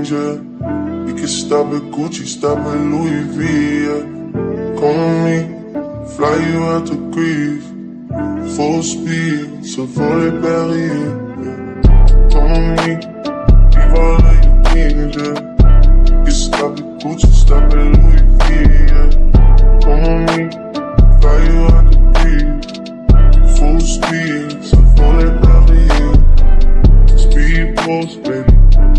Yeah. We can stop at Gucci, stop at Louis V, yeah. Come on me, fly you out to Greece. Full speed, Savoy Paris, yeah. Come on me, leave all of your things, yeah. We can stop at Gucci, stop at Louis V, yeah. Come on me, fly you out to Greece. Full speed, Savoy Paris, yeah. Speed post, baby.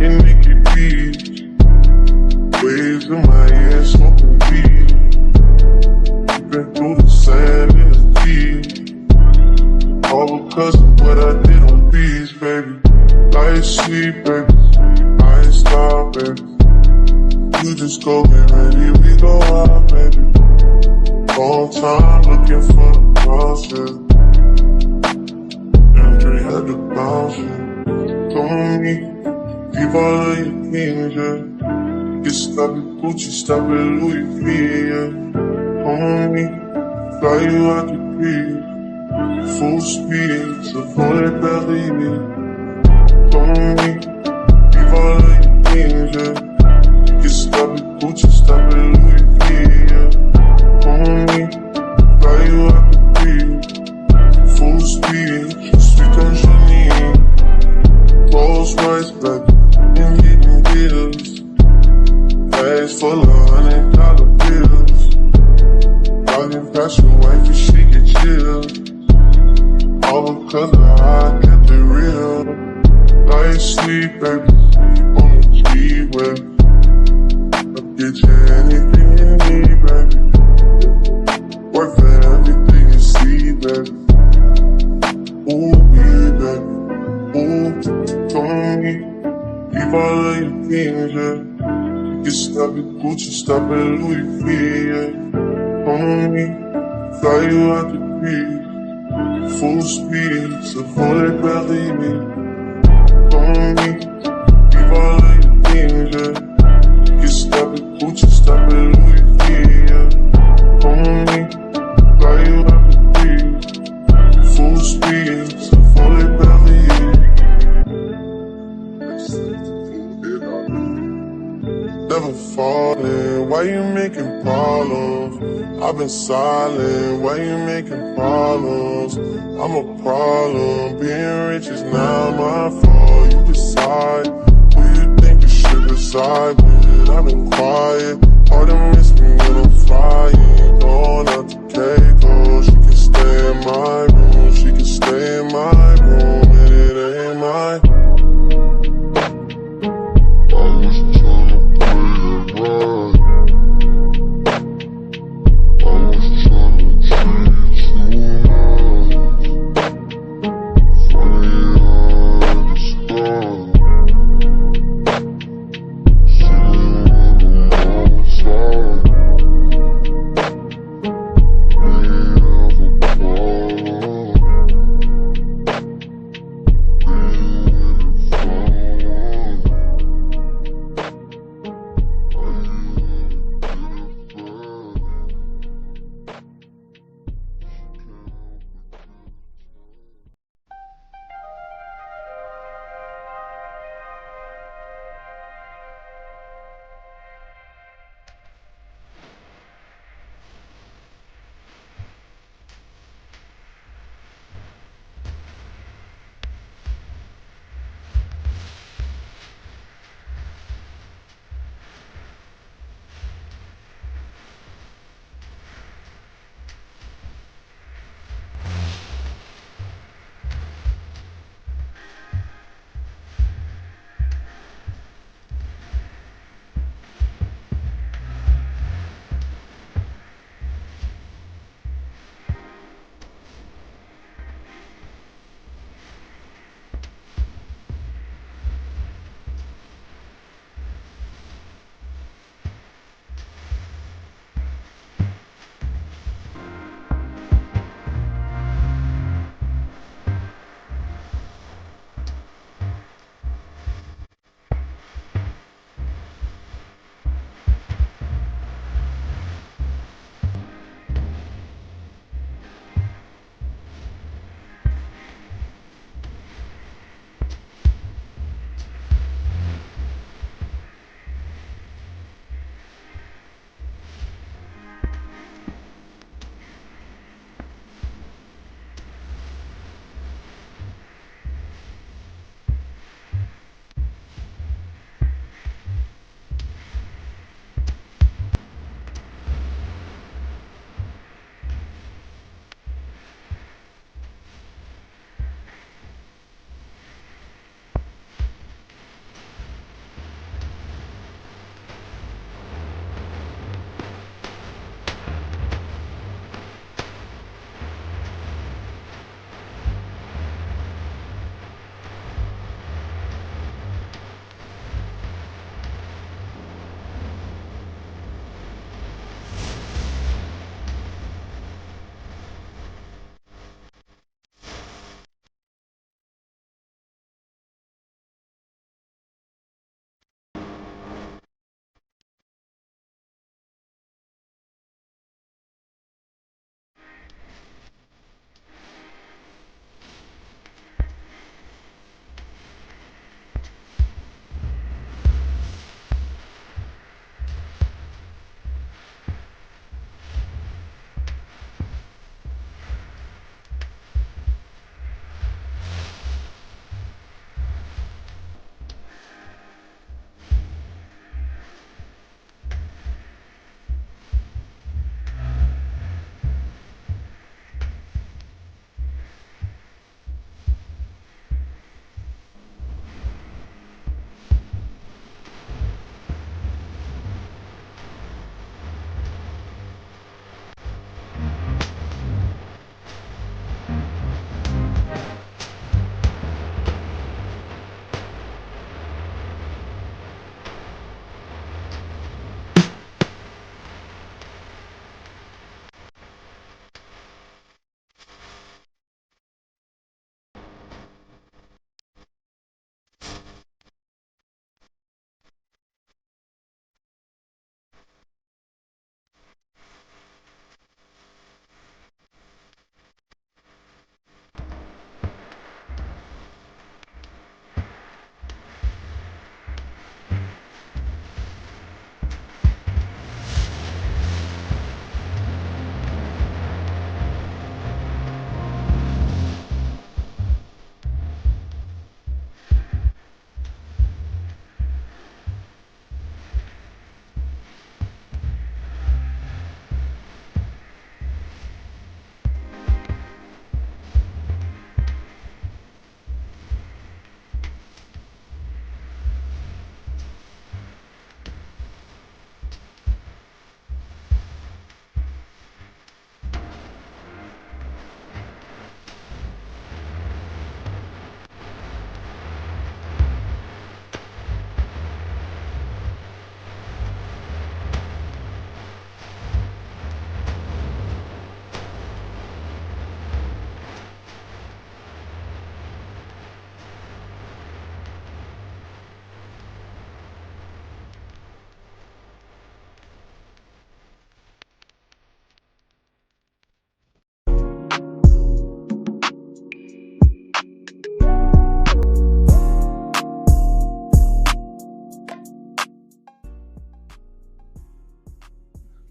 In Nikki Beach, waves in my ass, smoking weed. Been through the saddest deed, all because of what I did on beats, baby. Life sweet, baby, I ain't stop, baby. You just go get ready, we go out, baby. Long time looking for the process, and Dre had to bounce it. Told me, leave all of your things, yeah. Get stop at Gucci, stop at Louis V, yeah. Come on me, fly you out to Greece. Full speed, Savoy Paris, yeah. Come on me, leave all of your things, yeah. Get stop at Gucci, stop at Louis V, yeah. Come on me, fly you out to Greece. Full speed, sweet on Janine. Rolls Royce, baby. In getting deals, bags full of $100 bills. Walking past your wife and she get chills, all because of how I kept it real. Light sleep, baby, on the G-Way. I'll get you anything you need, baby. Work for everything you see, baby. Ooh, yeah, baby. Ooh, told me, leave all of your things, yeah. Get stop at Gucci, stop at Louis V, yeah. Come on me, fly you out to Greece. Full speed, Savoy Paris, yeah. Come on me, leave all of your things, yeah. Get stop at Gucci, stop at Louis V, yeah. Come on me, fly you out to Greece. Full speed, Savoy Paris, yeah. Never falling, why you making problems? I've been silent, why you making problems? I'm a problem, being rich is not my fault. You decide who you reside with. I've been quiet, hard to miss me when I'm flying. Going out to Keiko, she can stay in my room, she can stay in my room, and it ain't mine. I was tryna play it right, I was tryna treat you nice. Funny how the stars.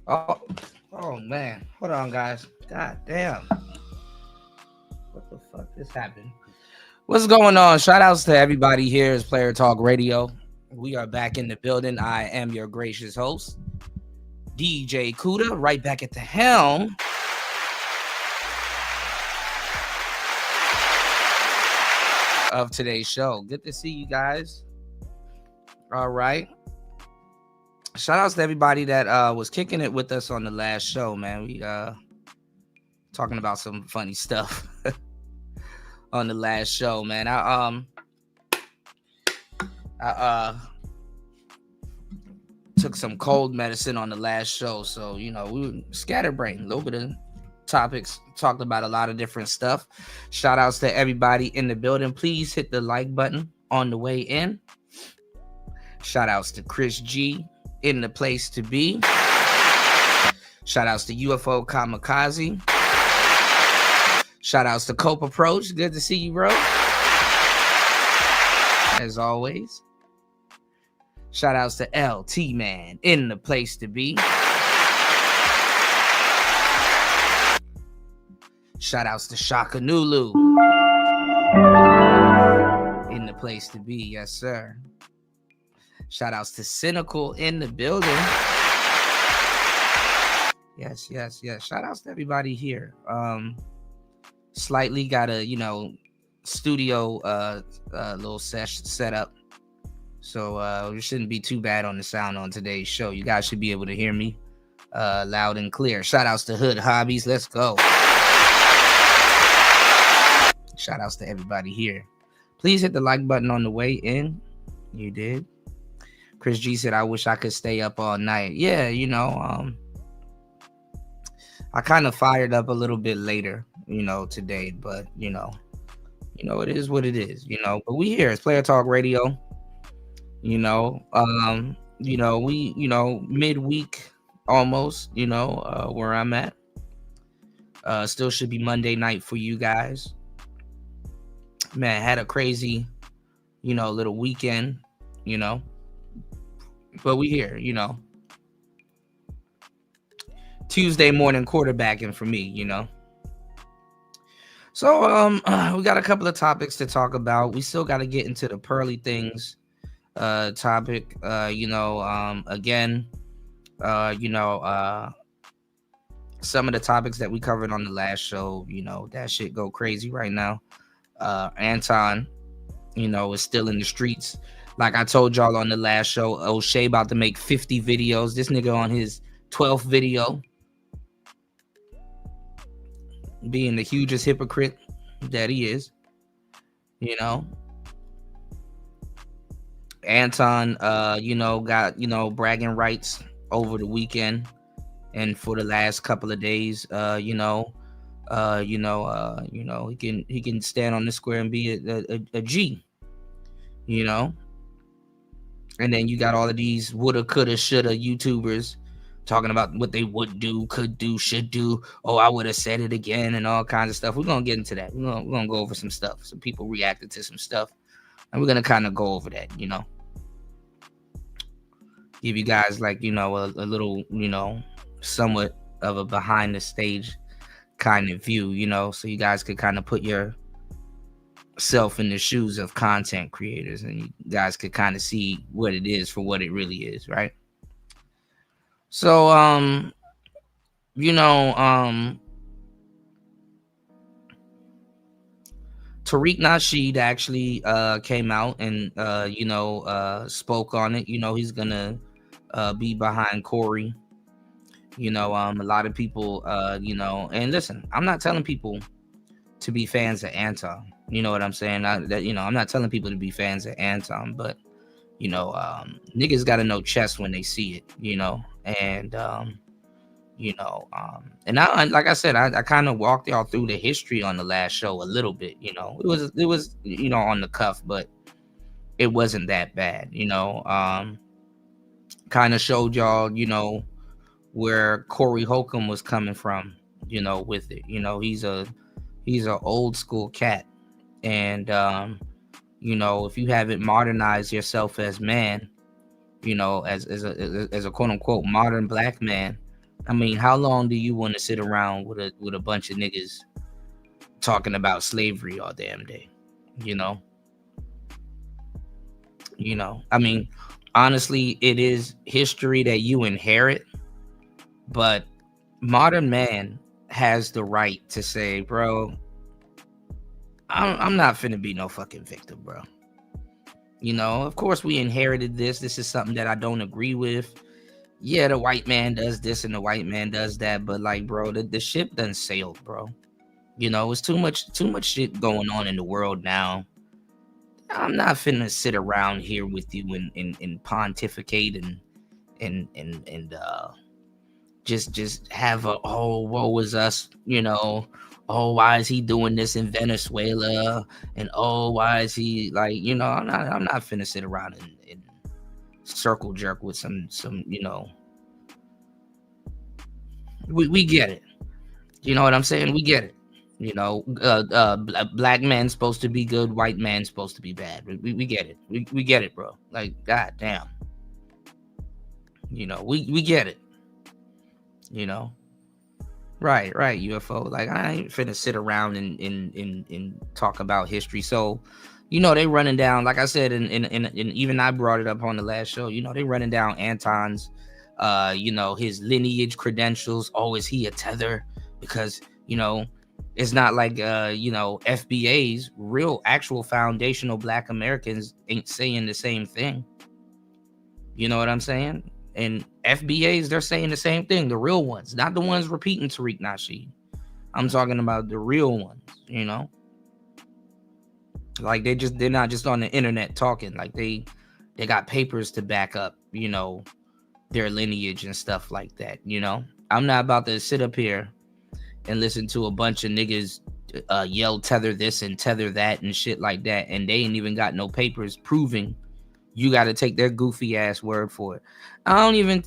Oh, oh man. Hold on, guys. God damn. What the fuck just happened? What's going on? Shout outs to everybody here. It's Player Talk Radio. We are back in the building. I am your gracious host, DJ Kuda, right back at the helm of today's show. Good to see you guys. All right. Shout outs to everybody that was kicking it with us on the last show, man. We talking about some funny stuff on the last show, man. I took some cold medicine on the last show, so we were scatterbrained, a little bit of topics, talked about a lot of different stuff. Shout outs to everybody in the building. Please hit the like button on the way in. Shout outs to Chris G in the place to be. Shout outs to UFO Kamikaze. Shout outs to Cope Approach. Good to see you, bro. As always. Shout outs to LT Man in the place to be. Shout outs to Shaka Nulu in the place to be. Yes, sir. Shout outs to Cynical in the building. Yes. Shout outs to everybody here. Slightly got a, studio little session set up. So it shouldn't be too bad on the sound on today's show. You guys should be able to hear me loud and clear. Shout outs to Hood Hobbies. Let's go. Shout outs to everybody here. Please hit the like button on the way in. You did. Chris G said, I wish I could stay up all night. Yeah, I kind of fired up a little bit later, today, but it is what it is, but we here. It's Player Talk Radio. We midweek almost, where I'm at. Still should be Monday night for you guys. Man, had a crazy, little weekend, but we here, Tuesday morning quarterbacking for me, So we got a couple of topics to talk about. We still got to get into the pearly things topic. Again, some of the topics that we covered on the last show, that shit go crazy right now. Anton, is still in the streets. Like I told y'all on the last show, O'Shea about to make 50 videos. This nigga on his 12th video, being the hugest hypocrite that he is. Anton, got, bragging rights over the weekend and for the last couple of days. He can stand on the square and be a G, And then you got all of these woulda, coulda, shoulda YouTubers talking about what they would do, could do, should do. Oh, I would have said it again and all kinds of stuff. We're going to get into that. We're going to go over some stuff. Some people reacted to some stuff. And we're going to kind of go over that, Give you guys like, a little, somewhat of a behind the stage kind of view, so you guys could kind of put yourself in the shoes of content creators and you guys could kind of see what it is for what it really is, right? So, Tariq Nasheed actually came out and, spoke on it. He's going to be behind Corey. A lot of people, and listen, I'm not telling people to be fans of Anton. You know what I'm saying? I'm not telling people to be fans of Anton, but, niggas got to know chess when they see it, and, and I, like I said, I kind of walked y'all through the history on the last show a little bit, it was, on the cuff, but it wasn't that bad, kind of showed y'all, where Corey Holcomb was coming from, with it, he's a old school cat. And, if you haven't modernized yourself as man, as a quote unquote modern black man, I mean, how long do you want to sit around with a bunch of niggas talking about slavery all damn day? You know, I mean, honestly, it is history that you inherit, but modern man has the right to say, bro, I'm not finna be no fucking victim, bro. Of course we inherited this. This is something that I don't agree with. Yeah, the white man does this and the white man does that, but like, bro, the ship done sailed, bro. It's too much shit going on in the world now. I'm not finna sit around here with you and pontificate and just have a, oh, woe is us, oh, why is he doing this in Venezuela, and oh, why is he like, I'm not finna sit around and circle jerk with some we get it. You know what I'm saying? We get it. Black man's supposed to be good, white man's supposed to be bad. We get it. We get it, bro. Like, god damn. We get it. you know right, UFO. Like, I ain't finna sit around and talk about history. So they running down, like I said, and even I brought it up on the last show. They running down Anton's his lineage credentials. Oh, is he a tether? Because it's not like FBA's real actual foundational Black Americans ain't saying the same thing. You know what I'm saying? And FBAs, they're saying the same thing. The real ones, not the ones repeating Tariq Nasheed. I'm talking about the real ones. Like, they're not just on the internet talking. Like, they got papers to back up their lineage and stuff like that. I'm not about to sit up here and listen to a bunch of niggas yell tether this and tether that and shit like that, and they ain't even got no papers proving. You got to take their goofy ass word for it. I don't even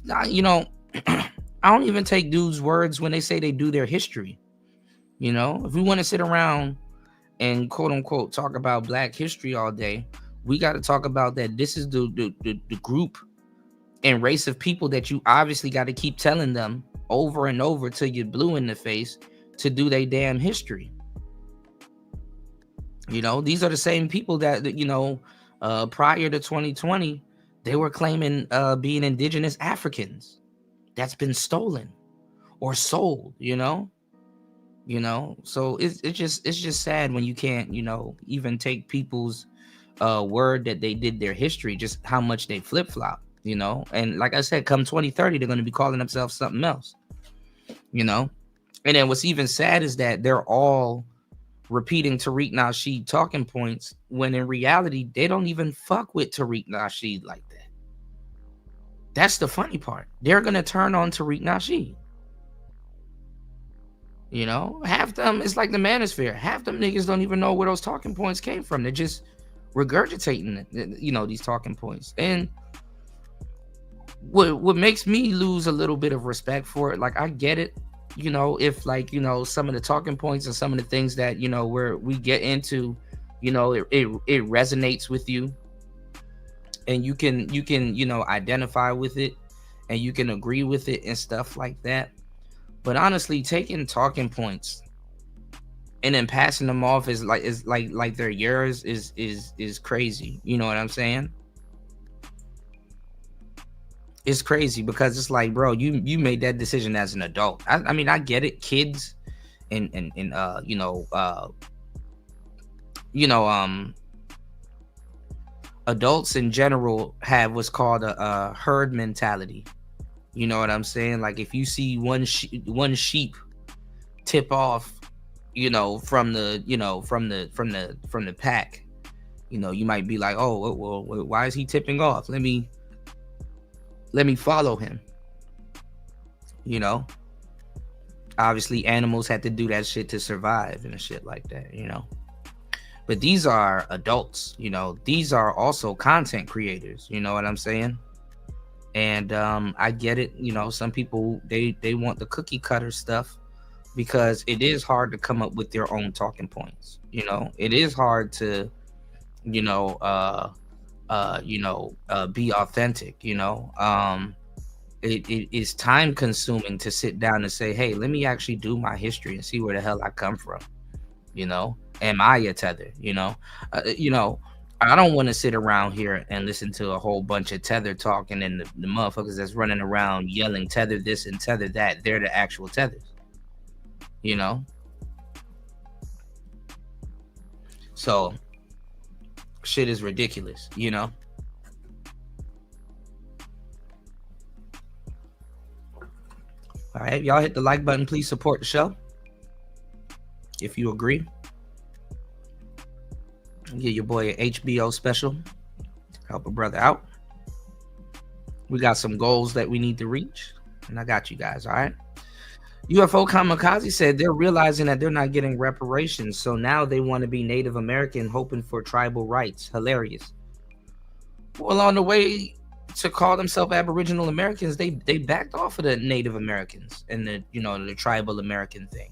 take dudes' words when they say they do their history. If we want to sit around and quote unquote talk about Black history all day, we got to talk about that. This is the group and race of people that you obviously got to keep telling them over and over till you're blue in the face to do their damn history. These are the same people that prior to 2020, they were claiming being indigenous Africans. That's been stolen or sold. So it's just sad when you can't even take people's word that they did their history, just how much they flip-flop. And like I said, come 2030, they're going to be calling themselves something else. And then what's even sad is that they're all repeating Tariq Nasheed talking points when in reality they don't even fuck with Tariq Nasheed like that. That's the funny part. They're gonna turn on Tariq Nasheed. Half them, it's like the manosphere. Half them niggas don't even know where those talking points came from. They're just regurgitating these talking points. And what makes me lose a little bit of respect for it, like, I get it, if like some of the talking points and some of the things that where we get into, it resonates with you, and you can identify with it, and you can agree with it and stuff like that. But honestly, taking talking points and then passing them off is like they're yours is crazy. You know what I'm saying? It's crazy because it's like, bro, you made that decision as an adult. I mean, I get it. Kids and adults in general have what's called a herd mentality. You know what I'm saying? Like, if you see one sheep tip off, from the pack, you might be like, oh, well, why is he tipping off? Let me follow him. Obviously animals had to do that shit to survive and shit like that. But these are adults. These are also content creators. You know what I'm saying? And I get it. Some people, they want the cookie cutter stuff because it is hard to come up with their own talking points. It is hard to be authentic. it is time consuming to sit down and say, hey, let me actually do my history and see where the hell I come from. Am I a tether? I don't want to sit around here and listen to a whole bunch of tether talking, and the motherfuckers that's running around yelling tether this and tether that, they're the actual tethers. So shit is ridiculous. All right, y'all hit the like button. Please support the show if you agree. Get your boy an HBO special. Help a brother out. We got some goals that we need to reach, and I got you guys. All right. UFO Kamikaze said they're realizing that they're not getting reparations, so now they want to be Native American, hoping for tribal rights. Hilarious. Well, on the way to call themselves Aboriginal Americans, they backed off of the Native Americans and the tribal American thing.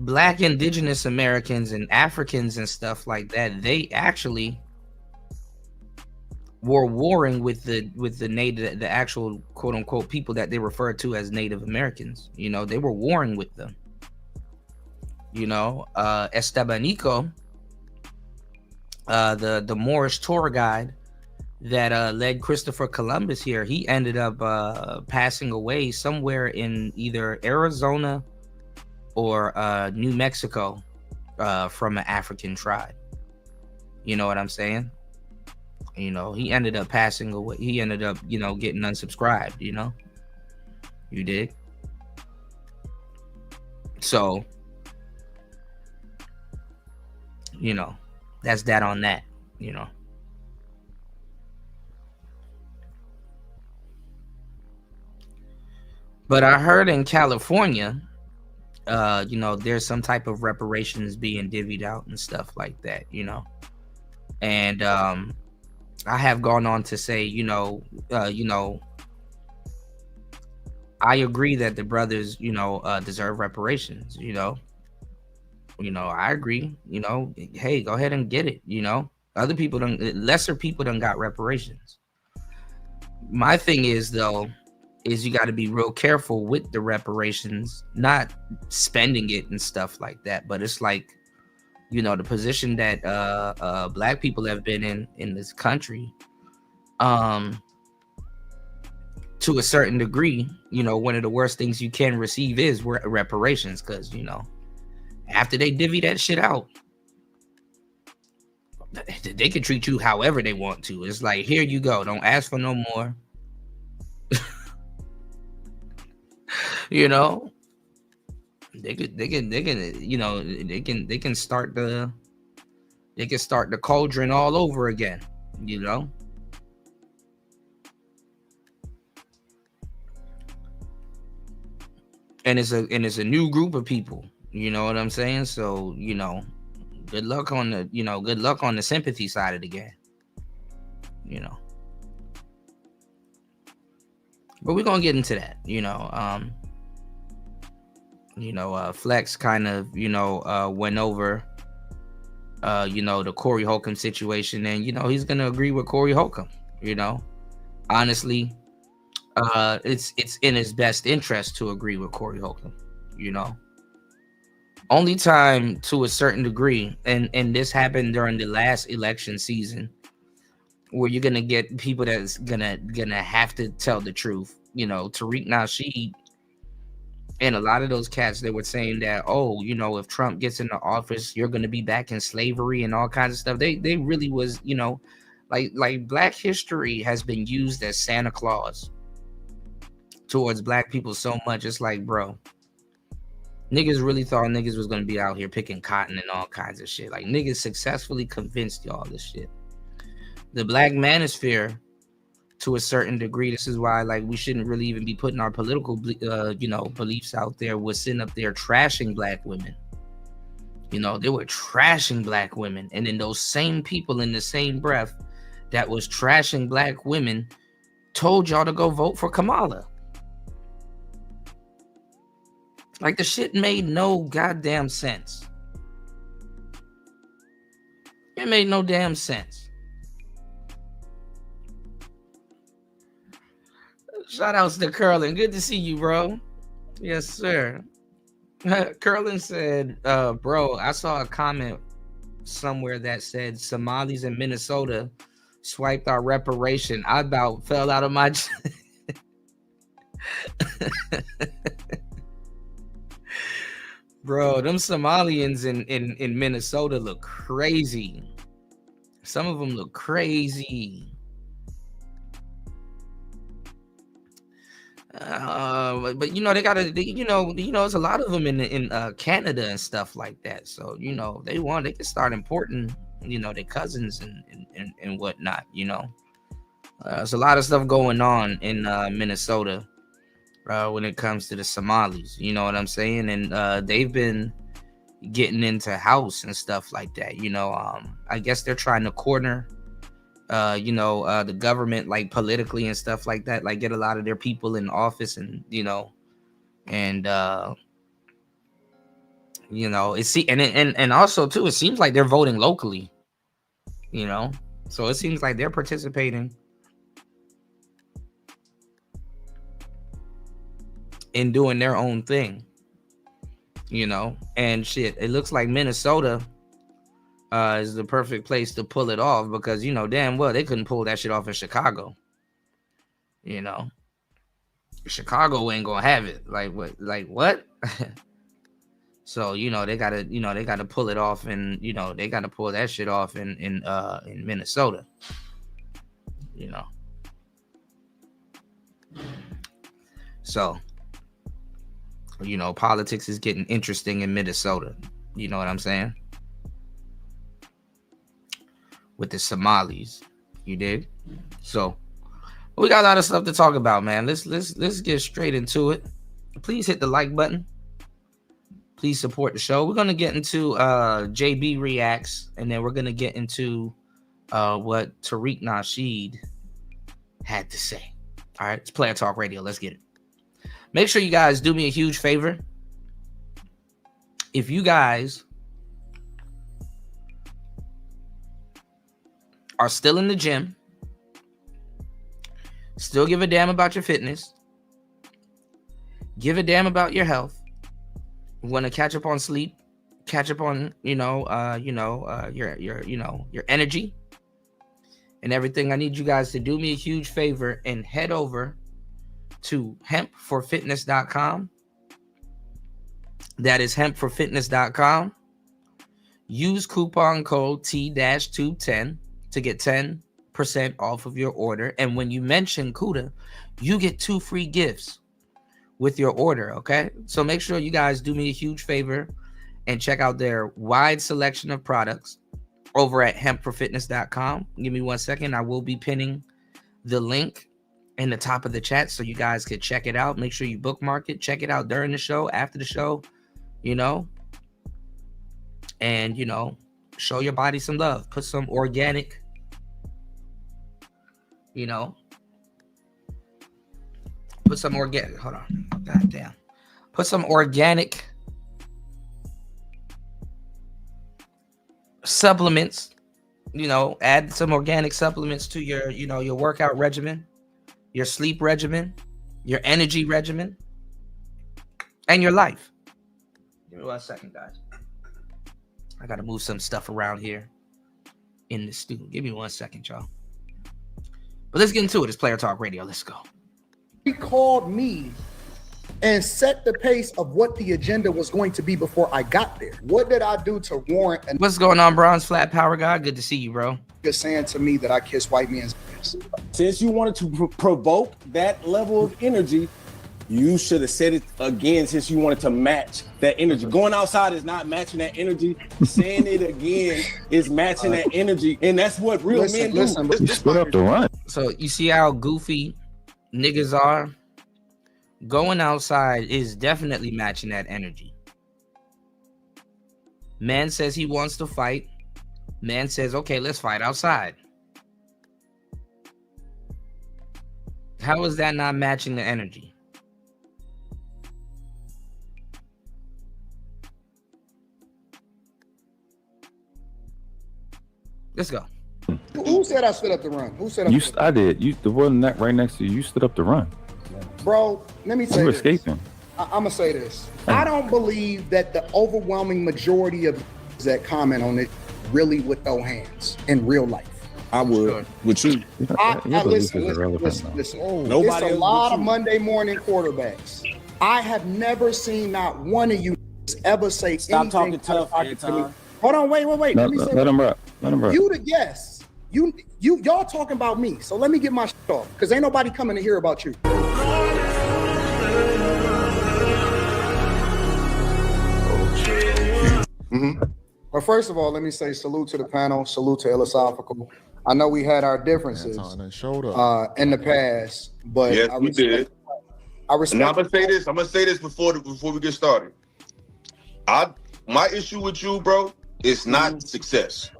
Black indigenous Americans and Africans and stuff like that, they actually were warring with the native, the actual quote unquote people that they refer to as Native Americans. They were warring with them. Estebanico, the Moorish tour guide that led Christopher Columbus here, he ended up passing away somewhere in either Arizona or New Mexico from an African tribe. You know what I'm saying? He ended up passing away. He ended up, getting unsubscribed, You dig? So, that's that on that, But I heard in California, there's some type of reparations being divvied out and stuff like that, And I have gone on to say, I agree that the brothers, deserve reparations, I agree, hey, go ahead and get it, other people lesser people done got reparations. My thing is, though, is you got to be real careful with the reparations, not spending it and stuff like that. But it's like, the position that Black people have been in this country, to a certain degree, one of the worst things you can receive is reparations, because after they divvy that shit out, they can treat you however they want to. It's like, here you go, don't ask for no more. They can start the cauldron all over again, and it's a new group of people, you know what I'm saying? So, good luck on the sympathy side of the game, but we're gonna get into that, Flex kind of, went over, the Corey Holcomb situation, and, he's going to agree with Corey Holcomb, honestly, it's in his best interest to agree with Corey Holcomb, only time to a certain degree. And this happened during the last election season, where you're going to get people that's gonna have to tell the truth. Tariq Nasheed and a lot of those cats, they were saying that, if Trump gets into office, you're going to be back in slavery and all kinds of stuff. They really was, like Black history has been used as Santa Claus towards Black people so much. It's like, bro, niggas really thought niggas was going to be out here picking cotton and all kinds of shit. Like, niggas successfully convinced y'all this shit. The Black manosphere, to a certain degree, this is why, like, we shouldn't really even be putting our political beliefs out there. We're sitting up there trashing Black women. They were trashing Black women, and then those same people in the same breath that was trashing Black women told y'all to go vote for Kamala. Like, the shit made no goddamn sense. It made no damn sense. Shout outs to Curlin. Good to see you, bro. Yes, sir. Curlin said, bro, I saw a comment somewhere that said Somalis in Minnesota swiped our reparation. I about fell out of my bro, them Somalians in Minnesota look crazy. Some of them look crazy. But you know they gotta, you know, there's a lot of them in Canada and stuff like that. So you know they can start importing, you know, their cousins and whatnot. You know, there's a lot of stuff going on in Minnesota when it comes to the Somalis. You know what I'm saying? And they've been getting into house and stuff like that. You know, I guess they're trying to corner the government, like politically and stuff like that, like get a lot of their people in office, and you know it's and also too, it seems like they're voting locally, you know, so it seems like they're participating in doing their own thing, you know, and shit, it looks like Minnesota is the perfect place to pull it off, because you know damn well they couldn't pull that shit off in Chicago. You know, Chicago ain't gonna have it. Like what? So you know they gotta pull it off, and you know they gotta pull that shit off in Minnesota. You know, so you know politics is getting interesting in Minnesota. You know what I'm saying? With the Somalis, you dig? So we got a lot of stuff to talk about, man. Let's get straight into it. Please hit the like button. Please support the show. We're gonna get into JB reacts, and then we're gonna get into what Tariq Nasheed had to say. All right, it's Player Talk Radio. Let's get it. Make sure you guys do me a huge favor. If you guys are still in the gym, still give a damn about your fitness, give a damn about your health, want to catch up on sleep, catch up on your energy and everything, I need you guys to do me a huge favor and head over to hempforfitness.com. That is hempforfitness.com. Use coupon code T-210 to get 10% off of your order. And when you mention Kuda, you get 2 free gifts with your order, okay? So make sure you guys do me a huge favor and check out their wide selection of products over at hempforfitness.com. Give me 1 second. I will be pinning the link in the top of the chat so you guys can check it out. Make sure you bookmark it. Check it out during the show, after the show, you know, and, you know, show your body some love. Put some organic, you know, hold on, god damn, put some organic supplements, you know, add some organic supplements to your, you know, your workout regimen, your sleep regimen, your energy regimen, and your life. Give me 1 second, guys. I gotta move some stuff around here in the studio. Give me 1 second, y'all. But let's get into it. It's Player Talk Radio. Let's go. He called me and set the pace of what the agenda was going to be before I got there. What did I do to warrant? And what's going on, Bronze Flat Power Guy? Good to see you, bro. You're saying to me that I kiss white men's ass. Since you wanted to provoke that level of energy, you should have said it again, since you wanted to match that energy. Going outside is not matching that energy. Saying it again is matching that energy. And that's what real men do. Split up the run. So you see how goofy niggas are? Going outside is definitely matching that energy. Man says he wants to fight. Man says, okay, let's fight outside. How is that not matching the energy? Let's go. Who said I stood up the run? Who said I did. You, the one right next to you, you stood up the run. Bro, let me say You this. escaping. I'm gonna say this. I don't believe that the overwhelming majority of that comment on it really would throw hands in real life. I would. With you. I Your belief listen, is irrelevant. though. listen. Nobody It's a else lot but of you. Monday morning quarterbacks. I have never seen not one of you ever say Stop anything talking out of tough, pocket to me. Anton. Hold on, wait. Let me say Let him rap. Let him rap. you the guest. Y'all talking about me. So let me get my shit off. Because ain't nobody coming to hear about you. But first of all, let me say salute to the panel, salute to Philosophical. I know we had our differences Anton showed up. in the past, but Yes, I we respect, did. I And respect. I'm gonna say this before we get started. My issue with you, bro, is not success.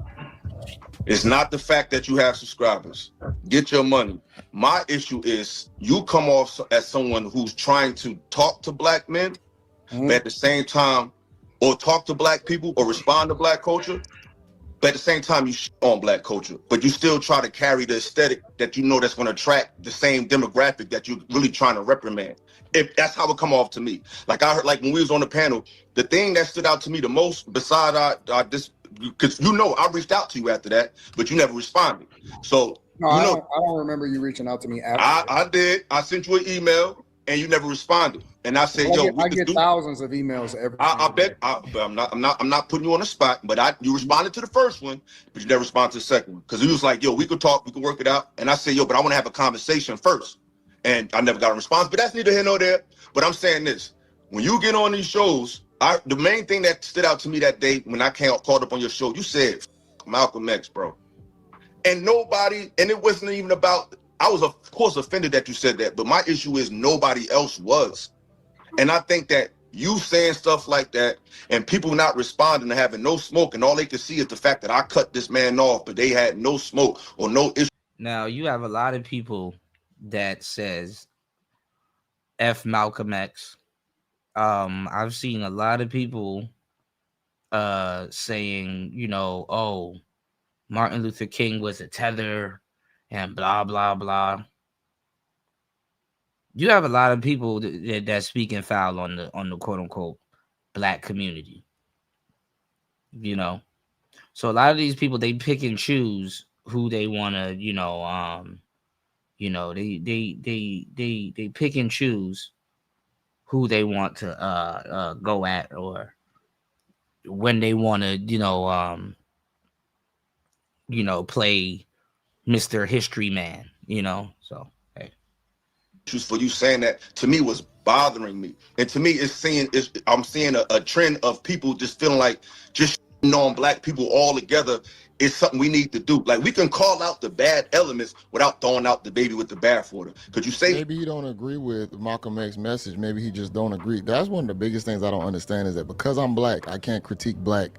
It's not the fact that you have subscribers. Get your money. My issue is you come off as someone who's trying to talk to black men, but at the same time, or talk to black people or respond to black culture, but at the same time you shit on black culture, but you still try to carry the aesthetic that you know that's going to attract the same demographic that you're really trying to reprimand. If that's how it come off to me. Like I heard, like when we was on the panel, the thing that stood out to me the most, besides this, because you know I reached out to you after that, but you never responded. So No, you I know don't remember you reaching out to me after. I did. I sent you an email and you never responded. And I said, I get thousands of emails every. I bet I'm not putting you on the spot, but you responded to the first one, but you never responded to the second one. Because he was like, yo, we could talk, we could work it out. And I said, yo, but I want to have a conversation first. And I never got a response, but that's neither here nor there. But I'm saying this, when you get on these shows, the main thing that stood out to me that day when I called up on your show, you said Malcolm X, bro. And it wasn't even about, I was of course offended that you said that, but my issue is nobody else was. And I think that you saying stuff like that and people not responding and having no smoke, and all they can see is the fact that I cut this man off, but they had no smoke or no issue. Now you have a lot of people that says F Malcolm X. I've seen a lot of people saying, oh, Martin Luther King was a tether and blah blah blah. You have a lot of people that speaking foul on the quote unquote black community. So a lot of these people, they pick and choose who they want to, they pick and choose who they want to go at, or when they want to, play Mr. History Man, so hey. For you saying that to me was bothering me, and to me I'm seeing a trend of people just feeling like just on black people all together is something we need to do. Like we can call out the bad elements without throwing out the baby with the bathwater. Could you say Maybe you don't agree with Malcolm X's message. Maybe he just don't agree. That's one of the biggest things I don't understand, is that because I'm black, I can't critique black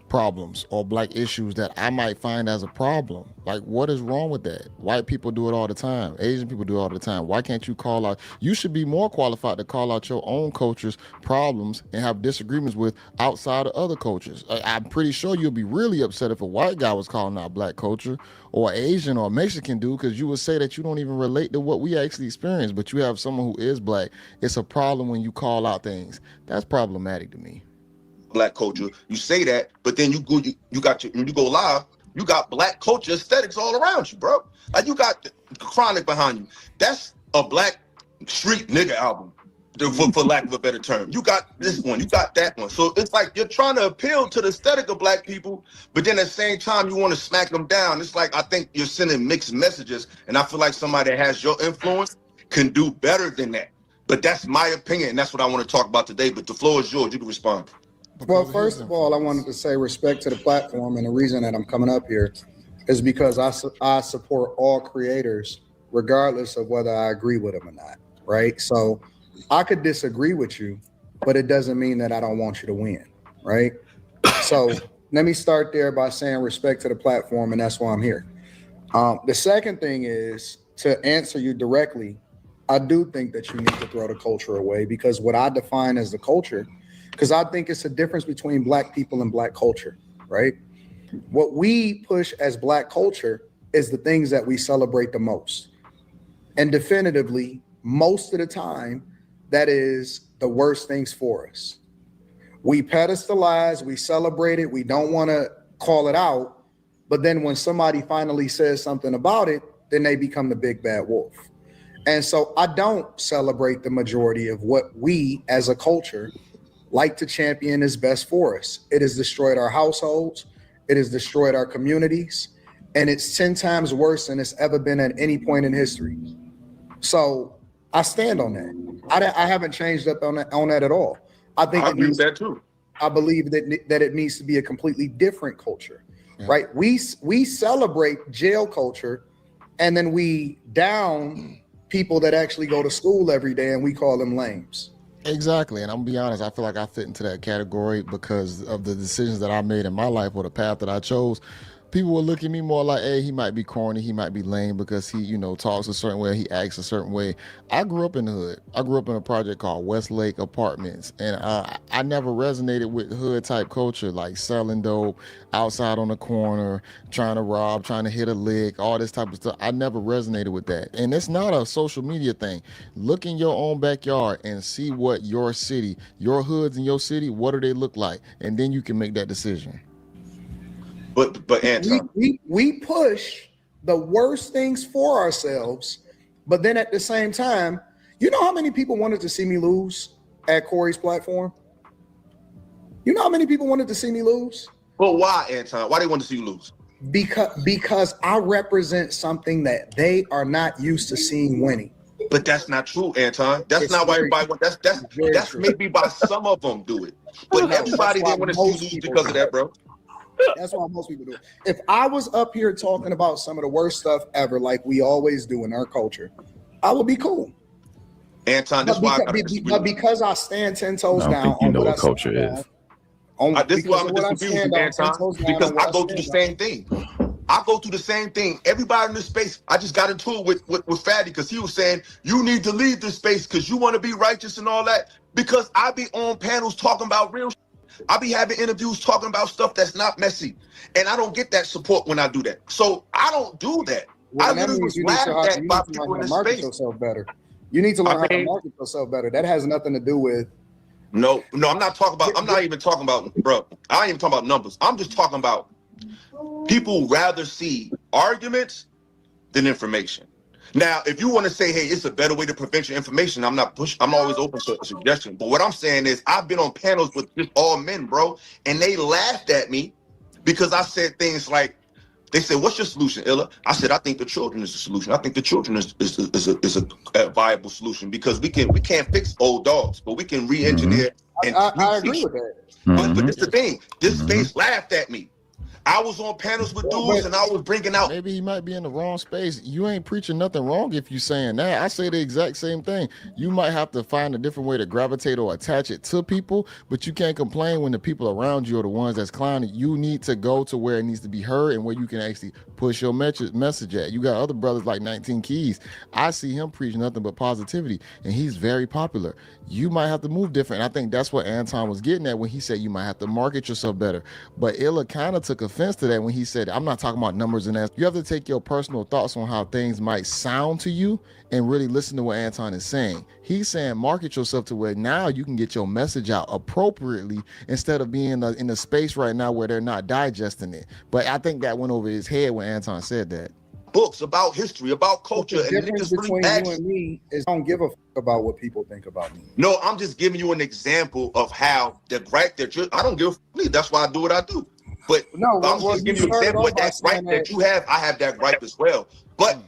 problems or black issues that I might find as a problem. Like, what is wrong with that? White people do it all the time. Asian people do it all the time. Why can't you call out? You should be more qualified to call out your own culture's problems and have disagreements with outside of other cultures. I'm pretty sure you'll be really upset if a white guy was calling out black culture, or Asian or Mexican dude, because you would say that you don't even relate to what we actually experience. But you have someone who is black. It's a problem when you call out things. That's problematic to me. black culture? You say that, but then when you go live, you got black culture aesthetics all around you, bro. Like you got Chronic behind you. That's a black street nigga album, for lack of a better term. You got this one, you got that one. So it's like you're trying to appeal to the aesthetic of black people, but then at the same time you want to smack them down. It's like I think you're sending mixed messages, and I feel like somebody that has your influence can do better than that. But that's my opinion, and that's what I want to talk about today. But the floor is yours. You can respond. Well, first of all, I wanted to say respect to the platform, and the reason that I'm coming up here is because I support all creators, regardless of whether I agree with them or not, right? So I could disagree with you, but it doesn't mean that I don't want you to win, right? So let me start there by saying respect to the platform, and that's why I'm here. The second thing is, to answer you directly, I do think that you need to throw the culture away, because what I define as the culture, because I think it's a difference between black people and black culture, right? What we push as black culture is the things that we celebrate the most. And definitively, most of the time, that is the worst things for us. We pedestalize, we celebrate it, we don't want to call it out. But then when somebody finally says something about it, then they become the big bad wolf. And so I don't celebrate the majority of what we as a culture like to champion is best for us. It has destroyed our households. It has destroyed our communities. And it's 10 times worse than it's ever been at any point in history. So I stand on that. I haven't changed up on that at all. I think I agree with that too. I believe that it needs to be a completely different culture, right? We celebrate jail culture, and then we down people that actually go to school every day, and we call them lames. Exactly. And I'm gonna be honest, I feel like I fit into that category because of the decisions that I made in my life or the path that I chose. People will look at me more like, hey, he might be corny, he might be lame because he, you know, talks a certain way, he acts a certain way. I grew up in the hood. I grew up in a project called Westlake Apartments, and I never resonated with hood type culture, like selling dope outside on the corner, trying to rob, trying to hit a lick, all this type of stuff. I never resonated with that. And it's not a social media thing. Look in your own backyard and see what your city, your hoods in your city, what do they look like? And then you can make that decision. But Anton, we push the worst things for ourselves, but then at the same time, you know how many people wanted to see me lose at Corey's platform? You know how many people wanted to see me lose? but why, Anton? Why they want to see you lose? Because I represent something that they are not used to seeing winning. But that's not true, Anton. That's It's not why very everybody true. want. That's Very that's true. maybe why some of them do it. But No, everybody that's why didn't want to see most you lose people because do of that, bro. That's why most people do it. If I was up here talking about some of the worst stuff ever, like we always do in our culture, I would be cool. Anton, this is why I gotta disagree. But because I stand 10 toes I don't down think you on know what what I culture stand is. on, This is why because I'm of what I disagree with stand you, on, 10 Anton, toes down because on what I go through the stand on. same thing. I go through the same thing. Everybody in this space, I just got into it with Fatty because he was saying, you need to leave this space because you want to be righteous and all that. Because I be on panels talking about real shit. I be having interviews talking about stuff that's not messy. And I don't get that support when I do that. So I don't do that. Well, I then that literally means was laughed at by people learn in how to this market space. yourself better. You need to learn how to mean- market yourself better. That has nothing to do with No, I'm not talking about, I'm not even talking about, bro. I ain't even talking about numbers. I'm just talking about people rather see arguments than information. Now, if you want to say, hey, it's a better way to prevent your information, I'm always open to a suggestion. But what I'm saying is I've been on panels with just all men, bro, and they laughed at me because I said things like, they said, what's your solution, Illa? I said, I think the children is the solution. I think the children is a viable solution because we can't fix old dogs, but we can re-engineer and I agree with that. But it's the thing, this space laughed at me. I was on panels with dudes and I was bringing out. Maybe he might be in the wrong space. You ain't preaching nothing wrong if you saying that. I say the exact same thing. You might have to find a different way to gravitate or attach it to people, but you can't complain when the people around you are the ones that's clowning. You need to go to where it needs to be heard and where you can actually push your message at. You got other brothers like 19 Keys. I see him preach nothing but positivity, and he's very popular. You might have to move different. And I think that's what Anton was getting at when he said you might have to market yourself better. But Illa kind of took offense to that when he said, I'm not talking about numbers and that. You have to take your personal thoughts on how things might sound to you and really listen to what Anton is saying. He's saying market yourself to where now you can get your message out appropriately instead of being in a space right now where they're not digesting it. But I think that went over his head when Anton said that. Books about history, about culture, The and difference niggas between really you and me is I don't give a fuck about what people think about me. No, I'm just giving you an example of how the gripe that I don't give a fuck. That's why I do what I do. But No, I'm just giving you an example of that gripe that you have. I have that gripe as well. But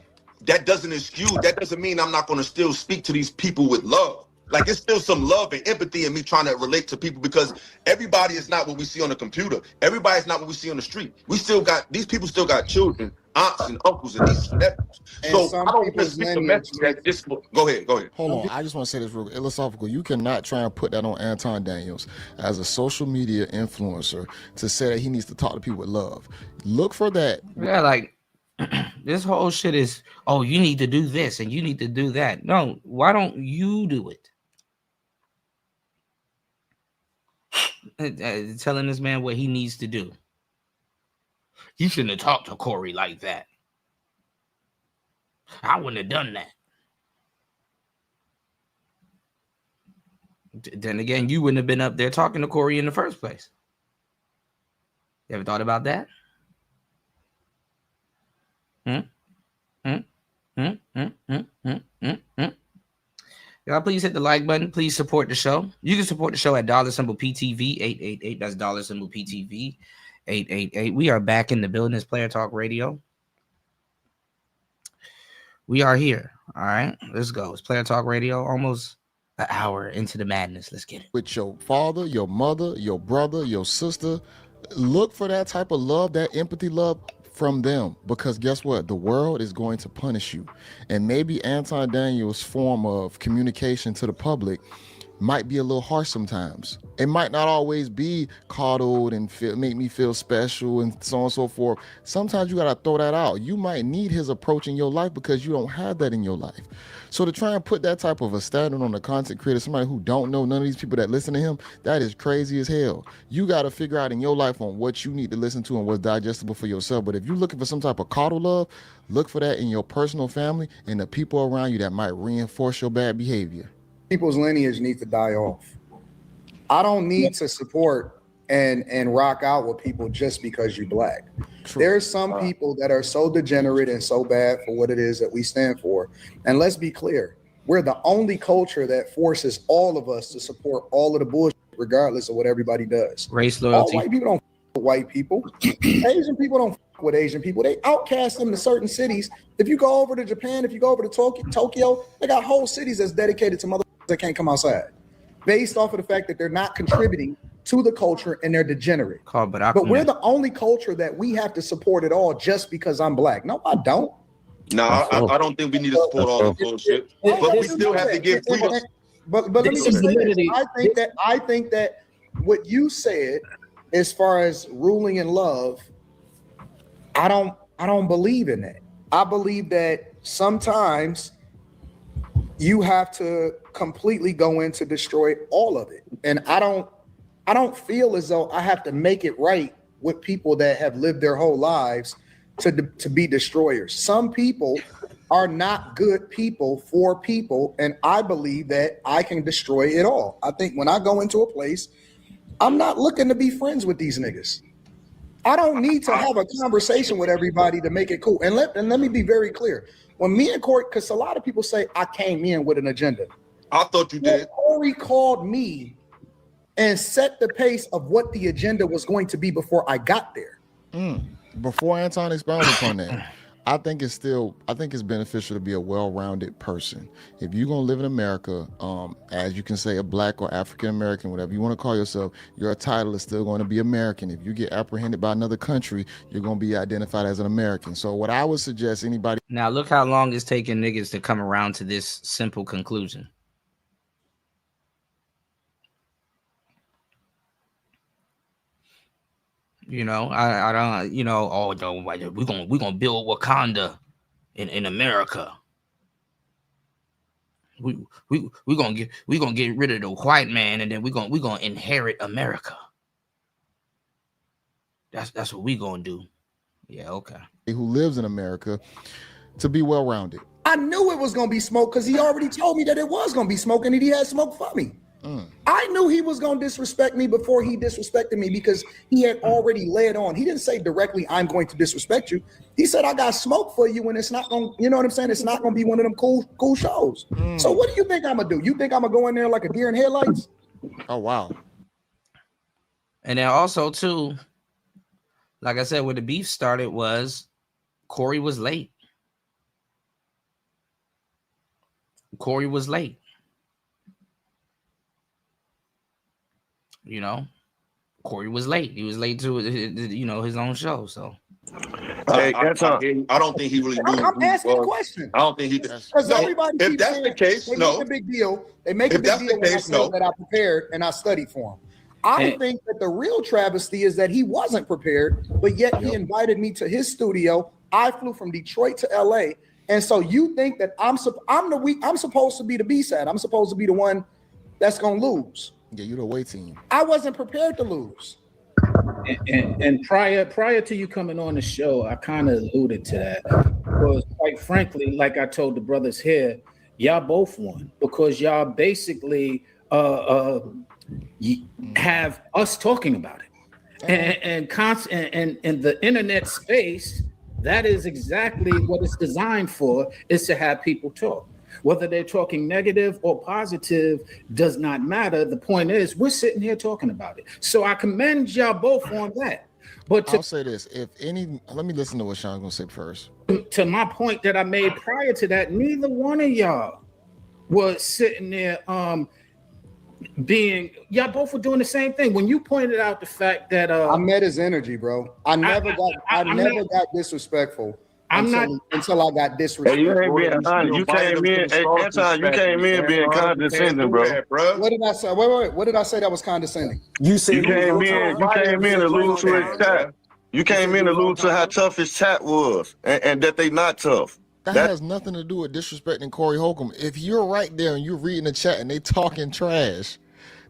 that doesn't excuse, that doesn't mean I'm not going to still speak to these people with love. Like, it's still some love and empathy in me trying to relate to people because everybody is not what we see on the computer. Everybody's not what we see on the street. These people still got children, aunts and uncles and nieces and nephews. So I don't just speak the message that this. Go ahead. Hold on. I just want to say this real philosophical. You cannot try and put that on Anton Daniels as a social media influencer to say that he needs to talk to people with love. Look for that. Yeah, like this whole shit is, oh, you need to do this and you need to do that. No, why don't you do it? Telling this man what he needs to do. You shouldn't have talked to Corey like that. I wouldn't have done that. Then again, you wouldn't have been up there talking to Corey in the first place. You ever thought about that? Y'all, please hit the like button. Please support the show. You can support the show at $PTV 888. That's $PTV 888. We are back in the building. It's Player Talk Radio. We are here. All right, let's go. It's Player Talk Radio. Almost an hour into the madness. Let's get it. With your father, your mother, your brother, your sister, look for that type of love, that empathy love from them, because guess what? The world is going to punish you. And maybe Anton Daniels' form of communication to the public might be a little harsh sometimes. It might not always be coddled and make me feel special and so on and so forth. Sometimes you gotta throw that out. You might need his approach in your life because you don't have that in your life. So to try and put that type of a standard on a content creator, somebody who don't know none of these people that listen to him, that is crazy as hell. You gotta figure out in your life on what you need to listen to and what's digestible for yourself. But if you're looking for some type of coddle love, look for that in your personal family and the people around you that might reinforce your bad behavior. People's lineage needs to die off. I don't need to support and rock out with people just because you're black. True. There's some people that are so degenerate and so bad for what it is that we stand for. And let's be clear, we're the only culture that forces all of us to support all of the bullshit, regardless of what everybody does. Race loyalty. All white people don't with white people. Asian people don't with Asian people. They outcast them to certain cities. If you go over to Japan, if you go over to Tokyo, they got whole cities that's dedicated to motherfuckers that can't come outside, based off of the fact that they're not contributing to the culture and they're degenerate. But we're the only culture that we have to support it all just because I'm black. No, I don't. No, I don't think we need to support all the bullshit. But we still have to give freedom. But let me just say this. I think that what you said as far as ruling in love, I don't believe in that. I believe that sometimes you have to completely go in to destroy all of it. And I don't feel as though I have to make it right with people that have lived their whole lives to be destroyers. Some people are not good people for people, and I believe that I can destroy it all. I think when I go into a place, I'm not looking to be friends with these niggas. I don't need to have a conversation with everybody to make it cool. And let me be very clear. When me and Corey, because a lot of people say I came in with an agenda. I thought you did. Corey called me and set the pace of what the agenda was going to be before I got there. Before Anton expounded upon that, I think it's beneficial to be a well-rounded person. If you're gonna live in America, as you can say, a black or African American, whatever you want to call yourself, your title is still going to be American. If you get apprehended by another country, you're gonna be identified as an American. So what I would suggest anybody. Now look how long it's taking niggas to come around to this simple conclusion. You know, I don't, you know, we're gonna build Wakanda in America. We gonna get rid of the white man, and then we're gonna inherit America. That's what we gonna do. Yeah, okay. Who lives in America to be well-rounded. I knew it was gonna be smoke because he already told me that it was gonna be smoke, and he had smoke for me. I knew he was going to disrespect me before he disrespected me because he had already led on. He didn't say directly, I'm going to disrespect you. He said, I got smoke for you, and it's not going to, you know what I'm saying? It's not going to be one of them cool shows. So what do you think I'm going to do? You think I'm going to go in there like a deer in headlights? Oh, wow. And then also, too, like I said, where the beef started was Corey was late. Corey was late. You know, Corey was late. He was late to his own show. So, I don't think he really knew. I'm asking a question. I don't think he did. Because everybody, if that's the case, no. Make a big deal. They make a big deal when I say that I prepared and I studied for him. I think that the real travesty is that he wasn't prepared, but yet he invited me to his studio. I flew from Detroit to LA, and so you think that I'm supposed to be the B-side. I'm supposed to be the one that's gonna lose. Yeah, you're the away team. I wasn't prepared to lose. And prior to you coming on the show, I kind of alluded to that. Because quite frankly, like I told the brothers here, y'all both won because y'all basically have us talking about it. And the internet space, that is exactly what it's designed for, is to have people talk. Whether they're talking negative or positive does not matter. The point is, we're sitting here talking about it. So I commend y'all both on that. But I'll say this: let me listen to what Sean's gonna say first. to my point that I made prior to that, neither one of y'all was sitting there y'all both were doing the same thing. When you pointed out the fact that I met his energy, bro. I never got disrespectful until I got disrespectful. Hey, you ain't being honest. You came in, Anton, you came in being condescending, bro. What did I say? Wait. What did I say that was condescending? You came in to lose to his chat. You came in to lose to how tough his chat was, and that they not tough. That has nothing to do with disrespecting Corey Holcomb. If you're right there and you're reading the chat and they talking trash,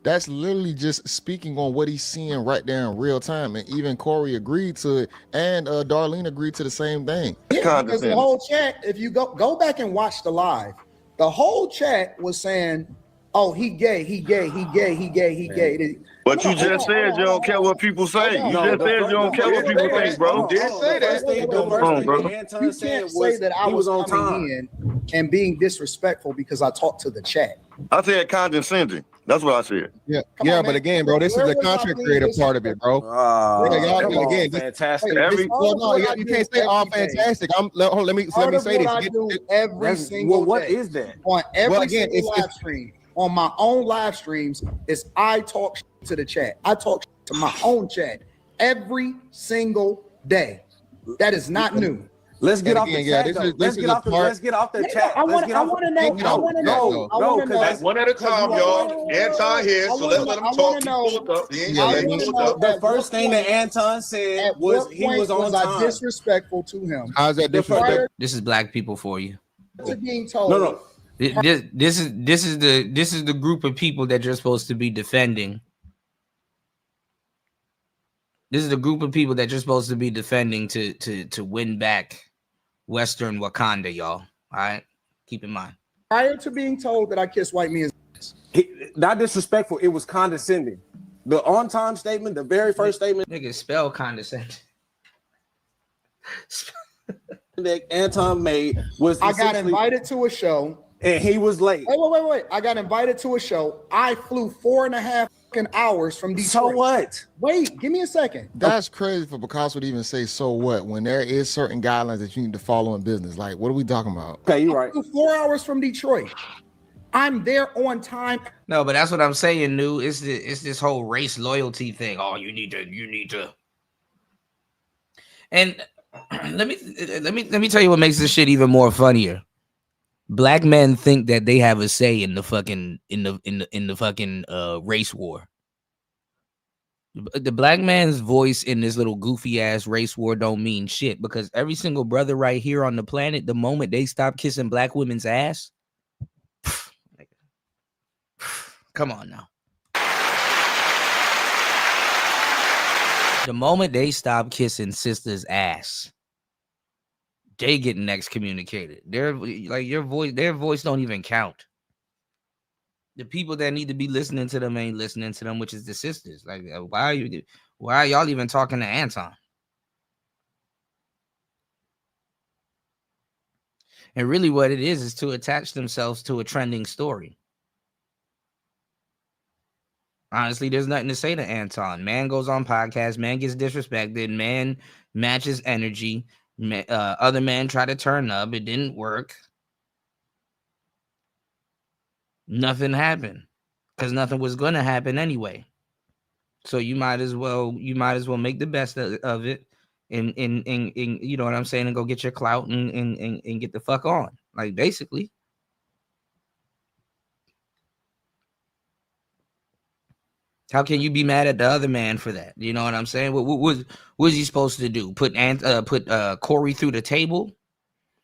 that's literally just speaking on what he's seeing right there in real time. And even Corey agreed to it, and Darlene agreed to the same thing. Yeah, because the whole chat, if you go back and watch the live, the whole chat was saying, "Oh, he gay, he gay, he gay, he gay, he gay." But you just said you don't care what people say. You just said you don't care what people think, bro. You did say that. You can't say that I was coming in and being disrespectful because I talked to the chat. I said condescending. That's what I said. Yeah, but again, bro, this is the content creator part of it, bro. Fantastic. You can't say all fantastic. Let me say this. Every single day. What is that? On every single live stream, on my own live streams, is I talk to the chat. I talk to my own chat every single day. That is not new. Let's get off the chat. Let's get off the chat. I want to know. One at a time, y'all. Anton here, so let's let him talk. The first thing that Anton said was he was on time. Disrespectful to him. How's that disrespectful? This is black people for you. To being told. No. This is the group of people that you're supposed to be defending. This is the group of people that you're supposed to be defending to win back Western Wakanda, y'all. All right, keep in mind. Prior to being told that I kiss white men, not disrespectful. It was condescending. The on-time statement, the very first statement, nigga, spell condescending. that Anton made was I got invited to a show. And he was late. Wait. I got invited to a show. I flew 4.5 hours from Detroit. So what? Wait, give me a second. That's crazy for Picasso to even say so what when there is certain guidelines that you need to follow in business. Like, what are we talking about? Okay, you're right. I flew 4 hours from Detroit. I'm there on time. No, but that's what I'm saying, New. It's this whole race loyalty thing. Oh, you need to. And let me tell you what makes this shit even more funnier. Black men think that they have a say in the fucking race war. The black man's voice in this little goofy ass race war don't mean shit, because every single brother right here on the planet, the moment they stop kissing black women's ass, come on now. The moment they stop kissing sisters' ass, they getting excommunicated. They're like their voice don't even count. The people that need to be listening to them ain't listening to them, which is the sisters. Like, why are y'all even talking to Anton? And really what it is to attach themselves to a trending story. Honestly, there's nothing to say to Anton. Man goes on podcast, man gets disrespected, man matches energy. Other men try to turn up. It didn't work. Nothing happened because nothing was going to happen anyway. So you might as well make the best of it and you know what I'm saying, and go get your clout and get the fuck on. Like, basically. How can you be mad at the other man for that? You know what I'm saying? What was he supposed to do? Put Corey through the table?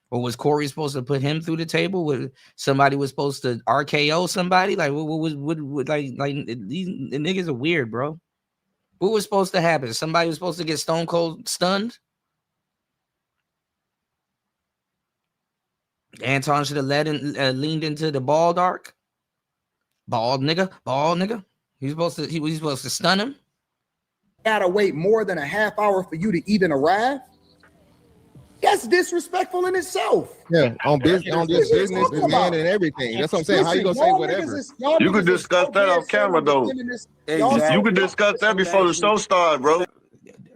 Or was Corey supposed to put him through the table? Somebody was supposed to RKO somebody? Like, what these niggas are weird, bro. What was supposed to happen? Somebody was supposed to get stone cold stunned? Anton should have leaned into the ball dark. Bald nigga. He's supposed to stun him. Gotta wait more than a half hour for you to even arrive. That's disrespectful in itself. Yeah, on this business, this man and everything. That's what I'm saying. How you gonna say whatever? You could discuss that on camera, though. You could discuss that before the show started, bro.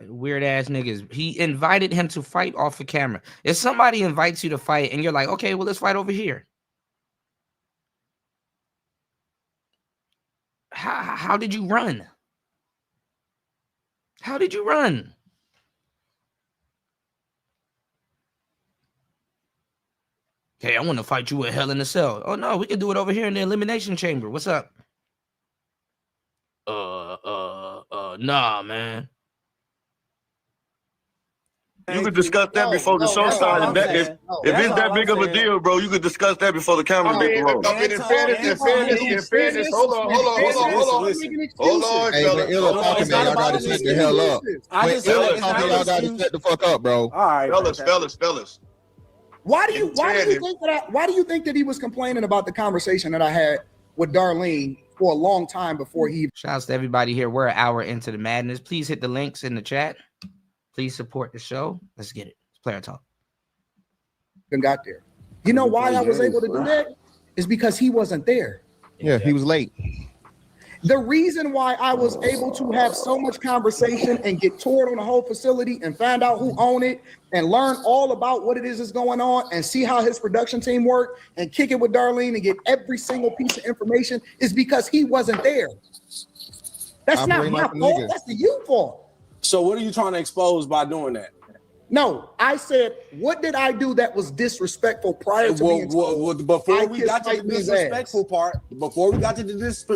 Weird ass niggas. He invited him to fight off the camera. If somebody invites you to fight and you're like, okay, well, let's fight over here. How did you run? How did you run? Hey, I want to fight you in Hell in a Cell. Oh no, we can do it over here in the Elimination Chamber. What's up? Nah, man. You could discuss that before the show started. If it's that big of a deal, bro, you could discuss that before the camera get rolling. In fairness, hold on. Hey, when Illa talking, man, y'all gotta shut the hell up. When Illa talking, y'all gotta shut the fuck up, bro. All right, fellas. Why do you think that he was complaining about the conversation that I had with Darlene for a long time before he? Shouts to everybody here. We're an hour into the madness. Please hit the links in the chat. Please support the show. Let's get it. It's player talk. Got there. You know why I was able to do that? Is because he wasn't there. Yeah, he was late. The reason why I was able to have so much conversation and get toured on the whole facility and find out who owned it and learn all about what it is that's going on and see how his production team worked and kick it with Darlene and get every single piece of information is because he wasn't there. That's not my fault. That's the you fault. So what are you trying to expose by doing that? No, I said, what did I do that was disrespectful prior to being told? Before we got to the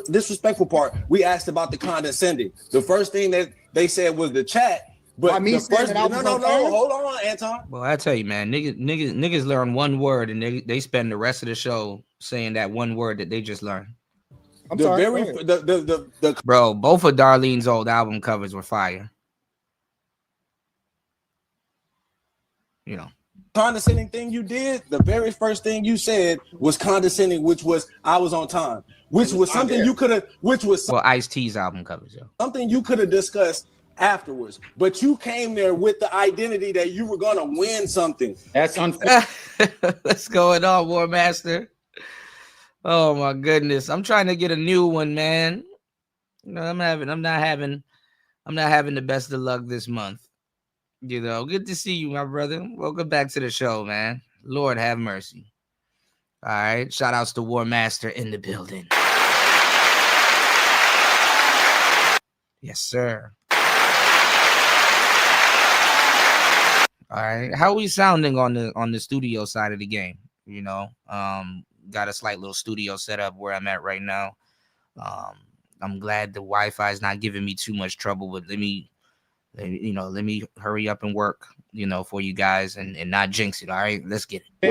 disrespectful part, we asked about the condescending. The first thing that they said was the chat. But no, hold on, Anton. Well, I tell you, man, niggas learn one word and they spend the rest of the show saying that one word that they just learned. Bro, both of Darlene's old album covers were fire. You know, condescending thing you did, the very first thing you said was condescending, which was I was on time, which was something you could have, Ice-T's album covers, yo. Something you could have discussed afterwards, but you came there with the identity that you were gonna win something. That's unfair. What's going on, War Master? Oh my goodness, I'm trying to get a new one, man. You know, I'm not having the best of luck this month. You know, good to see you, my brother. Welcome back to the show, man. Lord have mercy. All right. Shout outs to War Master in the building. Yes, sir. All right. How are we sounding on the studio side of the game? You know, got a slight little studio set up where I'm at right now. I'm glad the Wi-Fi is not giving me too much trouble, but let me hurry up and work, for you guys and not jinx it. All right, let's get it.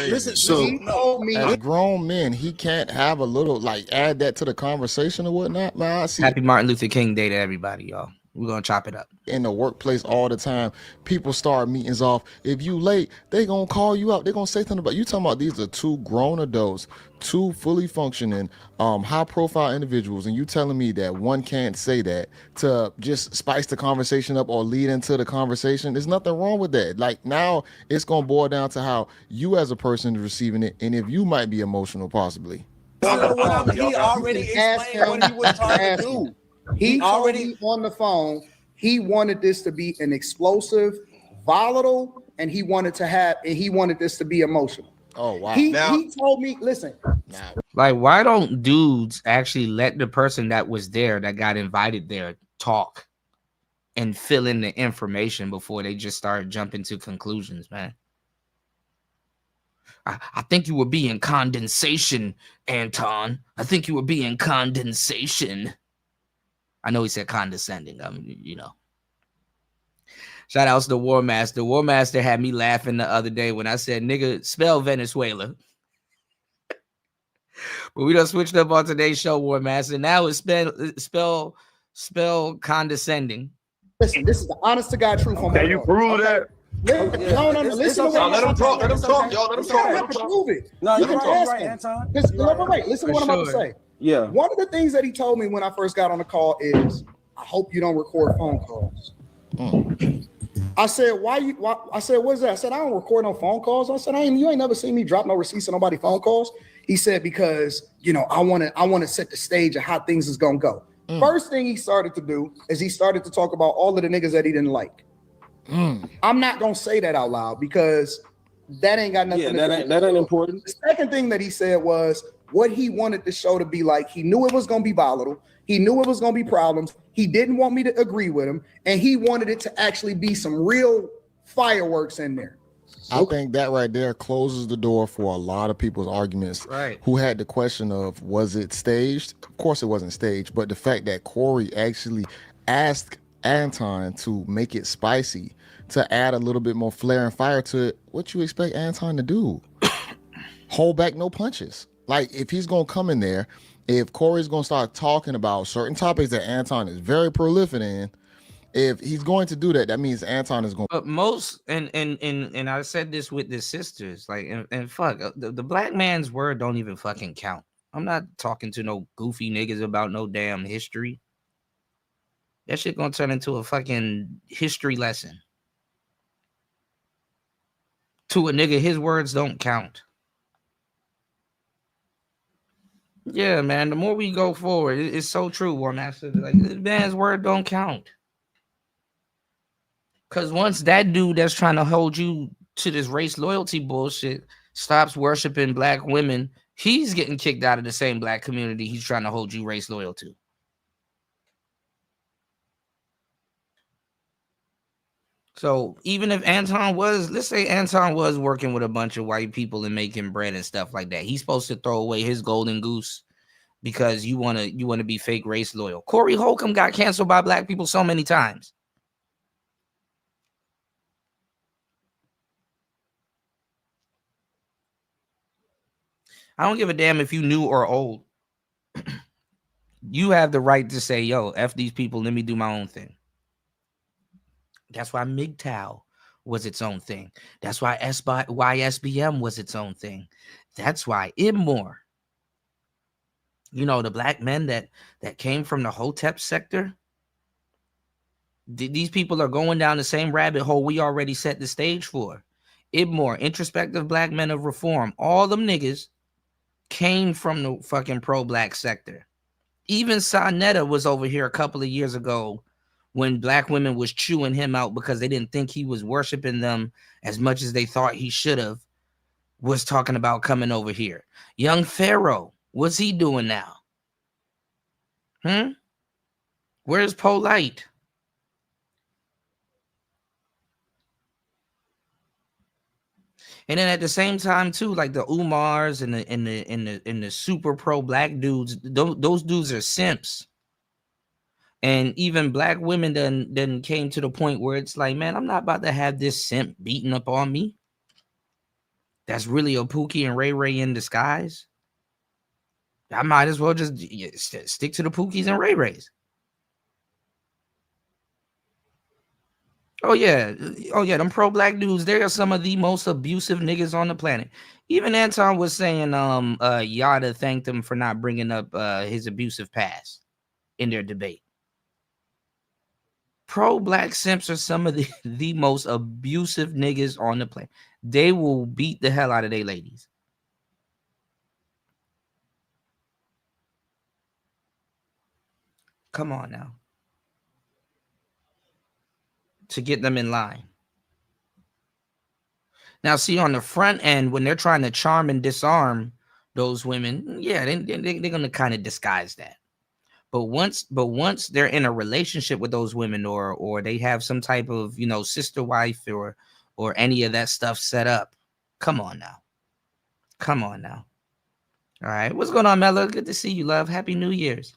Listen. So as grown men, he can't have a little add that to the conversation or whatnot, man. Happy Martin Luther King Day to everybody, y'all. We're gonna chop it up. In the workplace all the time, people start meetings off. If you late, they gonna call you out. They gonna say something about you. Talking about these are two grown adults, two fully functioning, high profile individuals, and you telling me that one can't say that to just spice the conversation up or lead into the conversation. There's nothing wrong with that. Like now, it's gonna boil down to how you as a person is receiving it, and if you might be emotional, possibly. He already explained what he was trying to do. He already on the phone. He wanted this to be an explosive, volatile, and he wanted this to be emotional. Oh wow! He told me, listen. Like, why don't dudes actually let the person that was there, that got invited there, talk and fill in the information before they just start jumping to conclusions, man? I think you were being condensation, Anton. I think you were being condensation. I know he said condescending. Shout outs to War Master. War Master had me laughing the other day when I said, nigga, spell Venezuela. But we done switched up on today's show, War Master. Now it's spell condescending. Listen, this is the honest to God truth. Can you prove that? Listen to what Let him talk. Let him talk, y'all. Let him You don't talk. have to prove it. No, You you're can right, ask you're right, him. Anton. Listen, You're right. wait, listen to what I'm about to say. Yeah. One of the things that he told me when I first got on the call is, I hope you don't record phone calls. I said, I said, what is that? I said, I don't record no phone calls. I said, you ain't never seen me drop no receipts on nobody phone calls. He said, because I want to set the stage of how things is gonna go. First thing he started to do is he started to talk about all of the niggas that he didn't like. I'm not gonna say that out loud because that ain't got nothing. That ain't important. The second thing that he said was what he wanted the show to be like. He knew it was gonna be volatile. He knew it was gonna be problems. He didn't want me to agree with him, and he wanted it to actually be some real fireworks in there. I think that right there closes the door for a lot of people's arguments. Right. Who had the question of, was it staged? Of course it wasn't staged, but the fact that Corey actually asked Anton to make it spicy, to add a little bit more flair and fire to it, what you expect Anton to do? Hold back no punches. Like, if he's going to come in there, if Corey's going to start talking about certain topics that Anton is very prolific in, if he's going to do that, that means Anton is going to. But most, and I said this with the sisters, like, and fuck, the black man's word don't even fucking count. I'm not talking to no goofy niggas about no damn history. That shit gonna turn into a fucking history lesson. To a nigga, his words don't count. Yeah, man, the more we go forward, it's so true, War Master. Like, this man's word don't count. Because once that dude that's trying to hold you to this race loyalty bullshit stops worshiping black women, he's getting kicked out of the same black community he's trying to hold you race loyal to. So even if Anton was, let's say Anton was working with a bunch of white people and making bread and stuff like that, he's supposed to throw away his golden goose because you want to be fake race loyal. Corey Holcomb got canceled by black people so many times. I don't give a damn if you new or old. You have the right to say, yo, F these people, let me do my own thing. That's why MGTOW was its own thing. That's why YSBM was its own thing. That's why IBMOR. The black men that came from the Hotep sector, these people are going down the same rabbit hole we already set the stage for. IBMOR, introspective black men of reform, all them niggas came from the fucking pro-black sector. Even Sonetta was over here a couple of years ago when black women was chewing him out because they didn't think he was worshiping them as much as they thought he should have, was talking about coming over here. Young Pharaoh, what's he doing now? Where's Polite? And then at the same time too, like the Umars and the super pro black dudes, those dudes are simps. And even black women then came to the point where it's like, man, I'm not about to have this simp beating up on me. That's really a Pookie and Ray Ray in disguise. I might as well just stick to the Pookies and Ray Rays. Oh yeah, them pro-black dudes, they are some of the most abusive niggas on the planet. Even Anton was saying Yada thanked him for not bringing up his abusive past in their debate. Pro-black simps are some of the most abusive niggas on the planet. They will beat the hell out of their ladies. Come on now. To get them in line. Now, see, on the front end, when they're trying to charm and disarm those women, yeah, they're going to kind of disguise that. But once they're in a relationship with those women, or they have some type of sister wife or any of that stuff set up, come on now. All right, what's going on, Mella? Good to see you, love. Happy New Year's.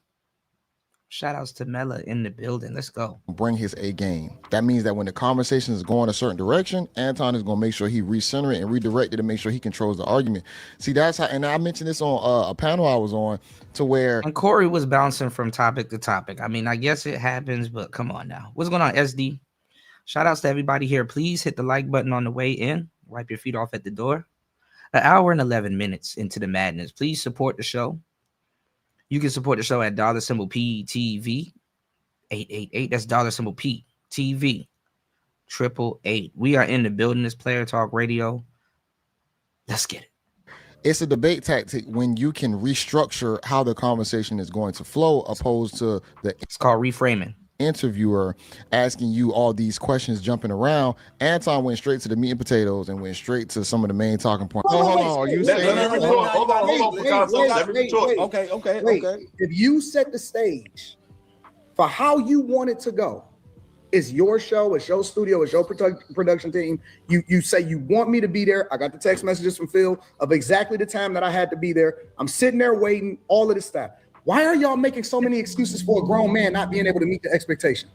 Shout outs to Mella in the building. Let's go. Bring his A game. That means that when the conversation is going a certain direction, Anton is going to make sure he recenter it and redirect it to make sure he controls the argument. See, that's how, and I mentioned this on a panel I was on, to where. And Corey was bouncing from topic to topic. I mean, I guess it happens, but come on now. What's going on, SD? Shout outs to everybody here. Please hit the like button on the way in. Wipe your feet off at the door. An hour and 11 minutes into the madness. Please support the show. You can support the show at $PTV 888. That's $PTV 888. We are in the building. This Player Talk Radio. Let's get it. It's a debate tactic when you can restructure how the conversation is going to flow, opposed to it's called reframing. Interviewer asking you all these questions, jumping around. Anton went straight to the meat and potatoes and went straight to some of the main talking points. Hold on. Are you saying? Okay. If you set the stage for how you want it to go, it's your show, it's your studio, it's your production team. You say you want me to be there. I got the text messages from Phil of exactly the time that I had to be there. I'm sitting there waiting, all of this stuff. Why are y'all making so many excuses for a grown man not being able to meet the expectation?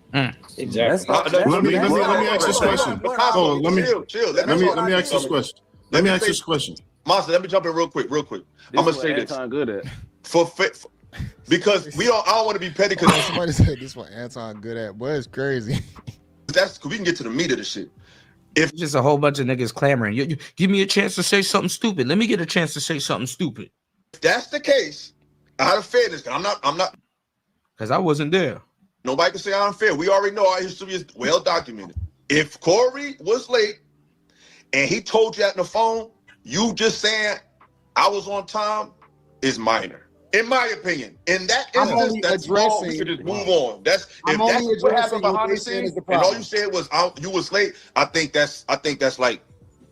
Exactly. Let me ask this question. Let me ask this question. Let me ask this question. Monster, let me jump in real quick. I'm gonna say this. Good at. Because I don't want to be petty. Because somebody said this one Anton good at, boy, it's crazy. That's because we can get to the meat of the shit. If just a whole bunch of niggas clamoring, you give me a chance to say something stupid. Let me get a chance to say something stupid. If that's the case, out of fairness, I'm not, because I wasn't there. Nobody can say I'm unfair. We already know our history is well documented. If Corey was late and he told you on the phone, you just saying I was on time is minor. In my opinion, in that instance, that's all. We could just move on. That's what happened behind the scenes, and all you said was you was late. I think that's like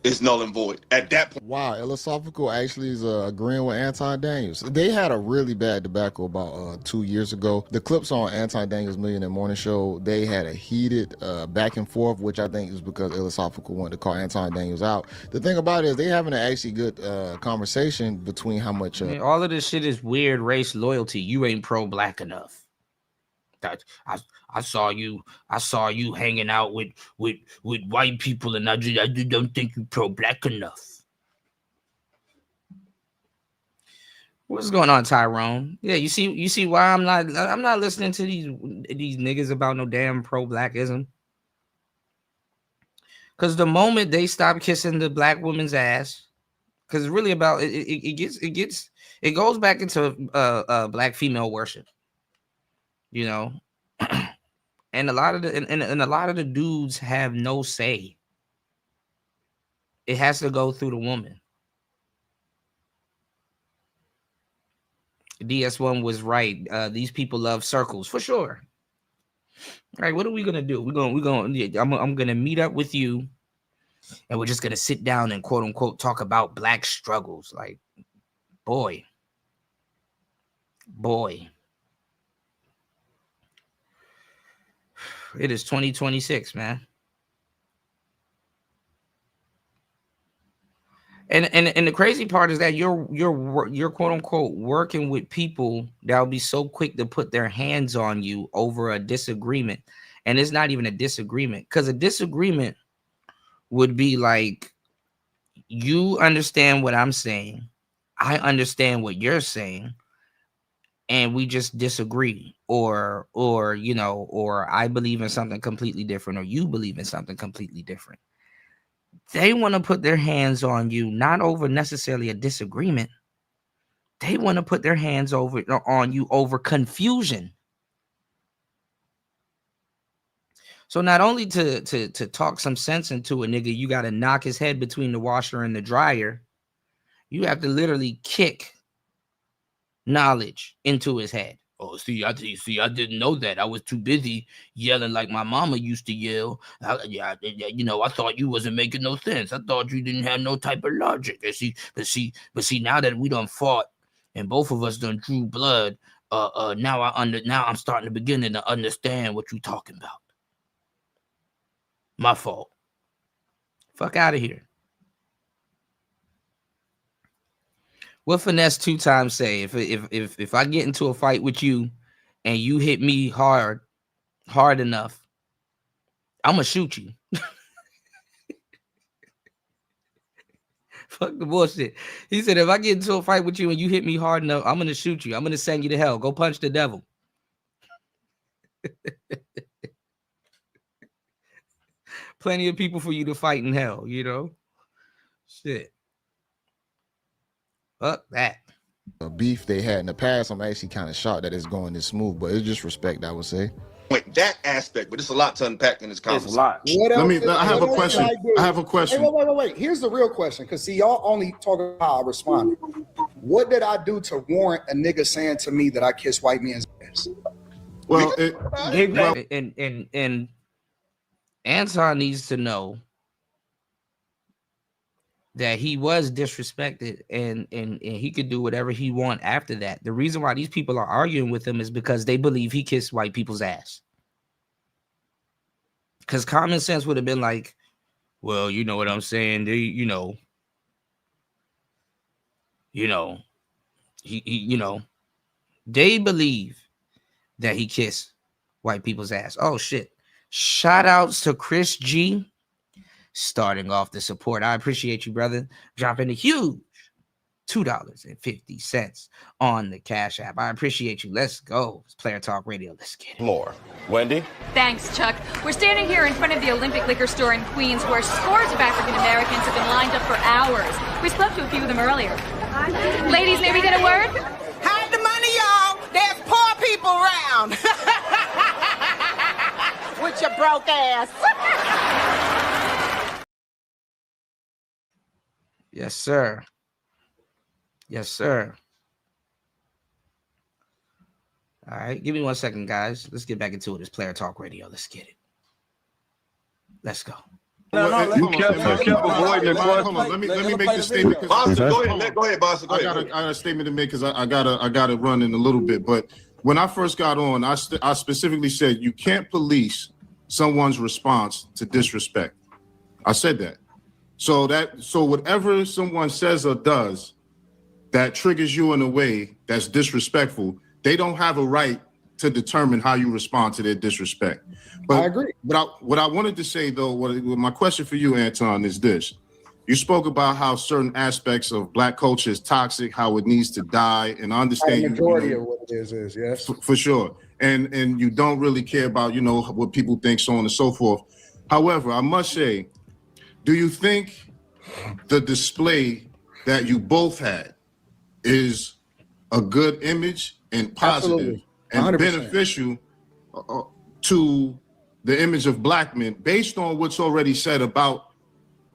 it's null and void at that point. Wow, Philosophical actually is agreeing with Anton Daniels. They had a really bad debacle about 2 years ago. The clips on Anton Daniels' Millionaire Morning Show, they had a heated back and forth, which I think is because Philosophical wanted to call Anton Daniels out. The thing about it is they having an actually good conversation between how much all of this shit is weird race loyalty. You ain't pro-black enough. I saw you hanging out with white people, and I don't think you pro-black enough. What's going on, Tyrone? Yeah, you see why I'm not listening to these niggas about no damn pro-blackism. Because the moment they stop kissing the black woman's ass, because it's really about it goes back into black female worship. You know, and a lot of the dudes have no say. It has to go through the woman. DS1 was right. These people love circles for sure. All right, what are we gonna do? I'm gonna meet up with you, and we're just gonna sit down and quote unquote talk about black struggles. Like, boy. It is 2026, man. And the crazy part is that you're quote unquote working with people that'll be so quick to put their hands on you over a disagreement. And it's not even a disagreement, because a disagreement would be like, you understand what I'm saying, I understand what you're saying, and we just disagree, or I believe in something completely different, or you believe in something completely different. They want to put their hands on you, not over necessarily a disagreement. They want to put their hands on you over confusion. So not only to talk some sense into a nigga, you got to knock his head between the washer and the dryer. You have to literally kick knowledge into his head. Oh, I didn't know that. I was too busy yelling like my mama used to yell. I thought you wasn't making no sense. I thought you didn't have no type of logic. But see, now that we done fought and both of us done drew blood, now I'm starting to begin to understand what you talking about. My fault. Fuck out of here. What Finesse 2 times say? If I get into a fight with you and you hit me hard enough, I'm gonna shoot you. Fuck the bullshit. He said, if I get into a fight with you and you hit me hard enough, I'm gonna shoot you. I'm gonna send you to hell. Go punch the devil. Plenty of people for you to fight in hell, you know? Shit. Fuck that. A beef they had in the past, I'm actually kind of shocked that it's going this smooth, but it's just respect, I would say. Wait, that aspect, but it's a lot to unpack in this It's conversation. a lot. I have a question. I have a question. Hey, wait. Here's the real question, because see, y'all only talk about how I responded. What did I do to warrant a nigga saying to me that I kiss white men's ass? Well, And Anton needs to know that he was disrespected and he could do whatever he want after that. The reason why these people are arguing with him is because they believe he kissed white people's ass. Because common sense would have been like, well, you know what I'm saying? They, he they believe that he kissed white people's ass. Oh shit. Shout outs to Chris G starting off the support. I appreciate you, brother. Dropping a huge $2.50 on the Cash App. I appreciate you. Let's go. It's Player Talk Radio. Let's get it. More. Wendy? Thanks, Chuck. We're standing here in front of the Olympic Liquor Store in Queens where scores of African Americans have been lined up for hours. We spoke to a few of them earlier. Ladies, may we get a word? Hide the money, y'all. There's poor people around. With your broke ass. Yes, sir. Yes, sir. All right. Give me 1 second, guys. Let's get back into it. It's Player Talk Radio. Let's get it. Let's go. You kept avoiding the question. Hold on. Let me make this statement. Boston, go ahead, Boston. I got a statement to make because I gotta run in a little bit. But when I first got on, I specifically said you can't police someone's response to disrespect. I said that. So whatever someone says or does that triggers you in a way that's disrespectful, they don't have a right to determine how you respond to their disrespect. But I agree. But what I wanted to say, though, my question for you, Anton, is this. You spoke about how certain aspects of Black culture is toxic, how it needs to die, and I understand The majority of what it is yes. For sure. And you don't really care about, what people think, so on and so forth. However, I must say, do you think the display that you both had is a good image and positive and 100%. beneficial to the image of Black men based on what's already said about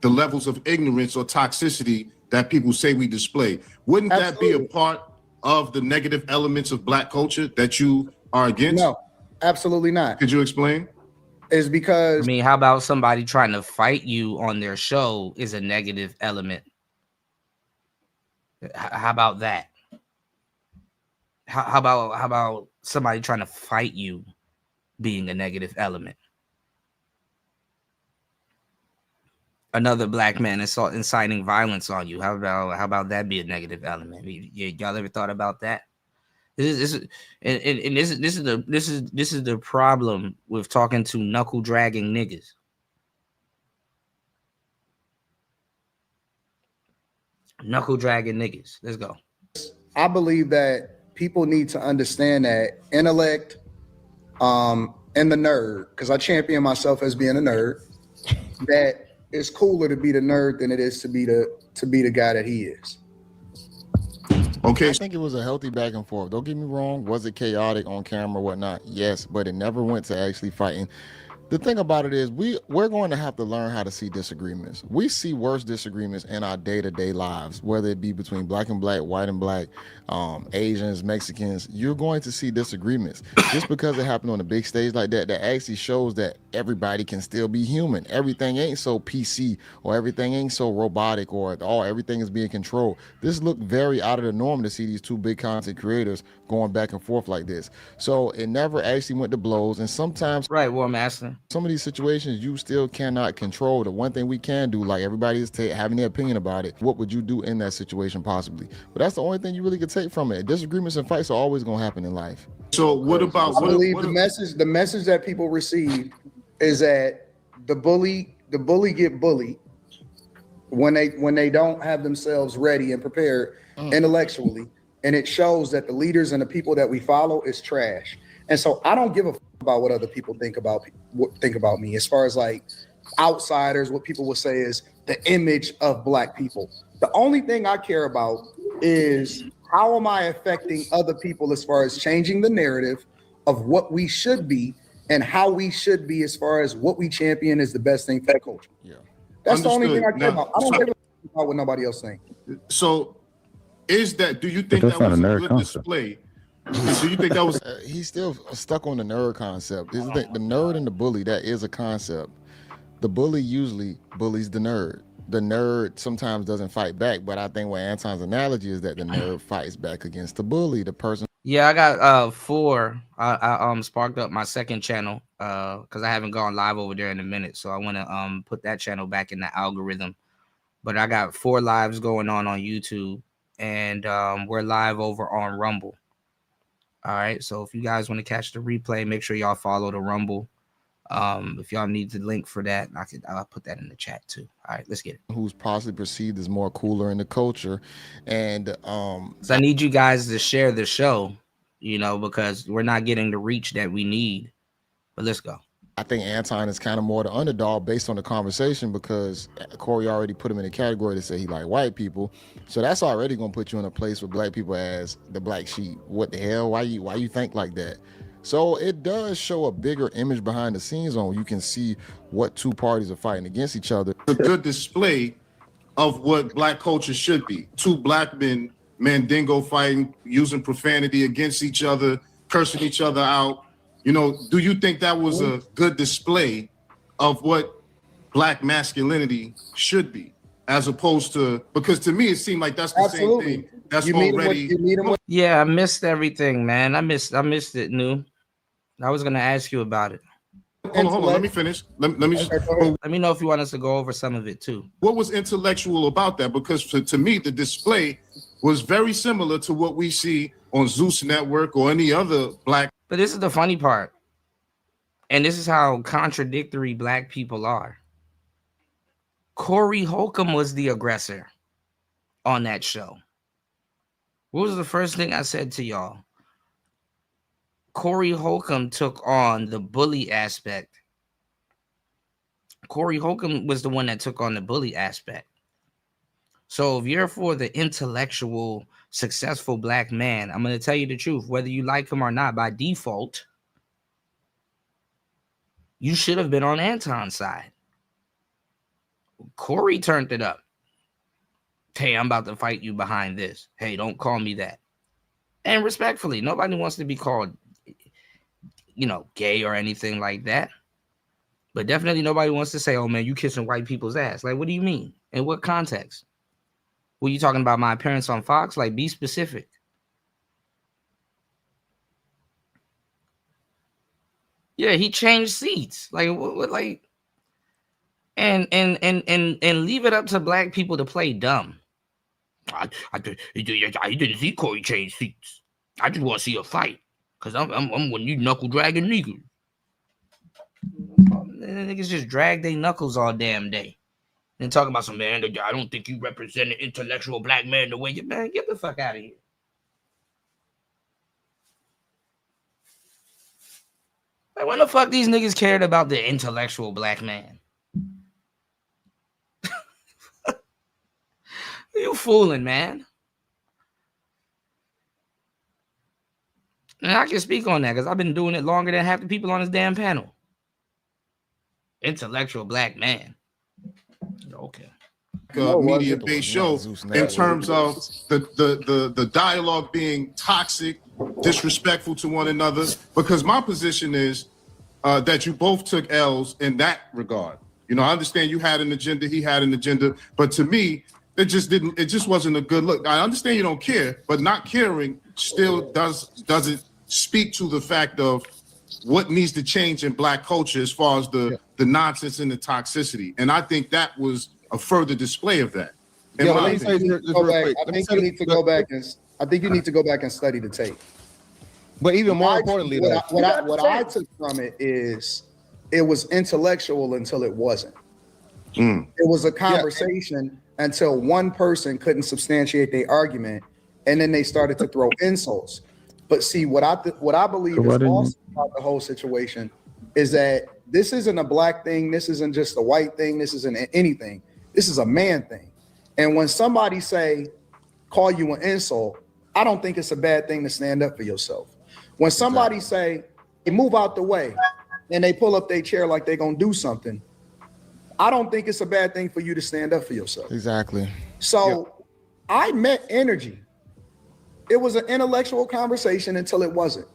the levels of ignorance or toxicity that people say we display? Wouldn't that be a part of the negative elements of Black culture that you are against? No, absolutely not. Could you explain? Is because how about somebody trying to fight you on their show is a negative element? How about that? How about somebody trying to fight you being a negative element? Another Black man inciting violence on you. How about that be a negative element? Y'all ever thought about that? This is the problem with talking to knuckle dragging niggas. Knuckle dragging niggas. Let's go. I believe that people need to understand that intellect, and the nerd, because I champion myself as being a nerd, that it's cooler to be the nerd than it is to be the guy that he is. Okay. I think it was a healthy back and forth. Don't get me wrong. Was it chaotic on camera or whatnot? Yes, but it never went to actually fighting. The thing about it is we're going to have to learn how to see disagreements. We see worse disagreements in our day-to-day lives, whether it be between Black and Black, white and Black, Asians, Mexicans. You're going to see disagreements. Just because it happened on a big stage like that actually shows that everybody can still be human. Everything ain't so PC or everything ain't so robotic or everything is being controlled. This looked very out of the norm to see these two big content creators going back and forth like this. So it never actually went to blows. And sometimes, right, War Master, some of these situations you still cannot control. The one thing we can do, like everybody is having their opinion about it, what would you do in that situation possibly? But that's the only thing you really can take from it. Disagreements and fights are always going to happen in life. So what about? I believe the message that people receive is that the bully get bullied when they don't have themselves ready and prepared intellectually, and it shows that the leaders and the people that we follow is trash. And so I don't give a fuck about what other people think about me as far as like outsiders, what people will say is the image of Black people. The only thing I care about is how am I affecting other people as far as changing the narrative of what we should be and how we should be as far as what we champion is the best thing for the culture. Yeah. That's the only thing I Understood. care Now, about. I don't give a about what nobody else saying. So, do you think that's that not was a a nerd good concept. display? Do you think that was? He's still stuck on the nerd concept. The nerd and the bully, that is a concept. The bully usually bullies the nerd. The nerd sometimes doesn't fight back, but I think what Anton's analogy is that the nerd fights back against the bully, the person. Yeah, I got 4. I sparked up my second channel because I haven't gone live over there in a minute, so I want to put that channel back in the algorithm. But I got 4 lives going on YouTube, and we're live over on Rumble. All right, so if you guys want to catch the replay, make sure y'all follow the Rumble. If y'all need the link for that, I'll put that in the chat too. All right, let's get it. Who's possibly perceived as more cooler in the culture, and so I need you guys to share the show, because we're not getting the reach that we need. But let's go. I think Anton is kind of more the underdog based on the conversation because Corey already put him in a category to say he like white people, so that's already gonna put you in a place with Black people as the black sheep. What the hell? Why you think like that? So it does show a bigger image behind the scenes on you can see what 2 parties are fighting against each other. A good display of what Black culture should be. 2 Black men, Mandingo fighting, using profanity against each other, cursing each other out. Do you think that was a good display of what Black masculinity should be, as opposed to, because to me it seemed like that's the same thing. That's already. Yeah, I missed everything, man. I missed it, New. I was gonna ask you about it. Hold on. Let me finish. Let me just. Let me know if you want us to go over some of it too. What was intellectual about that? Because to me, the display was very similar to what we see on Zeus Network or any other Black. But this is the funny part, and this is how contradictory Black people are. Corey Holcomb was the aggressor on that show. What was the first thing I said to y'all? Corey Holcomb took on the bully aspect. Corey Holcomb was the one that took on the bully aspect. So if you're for the intellectual, successful Black man, I'm going to tell you the truth. Whether you like him or not, by default, you should have been on Anton's side. Corey turned it up. Hey, I'm about to fight you behind this. Hey, don't call me that. And respectfully, nobody wants to be called, gay or anything like that. But definitely nobody wants to say, oh, man, you kissing white people's ass. Like, what do you mean? In what context? Were you talking about my appearance on Fox? Like, be specific. Yeah, he changed seats. Like, what like, and leave it up to Black people to play dumb. I didn't see Corey change seats. I just want to see a fight because I'm one of you knuckle dragging niggas. Niggas just drag their knuckles all damn day. And talking about some man, I don't think you represent an intellectual Black man the way you, man, get the fuck out of here. Like, when the fuck these niggas cared about the intellectual Black man? You fooling, man. And I can speak on that because I've been doing it longer than half the people on this damn panel. Intellectual Black man. Okay. Media-based show in terms of the dialogue being toxic, disrespectful to one another. Because my position is that you both took L's in that regard. I understand you had an agenda, he had an agenda, but to me, it just wasn't a good look. I understand you don't care, but not caring still doesn't speak to the fact of what needs to change in Black culture as far as the nonsense and the toxicity. And I think that was a further display of that. I think you need to go back and study the tape. But even more importantly, what I took from it is it was intellectual until it wasn't. It was a conversation until one person couldn't substantiate their argument, and then they started to throw insults. But see, what I believe is awesome about the whole situation is that this isn't a black thing. This isn't just a white thing. This isn't anything. This is a man thing. And when somebody call you an insult, I don't think it's a bad thing to stand up for yourself. When somebody say, hey, move out the way, and they pull up their chair like they're going to do something, I don't think it's a bad thing for you to stand up for yourself. Exactly. So I met energy. It was an intellectual conversation until it wasn't.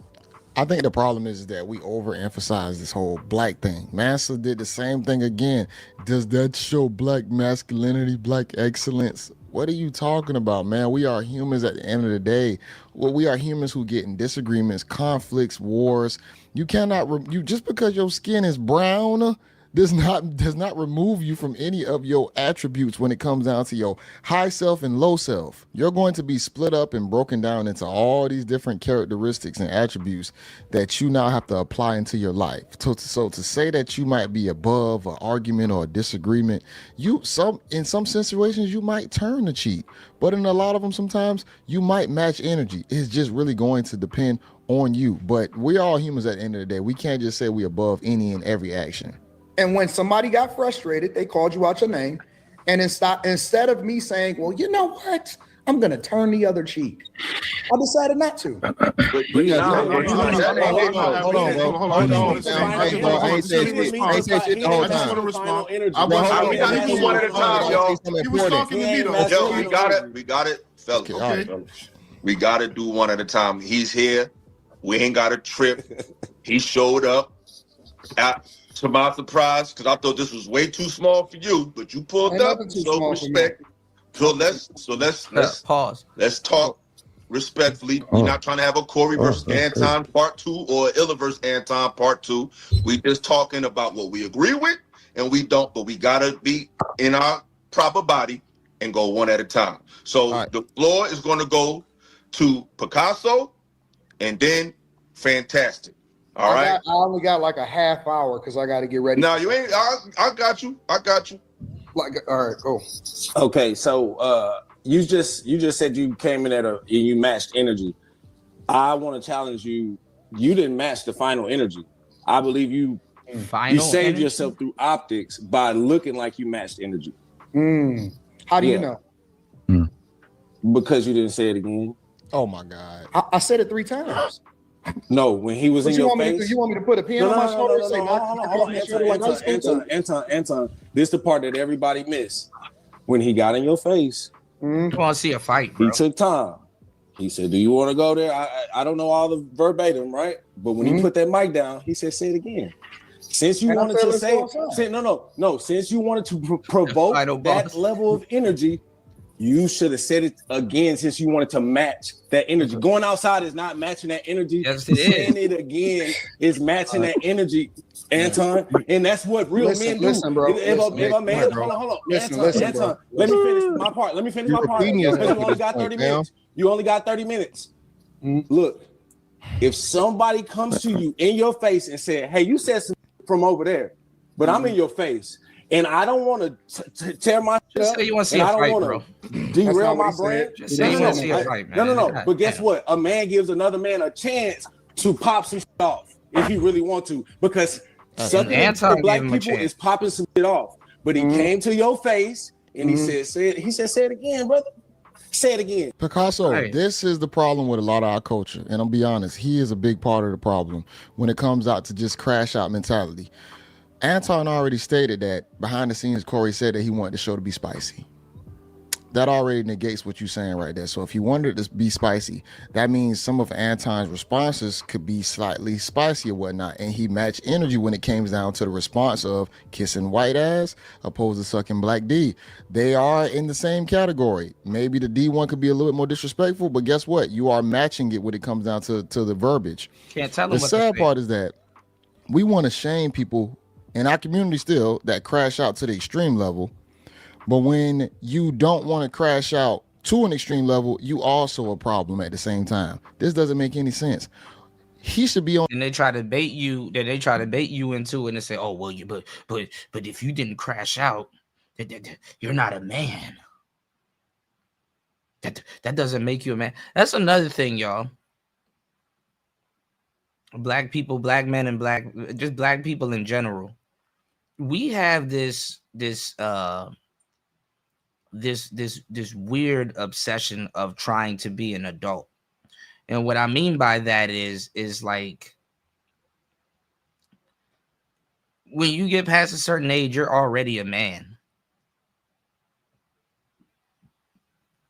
I think the problem is that we overemphasize this whole black thing. Mansa did the same thing again. Does that show black masculinity, black excellence? What are you talking about, man? We are humans at the end of the day. Well, we are humans who get in disagreements, conflicts, wars. You cannot, you just because your skin is brown does not remove you from any of your attributes when it comes down to your high self and low self. You're going to be split up and broken down into all these different characteristics and attributes that you now have to apply into your life. So to say that you might be above an argument or a disagreement, in some situations you might turn the cheek, but in a lot of them sometimes you might match energy. It's just really going to depend on you. But we're all humans at the end of the day. We can't just say we're above any and every action. And when somebody got frustrated, they called you out your name. And instead of me saying, well, you know what? I'm going to turn the other cheek. I decided not to. Hold on. I just want to respond. We got to do one at a time, y'all. He was talking to me, though. Yo, we got it, fellas. Okay. We got to do one at a time. He's here. We ain't got a trip. He showed up. To my surprise, because I thought this was way too small for you, but you pulled up. So respect. So let's pause. Let's talk respectfully. We're not trying to have a Corey versus Anton part 2 or Illa versus Anton part 2. We just talking about what we agree with and we don't, but we gotta be in our proper body and go one at a time. So the floor is going to go to Picasso and then Fantastic. All right. I only got like a half hour because I got to get ready. No, you ain't. I got you. Like, all right, go. Okay, so you just said you came in and you matched energy. I want to challenge you. You didn't match the final energy. I believe you saved yourself through optics by looking like you matched energy. How do you know? Because you didn't say it again. Oh my God! I said it 3 times. No, when he was in your face. You want me to put a pen on my shoulder and say, Anton, this is the part that everybody missed. When he got in your face. You want to see a fight, bro. He took time. He said, do you want to go there? I don't know all the verbatim, right? But when he put that mic down, he said, say it again. Since you wanted to since you wanted to provoke that level of energy, you should have said it again since you wanted to match that energy. Going outside is not matching that energy. Yes, it Saying it again is matching that energy, Anton. And that's what real men do. Listen, bro. If a man, hold on. Anton, let me finish my part. You only got 30 minutes. You only got 30 minutes. Look, if somebody comes to you in your face and said, hey, you said something from over there, but I'm in your face. And I don't want to tear my shit up. You want to see a fight, bro. Derail my brand. Just say you want to see a fight, man. No. But guess what? A man gives another man a chance to pop some shit off if he really want to. Because something for black people is popping some shit off. But he came to your face and he said, say it again, brother. Say it again. Picasso, this is the problem with a lot of our culture. And I'll be honest, he is a big part of the problem when it comes out to just crash out mentality. Anton already stated that behind the scenes, Corey said that he wanted the show to be spicy. That already negates what you're saying right there. So if you wanted it to be spicy, that means some of Anton's responses could be slightly spicy or whatnot. And he matched energy when it came down to the response of kissing white ass opposed to sucking black D. They are in the same category. Maybe the D one could be a little bit more disrespectful, but guess what? You are matching it when it comes down to the verbiage. Can't tell them the sad part is that we want to shame people in our community still that crash out to the extreme level. But when you don't want to crash out to an extreme level, you also a problem at the same time. This doesn't make any sense. He should be on. And they try to bait you. Then they try to bait you into it and say, "Oh well, but if you didn't crash out, you're not a man. That doesn't make you a man." That's another thing, y'all. black people, black men, and just black people in general, we have this weird obsession of trying to be an adult. And what I mean by that is like when you get past a certain age, you're already a man.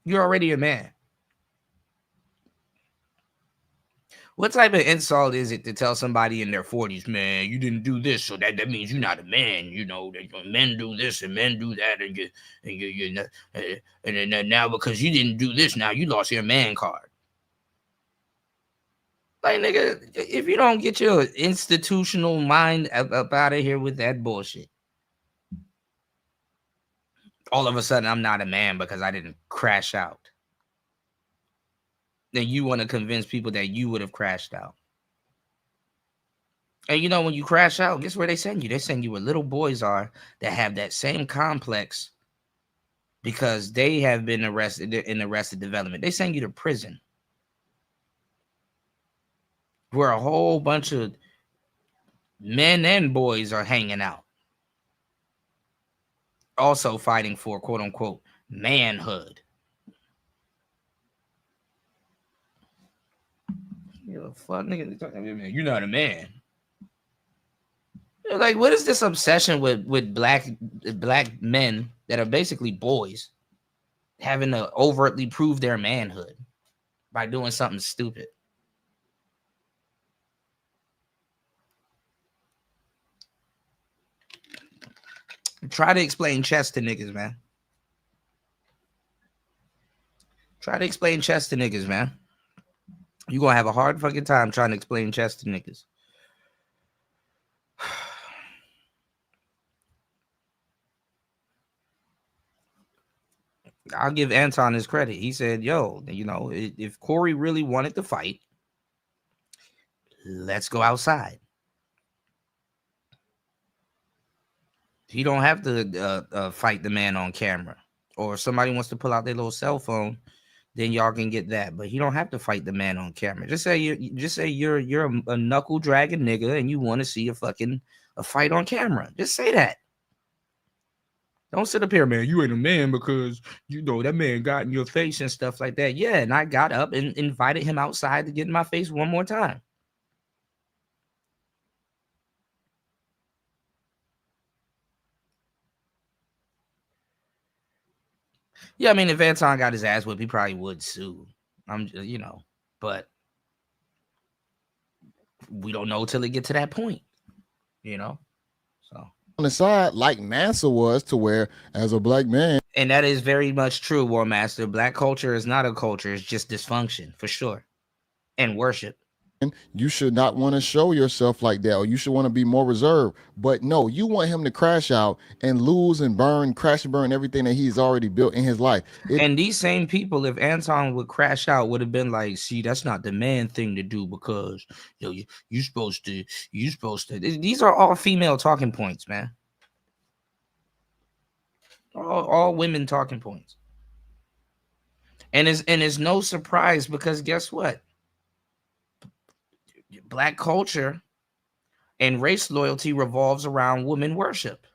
You're already a man. What type of insult is it to tell somebody in their 40s, man, you didn't do this, so that means you're not a man? You know, men do this and men do that, and then now because you didn't do this, now you lost your man card. Like, nigga, if you don't get your institutional mind up out of here with that bullshit, all of a sudden I'm not a man because I didn't crash out. Then you want to convince people that you would have crashed out. And you know, when you crash out, guess where they send you? They send you where little boys are that have that same complex because they have been arrested in Arrested Development. They send you to prison, where a whole bunch of men and boys are hanging out, also fighting for quote unquote manhood. You're a fuck nigga. You're not a man. Like, what is this obsession with black men that are basically boys having to overtly prove their manhood by doing something stupid? Try to explain chess to niggas, man. Try to explain chess to niggas, man. You're going to have a hard fucking time trying to explain chess to niggas. I'll give Anton his credit. He said, yo, you know, if Corey really wanted to fight, let's go outside. He don't have to fight the man on camera. Or if somebody wants to pull out their little cell phone, then y'all can get that. But he don't have to fight the man on camera. Just say you're a knuckle dragging nigga and you want to see a fight on camera. Just say that. Don't sit up here, man. You ain't a man because, you know, that man got in your face and stuff like that. Yeah, and I got up and invited him outside to get in my face one more time. Yeah, I mean, if Anton got his ass whipped, he probably would sue. But we don't know till it get to that point, you know. So on the side, like Massa was, to where as a black man, and that is very much true, War Master. Black culture is not a culture; it's just dysfunction for sure, and worship. You should not want to show yourself like that, or you should want to be more reserved. But no, you want him to crash out and lose and crash and burn everything that he's already built in his life. And these same people, if Anton would crash out, would have been like, see, that's not the man thing to do because you're supposed to. These are all female talking points, man. All women talking points. And it's no surprise because guess what? Black culture and race loyalty revolves around women worship.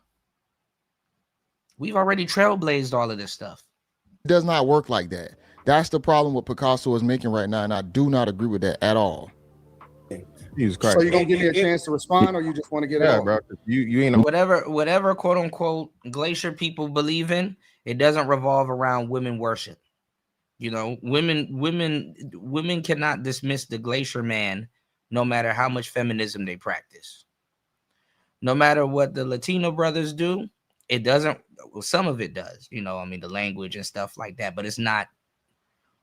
We've already trailblazed all of this stuff. It does not work like that. That's the problem what Picasso is making right now, and I do not agree with that at all. Jesus Christ. So you gonna give me a chance to respond, or you just want to get out? Bro. You ain't whatever quote unquote glacier people believe in, it doesn't revolve around women worship. You know, women cannot dismiss the glacier man. No matter how much feminism they practice, no matter what the Latino brothers do, it doesn't. Well, some of it does, you know. I mean, the language and stuff like that, but it's not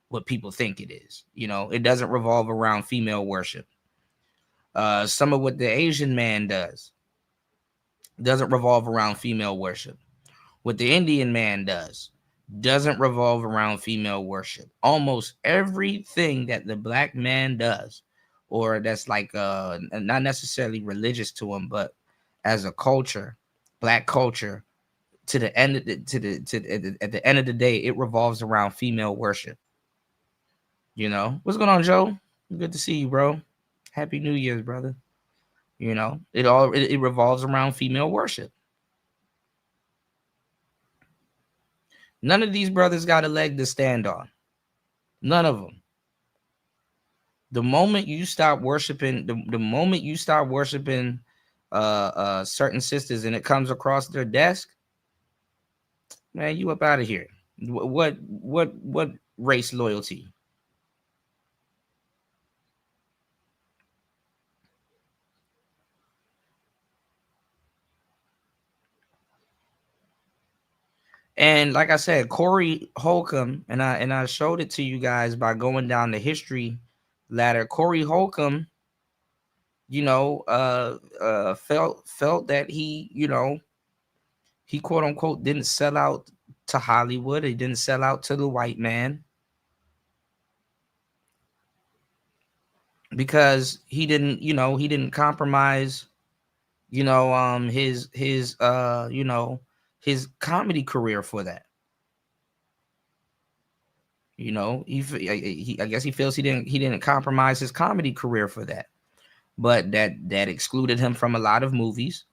what people think it is. You know, it doesn't revolve around female worship. Some of what the Asian man does doesn't revolve around female worship. What the Indian man does doesn't revolve around female worship. Almost everything that the black man does, or that's like not necessarily religious to him, but as a culture, black culture, at the end of the day, it revolves around female worship. You know, what's going on, Joe? Good to see you, bro. Happy New Year's, brother. You know, it revolves around female worship. None of these brothers got a leg to stand on. None of them. The moment you start worshiping, the moment you start worshiping certain sisters and it comes across their desk, man, you up out of here. What race loyalty? And like I said, Corey Holcomb, and I showed it to you guys by going down the history ladder. Corey Holcomb, you know, felt that he, you know, he quote unquote didn't sell out to Hollywood. He didn't sell out to the white man because he didn't, you know, he didn't compromise, you know, his you know, his comedy career for that. You know, I guess he feels he didn't compromise his comedy career for that. But that excluded him from a lot of movies.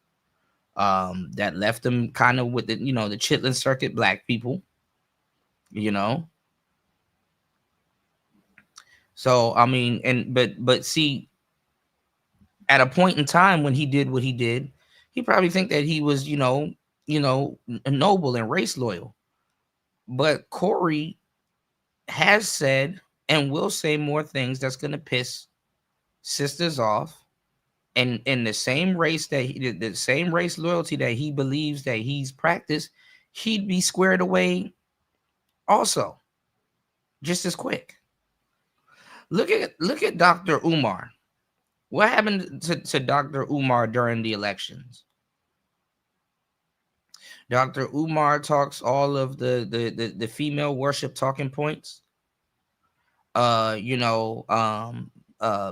That left him kind of with the, you know, the Chitlin Circuit black people, you know. So I mean, and but see, at a point in time when he did what he did, he probably think that he was, you know, noble and race loyal. But Corey has said and will say more things that's gonna piss sisters off. And in the same race the same race loyalty that he believes that he's practiced, he'd be squared away also, just as quick. Look at Dr. Umar. What happened to Dr. Umar during the elections? Dr. Umar talks all of the female worship talking points. You know,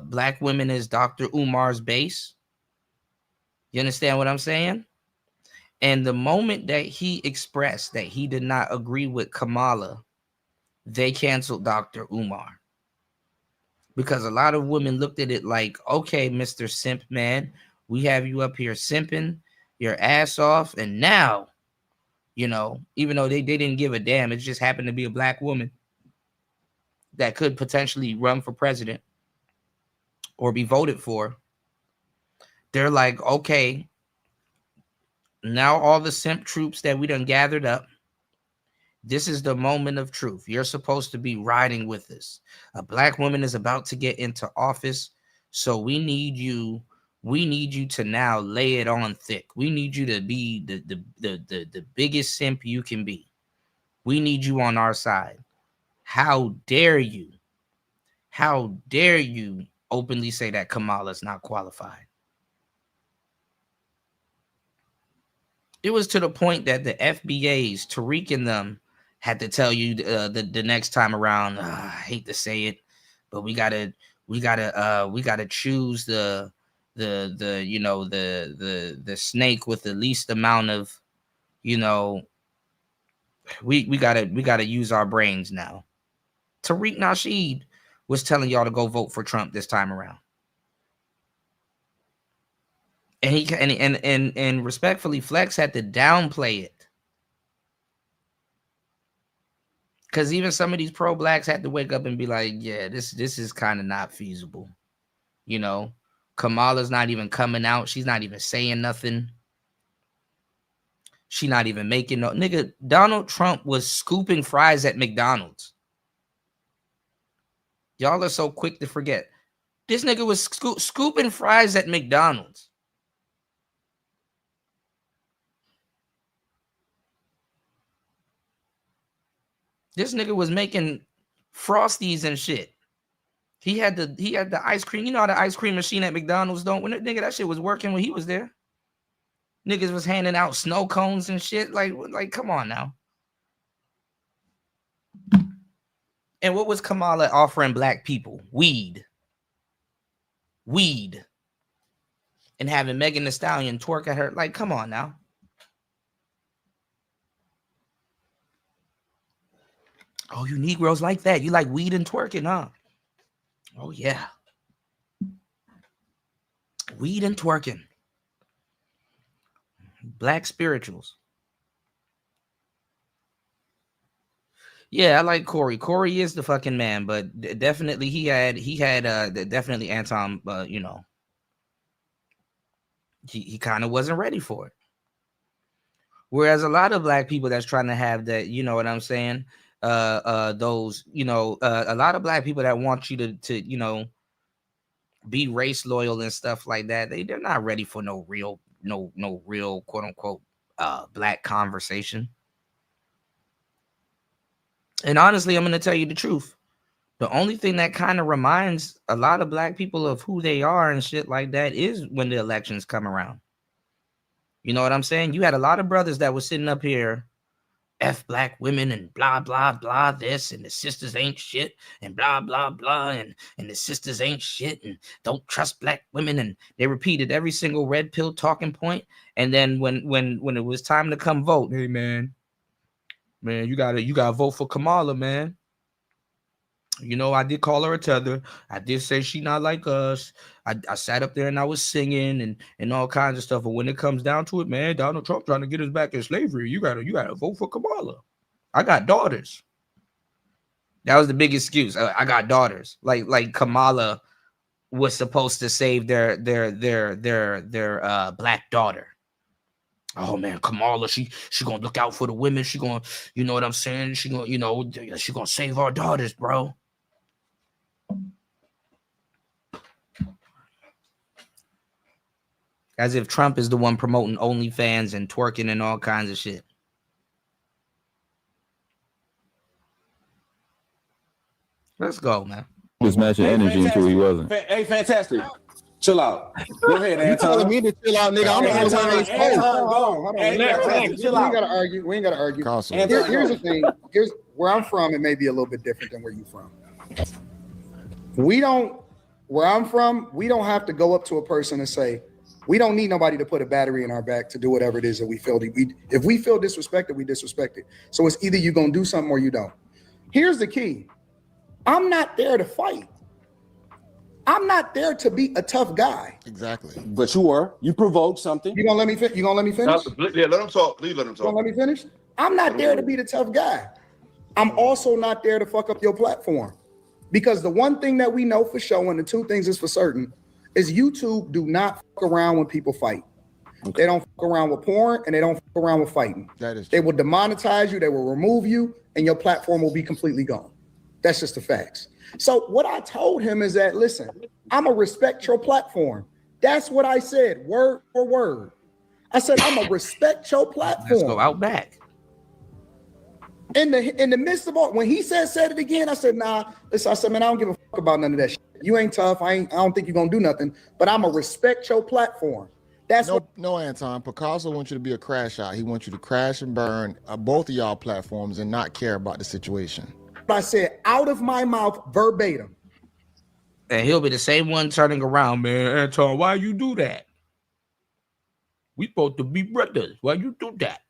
black women is Dr. Umar's base. You understand what I'm saying? And the moment that he expressed that he did not agree with Kamala, they canceled Dr. Umar. Because a lot of women looked at it like, okay, Mr. Simp Man, we have you up here simping your ass off. And now, you know, even though they didn't give a damn, it just happened to be a black woman that could potentially run for president or be voted for. They're like, okay, now all the simp troops that we done gathered up, this is the moment of truth. You're supposed to be riding with us. A black woman is about to get into office, so we need you to now lay it on thick. We need you to be the biggest simp you can be. We need you on our side. How dare you? How dare you openly say that Kamala's not qualified? It was to the point that the FBAs, Tariq and them, had to tell you the next time around. I hate to say it, but we gotta choose the you know the snake with the least amount of, you know. We gotta use our brains now. Tariq Nasheed was telling y'all to go vote for Trump this time around. And he and respectfully, Flex had to downplay it. Because even some of these pro-blacks had to wake up and be like, yeah, this is kind of not feasible. You know, Kamala's not even coming out. She's not even saying nothing. She not even making no. Nigga, Donald Trump was scooping fries at McDonald's. Y'all are so quick to forget. This nigga was scooping fries at McDonald's. This nigga was making Frosties and shit. He had the ice cream. You know how the ice cream machine at McDonald's don't? When nigga, that shit was working when he was there. Niggas was handing out snow cones and shit. Like come on now. And what was Kamala offering black people? Weed. And having Megan Thee Stallion twerk at her. Like, come on now. Oh, you Negroes like that. You like weed and twerking, huh? Oh, yeah. weed and twerking. Black spirituals. Yeah, I like Corey. Corey is the fucking man, but definitely he had definitely Anton, you know, he kind of wasn't ready for it. Whereas a lot of black people that's trying to have that, you know what I'm saying? Those, you know, a lot of black people that want you to, you know, be race loyal and stuff like that. They're not ready for no real quote unquote black conversation. And honestly, I'm going to tell you the truth. The only thing that kind of reminds a lot of black people of who they are and shit like that is when the elections come around. You know what I'm saying? You had a lot of brothers that were sitting up here, F black women and blah, blah, blah, this, and the sisters ain't shit, and blah, blah, blah, and the sisters ain't shit, and don't trust black women. And they repeated every single red pill talking point. And then when it was time to come vote, hey, man, you gotta vote for Kamala, man. You know, I did call her a tether. I did say she not like us. I sat up there and I was singing and all kinds of stuff. But when it comes down to it, man, Donald Trump trying to get us back in slavery. You gotta vote for Kamala. I got daughters. That was the big excuse. I got daughters. Like Kamala was supposed to save their black daughter. Oh man, Kamala, she gonna look out for the women. She gonna, you know what I'm saying? She gonna, you know, she gonna save our daughters, bro. As if Trump is the one promoting OnlyFans and twerking and all kinds of shit. Let's go, man. Was matching energy until he wasn't. Hey, fantastic. Chill out. Go ahead, Anton. You telling me to chill out, nigga? I'm the Hold on. We ain't gotta argue. Here's the thing. Here's where I'm from. It may be a little bit different than where you're from. Where I'm from, we don't have to go up to a person and say, we don't need nobody to put a battery in our back to do whatever it is that we feel. If we feel disrespected, we disrespect it. So it's either you're gonna do something or you don't. Here's the key. I'm not there to fight. I'm not there to be a tough guy. Exactly. But you were. You provoked something. You gonna let me finish? Yeah, let him talk. Please let him talk. You gonna let me finish? I'm not there to be the tough guy. I'm also not there to fuck up your platform. Because the one thing that we know for sure, and the two things is for certain, is YouTube do not fuck around when people fight. Okay. They don't fuck around with porn and they don't fuck around with fighting. That is true. They will demonetize you, they will remove you, and your platform will be completely gone. That's just the facts. So what I told him is that, listen, I'm gonna respect your platform. That's what I said, word for word. I said, I'm gonna respect your platform. Let's go out back. In the midst of all, when he said it again, I said, nah, listen, I said, man, I don't give a fuck about none of that shit. You ain't tough. I don't think you're gonna do nothing, but I'm gonna respect your platform. That's no, Anton. Picasso wants you to be a crash out. He wants you to crash and burn both of y'all platforms and not care about the situation. I said out of my mouth verbatim. And he'll be the same one turning around, man. Anton, why you do that? We supposed to be brothers. Why you do that?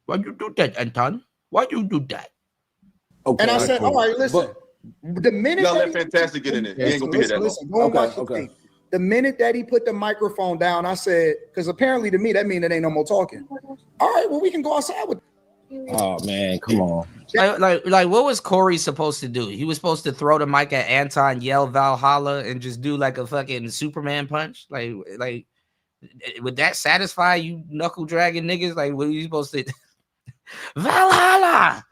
Why you do that, Anton? Why you do that? Okay. And I said, all right, listen. The minute y'all let Fantastic get in it, he ain't gonna be here that long. Okay. The minute that he put the microphone down, I said, because apparently to me that means it ain't no more talking. All right, well we can go outside with. Oh man, come on. Like what was Corey supposed to do? He was supposed to throw the mic at Anton, yell Valhalla, and just do like a fucking Superman punch. Like would that satisfy you knuckle dragging niggas? Like what are you supposed to Valhalla?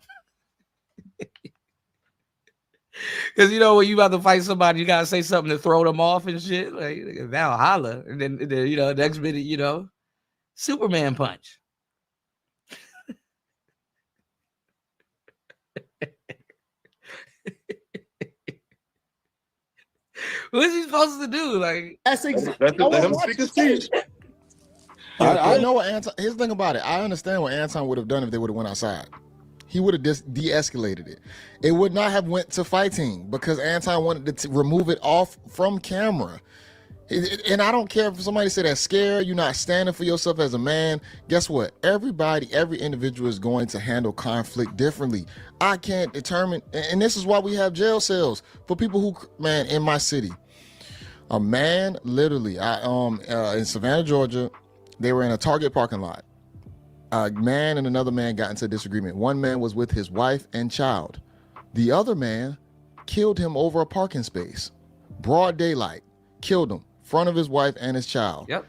Because you know when you about to fight somebody, you gotta say something to throw them off and shit. Like Valhalla, and then you know next minute, you know, Superman punch. What's he supposed to do? Like that's exactly him speak his speech. I know what Anton. Here's the thing about it. I understand what Anton would have done if they would have went outside. He would have de-escalated it. It would not have went to fighting because Anton wanted to remove it off from camera. And I don't care if somebody said that's scared, you're not standing for yourself as a man. Guess what? Every individual is going to handle conflict differently. I can't determine, and this is why we have jail cells for people who, man, in my city. A man, literally, in Savannah, Georgia, they were in a Target parking lot. A man and another man got into a disagreement. One man was with his wife and child. The other man killed him over a parking space. Broad daylight, killed him, front of his wife and his child. Yep.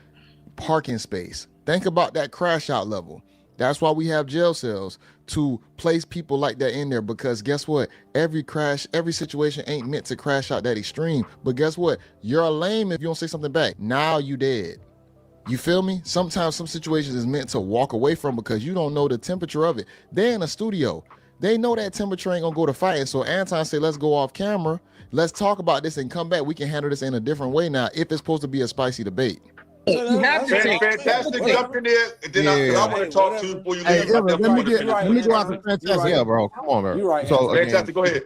Parking space. Think about that crash out level. That's why we have jail cells, to place people like that in there, because guess what? Every situation ain't meant to crash out that extreme. But guess what? You're a lame if you don't say something back. Now you dead. You feel me? Sometimes some situations is meant to walk away from because you don't know the temperature of it. They're in a studio. They know that temperature ain't gonna go to fighting. So Anton said, let's go off camera. Let's talk about this and come back. We can handle this in a different way now if it's supposed to be a spicy debate. Fantastic, jump in there, and then I want to talk to you before you leave. Let me go after Fantastic. Yeah, bro. Come on, bro. You're right. So, Fantastic, go ahead.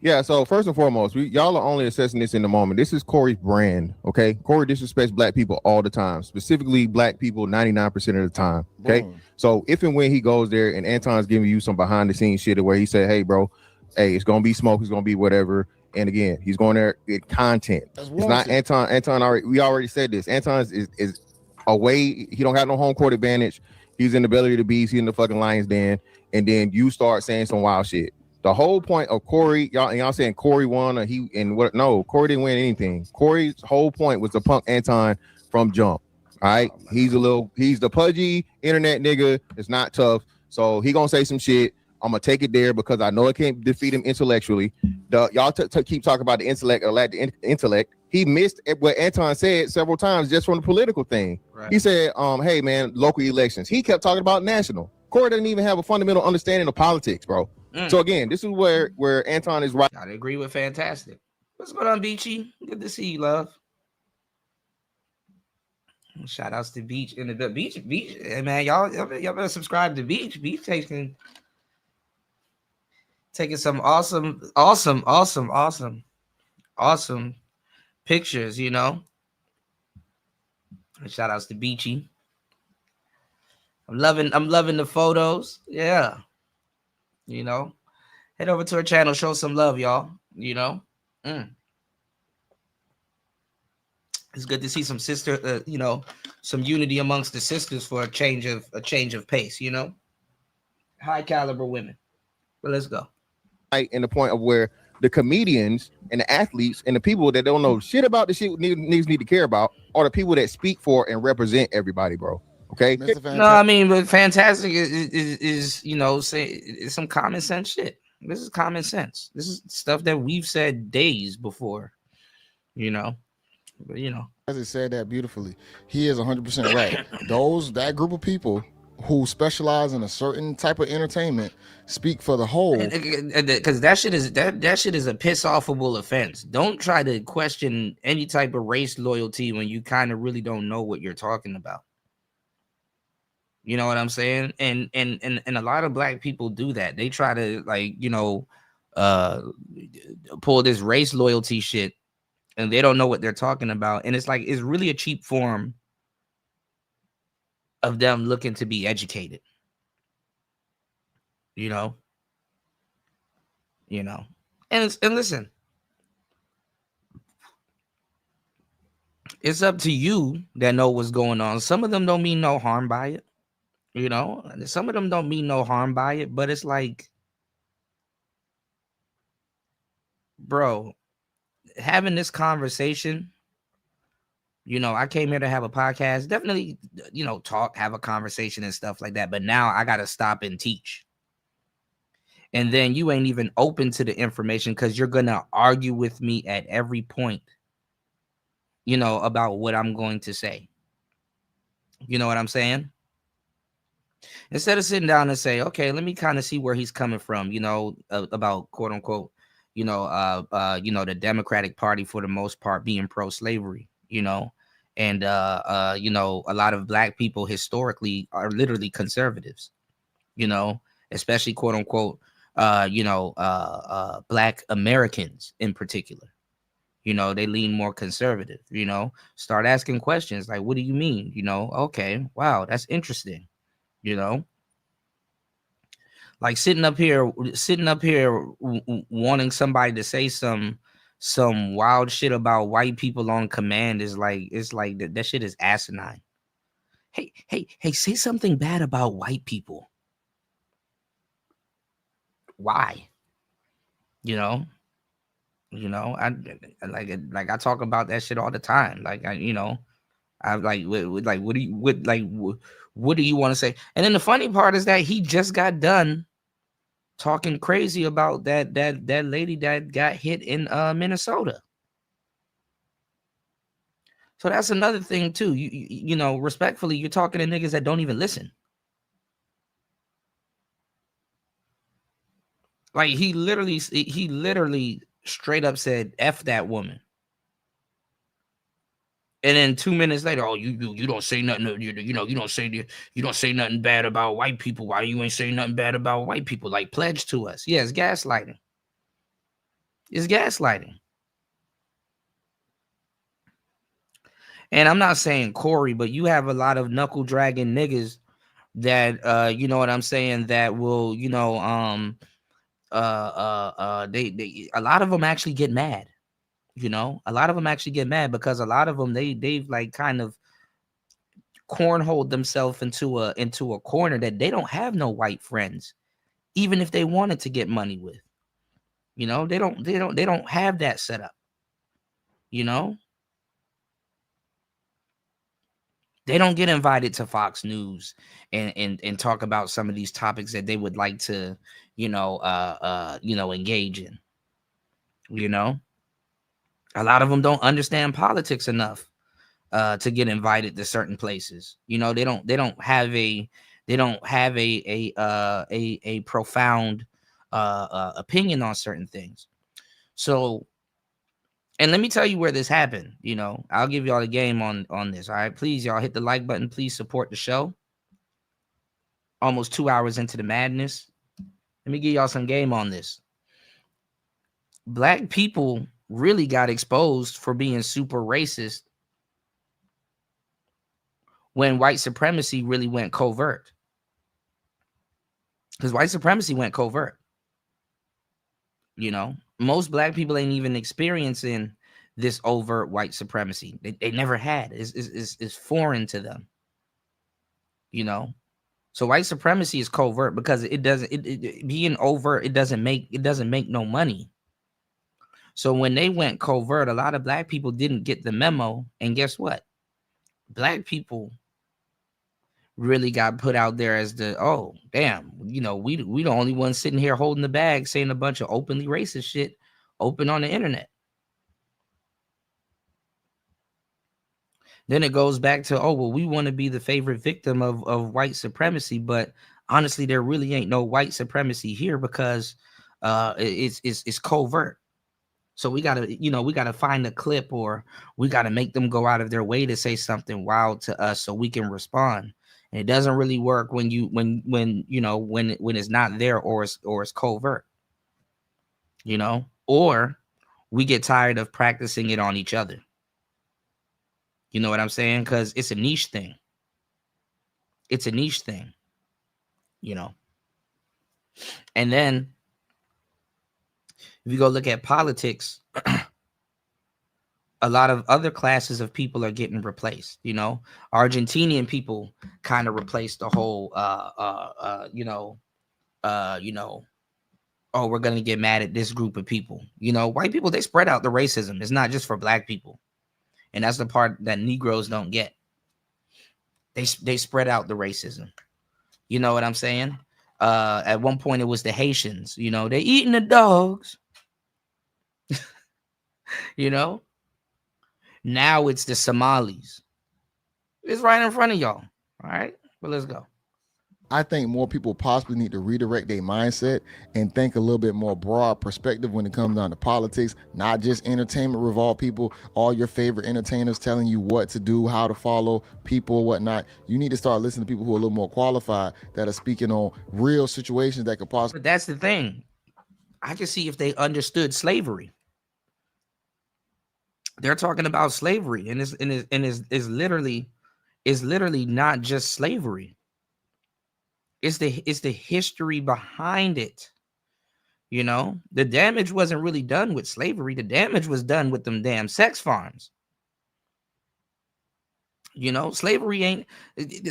Yeah, so first and foremost, y'all are only assessing this in the moment. This is Corey's brand, okay? Corey disrespects black people all the time, specifically black people 99% of the time, okay? Boom. So if and when he goes there and Anton's giving you some behind-the-scenes shit where he said, hey, bro, hey, it's going to be smoke, it's going to be whatever. And again, he's going there with content. It's not Anton. We already said this. Anton is away. He don't have no home court advantage. He's in the belly of the beast. He's in the fucking lion's den. And then you start saying some wild shit. The whole point of Corey, y'all saying Corey won or he and what? No, Corey didn't win anything. Corey's whole point was to punk Anton from jump. All right, he's the pudgy internet nigga. It's not tough, so he gonna say some shit. I'm gonna take it there because I know it can't defeat him intellectually. Y'all keep talking about the intellect or lack the intellect. He missed what Anton said several times just from the political thing. Right. He said, "Hey man, local elections." He kept talking about national. Corey doesn't even have a fundamental understanding of politics, bro. So again, this is where Anton is right. I agree with Fantastic. What's going on, Beachy? Good to see you, love. Shout outs to Beach in the Beach. Hey man, y'all better subscribe to Beach. Beach taking some awesome pictures, you know. Shout outs to Beachy. I'm loving the photos. Yeah. You know, head over to her channel, show some love, y'all. You know, it's good to see some some unity amongst the sisters for a change of pace. You know, high caliber women. But let's go. Right, in the point of where the comedians and the athletes and the people that don't know shit about the shit niggas need to care about are the people that speak for and represent everybody, bro. Okay. No, I mean, but Fantastic is you know, it's some common sense shit. This is common sense. This is stuff that we've said days before, you know. But you know, as it said that beautifully, he is 100% right. That group of people who specialize in a certain type of entertainment speak for the whole. Because that shit is a piss offable offense. Don't try to question any type of race loyalty when you kind of really don't know what you're talking about. You know what I'm saying? And a lot of black people do that. They try to, like, you know, pull this race loyalty shit, and they don't know what they're talking about. And it's like, it's really a cheap form of them looking to be educated. You know. And listen, it's up to you that know what's going on. Some of them don't mean no harm by it. You know, some of them don't mean no harm by it, but it's like, bro, having this conversation, you know, I came here to have a podcast, definitely, you know, talk, have a conversation and stuff like that. But now I got to stop and teach. And then you ain't even open to the information because you're going to argue with me at every point, you know, about what I'm going to say. You know what I'm saying? Instead of sitting down and say, okay, let me kind of see where he's coming from, you know, about quote unquote, you know, the Democratic Party for the most part being pro-slavery, you know, and you know, a lot of black people historically are literally conservatives, you know, especially quote unquote, black Americans in particular. You know, they lean more conservative, you know, start asking questions like, what do you mean? You know, okay, wow, that's interesting. You know, like sitting up here wanting somebody to say some some wild shit about white people on command is like, it's like that shit is asinine. Hey, say something bad about white people. Why? You know, I like I talk about that shit all the time. Like I like what do you want to say? And then the funny part is that he just got done talking crazy about that lady that got hit in Minnesota. So that's another thing too. You know, respectfully, you're talking to niggas that don't even listen. Like he literally straight up said F that woman. And then 2 minutes later, oh, you don't say nothing. You don't say nothing bad about white people. Why you ain't saying nothing bad about white people? Like pledge to us. Yeah, it's gaslighting. It's gaslighting. And I'm not saying Corey, but you have a lot of knuckle dragging niggas that you know what I'm saying, that will, they a lot of them actually get mad. You know, a lot of them actually get mad because a lot of them they've like kind of cornholed themselves into a corner that they don't have no white friends, even if they wanted to get money with. You know, they don't have that set up. You know, they don't get invited to Fox News and talk about some of these topics that they would like to, engage in. You know. A lot of them don't understand politics enough to get invited to certain places. You know, they don't have a profound opinion on certain things. So, and let me tell you where this happened. You know, I'll give y'all the game on this. All right, please, y'all hit the like button. Please support the show. Almost 2 hours into the madness. Let me give y'all some game on this. Black people really got exposed for being super racist when white supremacy really went covert. Because white supremacy went covert. You know, most black people ain't even experiencing this overt white supremacy. They never had. It's foreign to them. You know, so white supremacy is covert because it being overt, it doesn't make no money. So when they went covert, a lot of black people didn't get the memo. And guess what? Black people really got put out there as the, oh, damn, you know, we the only ones sitting here holding the bag saying a bunch of openly racist shit open on the internet. Then it goes back to, oh, well, we want to be the favorite victim of white supremacy. But honestly, there really ain't no white supremacy here because it's covert. So we gotta find a clip, or we gotta make them go out of their way to say something wild to us so we can respond. And it doesn't really work when it's not there or it's covert. You know, or we get tired of practicing it on each other. You know what I'm saying? Because it's a niche thing. It's a niche thing. You know. And then if you go look at politics, a lot of other classes of people are getting replaced. You know, Argentinian people kind of replaced the whole, oh, we're going to get mad at this group of people. You know, white people, they spread out the racism. It's not just for black people. And that's the part that Negroes don't get. They spread out the racism. You know what I'm saying? At one point, it was the Haitians. You know, they eating the dogs. You know, now it's the Somalis. It's right in front of y'all. All right, but let's go. I think more people possibly need to redirect their mindset and think a little bit more broad perspective when it comes down to politics, not just entertainment revolve people, all your favorite entertainers telling you what to do, how to follow people or whatnot. You need to start listening to people who are a little more qualified, that are speaking on real situations that could possibly. But that's the thing. I can see if they understood slavery. They're talking about slavery, and it's literally not just slavery. It's the history behind it. You know, the damage wasn't really done with slavery. The damage was done with them damn sex farms. You know, slavery ain't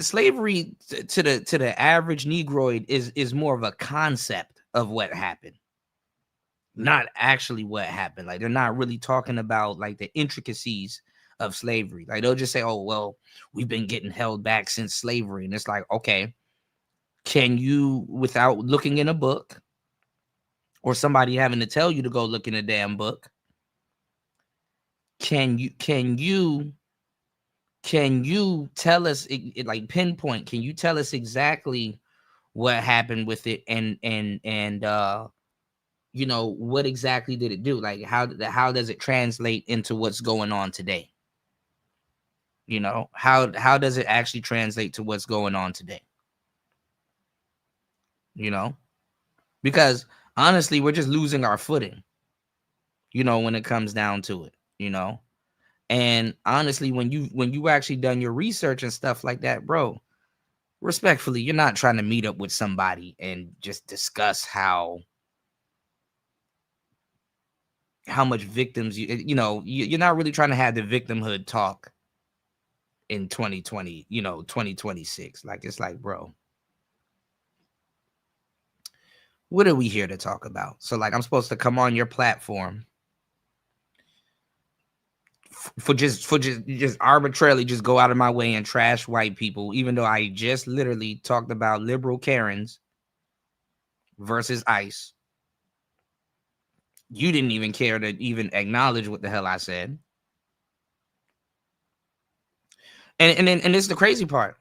slavery to the average Negroid is more of a concept of what happened, not actually what happened. Like, they're not really talking about like the intricacies of slavery. Like, they'll just say, oh, well, we've been getting held back since slavery. And it's like, okay, can you, without looking in a book or somebody having to tell you to go look in a damn book, can you tell us, like, pinpoint, can you tell us exactly what happened with it, and you know, what exactly did it do? Like, how does it translate into what's going on today? You know, how does it actually translate to what's going on today? You know, because honestly, we're just losing our footing, you know, when it comes down to it, you know. And honestly, when you actually done your research and stuff like that, bro, respectfully, you're not trying to meet up with somebody and just discuss how much victims you know, you're not really trying to have the victimhood talk in 2020, you know, 2026. Like, it's like, bro, what are we here to talk about? So, like, I'm supposed to come on your platform for just arbitrarily just go out of my way and trash white people, even though I just literally talked about liberal Karens versus ICE. You didn't even care to even acknowledge what the hell I said. And this is the crazy part.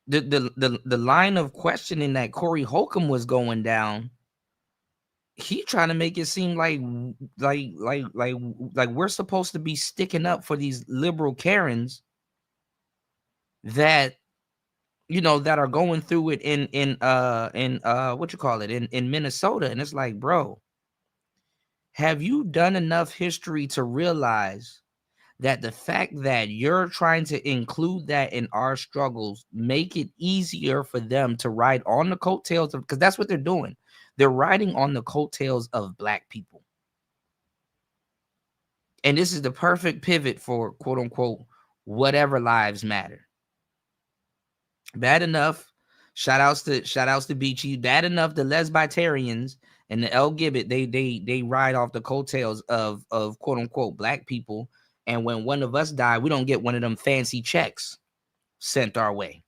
The line of questioning that Corey Holcomb was going down, he trying to make it seem like we're supposed to be sticking up for these liberal Karens that, you know, that are going through it in what you call it, in Minnesota. And it's like, bro, have you done enough history to realize that the fact that you're trying to include that in our struggles make it easier for them to ride on the coattails of, because that's what they're doing. They're riding on the coattails of black people. And this is the perfect pivot for, quote unquote, whatever lives matter. Bad enough. Shout outs to Beachy. Bad enough the Lesbitarians and the El Gibbet, they ride off the coattails of quote unquote black people. And when one of us die, we don't get one of them fancy checks sent our way.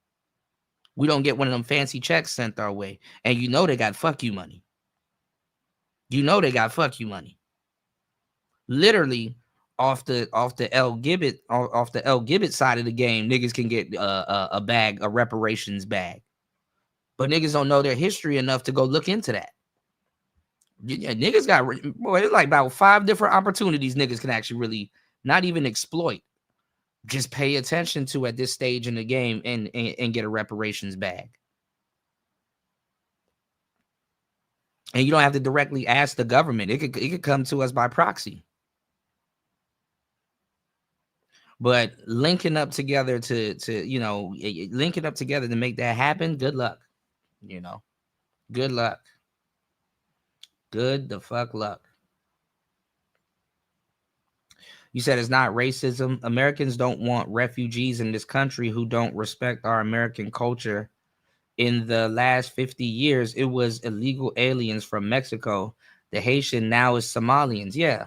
We don't get one of them fancy checks sent our way. And you know they got fuck you money. You know they got fuck you money. Literally off the El Gibbet, off the El Gibbet side of the game, niggas can get a bag, a reparations bag. But niggas don't know their history enough to go look into that. Yeah, niggas got, boy, it's like about 5 different opportunities niggas can actually really not even exploit, just pay attention to at this stage in the game and get a reparations bag. And you don't have to directly ask the government. It could come to us by proxy. But linking up together to you know, linking up together to make that happen, good luck. You know, good luck. Good the fuck luck. You said it's not racism. Americans don't want refugees in this country who don't respect our American culture. In the last 50 years, it was illegal aliens from Mexico. The Haitian now is Somalians. Yeah.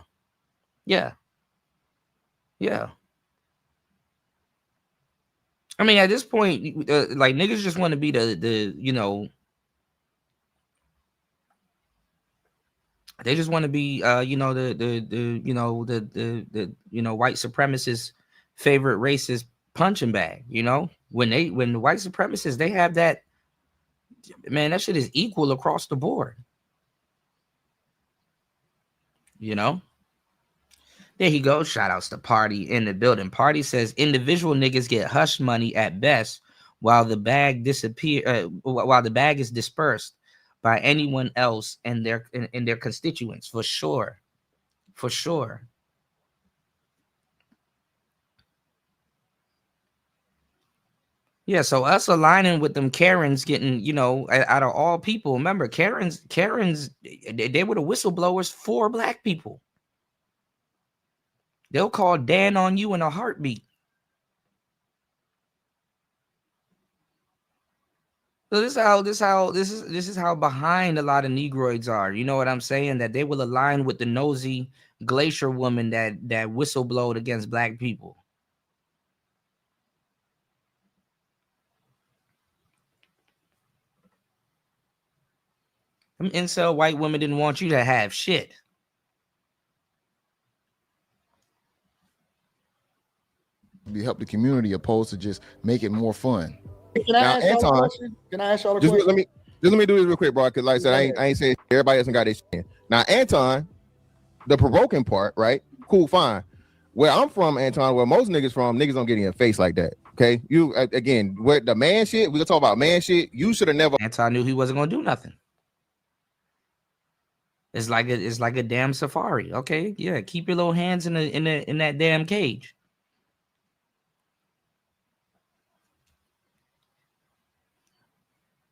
I mean, at this point, like, niggas just want to be the you know, they just want to be you know, the you know, the you know, white supremacists' favorite racist punching bag. You know, when the white supremacists, they have that, man, that shit is equal across the board. You know, there he goes. Shout outs to Party in the building. Party says individual niggas get hush money at best while the bag while the bag is dispersed by anyone else and their constituents. For sure. Yeah, so us aligning with them Karens getting, you know, out of all people, remember Karens, they were the whistleblowers for black people. They'll call Dan on you in a heartbeat. So this is how behind a lot of Negroids are. You know what I'm saying? That they will align with the nosy Glacier woman that whistleblowed against black people. Them incel white women didn't want you to have shit. Help the community opposed to just make it more fun. Can I ask y'all a question? Can I ask y'all a question? Let me do this real quick, bro. Because like I said, I ain't saying everybody hasn't got their shit. Now, Anton, the provoking part, right? Cool, fine. Where I'm from, Anton, where most niggas from, niggas don't get in your face like that. Okay, you again, where the man shit, we gonna talk about man shit. You should have never. Anton knew he wasn't gonna do nothing. It's like a damn safari. Okay, yeah, keep your little hands in that damn cage.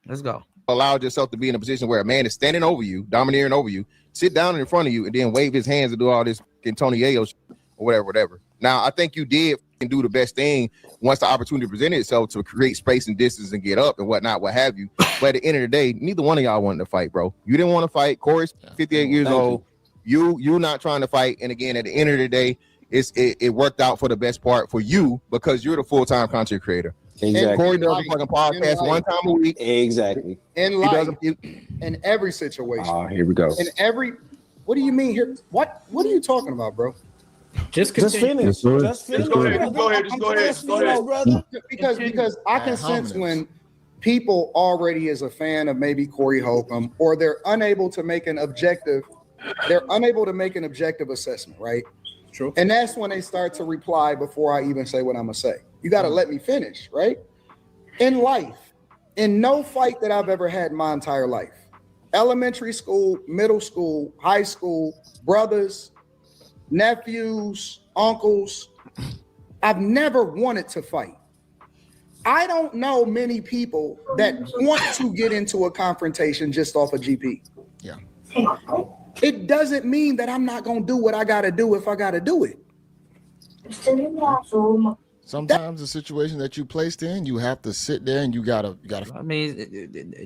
Let's go. Allowed yourself to be in a position where a man is standing over you, domineering over you, sit down in front of you, and then wave his hands and do all this Tony Yayo shit or whatever. Now, I think you did do the best thing once the opportunity presented itself to create space and distance and get up and whatnot, what have you. But at the end of the day, neither one of y'all wanted to fight, bro. You didn't want to fight. Corey's 58 years old. You're not trying to fight. And again, at the end of the day, it worked out for the best part for you because you're the full-time content creator. Exactly. And Corey does a fucking podcast one time a week. Exactly. In life, in every situation. Oh, here we go. In every, what do you mean here? What are you talking about, bro? Just finish. Just finish. Go ahead. Brother. Because I can sense when people already is a fan of maybe Corey Holcomb, or they're unable to make an objective assessment, right? True. And that's when they start to reply before I even say what I'm gonna say. You got to let me finish, right? In life, in no fight that I've ever had in my entire life, elementary school, middle school, high school, brothers, nephews, uncles, I've never wanted to fight. I don't know many people that want to get into a confrontation just off a GP. Yeah. It doesn't mean that I'm not going to do what I got to do if I got to do it. Sometimes the situation that you placed in, you have to sit there and you gotta. I mean,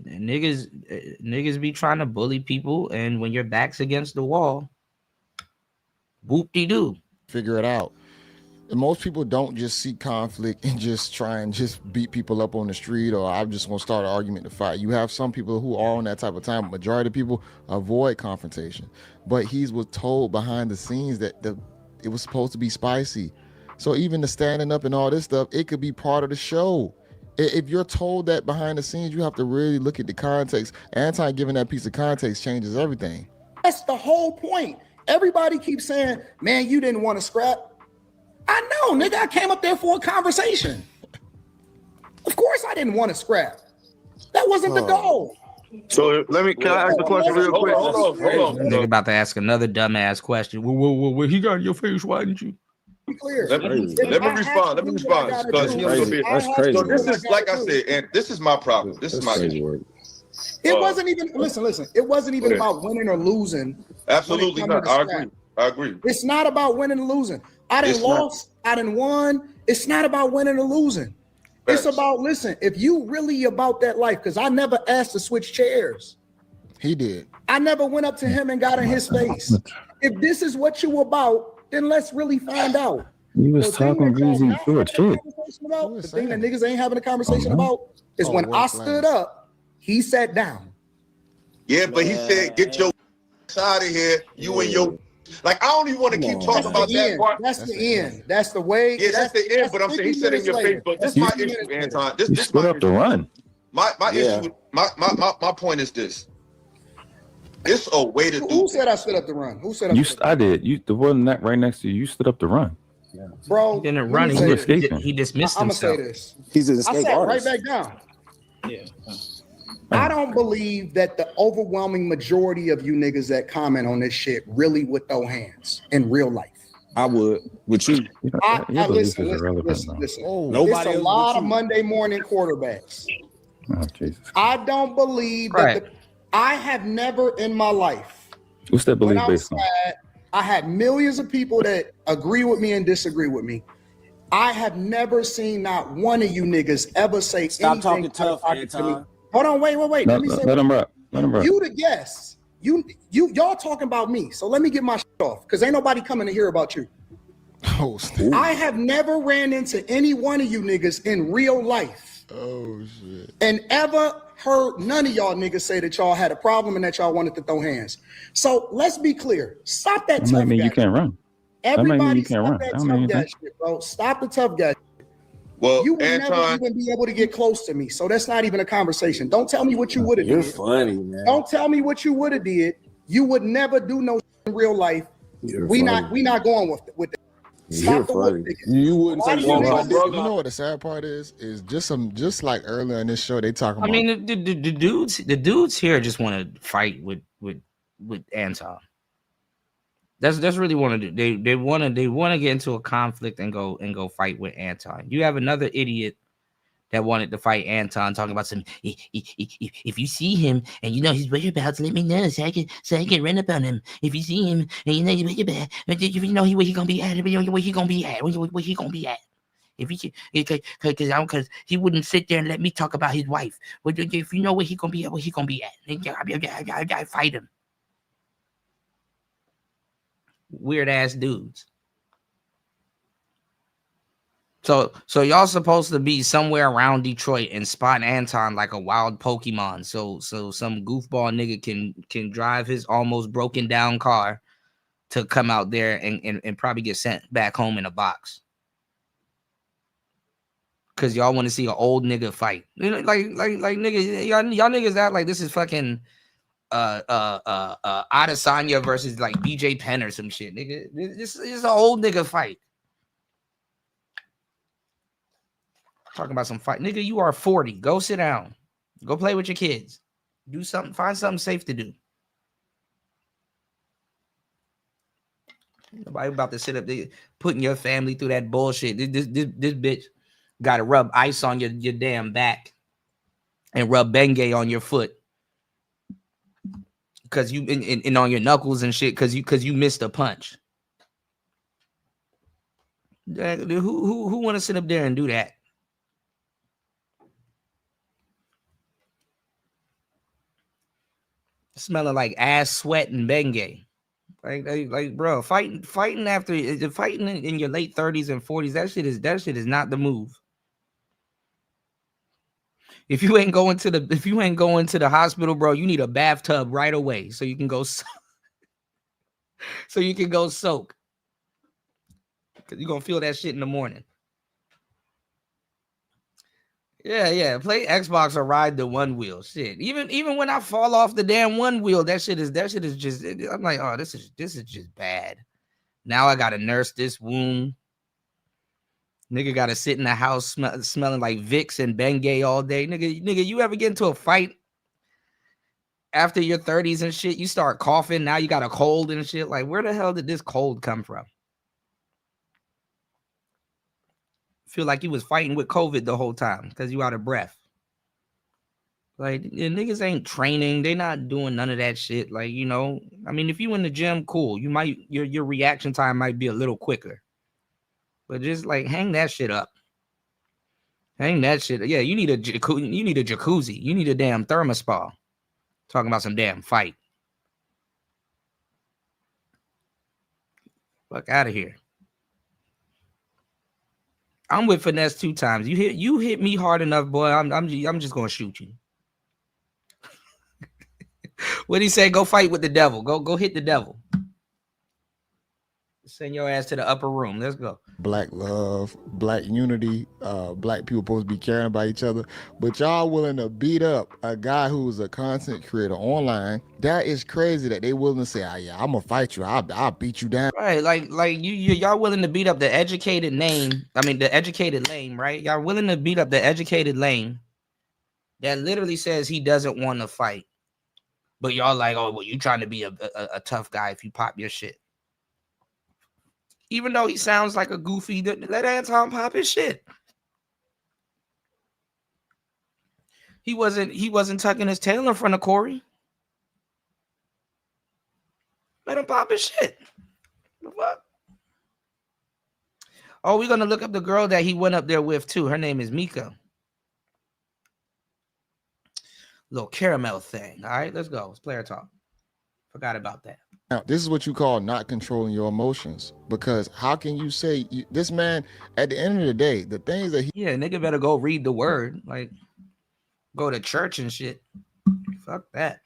niggas be trying to bully people, and when your back's against the wall, whoop-de-doo. Figure it out. And most people don't just seek conflict and just try and just beat people up on the street, or I'm just gonna start an argument to fight. You have some people who are on that type of time. Majority of people avoid confrontation. But he was told behind the scenes that it was supposed to be spicy. So even the standing up and all this stuff, it could be part of the show. If you're told that behind the scenes, you have to really look at the context. Anton giving that piece of context changes everything. That's the whole point. Everybody keeps saying, man, you didn't want to scrap. I know, nigga, I came up there for a conversation. Of course I didn't want to scrap. That wasn't the goal. So can I ask the question real quick? Hold on. Nigga about to ask another dumbass question. Well, he got in your face, why didn't you? Clear. Let me respond. Because That's crazy. So this is, like I said, and this is my problem. This is my issue. It wasn't even, listen, it wasn't even about winning or losing. Absolutely not. I agree. It's not about winning or losing. I done lost, I done won. It's not about winning or losing. It's about, listen, if you really about that life, because I never asked to switch chairs. He did. I never went up to him and got in his face. If this is what you about, then let's really find out. You was talking greasy short shit. The thing that niggas ain't having a conversation about is when I stood up, he sat down. Yeah, but he said, get your out of here. You and your, like, I don't even want to keep talking about that part. That's the end. That's the way. Yeah, that's the end. But I'm saying he said in your face. But this is my issue, Anton. This is split up the run. My issue. My point is this. It's a way to do. Who said I stood up the run? Who said I did. You, the one right next to you, you stood up the run. Bro, he didn't run. He dismissed himself. I'm gonna say this. He's an escape artist. Right back down. Yeah. I don't believe that the overwhelming majority of you niggas that comment on this shit really would throw hands in real life. I would with you. Your belief Listen, is irrelevant. listen. Nobody It's a else lot but of you. Monday morning quarterbacks. Oh, Jesus. I don't believe that. I have never in my life, What's that when belief I was based on? sad, I had millions of people that agree with me and disagree with me. I have never seen not one of you niggas ever say Stop anything talking tough, out of pocket to me. Anton. Hold on, wait. Let me say. Let him rock. Let him rock. You the guest. Y'all talking about me. So let me get my shit off, because ain't nobody coming to hear about you. Oh, I have never ran into any one of you niggas in real life. Oh shit. And ever heard none of y'all niggas say that y'all had a problem and that y'all wanted to throw hands. So let's be clear. Stop that That might tough mean guy. you can't run. That might mean Everybody you can't stop run. that That don't mean tough guy anything. shit, bro. Stop the tough guy. Well, You would never Anton, even be able to get close to me. So that's not even a conversation. Don't tell me what you would have You're did. funny, man. Don't tell me what you would have did. You would never do no shit in real life. You're We funny. not going with that. You're Stop the funny. whoop niggas. You wouldn't Why say do you shit if I niggas- did. You know what the sad part is just like earlier in this show they talking I about. mean, the dudes here just want to fight with Anton. That's really want to do. They want to get into a conflict and go fight with Anton. You have another idiot that wanted to fight Anton, talking about some. If you see him and you know his whereabouts, let me know so I can run up on him. If you see him and you know his whereabouts, if you know where he gonna be at, where he gonna be at. If he because he wouldn't sit there and let me talk about his wife. But if you know where he gonna be at, I fight him. Weird ass dudes. So y'all supposed to be somewhere around Detroit and spot Anton like a wild Pokemon. So some goofball nigga can drive his almost broken down car to come out there and probably get sent back home in a box. Cause y'all want to see an old nigga fight. You know, like niggas, y'all niggas act like this is fucking Adesanya versus like BJ Penn or some shit. Nigga, this is an old nigga fight. Talking about some fight. Nigga, you are 40. Go sit down. Go play with your kids. Do something, find something safe to do. Nobody about to sit up there putting your family through that bullshit. This bitch got to rub ice on your damn back and rub Bengay on your foot. Because you and on your knuckles and shit, because you missed a punch. Who want to sit up there and do that? Smelling like ass, sweat, and Bengay. Like, bro, fighting after fighting in your late 30s and 40s. That shit is not the move. If you ain't going to the hospital, bro, you need a bathtub right away so you can go soak. Cause you're gonna feel that shit in the morning. Yeah. Play Xbox or ride the one wheel. Shit. Even when I fall off the damn one wheel, that shit is just. I'm like, oh, this is just bad. Now I gotta nurse this wound. Nigga gotta sit in the house smelling like Vicks and Bengay all day. Nigga, you ever get into a fight after your 30s and shit? You start coughing. Now you got a cold and shit. Like, where the hell did this cold come from? Feel like you was fighting with COVID the whole time because you out of breath. Like, niggas ain't training. They not doing none of that shit. Like, you know, I mean, if you in the gym, cool. You might your reaction time might be a little quicker. But just like hang that shit up. Hang that shit. Yeah, you need a jacuzzi. You need a damn thermospa. Talking about some damn fight. Fuck out of here. I'm with Finesse 2 times. You hit me hard enough, boy. I'm just gonna shoot you. What'd he say? Go fight with the devil. Go hit the devil. Send your ass to the upper room. Let's go. Black love, black unity, black people supposed to be caring about each other, but y'all willing to beat up a guy who's a content creator online. That is crazy that they willing to say, oh, yeah, I'm gonna fight you. I'll beat you down. Right, like y'all willing to beat up the educated the educated lame, right? Y'all willing to beat up the educated lame that literally says he doesn't want to fight. But y'all like, oh, well, you trying to be a tough guy if you pop your shit. Even though he sounds like a goofy, let Anton pop his shit. He wasn't tucking his tail in front of Corey. Let him pop his shit. What? Oh, we're gonna look up the girl that he went up there with too. Her name is Mika. Little caramel thing. All right, let's go. It's player talk. Forgot about that. Now, this is what you call not controlling your emotions, because how can you say this man at the end of the day, the things that nigga better go read the word, like go to church and shit. Fuck that.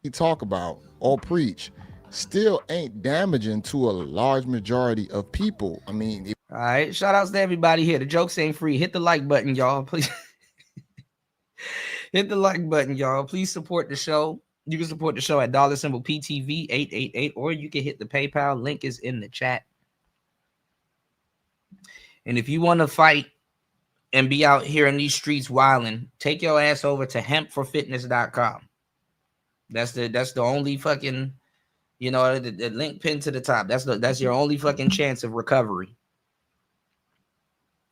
He talk about or preach still ain't damaging to a large majority of people. I mean, all right, shout outs to everybody here. The jokes ain't free. Hit the like button, y'all. Please hit the like button, y'all. Please support the show. You can support the show at $PTV 888, or you can hit the PayPal. Link is in the chat. And if you want to fight and be out here in these streets wilding, take your ass over to hempforfitness.com. That's the only fucking, the link pinned to the top. That's your only fucking chance of recovery.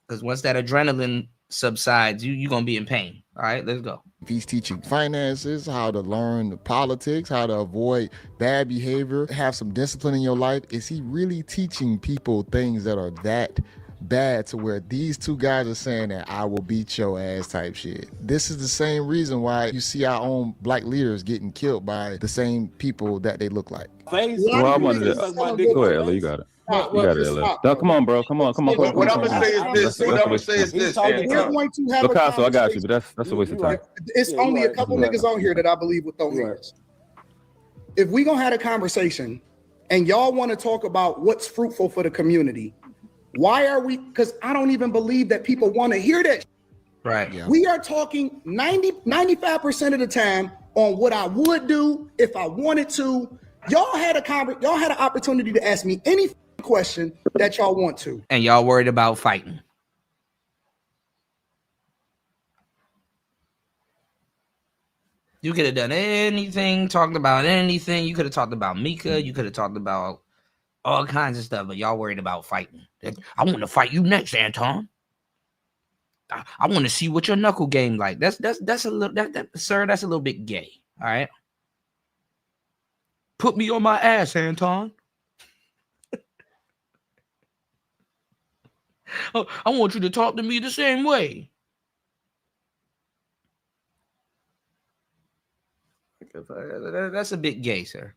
Because once that adrenaline subsides, you're gonna be in pain. All right, let's go. If he's teaching finances, how to learn the politics, how to avoid bad behavior, have some discipline in your life, is he really teaching people things that are that bad to where these two guys are saying that I will beat your ass type shit? This is the same reason why you see our own black leaders getting killed by the same people that they look like. Well, I wanted to go ahead, Ella, you got it. You got it, Ella. No, come on, bro. Come on. What I'm gonna say is this. What I'm gonna say is this. We're going to have Picasso, I got you, but that's a waste of time. It's only a couple niggas on here that I believe with those niggas. If we gonna have a conversation and y'all want to talk about what's fruitful for the community, why are we? Because I don't even believe that people want to hear that. Right. Yeah. We are talking 95% of the time on what I would do if I wanted to. Y'all had an opportunity to ask me any question that y'all want to. And y'all worried about fighting. You could have done anything, talked about anything. You could have talked about Mika. You could have talked about all kinds of stuff, but y'all worried about fighting. I want to fight you next, Anton. I want to see what your knuckle game like. That's a little sir, that's a little bit gay. All right. Put me on my ass, Anton. Oh, I want you to talk to me the same way. That's a bit gay, sir.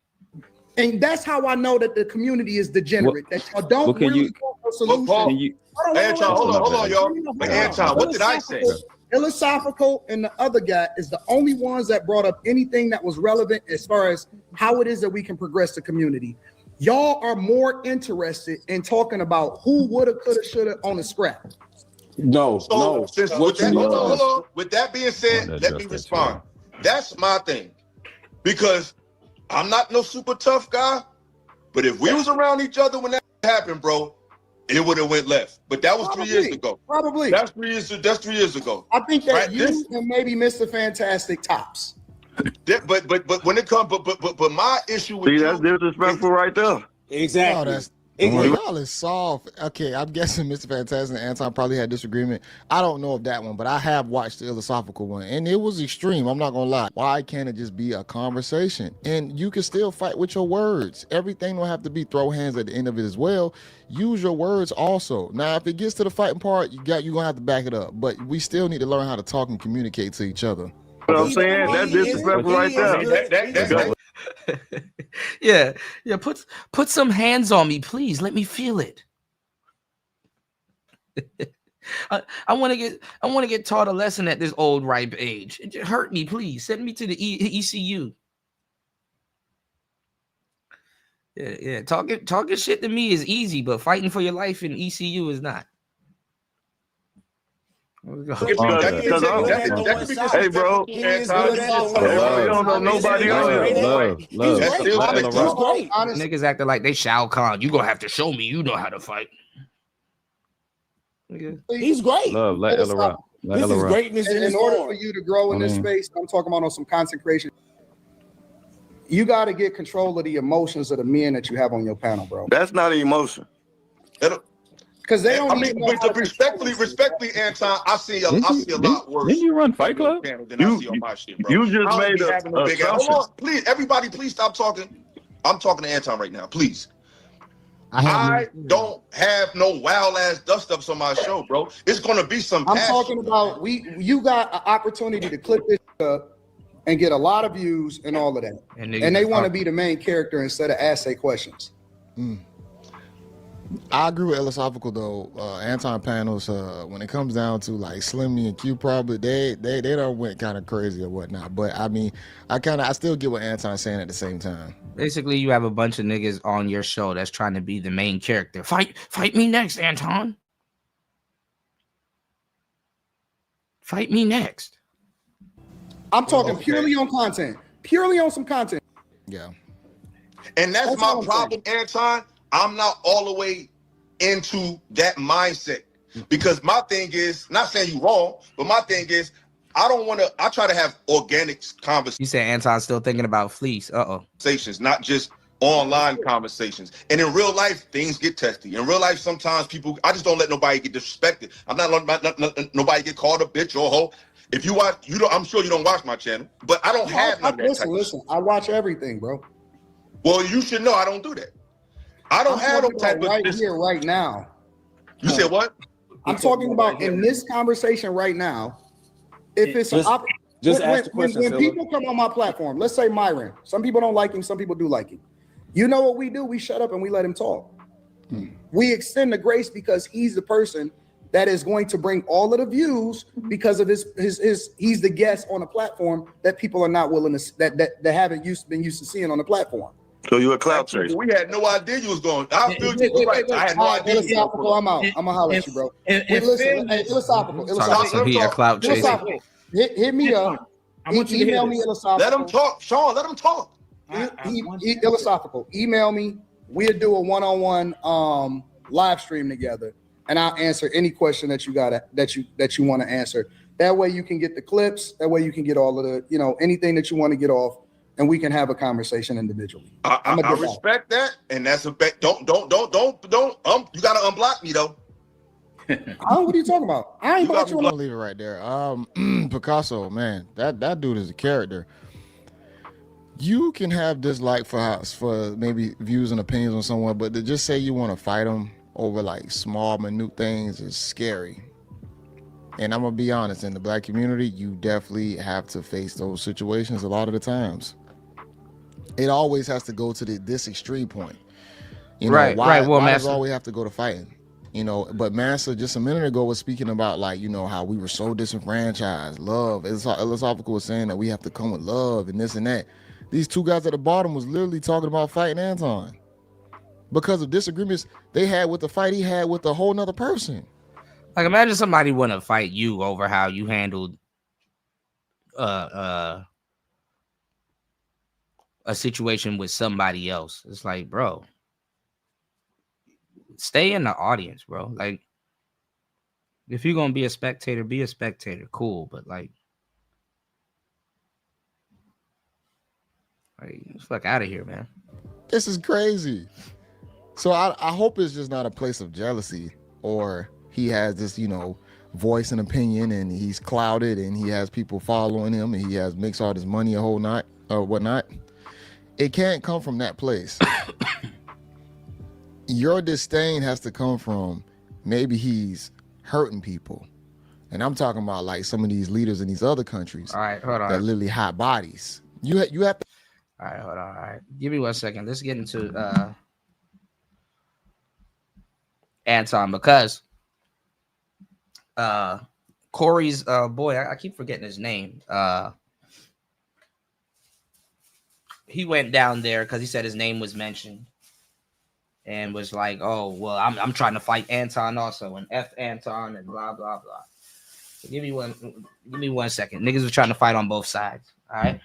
And that's how I know that the community is degenerate. That y'all don't really want a solution. Anton, hold on, y'all. Anton, what did I say? Philosophical and the other guy is the only ones that brought up anything that was relevant as far as how it is that we can progress the community. Y'all are more interested in talking about who woulda, coulda, shoulda on the scrap. No. Hold on. With that being said, let me respond. That's my thing. Because I'm not no super tough guy, but if we was around each other when that happened, bro, it would have went left. But that was 3 years ago. Probably. That's 3 years ago. I think that and maybe Mr. Fantastic tops. But when it comes, but my issue with that's disrespectful right there. Exactly. Y'all is soft. Okay, I'm guessing Mr. Fantastic and Anton probably had disagreement. I don't know of that one, but I have watched the philosophical one, and it was extreme. I'm not gonna lie. Why can't it just be a conversation? And you can still fight with your words. Everything don't have to be throw hands at the end of it as well. Use your words also. Now, if it gets to the fighting part, you're gonna have to back it up. But we still need to learn how to talk and communicate to each other. What I'm saying, that's disrespectful right there. Yeah. Put some hands on me, please. Let me feel it. I want to get taught a lesson at this old ripe age. It just hurt me, please. Send me to the ECU. Yeah. Talking shit to me is easy, but fighting for your life in ECU is not. Hey, bro. You don't know nobody else. Niggas acting like they Shao Kahn. You gonna have to show me you know how to fight. He's great. Let Ella rock. This is greatness in order for you to grow in this space. I'm talking about on some consecration. You got to get control of the emotions of the men that you have on your panel, bro. That's not an emotion. Because they don't I mean, even know how to respectfully, Anton, I see a lot worse. Didn't you run Fight Club? Than I see on my shit, bro. You just I don't made be having no a big ass. Hold assumption. on, please, everybody, please stop talking. I'm talking to Anton right now, please. I don't have no wild ass dust ups on my show, bro. It's gonna be some. I'm talking about you got an opportunity to clip this up and get a lot of views and all of that, and they want to be the main character instead of ask their questions. I agree with Philosophical though. Anton panels, when it comes down to like Slimmy and Q, probably they don't went kind of crazy or whatnot. But I mean, I still get what Anton's saying at the same time. Basically, you have a bunch of niggas on your show that's trying to be the main character. Fight me next, Anton. Fight me next. I'm talking purely on content, purely on some content. Yeah. And that's my problem, Anton. I'm not all the way into that mindset because my thing is, not saying you wrong, but my thing is, I try to have organic conversations. You say Anton's still thinking about fleece. Not just online conversations. And in real life, things get testy. In real life, sometimes I just don't let nobody get disrespected. I'm not letting nobody get called a bitch or a hoe. If you watch, I'm sure you don't watch my channel, but I don't have none of that type of shit. I watch everything, bro. Well, you should know I don't do that. I don't have no type of right here, right now. You said what? I'm talking about in this conversation right now. If it's when people come on my platform, let's say Myron. Some people don't like him, some people do like him. You know what we do? We shut up and we let him talk. We extend the grace because he's the person that is going to bring all of the views because of his he's the guest on a platform that people are not willing to that haven't been used to seeing on the platform. So you a clout chaser? We had no idea you was going. I feel you right. I had no idea. Philosophical, I'm out. I'm gonna holler at you, bro. Listen, philosophical. He a clout chaser. Hit me up. Email me philosophical. Let him talk, Sean. Let him talk. Philosophical. Email me. We'll do a one-on-one live stream together, and I'll answer any question that you got that you want to answer. That way you can get the clips. That way you can get all of the anything that you want to get off. And we can have a conversation individually. I respect that, and that's a bet. Don't. You gotta unblock me though. What are you talking about? I ain't blocked you. I'll leave it right there. Picasso, man, that dude is a character. You can have dislike for maybe views and opinions on someone, but to just say you want to fight them over like small, minute things is scary. And I'm gonna be honest, in the black community, you definitely have to face those situations a lot of the times. It always has to go to this extreme point. Why does it always have to go to fighting? But Mansa just a minute ago was speaking about how we were so disenfranchised. Love. Philosophical was saying that we have to come with love and this and that. These two guys at the bottom was literally talking about fighting Anton because of disagreements they had with the fight he had with a whole nother person. Like, imagine somebody want to fight you over how you handled a situation with somebody else. It's like, bro, stay in the audience, bro. Like, if you're gonna be a spectator, be a spectator. Cool, but like fuck out of here, man. This is crazy. So I hope it's just not a place of jealousy or he has this, voice and opinion and he's clouded and he has people following him and he makes all this money a whole night or whatnot. It can't come from that place. Your disdain has to come from maybe he's hurting people. And I'm talking about like some of these leaders in these other countries. All right, hold on. That literally hot bodies. You have to. All right, hold on. All right. Give me 1 second. Let's get into Anton because Corey's boy, I keep forgetting his name. He went down there because he said his name was mentioned and was like, oh, well, I'm trying to fight Anton also and F Anton and blah, blah, blah. So give me 1 second. Niggas are trying to fight on both sides. All right.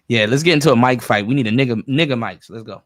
Yeah, let's get into a mic fight. We need a nigga mics. Let's go.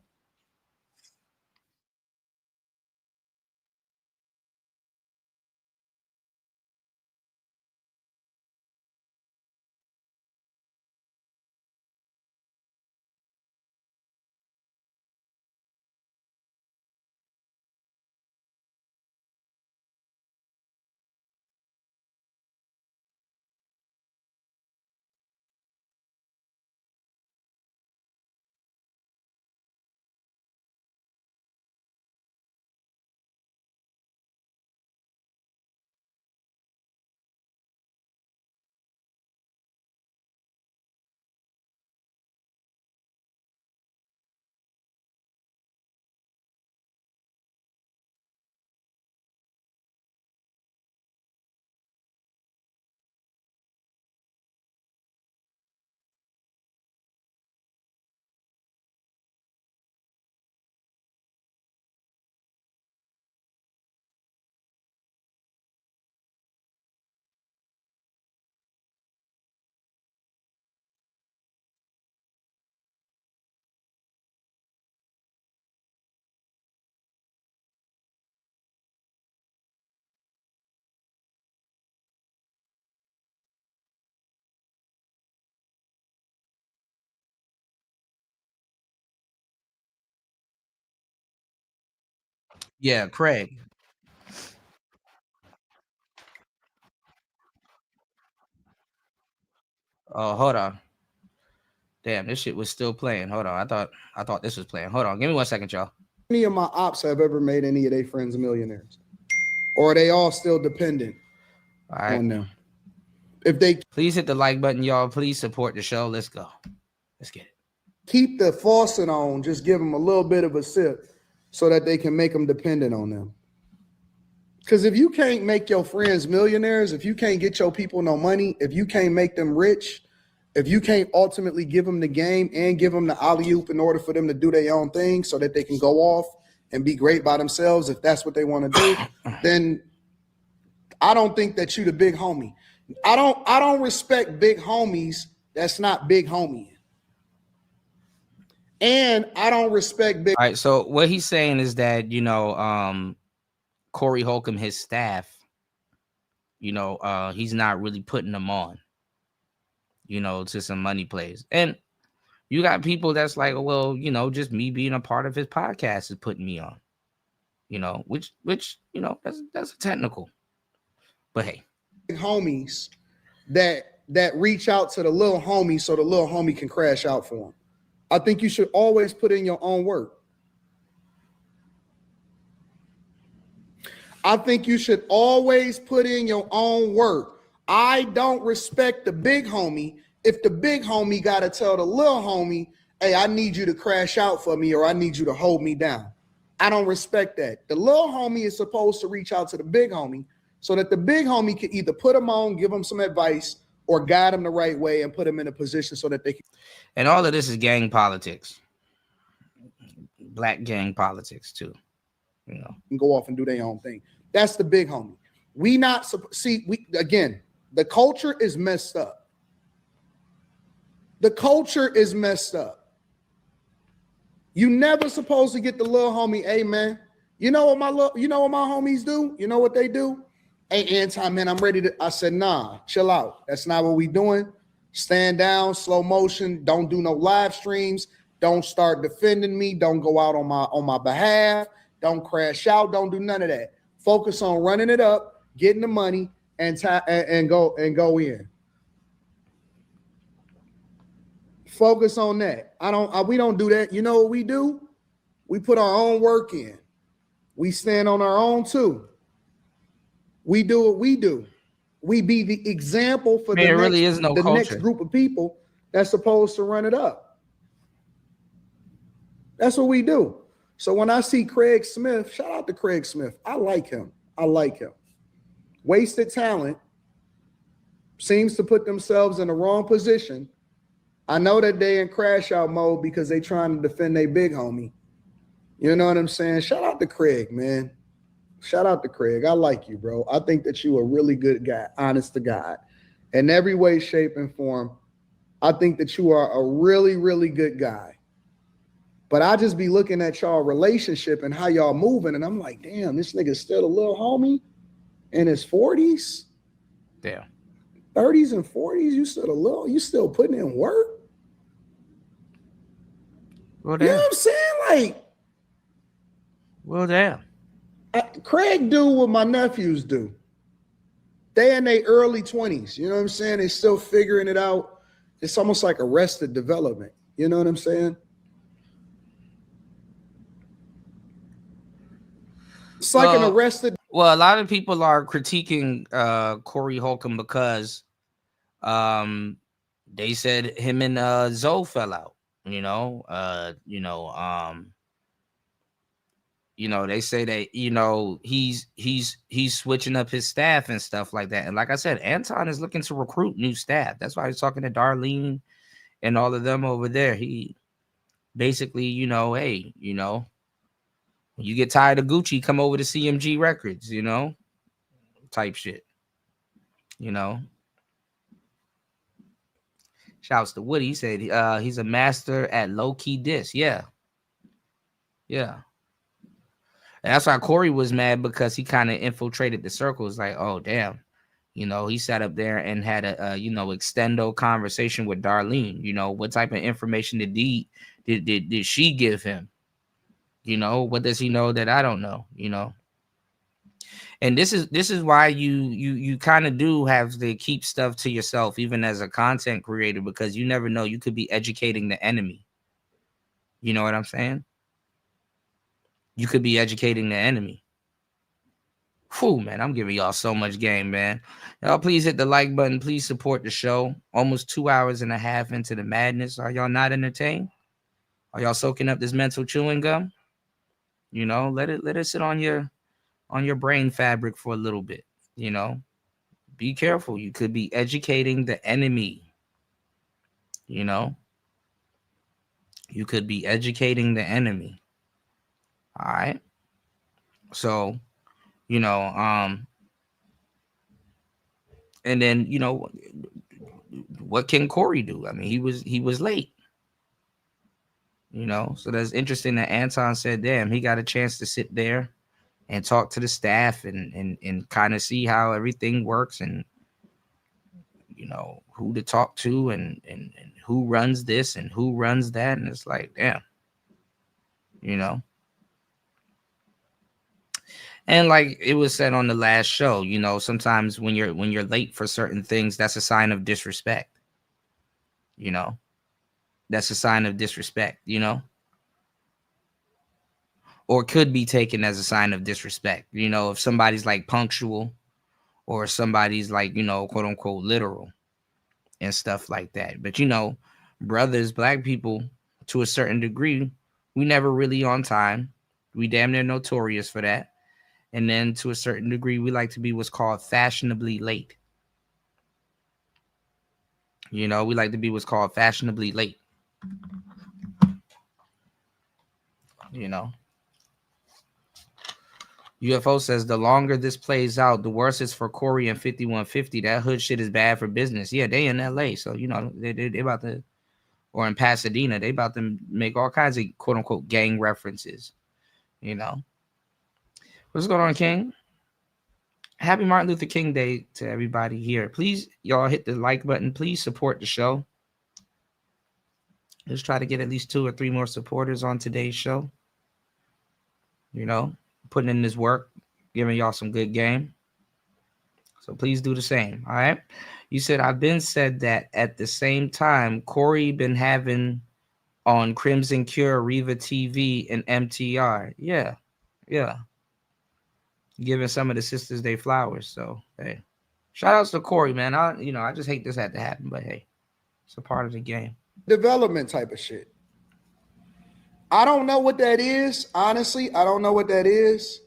Yeah, Craig. Oh, hold on. Damn, this shit was still playing. Hold on. I thought this was playing. Hold on. Give me 1 second, y'all. Any of my ops have ever made any of their friends millionaires? Or are they all still dependent on them? If they please hit the like button, y'all. Please support the show. Let's go. Let's get it. Keep the faucet on, just give them a little bit of a sip so that they can make them dependent on them. Because if you can't make your friends millionaires, if you can't get your people no money, if you can't make them rich, if you can't ultimately give them the game and give them the alley-oop in order for them to do their own thing so that they can go off and be great by themselves, if that's what they want to do, then I don't think that you the big homie. I don't respect big homies that's not big homie. And I don't respect big. All right, so what he's saying is that, you know, Corey Holcomb, his staff, you know, he's not really putting them on, you know, to some money plays. And you got people that's like, well, you know, just me being a part of his podcast is putting me on, you know, which you know, that's technical. But hey, big homies that reach out to the little homie so the little homie can crash out for him. I think you should always put in your own work. I think you should always put in your own work. I don't respect the big homie if the big homie got to tell the little homie, hey, I need you to crash out for me or I need you to hold me down. I don't respect that. The little homie is supposed to reach out to the big homie so that the big homie can either put him on, give him some advice, or guide him the right way and put him in a position so that they can. And all of this is gang politics, black gang politics too, you know, and go off and do their own thing. That's the big homie. We again, the culture is messed up. The culture is messed up. You never supposed to get the little homie, hey man, you know what my homies do? You know what they do? Hey, Anton, man, I'm ready to. I said, nah, chill out. That's not what we doing. Stand down, slow motion. Don't do no live streams. Don't start defending me. Don't go out on my behalf. Don't crash out. Don't do none of that. Focus on running it up, getting the money, and go in. Focus on that. We don't do that. You know what we do? We put our own work in. We stand on our own too. We do what we do. We be the example for the next group of people that's supposed to run it up. That's what we do. So when I see Craig Smith, shout out to Craig Smith. I like him. Wasted talent. Seems to put themselves in the wrong position. I know that they in crash out mode because they trying to defend their big homie. You know what I'm saying? Shout out to Craig, man. Shout out to Craig. I like you, bro. I think that you a really good guy, honest to God. In every way, shape, and form, I think that you are a really, really good guy. But I just be looking at y'all relationship and how y'all moving, and I'm like, damn, this nigga's still a little homie in his 40s. Damn. 30s and 40s, you still putting in work? Well, you know what I'm saying? Like, well, damn. Craig do what my nephews do. They in their early 20s. You know what I'm saying? They still figuring it out. It's almost like arrested development. You know what I'm saying? It's like an arrested. Well, a lot of people are critiquing Corey Holcomb because they said him and Zoe fell out. They say that, he's switching up his staff and stuff like that. And like I said, Anton is looking to recruit new staff. That's why he's talking to Darlene and all of them over there. He basically, hey, when you get tired of Gucci, come over to CMG Records, type shit, Shouts to Woody. He said he's a master at low-key diss. Yeah. And that's why Corey was mad, because he kind of infiltrated the circles. Like, oh, damn. He sat up there and had a extendo conversation with Darlene. What type of information did she give him? You know, what does he know that I don't know? You know, and this is why you kind of do have to keep stuff to yourself, even as a content creator, because you never know. You could be educating the enemy. You know what I'm saying? You could be educating the enemy. Whew, man, I'm giving y'all so much game, man. Y'all please hit the like button. Please support the show. Almost 2 hours and a half into the madness. Are y'all not entertained? Are y'all soaking up this mental chewing gum? You know, let it sit on your brain fabric for a little bit. You know, be careful. You could be educating the enemy. You know, you could be educating the enemy. All right. So, you know, and then, you know, what can Corey do? I mean, he was late. You know, so that's interesting that Anton said, damn, he got a chance to sit there and talk to the staff and kind of see how everything works and, you know, who to talk to and who runs this and who runs that. And it's like, damn, you know. And like it was said on the last show, you know, sometimes when you're late for certain things, that's a sign of disrespect. You know, that's a sign of disrespect, you know, or could be taken as a sign of disrespect. You know, if somebody's like punctual or somebody's like, you know, quote unquote, literal and stuff like that. But, you know, brothers, black people, to a certain degree, we never really on time. We damn near notorious for that. And then to a certain degree, we like to be what's called fashionably late. You know, we like to be what's called fashionably late. You know. UFO says the longer this plays out, the worse it's for Corey and 5150. That hood shit is bad for business. Yeah, they in LA. So, you know, they about to, or in Pasadena, they about to make all kinds of quote unquote gang references. You know. What's going on, King? Happy Martin Luther King Day to everybody here. Please, y'all hit the like button. Please support the show. Let's try to get at least 2 or 3 more supporters on today's show. You know, putting in this work, giving y'all some good game. So please do the same. All right. You said, I've been said that at the same time, Corey been having on Crimson Cure, Riva TV, and MTR. Yeah. Yeah. Giving some of the sisters their flowers. So, hey, shout outs to Corey, man. I just hate this had to happen, but hey, it's a part of the game. Development type of shit. I don't know what that is. Honestly, I don't know what that is.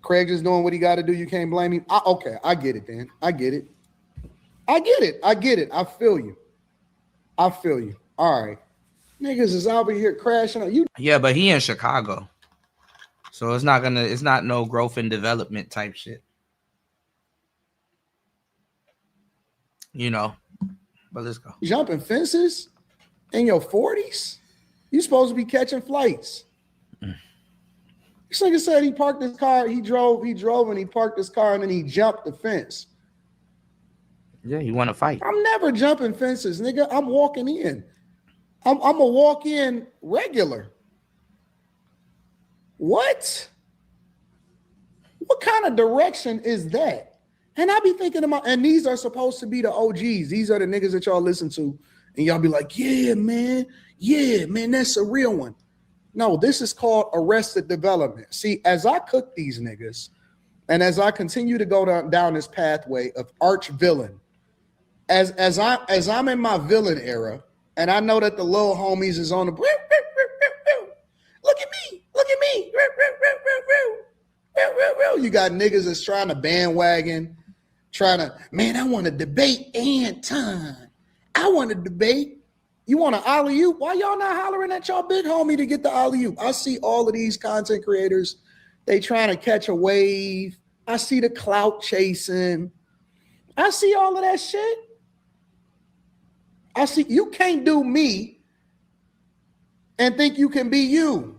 Craig just doing what he got to do. You can't blame him. Okay, I get it, Dan. I get it. I feel you. All right. Niggas is out here crashing on you. Yeah, but he in Chicago. So it's not no growth and development type shit. You know, but let's go. Jumping fences in your 40s? You supposed to be catching flights. This nigga said he parked his car, he drove and he parked his car and then he jumped the fence. Yeah, you want to fight. I'm never jumping fences, nigga. I'm walking in. I'm a walk in regular. What kind of direction is that? And I be thinking about, and these are supposed to be the OGs. These are the niggas that y'all listen to. And y'all be like, yeah, man, that's a real one. No, this is called Arrested Development. See, as I cook these niggas, and as I continue to go down this pathway of arch villain, as I'm in my villain era, and I know that the little homies is on the look at me. You got niggas that's trying to bandwagon, man, I want to debate Anton. I want to debate. You want to alley-oop? Why y'all not hollering at y'all big homie to get the alley-oop? I see all of these content creators, they trying to catch a wave. I see the clout chasing. I see all of that shit. I see you can't do me and think you can be you.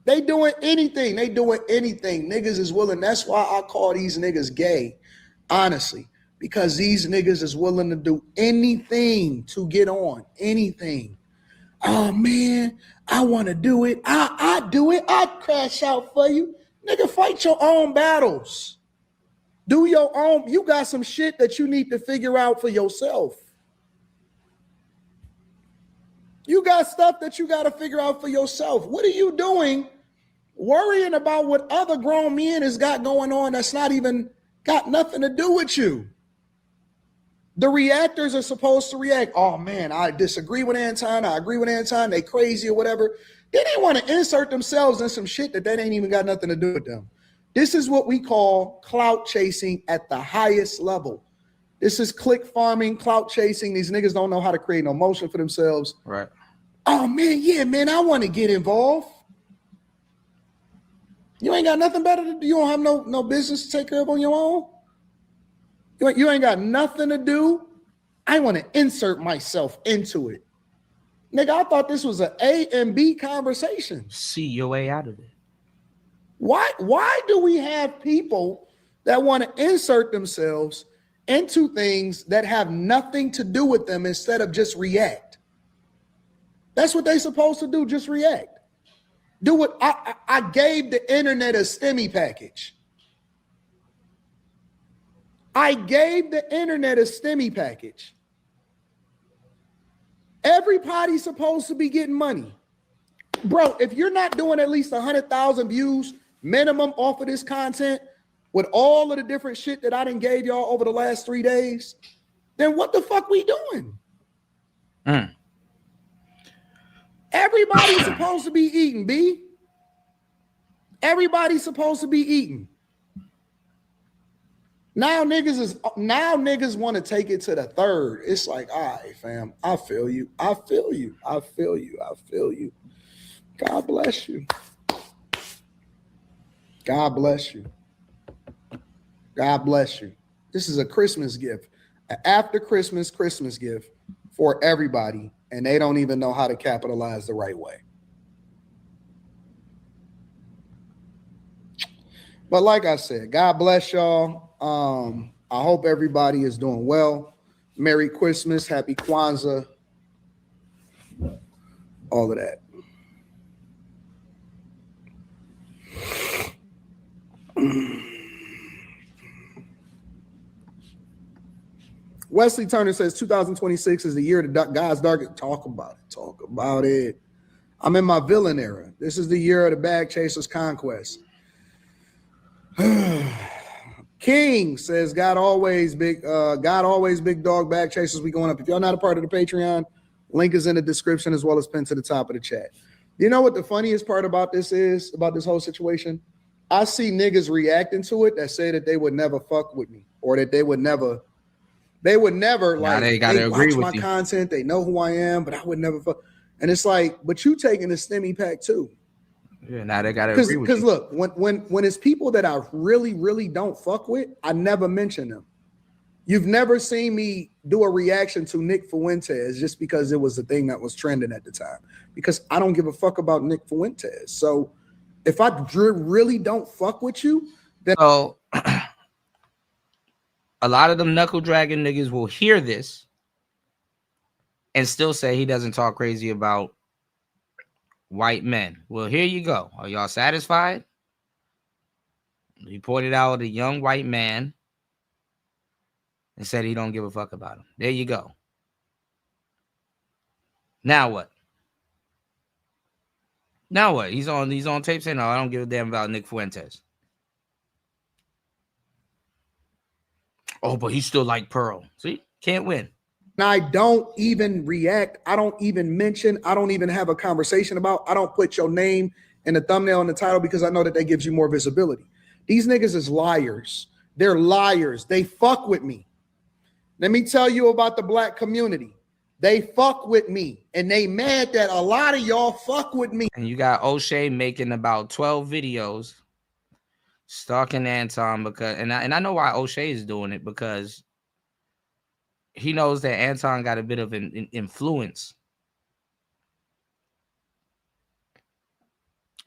They doing anything. Niggas is willing. That's why I call these niggas gay, honestly, because these niggas is willing to do anything to get on, anything. Oh man, I want to do it. I do it. I crash out for you. Nigga, fight your own battles. Do your own. You got some shit that you need to figure out for yourself. You got stuff that you got to figure out for yourself. What are you doing worrying about what other grown men has got going on that's not even got nothing to do with you? The reactors are supposed to react. Oh man, I disagree with Anton. I agree with Anton. They crazy or whatever. They didn't want to insert themselves in some shit that ain't even got nothing to do with them. This is what we call clout chasing at the highest level. This is click farming, clout chasing. These niggas don't know how to create no motion for themselves. Right. Oh man, yeah, man, I want to get involved. You ain't got nothing better to do. You don't have no business to take care of on your own. You ain't got nothing to do. I want to insert myself into it. Nigga, I thought this was an A and B conversation. See your way out of it. Why do we have people that want to insert themselves into things that have nothing to do with them instead of just react? That's what they're supposed to do, just react. Do what I gave the internet a STEMI package. I gave the internet a STEMI package. Everybody's supposed to be getting money. Bro, if you're not doing at least 100,000 views minimum off of this content with all of the different shit that I done gave y'all over the last 3 days, then what the fuck we doing? Everybody's supposed to be eating, B. Everybody's supposed to be eating. Now niggas want to take it to the third. It's like, all right, fam, I feel you. I feel you. I feel you. I feel you. God bless you. God bless you. God bless you. This is a Christmas gift, an after Christmas gift for everybody, and they don't even know how to capitalize the right way. But like I said, God bless y'all. I hope everybody is doing well. Merry Christmas, Happy Kwanzaa, all of that. Wesley Turner says 2026 is the year to God's darkest. Talk about it. Talk about it. I'm in my villain era. This is the year of the bag chasers conquest. King says God always big dog bag chasers. We going up. If y'all not a part of the Patreon, link is in the description as well as pinned to the top of the chat. You know what the funniest part about this is, about this whole situation? I see niggas reacting to it that say that they would never fuck with me, or that they would never like, they gotta agree with my you. content. They know who I am, but I would never fuck. And it's like, but you taking the STEMI pack too. Yeah, now they gotta agree with you. Because look, when it's people that I really don't fuck with, I never mention them. You've never seen me do a reaction to Nick Fuentes just because it was the thing that was trending at the time. Because I don't give a fuck about Nick Fuentes. So if I really don't fuck with you, then so a lot of them knuckle dragging niggas will hear this and still say he doesn't talk crazy about white men. Well, here you go. Are y'all satisfied? He pointed out a young white man and said he don't give a fuck about him. There you go. Now what? Now what? He's on tape saying, no, I don't give a damn about Nick Fuentes. Oh, but he still like Pearl. See? Can't win. I don't even react. I don't even mention. I don't even have a conversation about. I don't put your name in the thumbnail and the title because I know that gives you more visibility. These niggas is liars. They're liars. They fuck with me. Let me tell you about the black community. They fuck with me, and they mad that a lot of y'all fuck with me. And you got O'Shea making about 12 videos stalking Anton because, and I know why O'Shea is doing it, because he knows that Anton got a bit of an influence.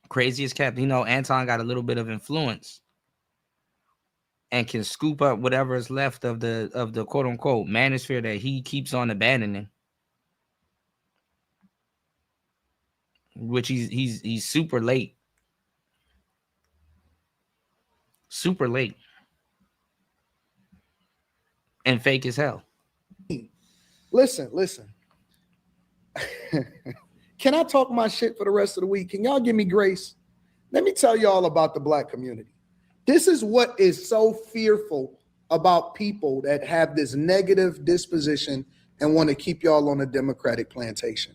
Crazy as kept, Anton got a little bit of influence and can scoop up whatever is left of the quote unquote manosphere that he keeps on abandoning. which he's super late. Super late. And fake as hell. Listen. Can I talk my shit for the rest of the week? Can y'all give me grace? Let me tell y'all about the black community. This is what is so fearful about people that have this negative disposition and want to keep y'all on a Democratic plantation.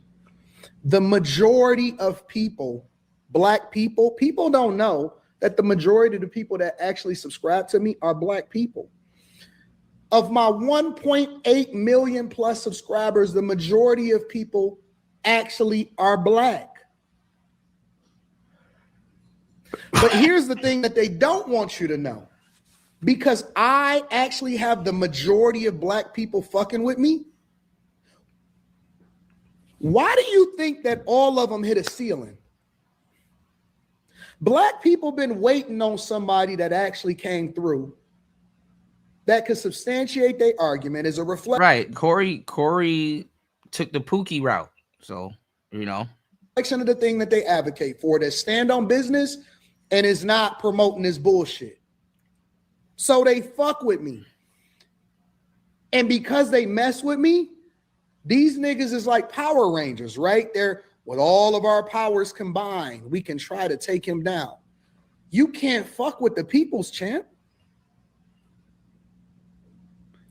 The majority of people, black people don't know that the majority of the people that actually subscribe to me are black people. Of my 1.8 million plus subscribers, the majority of people actually are black. But here's the thing that they don't want you to know. Because I actually have the majority of black people fucking with me, why do you think that all of them hit a ceiling? Black people been waiting on somebody that actually came through that could substantiate their argument as a reflection. Right. Corey took the Pookie route. So, you know. Reflection of the thing that they advocate for, that stand on business and is not promoting this bullshit. So they fuck with me. And because they mess with me, these niggas is like Power Rangers, right? They're with all of our powers combined, we can try to take him down. You can't fuck with the people's champ.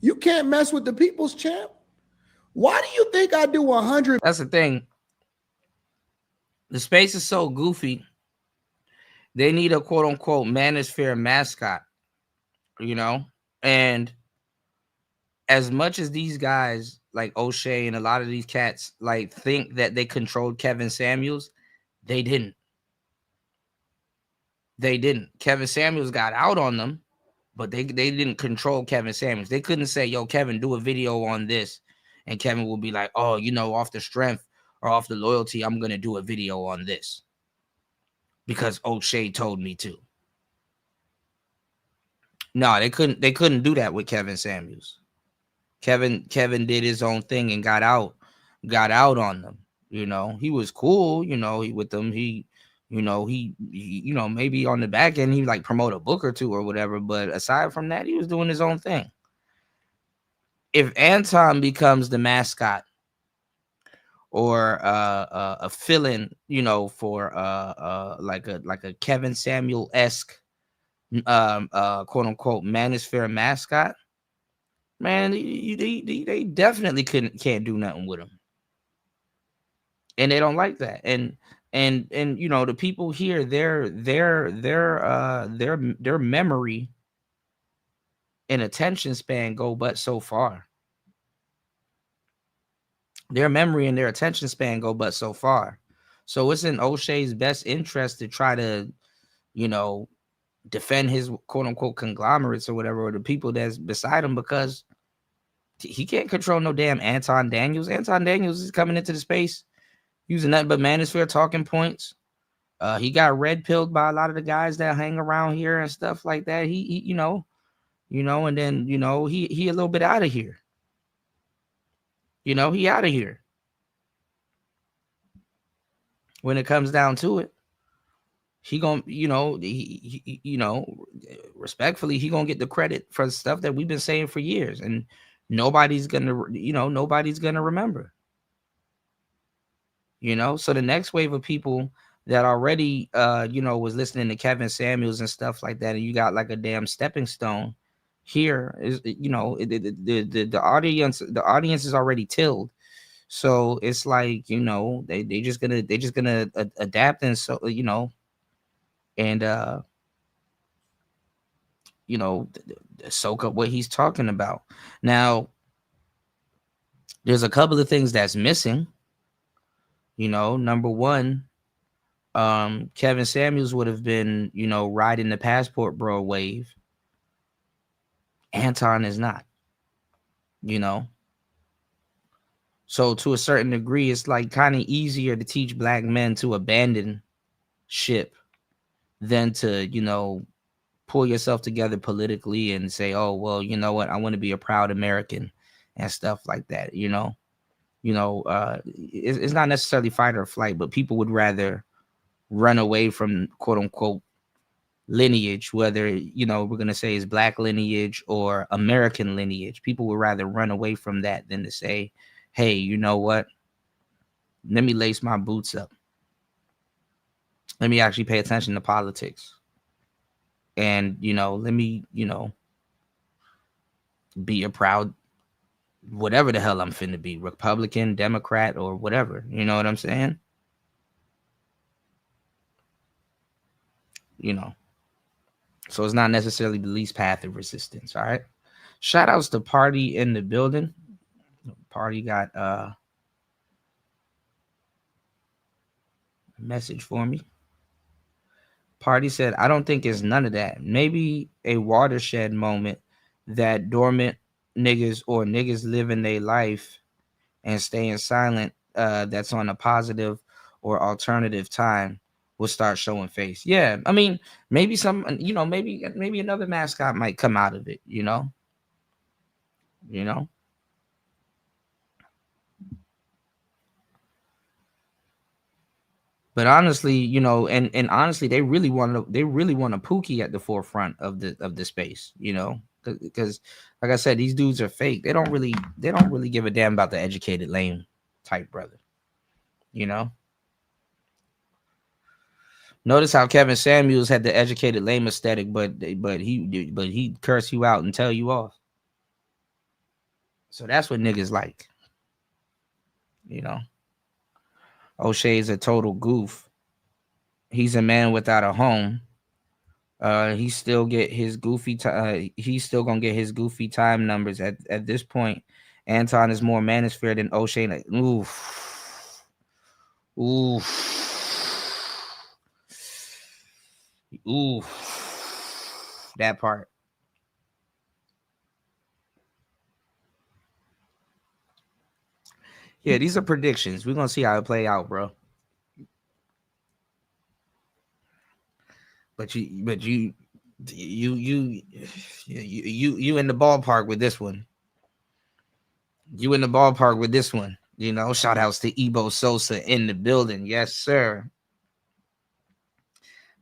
You can't mess with the people's champ. Why do you think I do 100? That's the thing. The space is so goofy. They need a quote unquote manosphere mascot, you know? And as much as these guys like O'Shea and a lot of these cats like think that they controlled Kevin Samuels, they didn't. They didn't. Kevin Samuels got out on them, but they didn't control Kevin Samuels. They couldn't say, yo, Kevin, do a video on this. And Kevin will be like, oh, you know, off the strength or off the loyalty, I'm going to do a video on this because O'Shea told me to. No, they couldn't do that with Kevin Samuels. Kevin did his own thing and got out on them. You know, he was cool, you know, with them. He maybe on the back end, he like promote a book or two or whatever. But aside from that, he was doing his own thing. If Anton becomes the mascot or a fill-in, you know, for like a Kevin Samuel-esque quote unquote manosphere mascot, man, they definitely can't do nothing with him. And they don't like that. And you know, the people here, their memory and attention span go but so far. Their memory and their attention span go but so far. So it's in O'Shea's best interest to try to, you know, defend his quote unquote conglomerates or whatever, or the people that's beside him, because he can't control no damn Anton Daniels. Anton Daniels is coming into the space using nothing but manosphere talking points. He got red pilled by a lot of the guys that hang around here and stuff like that. He you know, and then, you know, he a little bit out of here. You know, he out of here. When it comes down to it, he gonna, you know, he you know, respectfully, he gonna get the credit for stuff that we've been saying for years, and nobody's gonna remember. You know, so the next wave of people that already, you know, was listening to Kevin Samuels and stuff like that, and you got like a damn stepping stone here, is, you know, the audience is already tilled, so it's like, you know, they just gonna adapt, and so, you know, and you know, soak up what he's talking about. Now, there's a couple of things that's missing. You know, number one, Kevin Samuels would have been, you know, riding the passport bro wave. Anton is not, you know. So to a certain degree, it's like kind of easier to teach black men to abandon ship than to, you know, pull yourself together politically and say, oh, well, you know what, I want to be a proud American and stuff like that, you know. you know, it's not necessarily fight or flight, but people would rather run away from quote unquote lineage, whether, you know, we're going to say is black lineage or American lineage. People would rather run away from that than to say, hey, you know what? Let me lace my boots up. Let me actually pay attention to politics. And, you know, let me, you know, be a proud whatever the hell I'm finna be, Republican, Democrat, or whatever. You know what I'm saying? You know. So it's not necessarily the least path of resistance. All right. Shout outs to Party in the building. Party got a message for me. Party said, I don't think it's none of that. Maybe a watershed moment that dormant niggas or niggas living their life and staying silent that's on a positive or alternative time will start showing face. Yeah, I mean, maybe some, you know, maybe another mascot might come out of it, you know. But honestly, you know, and honestly, they really want a Pookie at the forefront of the space, you know, because like I said, these dudes are fake. They don't really give a damn about the educated lame type brother, you know. Notice how Kevin Samuels had the educated lame aesthetic, but he curse you out and tell you off. So that's what niggas like, you know. O'Shea's a total goof. He's a man without a home. He still get his goofy. He's still gonna get his goofy time numbers at this point. Anton is more manosphere than O'Shea. Oof. That part. Yeah, these are predictions. We're gonna see how it play out, bro. But you in the ballpark with this one. You in the ballpark with this one. You know, shout outs to Ebo Sosa in the building. Yes, sir.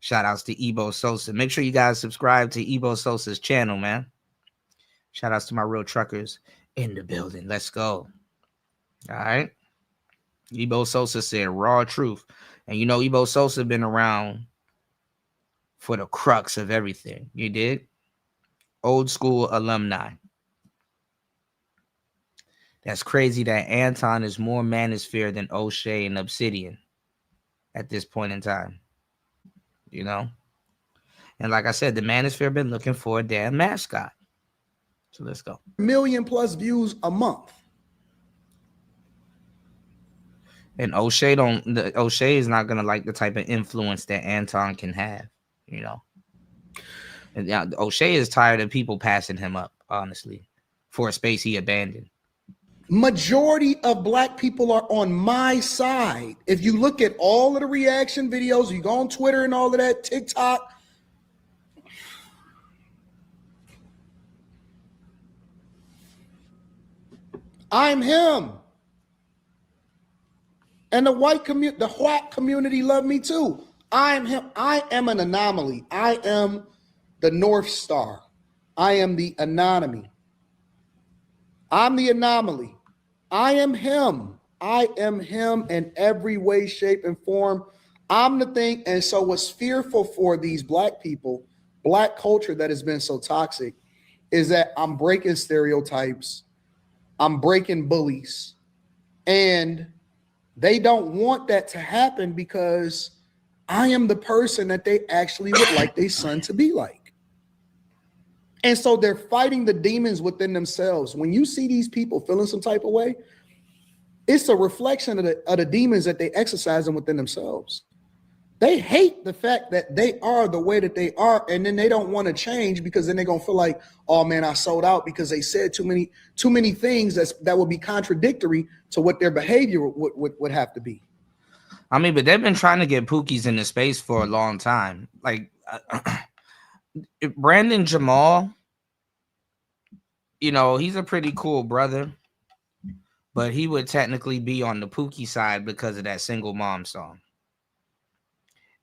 Shout outs to Ebo Sosa. Make sure you guys subscribe to Ebo Sosa's channel, man. Shout outs to my real truckers in the building. Let's go. All right. Ebo Sosa said raw truth. And you know, Ebo Sosa been around for the crux of everything. You did? Old school alumni. That's crazy that Anton is more manosphere than O'Shea and Obsidian at this point in time. You know? And like I said, the manosphere been looking for a damn mascot. So let's go. 1 million plus views a month. And O'Shea is not gonna like the type of influence that Anton can have, you know. And yeah, O'Shea is tired of people passing him up, honestly, for a space he abandoned. Majority of black people are on my side. If you look at all of the reaction videos, you go on Twitter and all of that, TikTok. I'm him. And the white community love me too. I am him. I am an anomaly. I am the North Star. I am the anomaly. I'm the anomaly. I am him. I am him in every way, shape, and form. I'm the thing. And so what's fearful for these black people, black culture that has been so toxic, is that I'm breaking stereotypes. I'm breaking bullies. And they don't want that to happen because I am the person that they actually would like their son to be like. And so they're fighting the demons within themselves. When you see these people feeling some type of way, it's a reflection of the demons that they exercising within themselves. They hate the fact that they are the way that they are, and then they don't want to change because then they're gonna feel like, oh man, I sold out because they said too many things that would be contradictory to what their behavior would have to be. I mean, but they've been trying to get Pookies in the space for a long time. Like Brandon Jamal, you know, he's a pretty cool brother. but he would technically be on the Pookie side because of that Single Mom song.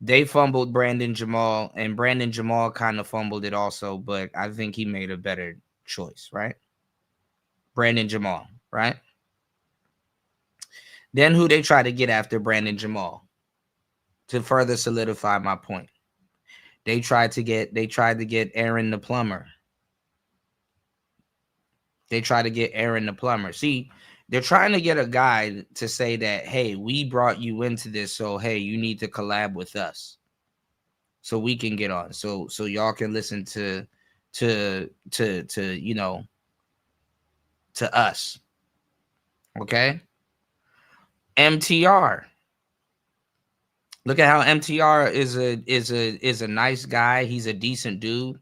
They fumbled Brandon Jamal, and Brandon Jamal kind of fumbled it also, but I think he made a better choice, right? Brandon Jamal, right? Then who they try to get after Brandon Jamal to further solidify my point. They tried to get Aaron the plumber. They try to get Aaron the plumber. See, they're trying to get a guy to say that, hey, we brought you into this, so hey, you need to collab with us, so we can get on, so y'all can listen to you know, to us. Okay. MTR. Look at how MTR is a nice guy. He's a decent dude.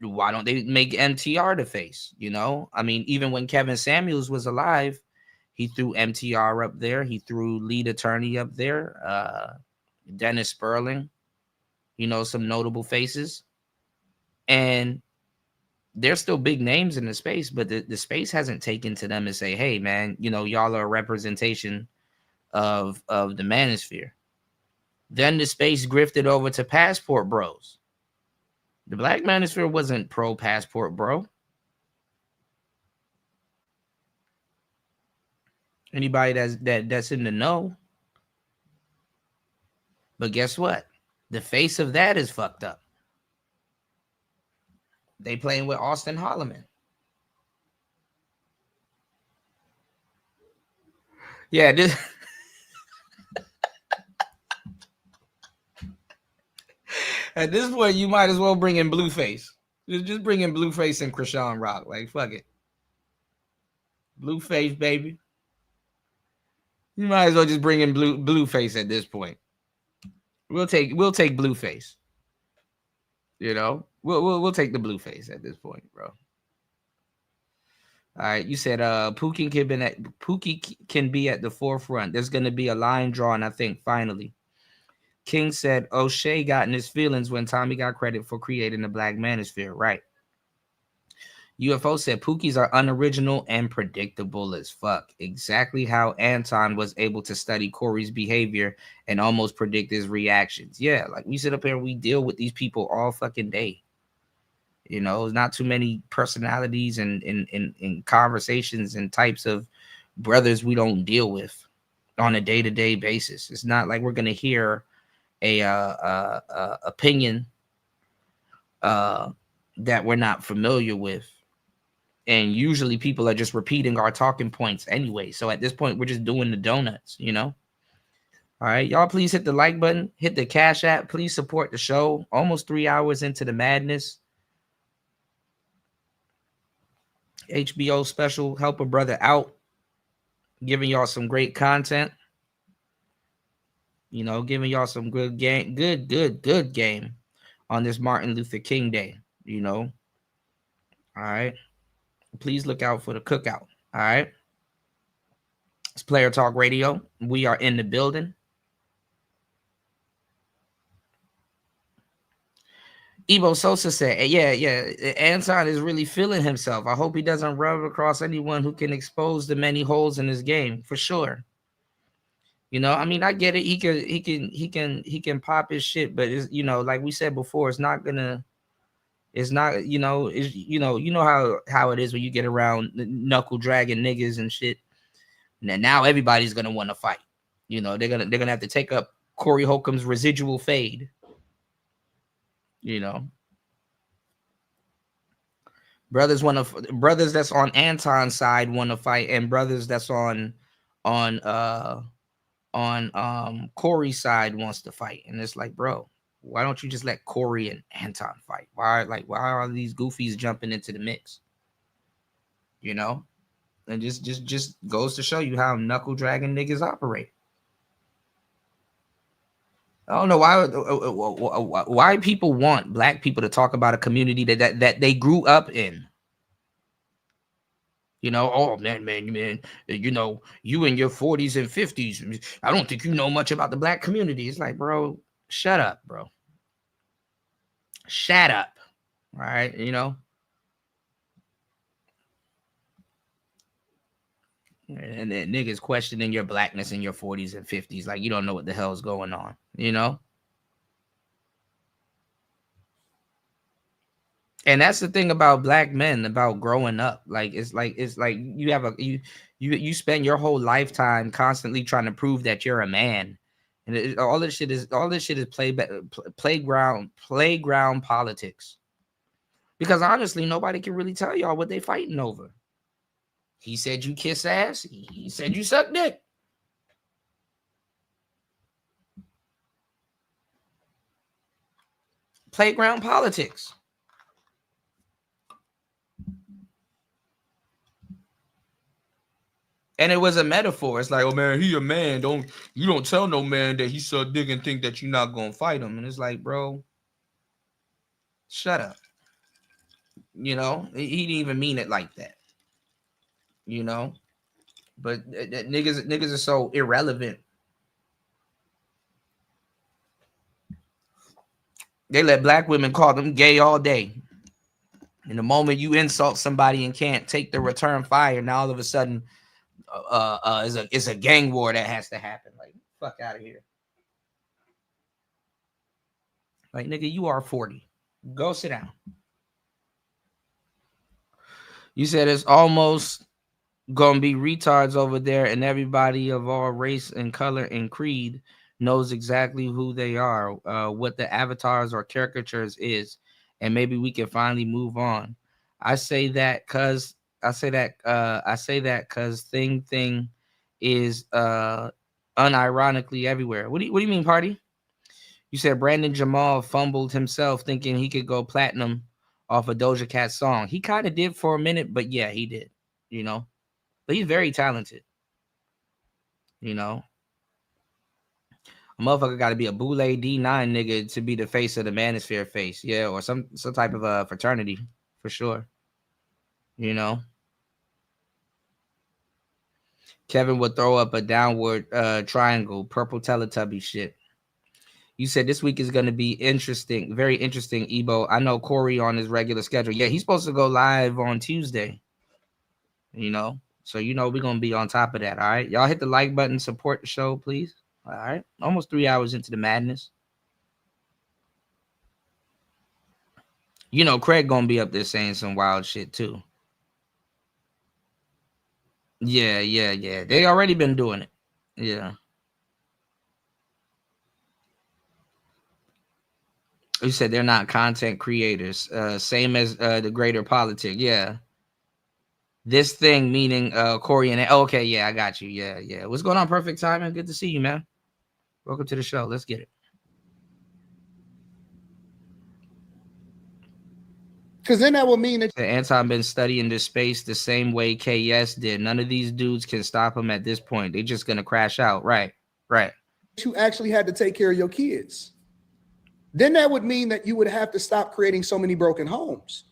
Why don't they make MTR the face? You know, I mean, even when Kevin Samuels was alive, he threw MTR up there. He threw Lead Attorney up there. Dennis Sperling, you know, some notable faces. And they're still big names in the space, but the space hasn't taken to them and say, hey, man, you know, y'all are a representation of the manosphere. Then the space grifted over to Passport Bros. The Black Manosphere wasn't pro Passport Bro. Anybody that's in the know. But guess what? The face of that is fucked up. They playing with Austin Holloman. Yeah, this at this point, you might as well bring in Blueface. Just bring in Blueface and Krishan Rock. Like, fuck it. Blueface, baby. You might as well just bring in Blueface at this point. We'll take Blueface. You know, we'll take the Blueface at this point, bro. All right, you said Pookie can be at the forefront. There's gonna be a line drawn, I think, finally. King said O'Shea got in his feelings when Tommy got credit for creating the Black Manosphere. Right. UFO said Pookies are unoriginal and predictable as fuck. Exactly how Anton was able to study Corey's behavior and almost predict his reactions. Yeah, like we sit up here and we deal with these people all fucking day. You know, there's not too many personalities and in conversations and types of brothers we don't deal with on a day-to-day basis. It's not like we're gonna hear a opinion that we're not familiar with, and usually people are just repeating our talking points anyway. So at this point, we're just doing the donuts, you know. All right, y'all, please hit the like button, hit the Cash App, please support the show. Almost 3 hours into the madness. HBO special, help a brother out, giving y'all some great content. You know, giving y'all some good game, good game on this Martin Luther King Day, you know. All right. Please look out for the cookout. All right. It's Player Talk Radio. We are in the building. Evo Sosa said, yeah, Anton is really feeling himself. I hope he doesn't rub across anyone who can expose the many holes in his game, for sure. You know, I mean, I get it. He can pop his shit, but it's, you know, like we said before, it's not, you know, how it is when you get around knuckle dragging niggas and shit. And now everybody's gonna want to fight. You know, they're gonna have to take up Corey Holcomb's residual fade. You know, brothers that's on Anton's side want to fight, and brothers that's on Corey's side wants to fight. And it's like, bro, why don't you just let Corey and Anton fight? Why are these goofies jumping into the mix? You know, and just goes to show you how knuckle dragging niggas operate. I don't know why people want black people to talk about a community that they grew up in. You know, oh man, you know, you in your 40s and 50s. I don't think you know much about the black community. It's like, bro, shut up, bro. Shut up. All right, you know. And then niggas questioning your blackness in your 40s and 50s, like you don't know what the hell's going on, you know? And that's the thing about black men, about growing up. Like it's like you have you spend your whole lifetime constantly trying to prove that you're a man, and all this shit is playground politics. Because honestly, nobody can really tell y'all what they fighting over. He said you kiss ass. He said you suck dick. Playground politics. And it was a metaphor. It's like, oh man, he a man. You don't tell no man that he suck dick and think that you're not gonna fight him. And it's like, bro, shut up. You know, he didn't even mean it like that. You know, but niggas are so irrelevant. They let black women call them gay all day. And the moment you insult somebody and can't take the return fire, now all of a sudden, it's a gang war that has to happen. Like, fuck out of here. Like, nigga, you are 40. Go sit down. You said it's almost gonna be retards over there, and everybody of all race and color and creed knows exactly who they are, what the avatars or caricatures is, and maybe we can finally move on. I say that because thing is unironically everywhere. What do you mean, party? You said Brandon Jamal fumbled himself thinking he could go platinum off a Doja Cat song. He kind of did for a minute, but yeah, he did, you know. But he's very talented, you know. A motherfucker got to be a Boule D9 nigga to be the face of the Manosphere face, yeah, or some type of a fraternity for sure, you know. Kevin would throw up a downward triangle, purple Teletubby shit. You said this week is going to be interesting, very interesting, Ebo. I know Corey on his regular schedule. Yeah, he's supposed to go live on Tuesday, you know. So, you know, we're going to be on top of that, all right? Y'all hit the like button, support the show, please. All right? Almost 3 hours into the madness. You know, Craig going to be up there saying some wild shit, too. Yeah. They already been doing it. Yeah. You said they're not content creators. Same as the greater politic. Yeah. This thing meaning Corey and okay, yeah, I got you. Yeah. What's going on? Perfect timing. Good to see you, man. Welcome to the show. Let's get it. Because then that will mean that Anton been studying this space the same way KS did. None of these dudes can stop him at this point. They're just gonna crash out. Right. You actually had to take care of your kids. Then that would mean that you would have to stop creating so many broken homes.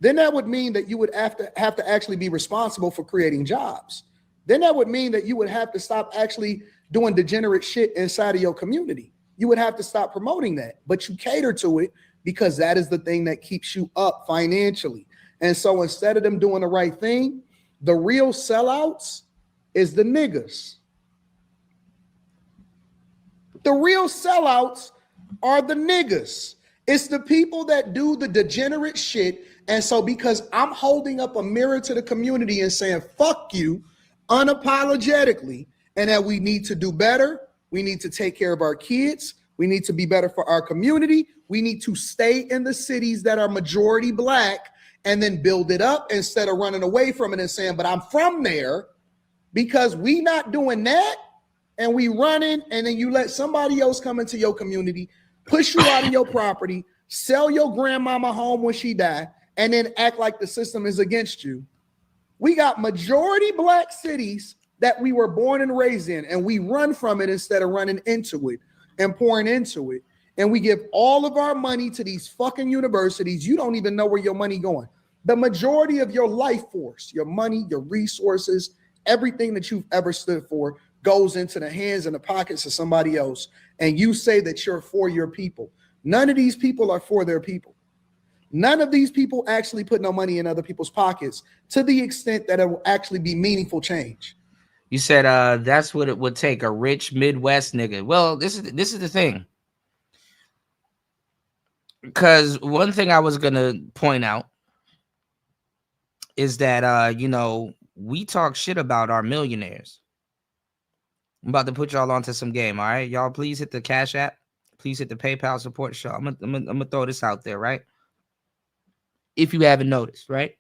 Then that would mean that you would have to actually be responsible for creating jobs. Then that would mean that you would have to stop actually doing degenerate shit inside of your community. You would have to stop promoting that, but you cater to it because that is the thing that keeps you up financially. And so instead of them doing the right thing, the real sellouts is the niggas. The real sellouts are the niggas. It's the people that do the degenerate shit. And so because I'm holding up a mirror to the community and saying, fuck you, unapologetically, and that we need to do better, we need to take care of our kids, we need to be better for our community, we need to stay in the cities that are majority black and then build it up instead of running away from it and saying, but I'm from there, because we not doing that and we running, and then you let somebody else come into your community, push you out of your property, sell your grandmama home when she died, and then act like the system is against you. We got majority black cities that we were born and raised in, and we run from it instead of running into it and pouring into it. And we give all of our money to these fucking universities. You don't even know where your money going. The majority of your life force, your money, your resources, everything that you've ever stood for goes into the hands and the pockets of somebody else. And you say that you're for your people. None of these people are for their people. None of these people actually put no money in other people's pockets to the extent that it will actually be meaningful change. You said that's what it would take, a rich Midwest nigga. Well, this is the thing. Because one thing I was gonna point out is that you know, we talk shit about our millionaires. I'm about to put y'all onto some game, all right? Y'all please hit the Cash App. Please hit the PayPal support show. I'm gonna throw this out there, right? If you haven't noticed, right?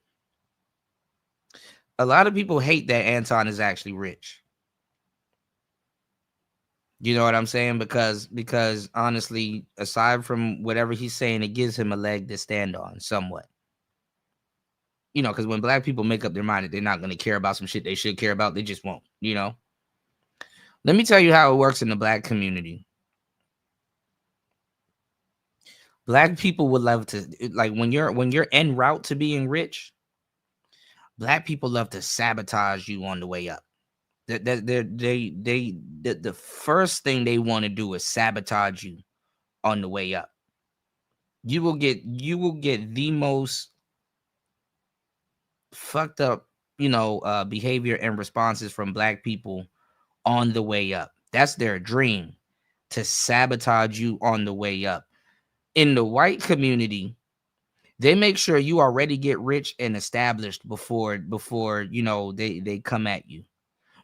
A lot of people hate that Anton is actually rich. You know what I'm saying? Because honestly, aside from whatever he's saying, it gives him a leg to stand on somewhat. You know, because when black people make up their mind that they're not going to care about some shit they should care about, they just won't, you know? Let me tell you how it works in the black community. Black people would love to, like, when you're en route to being rich, black people love to sabotage you on the way up. The first thing they want to do is sabotage you on the way up. You will get the most fucked up, you know, behavior and responses from black people on the way up. That's their dream, to sabotage you on the way up. In the white community, they make sure you already get rich and established before you know they come at you.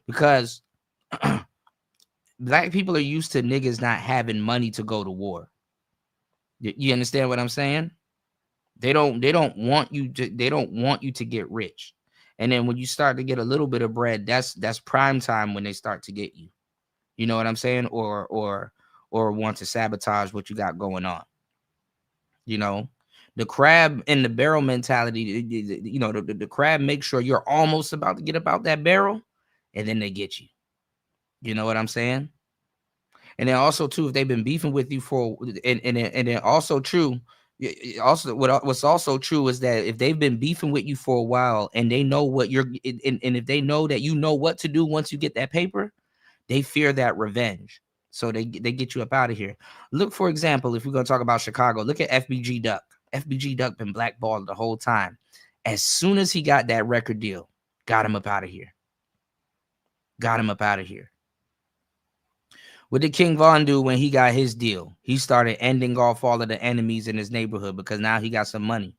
Because black people are used to niggas not having money to go to war. You understand what I'm saying? They don't want you to get rich. And then when you start to get a little bit of bread, that's prime time when they start to get you. You know what I'm saying? Or want to sabotage what you got going on. You know, the crab in the barrel mentality, you know, the crab makes sure you're almost about to get about that barrel, and then they get you. You know what I'm saying? And then also too, if they've been beefing with you for, and then also true, also what's also true is that if they've been beefing with you for a while and they know what you're, and if they know that you know what to do once you get that paper, they fear that revenge. So they get you up out of here. Look, for example, if we're going to talk about Chicago, look at FBG Duck. FBG Duck been blackballed the whole time. As soon as he got that record deal, got him up out of here. Got him up out of here. What did King Von do when he got his deal? He started ending off all of the enemies in his neighborhood because now he got some money.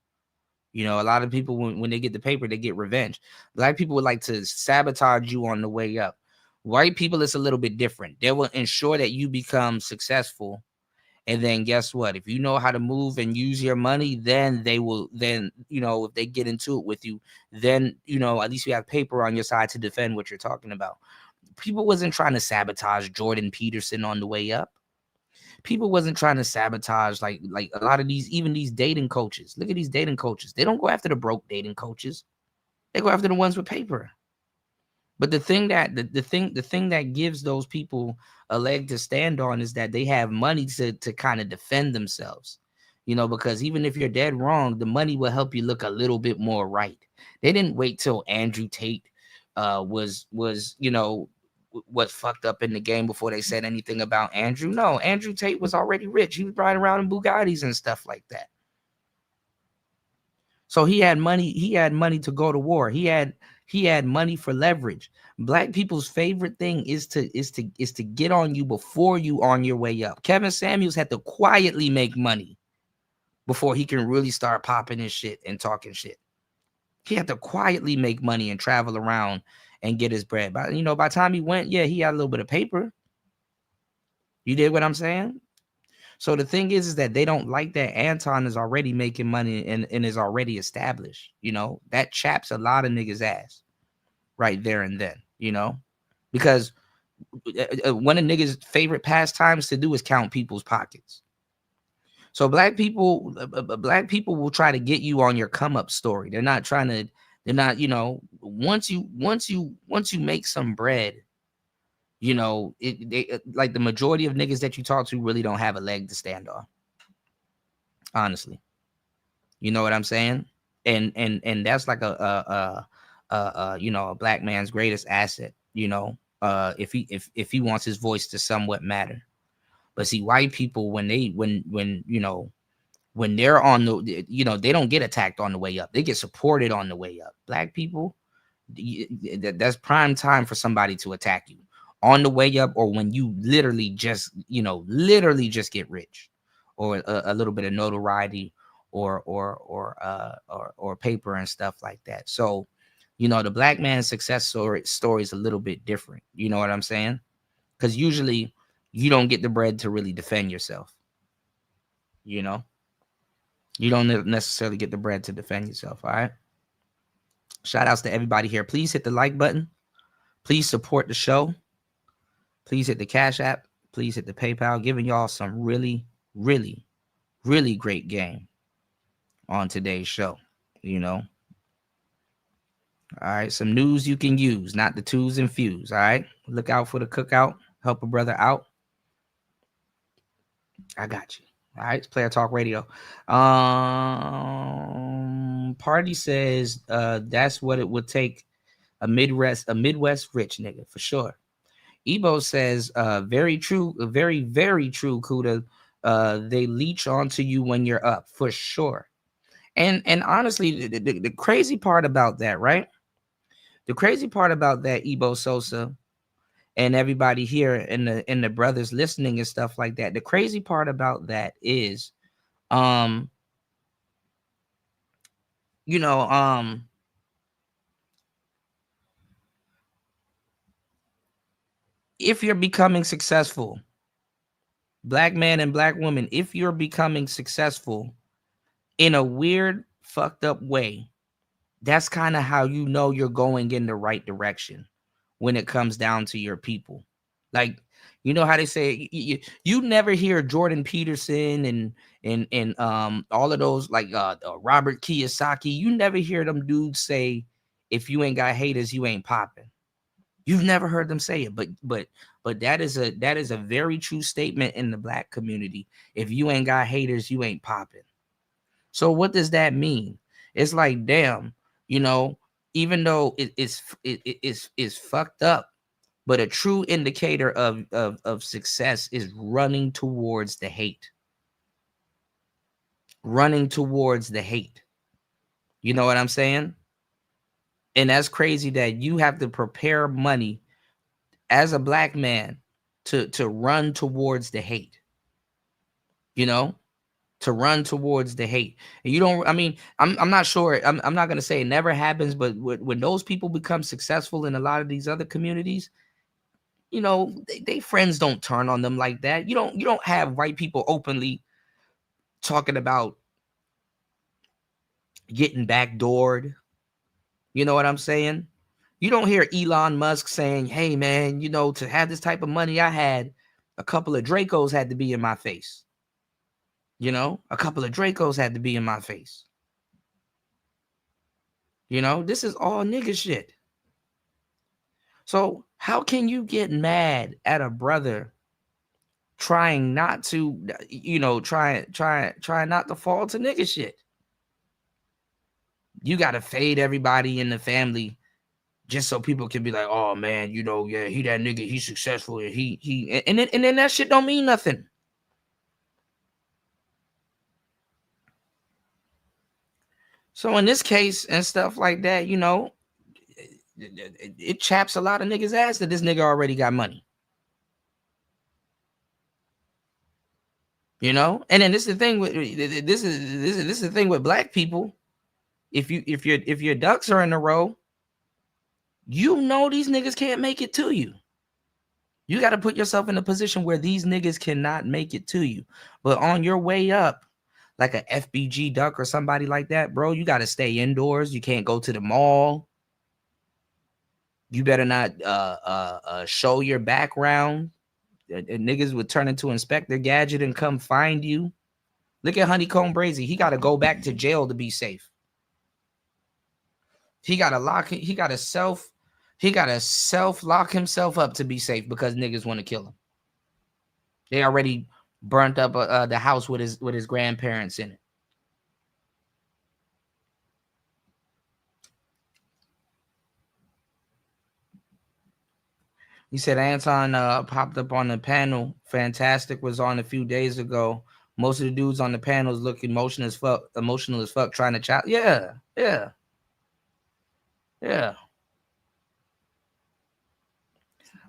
You know, a lot of people, when they get the paper, they get revenge. Black people would like to sabotage you on the way up. White people, it's a little bit different. They will ensure that you become successful. And then guess what? If you know how to move and use your money, then they will, then, you know, if they get into it with you, then, you know, at least you have paper on your side to defend what you're talking about. People wasn't trying to sabotage Jordan Peterson on the way up. People wasn't trying to sabotage like a lot of these, even these dating coaches. Look at these dating coaches. They don't go after the broke dating coaches. They go after the ones with paper. But the thing that the thing that gives those people a leg to stand on is that they have money to kind of defend themselves. You know, because even if you're dead wrong, the money will help you look a little bit more right. They didn't wait till Andrew Tate was you know, was fucked up in the game before they said anything about Andrew. No, Andrew Tate was already rich. He was riding around in Bugattis and stuff like that. So he had money. He had money to go to war. He had money for leverage. Black people's favorite thing is to get on you before you on your way up. Kevin Samuels had to quietly make money before he can really start popping his shit and talking shit. He had to quietly make money and travel around and get his bread. But you know, by the time he went, yeah, he had a little bit of paper. You did what I'm saying? So the thing is that they don't like that Anton is already making money and is already established. You know, that chaps a lot of niggas' ass right there and then, you know, because one of niggas' favorite pastimes to do is count people's pockets. So black people will try to get you on your come up story. They're not, you know, once you make some bread, you know, like the majority of niggas that you talk to really don't have a leg to stand on. Honestly, you know what I'm saying? And that's like a you know, a black man's greatest asset. You know, if he wants his voice to somewhat matter. But see, white people, when you know, when they're on the, you know, they don't get attacked on the way up. They get supported on the way up. Black people, that's prime time for somebody to attack you on the way up, or when you literally just get rich, or a little bit of notoriety, or paper and stuff like that. So, the black man's success story is a little bit different. You know what I'm saying? Because usually you don't get the bread to really defend yourself. You don't necessarily get the bread to defend yourself. All right. Shout outs to everybody here. Please hit the like button. Please support the show. Please hit the Cash App. Please hit the PayPal. Giving y'all some really, really, really great game on today's show. All right. Some news you can use, not the twos and fews. All right. Look out for the cookout. Help a brother out. I got you. All right. It's Player Talk Radio. Party says that's what it would take. A Midwest rich nigga for sure. Ebo says very true, very, very true, Kuda. They leech onto you when you're up for sure. And honestly, the crazy part about that, right? The crazy part about that, Ebo Sosa, and everybody here and the brothers listening and stuff like that. The crazy part about that is, if you're becoming successful, black man and black woman, if you're becoming successful in a weird, fucked up way, that's kind of how you're going in the right direction when it comes down to your people. Like, how they say, you never hear Jordan Peterson and all of those, like Robert Kiyosaki. You never hear them dudes say, if you ain't got haters, you ain't popping. You've never heard them say it, but that is a very true statement in the black community. If you ain't got haters, you ain't popping. So what does that mean? It's like, damn, even though it is fucked up, but a true indicator of success is running towards the hate. Running towards the hate. You know what I'm saying? And that's crazy that you have to prepare money as a black man to run towards the hate. To run towards the hate. And I'm not sure. I'm not going to say it never happens, but when those people become successful in a lot of these other communities, they friends don't turn on them like that. You don't have white people openly talking about getting backdoored. You know what I'm saying? You don't hear Elon Musk saying, hey, man, to have this type of money I had, a couple of Dracos had to be in my face. A couple of Dracos had to be in my face. This is all nigga shit. So how can you get mad at a brother trying not to, try not to fall to nigga shit? You got to fade everybody in the family just so people can be like, oh man, yeah, he that nigga, he's successful, and then that shit don't mean nothing. So in this case and stuff like that, it chaps a lot of niggas' ass that this nigga already got money. And then this is the thing with this is the thing with black people. If your ducks are in a row, these niggas can't make it to you. You got to put yourself in a position where these niggas cannot make it to you. But on your way up, like a FBG duck or somebody like that, bro, you got to stay indoors. You can't go to the mall. You better not show your background. Niggas would turn into Inspector Gadget and come find you. Look at Honeycomb Brazy. He got to go back to jail to be safe. He got to self lock himself up to be safe because niggas want to kill him. They already burnt up the house with his grandparents in it. He said Anton popped up on the panel. Fantastic was on a few days ago. Most of the dudes on the panels look emotional as fuck, trying to chat. Yeah.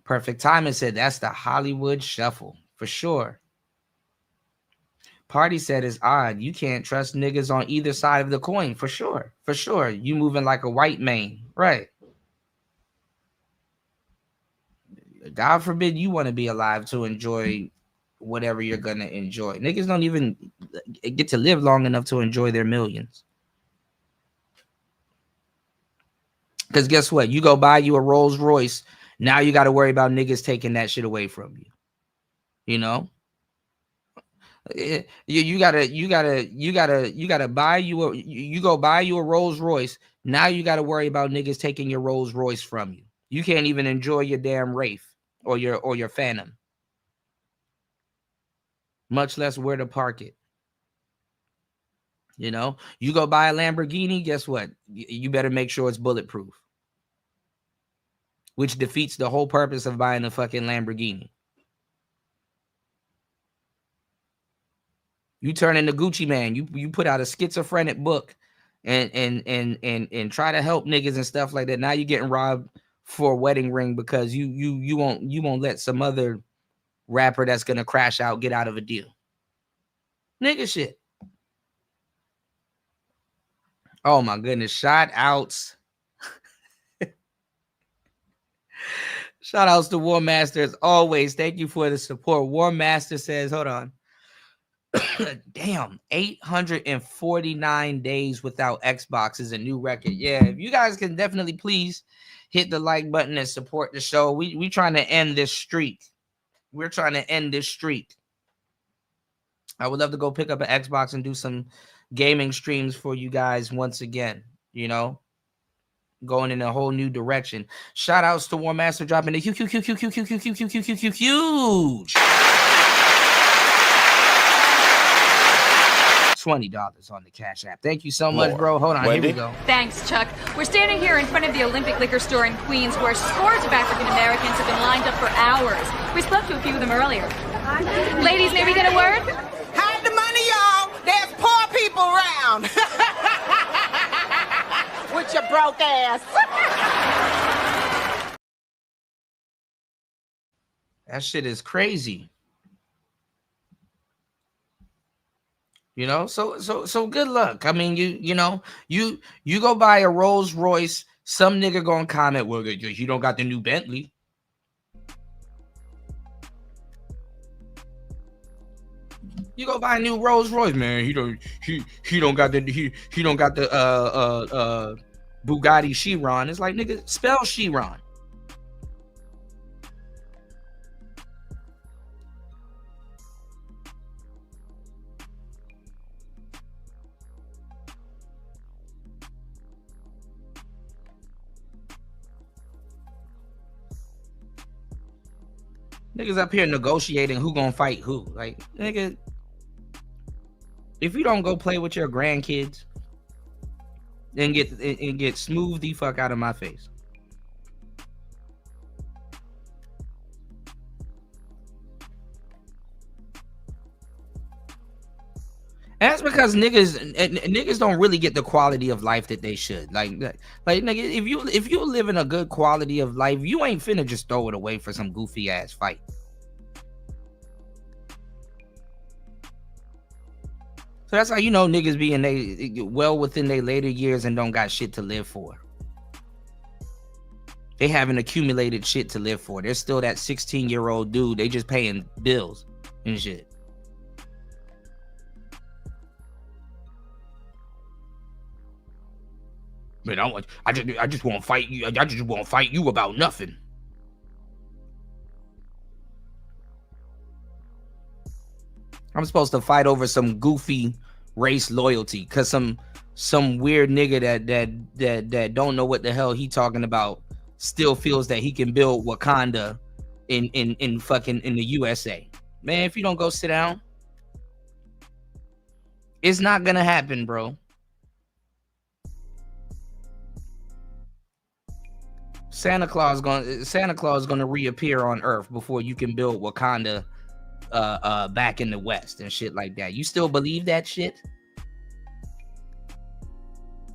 Perfect Timing said that's the Hollywood shuffle for sure. Party said it's odd. You can't trust niggas on either side of the coin for sure. For sure. You moving like a white man. Right. God forbid you want to be alive to enjoy whatever you're going to enjoy. Niggas don't even get to live long enough to enjoy their millions. Because guess what? You go buy you a Rolls Royce. Now you got to worry about niggas taking that shit away from you. You know? You gotta buy you go buy you a Rolls Royce. Now you gotta worry about niggas taking your Rolls Royce from you. You can't even enjoy your damn Wraith or your Phantom, much less where to park it. You know, you go buy a Lamborghini, guess what? You better make sure it's bulletproof, which defeats the whole purpose of buying a fucking Lamborghini. You turn into Gucci Man. You put out a schizophrenic book and try to help niggas and stuff like that. Now you're getting robbed for a wedding ring because you won't let some other rapper that's gonna crash out get out of a deal. Nigga shit. Oh my goodness. Shout outs. Shout outs to War Master as always. Thank you for the support. War Master says, hold on. Damn, 849 days without Xbox is a new record. Yeah, if you guys can definitely please hit the like button and support the show. We trying to end this streak. We're trying to end this streak. I would love to go pick up an Xbox and do some gaming streams for you guys once again, you know, going in a whole new direction. Shout outs to War Master dropping the huge $20 on the Cash App. Thank you so much, bro. Hold on, Wendy. Here we go. Thanks, Chuck. We're standing here in front of the Olympic Liquor Store in Queens where scores of African Americans have been lined up for hours. We spoke to a few of them earlier. Ladies, maybe get a word? Hide the money, y'all. There's poor people around. With your broke ass. That shit is crazy. You know, so good luck. I mean, you go buy a Rolls Royce, some nigga gonna comment, well, you don't got the new Bentley. You go buy a new Rolls Royce, man. He don't got the Bugatti Chiron. It's like, nigga, spell Chiron. Niggas up here negotiating who gonna fight who. Like, nigga, if you don't go play with your grandkids, then get smooth the fuck out of my face. And that's because niggas don't really get the quality of life that they should. Like nigga, if you live in a good quality of life, you ain't finna just throw it away for some goofy ass fight. So that's how you know niggas be in they well within their later years and don't got shit to live for. They haven't accumulated shit to live for. They're still that 16-year-old dude. They just paying bills and shit. Man, I just won't fight you. I just won't fight you about nothing. I'm supposed to fight over some goofy race loyalty because some weird nigga that don't know what the hell he talking about still feels that he can build Wakanda in fucking in the USA. Man, if you don't go sit down, it's not gonna happen, bro. Santa Claus gonna reappear on Earth before you can build Wakanda back in the West and shit like that. You still believe that shit?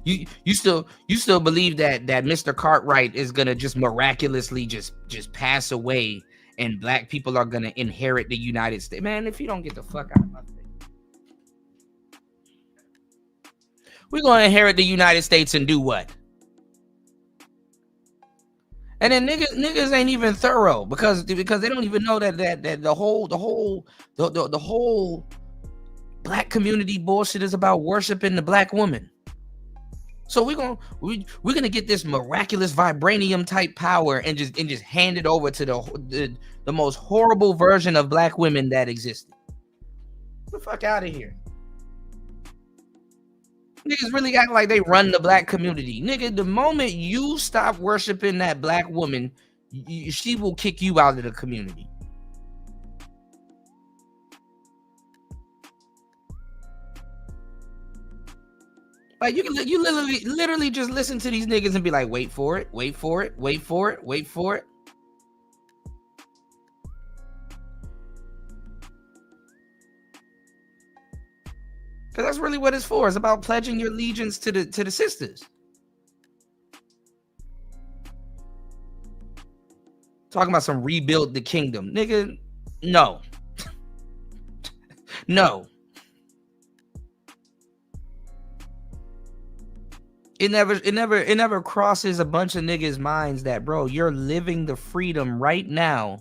You still believe that Mr. Cartwright is gonna just miraculously just pass away and black people are gonna inherit the United States? Man, if you don't get the fuck out of my face. We're gonna inherit the United States and do what? And then niggas ain't even thorough because they don't even know that the whole black community bullshit is about worshiping the black woman. So we're gonna get this miraculous vibranium type power and just hand it over to the most horrible version of black women that existed. Get the fuck out of here. Niggas really act like they run the black community. Nigga, the moment you stop worshiping that black woman, she will kick you out of the community. Like you literally just listen to these niggas and be like, wait for it, wait for it, wait for it, wait for it. Because that's really what it's for. It's about pledging your allegiance to the sisters. Talking about some rebuild the kingdom. Nigga, no. No. It never crosses a bunch of niggas' minds that, bro, you're living the freedom right now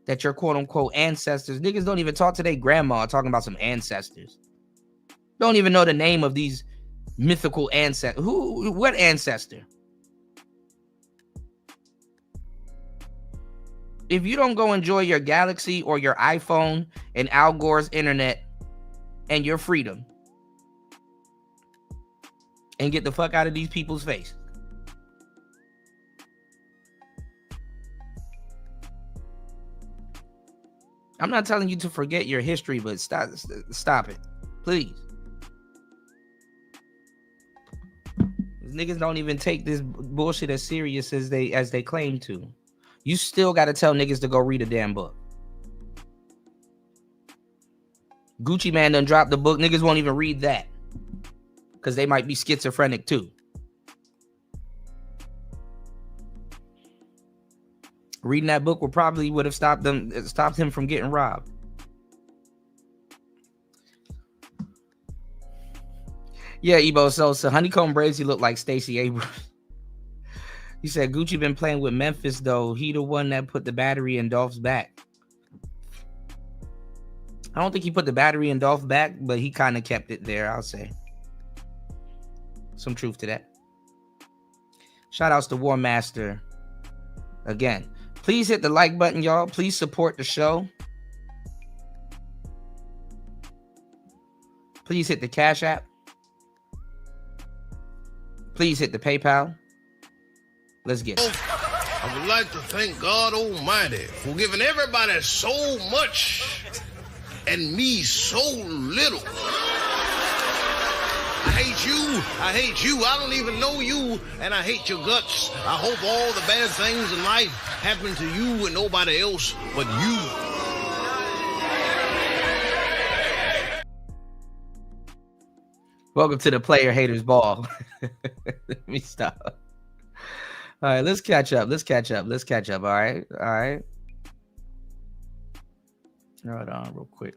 that your quote unquote ancestors. Niggas don't even talk to their grandma talking about some ancestors. Don't even know the name of these mythical ancestors. What ancestor? If you don't go enjoy your Galaxy or your iPhone and Al Gore's internet and your freedom and get the fuck out of these people's face. I'm not telling you to forget your history, but stop it, please. Niggas don't even take this bullshit as serious as they claim to. You still got to tell niggas to go read a damn book. Gucci Mane done dropped the book. Niggas won't even read that because they might be schizophrenic too. Reading that book would have stopped him from getting robbed. Yeah, Ebo Sosa. Honeycomb braids, he look like Stacey Abrams. He said Gucci been playing with Memphis though. He the one that put the battery in Dolph's back. I don't think he put the battery in Dolph's back, but he kind of kept it there, I'll say. Some truth to that. Shout outs to War Master. Again, please hit the like button, y'all. Please support the show. Please hit the Cash App. Please hit the PayPal. Let's get it. I would like to thank God Almighty for giving everybody so much and me so little. I hate you. I hate you. I don't even know you, and I hate your guts. I hope all the bad things in life happen to you and nobody else but you. Welcome to the Player Haters Ball. Let me stop. All right, let's catch up. All right. Hold on real quick.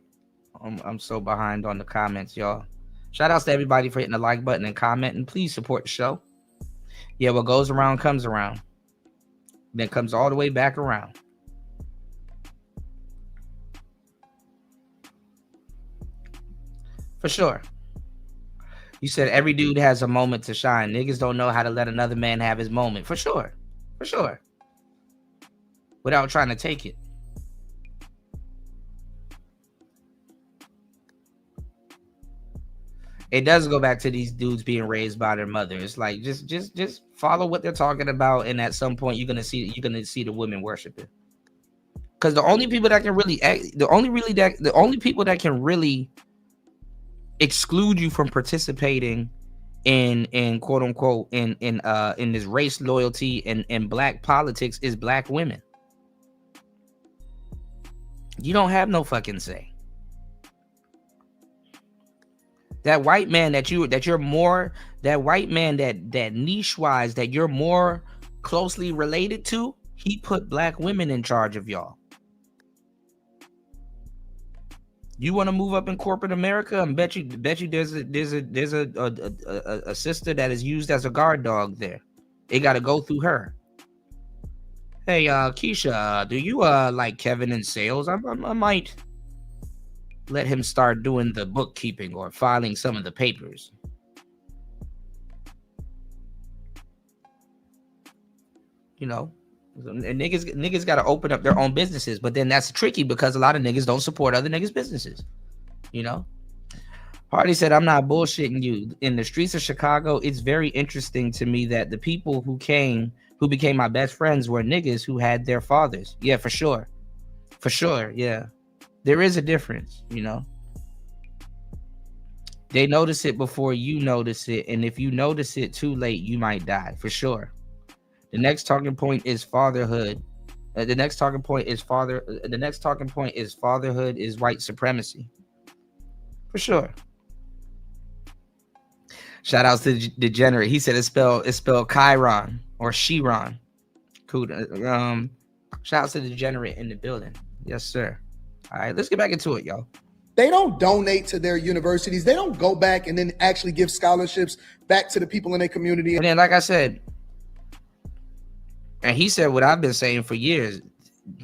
I'm so behind on the comments, y'all. Shout outs to everybody for hitting the like button and commenting. Please support the show. Yeah, what goes around comes around. Then comes all the way back around. For sure. You said every dude has a moment to shine. Niggas don't know how to let another man have his moment. For sure. Without trying to take it. It does go back to these dudes being raised by their mother. It's like just follow what they're talking about, and at some point you're gonna see the women worshiping. Because the only people that can really the only people that can really exclude you from participating in quote unquote in this race loyalty and black politics is black women. You don't have no fucking say. That white man that you're more that white man that niche wise that you're more closely related to, he put black women in charge of y'all. You want to move up in corporate America? And bet you there's a sister that is used as a guard dog there. It got to go through her. Hey, Keisha, do you like Kevin in sales? I might let him start doing the bookkeeping or filing some of the papers. You know, and niggas got to open up their own businesses, but then that's tricky because a lot of niggas don't support other niggas' businesses. You know, Hardy said, "I'm not bullshitting you. In the streets of Chicago, it's very interesting to me that the people who became my best friends were niggas who had their fathers. Yeah, for sure, yeah, there is a difference. You know, they notice it before you notice it, and if you notice it too late, you might die for sure." The next talking point is fatherhood. The next talking point is fatherhood is white supremacy. For sure. Shout outs to Degenerate. He said it's spelled Chiron or Chiron. Cool. Shout outs to Degenerate in the building. Yes, sir. All right, let's get back into it, y'all. They don't donate to their universities. They don't go back and then actually give scholarships back to the people in their community. And then, like I said, and he said what I've been saying for years,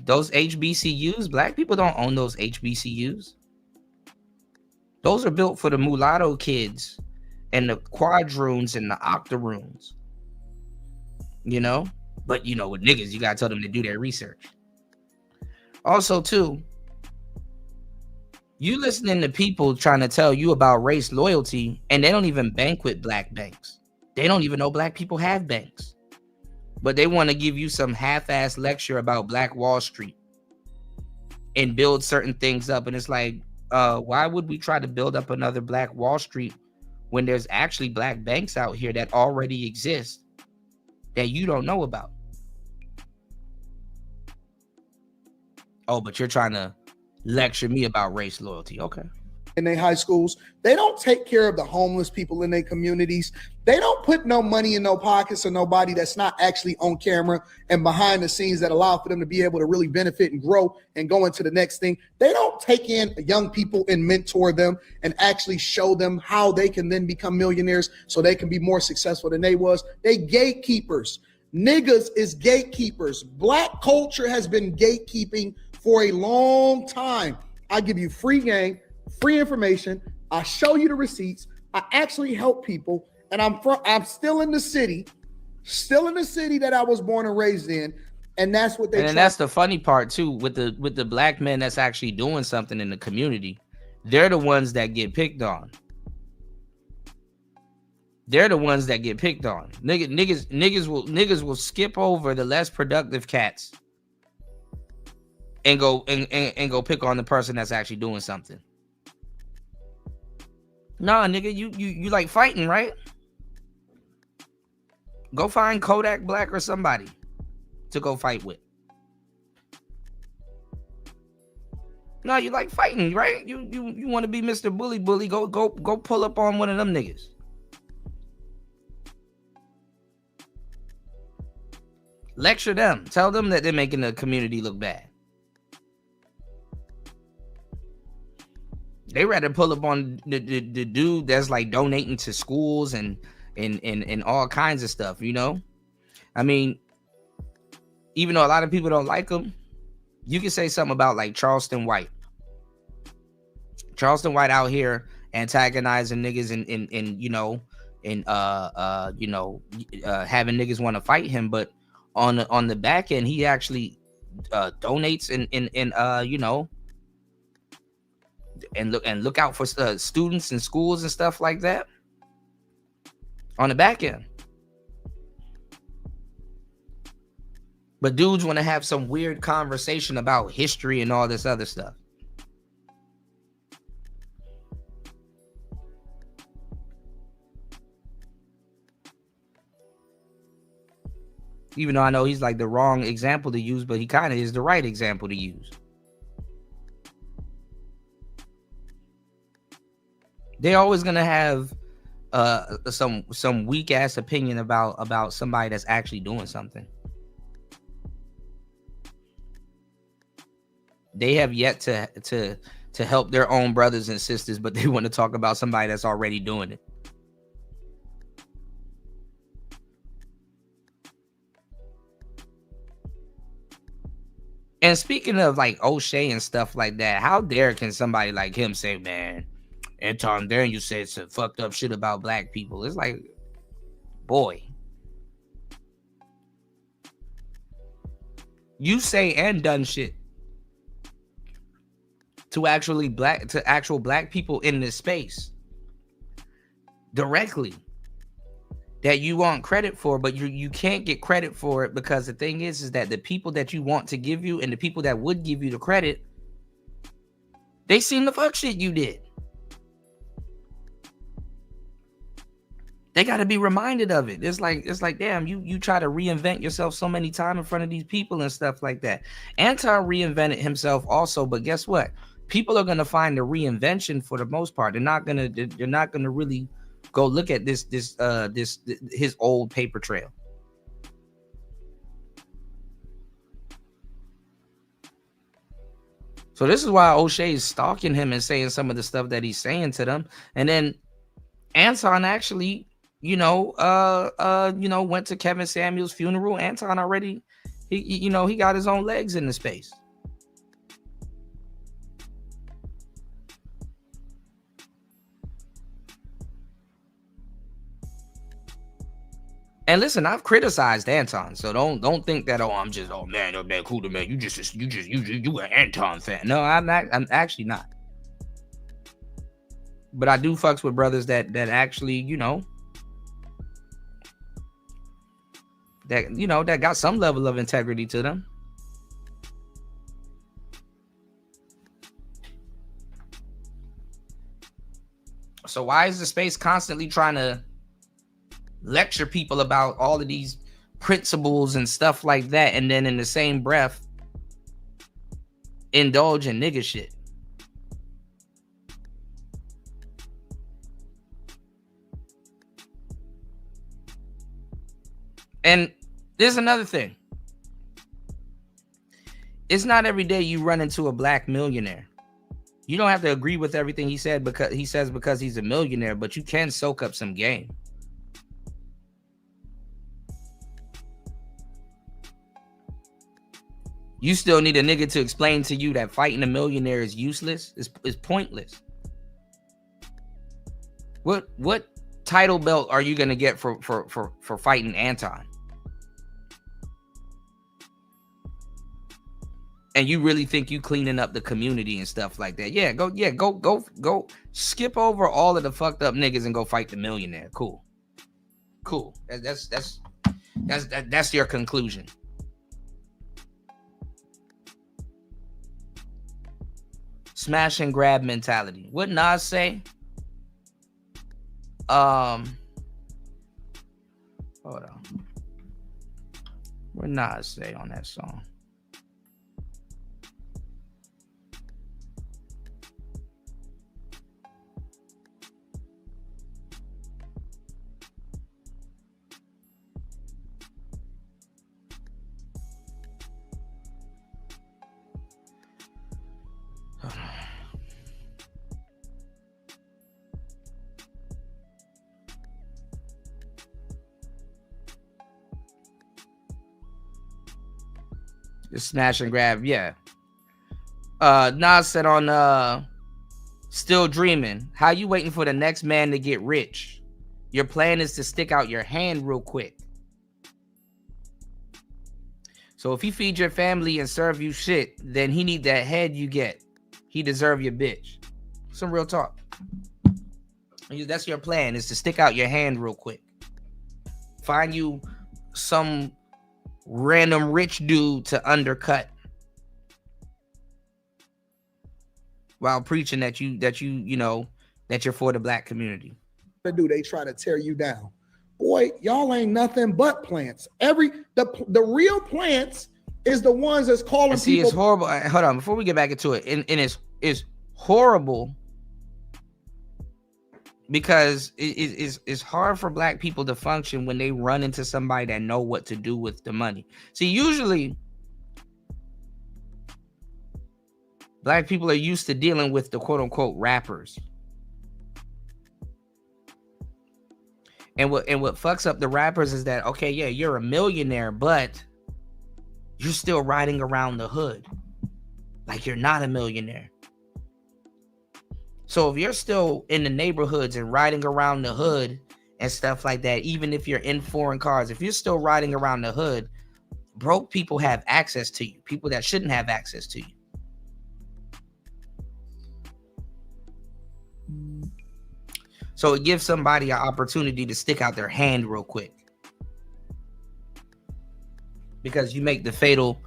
those HBCUs, black people don't own those HBCUs. Those are built for the mulatto kids and the quadroons and the octoroons. You know? But, you know, with niggas, you got to tell them to do their research. Also, too, you listening to people trying to tell you about race loyalty, and they don't even bank with black banks. They don't even know black people have banks. But they want to give you some half-ass lecture about Black Wall Street and build certain things up. And it's like, why would we try to build up another Black Wall Street when there's actually black banks out here that already exist that you don't know about? Oh, but you're trying to lecture me about race loyalty. Okay. In their high schools, they don't take care of the homeless people in their communities. They don't put no money in no pockets of nobody that's not actually on camera and behind the scenes that allow for them to be able to really benefit and grow and go into the next thing. They don't take in young people and mentor them and actually show them how they can then become millionaires so they can be more successful than they was. They gatekeepers. Niggas is gatekeepers. Black culture has been gatekeeping for a long time. I give you free game, free information. I show you the receipts. I actually help people, and I'm still in the city that I was born and raised in, and that's what they. And that's the funny part too, with the black men that's actually doing something in the community. They're the ones that get picked on. They're the ones that get picked on. Niggas will skip over the less productive cats and go pick on the person that's actually doing something. Nah, nigga, you like fighting, right? Go find Kodak Black or somebody to go fight with. No, you like fighting, right? You want to be Mr. Bully. Go pull up on one of them niggas. Lecture them. Tell them that they're making the community look bad. They rather pull up on the dude that's like donating to schools and all kinds of stuff, you know? I mean, even though a lot of people don't like him, you can say something about like Charleston White. Charleston White out here antagonizing niggas and having niggas want to fight him, but on the back end, he actually donates and look out for students and schools and stuff like that on the back end. But dudes want to have some weird conversation about history and all this other stuff. Even though I know he's like the wrong example to use, but he kind of is the right example to use. They're always going to have some weak ass opinion about somebody that's actually doing something. They have yet to help their own brothers and sisters, but they want to talk about somebody that's already doing it. And speaking of like O'Shea and stuff like that, how dare can somebody like him say, man, Anton Daniel said some fucked up shit about black people? It's like, boy, you say and done shit to actual black people in this space directly that you want credit for, but you can't get credit for it, because the thing is that the people that you want to give you and the people that would give you the credit, they seen the fuck shit you did. They got to be reminded of it. It's like, damn, you try to reinvent yourself so many times in front of these people and stuff like that. Anton reinvented himself also, but guess what? People are gonna find the reinvention for the most part. They're not gonna really go look at this his old paper trail. So this is why O'Shea is stalking him and saying some of the stuff that he's saying to them. And then Anton actually, went to Kevin Samuels' funeral. Anton already, he got his own legs in the space. And listen, I've criticized Anton, so don't think that I'm just man, cool to man. You an Anton fan? No, I'm not. I'm actually not. But I do fucks with brothers that actually, that got some level of integrity to them. So why is the space constantly trying to lecture people about all of these principles and stuff like that, and then in the same breath indulge in nigga shit? And there's another thing. It's not every day you run into a black millionaire. You don't have to agree with everything he said because he's a millionaire, but you can soak up some game. You still need a nigga to explain to you that fighting a millionaire is useless, is pointless. What title belt are you gonna get for fighting Anton? And you really think you cleaning up the community and stuff like that? Go skip over all of the fucked up niggas and go fight the millionaire. Cool. That's your conclusion. Smash and grab mentality. What Nas say? Hold on. What Nas say on that song? Smash and grab, yeah. Nas said on Still Dreaming, how you waiting for the next man to get rich? Your plan is to stick out your hand real quick. So if he feed your family and serve you shit, then he need that head you get. He deserve your bitch. Some real talk. That's your plan, is to stick out your hand real quick. Find you some random rich dude to undercut while preaching that you're for the black community. They try to tear you down. Boy, y'all ain't nothing but plants. The real plants is the ones that's calling people. It's horrible. Hold on, before we get back into it, and it's horrible because it's hard for black people to function when they run into somebody that know what to do with the money. See, usually black people are used to dealing with the quote unquote rappers. And what fucks up the rappers is that, okay, yeah, you're a millionaire, but you're still riding around the hood like you're not a millionaire. So if you're still in the neighborhoods and riding around the hood and stuff like that, even if you're in foreign cars, if you're still riding around the hood, broke people have access to you, people that shouldn't have access to you. So it gives somebody an opportunity to stick out their hand real quick, because you make the fatal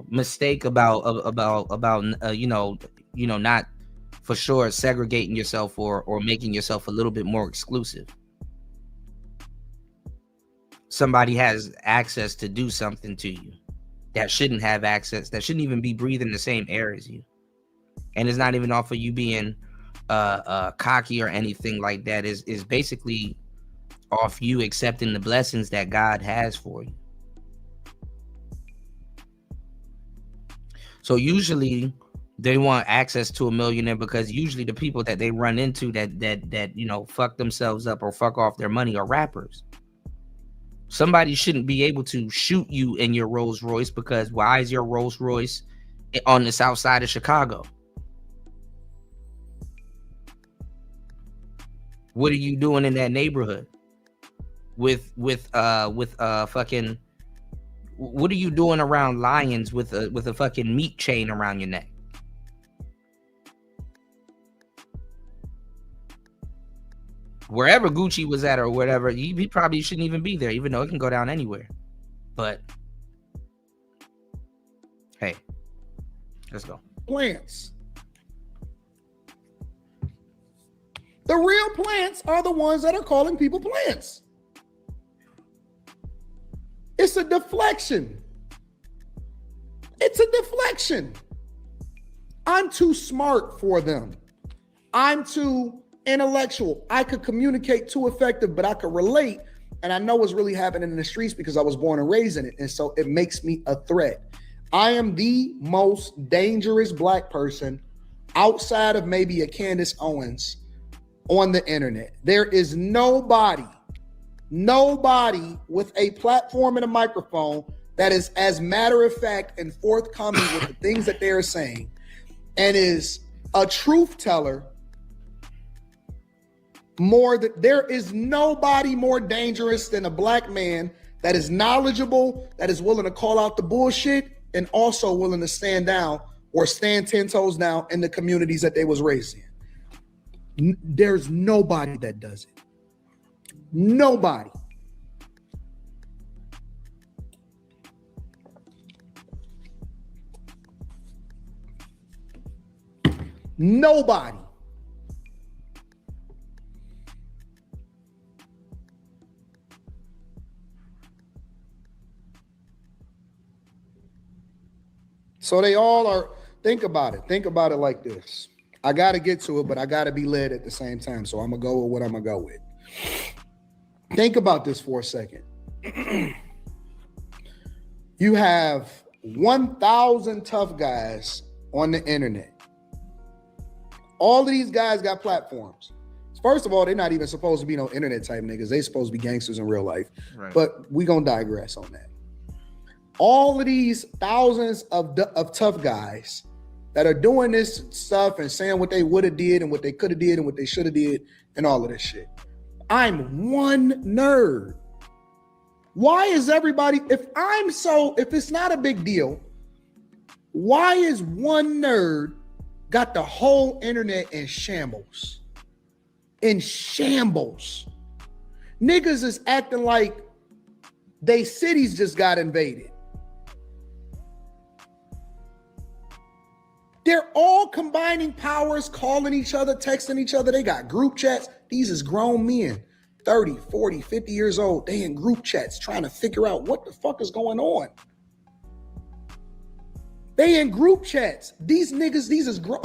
mistake about not for sure segregating yourself or making yourself a little bit more exclusive. Somebody has access to do something to you that shouldn't have access, that shouldn't even be breathing the same air as you. And it's not even off of you being cocky or anything like that. Is basically off you accepting the blessings that God has for you. So usually they want access to a millionaire because usually the people that they run into that fuck themselves up or fuck off their money are rappers. Somebody shouldn't be able to shoot you in your Rolls Royce because why is your Rolls Royce on the south side of Chicago? What are you doing in that neighborhood with fucking, what are you doing around Lions with a fucking meat chain around your neck? Wherever Gucci was at or whatever, he probably shouldn't even be there, even though it can go down anywhere. But hey, let's go. Plants. The real plants are the ones that are calling people plants. It's a deflection. It's a deflection. I'm too smart for them. I'm too intellectual. I could communicate too effective, but I could relate. And I know what's really happening in the streets because I was born and raised in it. And so it makes me a threat. I am the most dangerous black person outside of maybe a Candace Owens on the internet. There is nobody with a platform and a microphone that is as matter of fact and forthcoming with the things that they're saying and is a truth teller more than there is nobody more dangerous than a black man that is knowledgeable, that is willing to call out the bullshit and also willing to stand down or stand 10 toes down in the communities that they was raised in. There's nobody that does it. Nobody. Nobody. So they all are, think about it. Think about it like this. I got to get to it, but I got to be led at the same time. So I'm going to go with what I'm going to go with. Think about this for a second. You have 1,000 tough guys on the internet. All of these guys got platforms. First of all, they're not even supposed to be no internet type niggas. They supposed to be gangsters in real life. Right. But we going to digress on that. All of these thousands of tough guys that are doing this stuff and saying what they would have did and what they could have did and what they should have did and all of this shit. I'm one nerd. Why is everybody, if it's not a big deal, why is one nerd got the whole internet in shambles? In shambles. Niggas is acting like they cities just got invaded. They're all combining powers, calling each other, texting each other. They got group chats. These is grown men, 30, 40, 50 years old. They in group chats trying to figure out what the fuck is going on. They in group chats. These niggas, these is grown.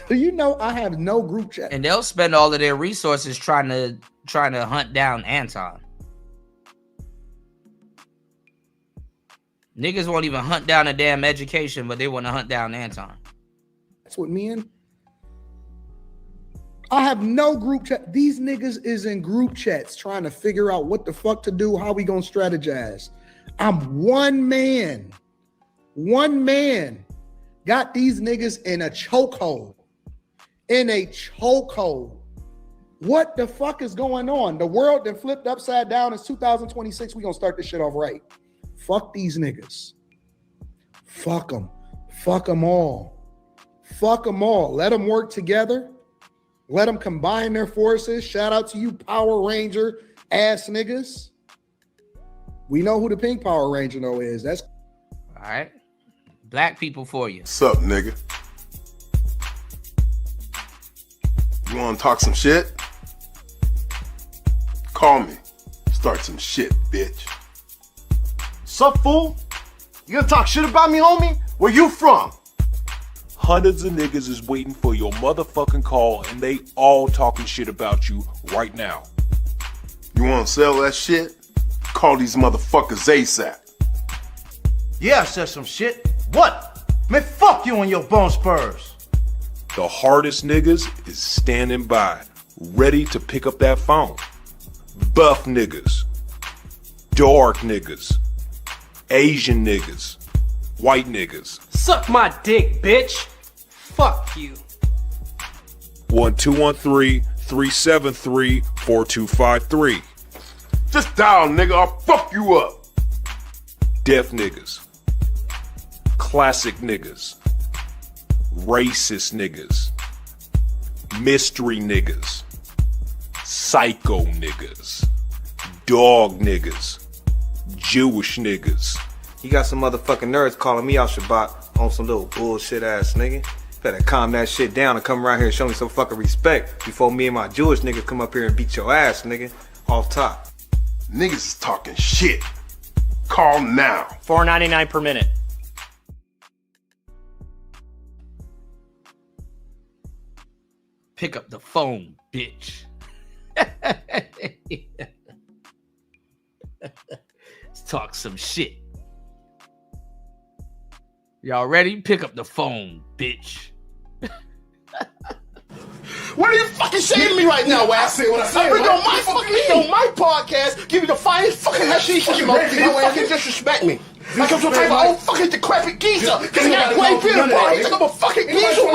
Do you know I have no group chat? And they'll spend all of their resources trying to hunt down Anton. Niggas won't even hunt down a damn education, but they want to hunt down Anton. That's what me and I have no group chat. These niggas is in group chats trying to figure out what the fuck to do, how we gonna strategize. I'm one man. One man got these niggas in a chokehold. In a chokehold. What the fuck is going on? The world that flipped upside down. It's 2026. We gonna start this shit off right. Fuck these niggas. Fuck them. Fuck them all. Fuck them all. Let them work together. Let them combine their forces. Shout out to you Power Ranger ass niggas. We know who the pink Power Ranger though is. That's all right. Black people for you. What's up, nigga? You wanna talk some shit? Call me. Start some shit, bitch. Sup, fool? You gonna talk shit about me, homie? Where you from? Hundreds of niggas is waiting for your motherfucking call, and they all talking shit about you right now. You wanna sell that shit? Call these motherfuckers ASAP. Yeah, I said some shit. What? Man, fuck you and your bone spurs. The hardest niggas is standing by, ready to pick up that phone. Buff niggas, dark niggas, Asian niggas, white niggas. Suck my dick, bitch. Fuck you. 1213-373-4253. Just dial, nigga. I'll fuck you up. Deaf niggas, classic niggas, racist niggas, mystery niggas, psycho niggas, dog niggas, Jewish niggas. You got some motherfucking nerds calling me out Shabbat on some little bullshit ass nigga. Better calm that shit down and come around here and show me some fucking respect before me and my Jewish niggas come up here and beat your ass, nigga. Off top. Niggas is talking shit. Call now. $4.99 per minute. Pick up the phone, bitch. Let's talk some shit. Y'all ready? Pick up the phone, bitch. What are you fucking saying to me right now, Wax? I say what I say. I bring on my fucking my podcast, give you the finest fucking hashish you smoke, and you fucking disrespect me. Like I'm some type of old fucking decrepit geezer. Cause he got white beard, bro. He think I'm a fucking geezer. He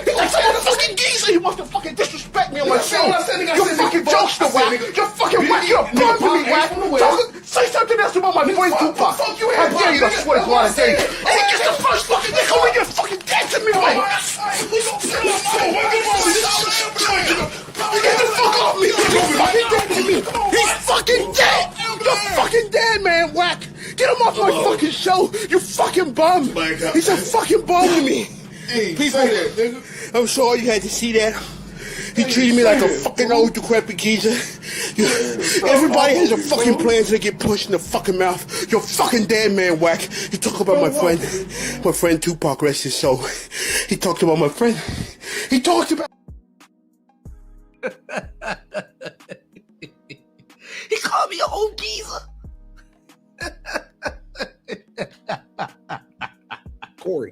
thinks I'm a fucking geezer. He wants to fucking disrespect me on my show. You're fucking jokester, Wax. You're fucking whack. You're a bum to me, Wax. Say something else about my friend Tupac. How dare you? I swear to God, I dare you. And he gets the first fucking nigga when you're fucking dead to me, right? Get the fuck off me! He's fucking dead to me! He's fucking dead! You're fucking dead, man, Whack! Get him off my fucking show, you fucking bum! He's a fucking bum to me! People, I'm sorry you had to see that. He treated me like a fucking old decrepit geezer. Everybody has a fucking plan to get pushed in the fucking mouth. You're fucking dead, man, Whack. You talk about my friend Tupac, rest his soul. He talked about my friend. He talked about... He called me an old geezer. Corey.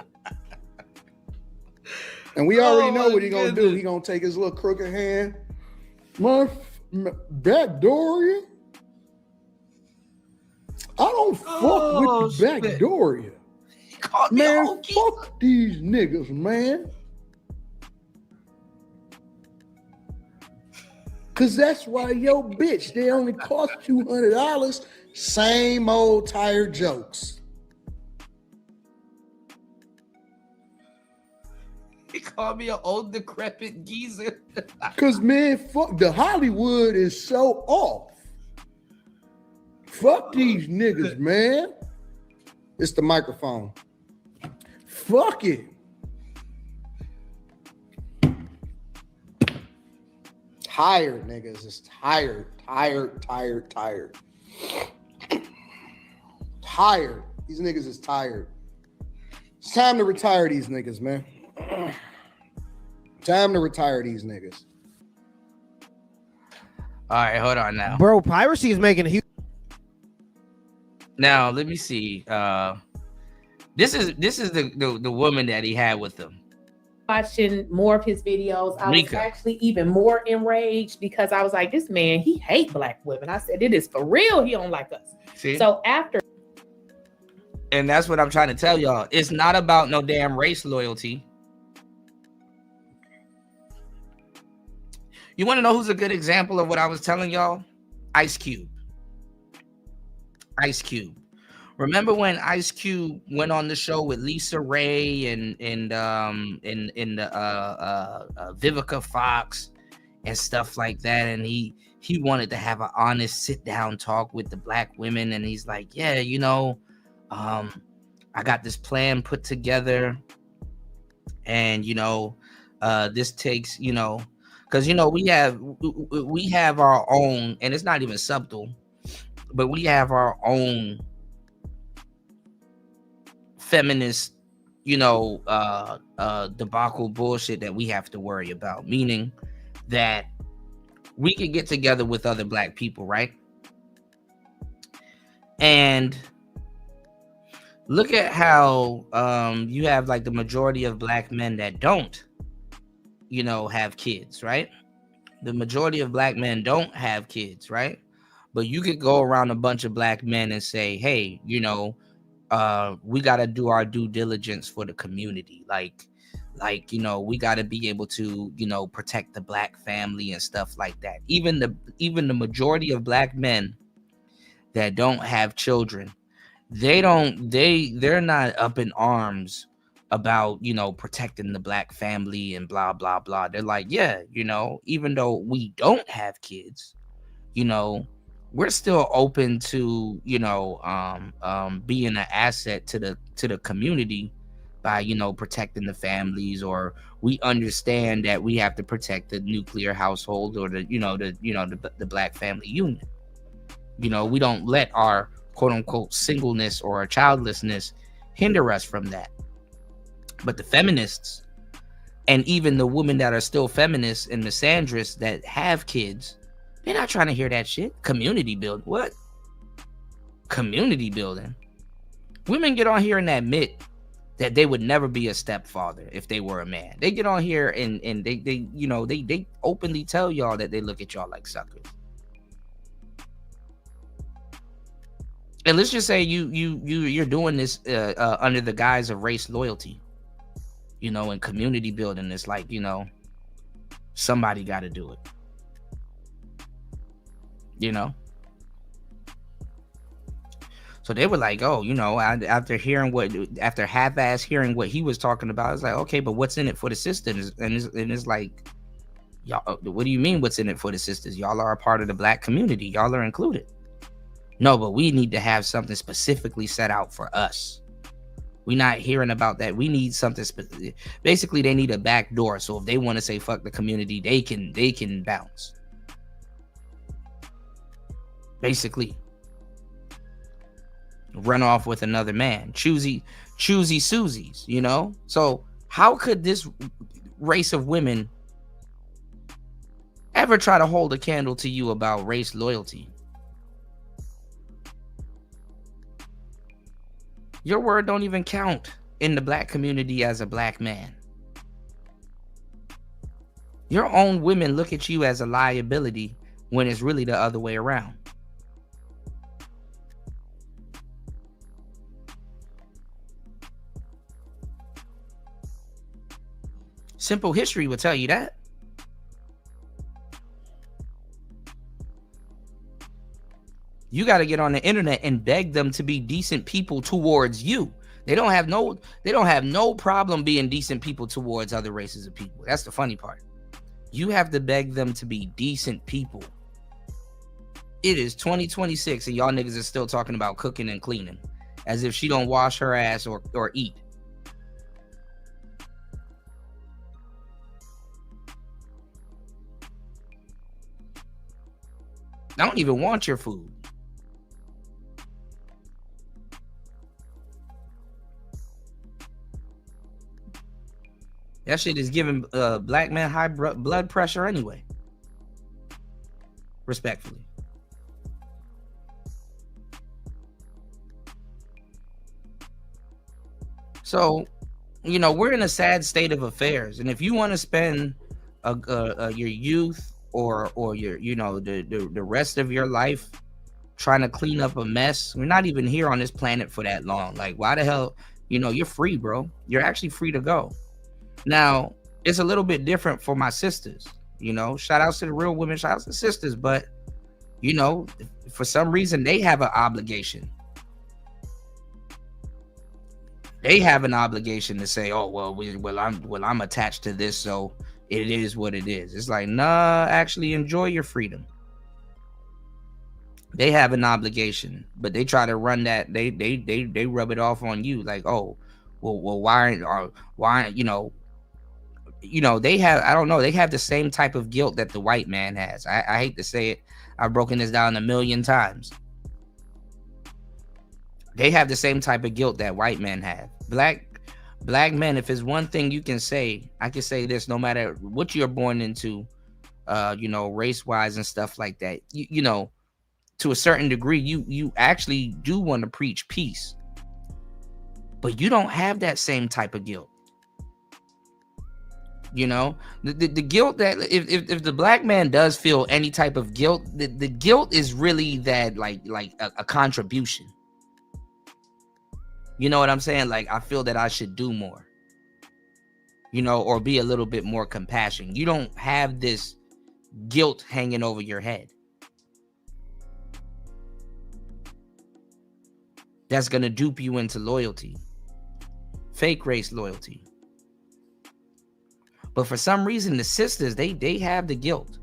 And we already know what he gonna do. He gonna take his little crooked hand. Backdooria? I don't fuck with the Backdooria. Man, fuck these niggas, man. Cause that's why yo bitch, they only cost $200. Same old tired jokes. He called me an old decrepit geezer. Cause man, fuck the Hollywood is so off. Fuck these niggas, man. It's the microphone. Fuck it. Tired niggas. It's tired. Tired. These niggas is tired. It's time to retire these niggas, man. Time to retire these niggas. All right, hold on now. Bro, piracy is making a huge. Now let me see. This is the woman that he had with him. Watching more of his videos, I was Mika. actually even more enraged because I was like, this man, he hate black women. I said, it is for real. He don't like us. See? So after. And that's what I'm trying to tell y'all. It's not about no damn race loyalty. You want to know who's a good example of what I was telling y'all? Ice Cube. Ice Cube. Remember when Ice Cube went on the show with Lisa Ray and Vivica Fox and stuff like that, and he wanted to have an honest sit down talk with the black women, and he's like, yeah, you know, I got this plan put together, and you know, this takes, you know, because you know we have our own, and it's not even subtle, but we have our own feminist, you know, debacle bullshit that we have to worry about, meaning that we could get together with other black people, right? And look at how you have like the majority of black men that don't, you know, have kids, right? The majority of black men don't have kids, right? But you could go around a bunch of black men and say, hey, you know, we got to do our due diligence for the community. Like, you know, we got to be able to, you know, protect the black family and stuff like that. Even the majority of black men that don't have children, they're not up in arms about, you know, protecting the black family and blah, blah, blah. They're like, yeah, you know, even though we don't have kids, you know, we're still open to, you know, being an asset to the community by, you know, protecting the families, or we understand that we have to protect the nuclear household or the black family unit. You know, we don't let our quote unquote singleness or childlessness hinder us from that. But the feminists, and even the women that are still feminists and misandrists that have kids, they're not trying to hear that shit. Community building. What? Community building. Women get on here and admit that they would never be a stepfather if they were a man. They get on here and they you know, they openly tell y'all that they look at y'all like suckers. And let's just say you're doing this under the guise of race loyalty, you know, and community building. It's like, you know, somebody got to do it. You know, so they were like, oh, you know, after half-ass hearing what he was talking about, it's like, okay, but what's in it for the sisters? And it's like, y'all, what do you mean what's in it for the sisters? Y'all are a part of the black community. Y'all are included. No, but we need to have something specifically set out for us. We're not hearing about that. We need something specific. Basically, they need a back door. So if they want to say fuck the community, they can bounce. Basically, run off with another man, choosy Susies, you know. So how could this race of women ever try to hold a candle to you about race loyalty? Your word don't even count in the black community as a black man. Your own women look at you as a liability when it's really the other way around. Simple history will tell you that. You got to get on the internet and beg them to be decent people towards you. They don't have no problem being decent people towards other races of people. That's the funny part. You have to beg them to be decent people. It is 2026 and y'all niggas are still talking about cooking and cleaning as if she don't wash her ass or eat. I don't even want your food. That shit is giving black men high blood pressure anyway. Respectfully. So, you know, we're in a sad state of affairs, and if you want to spend your youth or your, you know, the rest of your life trying to clean up a mess, we're not even here on this planet for that long. Like, why the hell? You know, you're free, bro. You're actually free to go. Now, it's a little bit different for my sisters. You know, shout outs to the real women, shout outs to sisters, but you know, for some reason they have an obligation. They have an obligation to say, "Oh, well, I'm attached to this, so it is what it is." It's like, nah, actually enjoy your freedom. They have an obligation, but they try to run that. They rub it off on you, like, "Oh, well, why, you know, they have, I don't know, they have the same type of guilt that the white man has." I hate to say it. I've broken this down a million times. They have the same type of guilt that white men have. Black men, if it's one thing you can say, I can say this: no matter what you're born into, you know, race-wise and stuff like that, you know, to a certain degree, you actually do want to preach peace, but you don't have that same type of guilt. You know, the guilt that if the black man does feel any type of guilt, the guilt is really that like a contribution. You know what I'm saying? Like, I feel that I should do more, you know, or be a little bit more compassionate. You don't have this guilt hanging over your head that's going to dupe you into loyalty, fake race loyalty. But for some reason, the sisters, they have the guilt.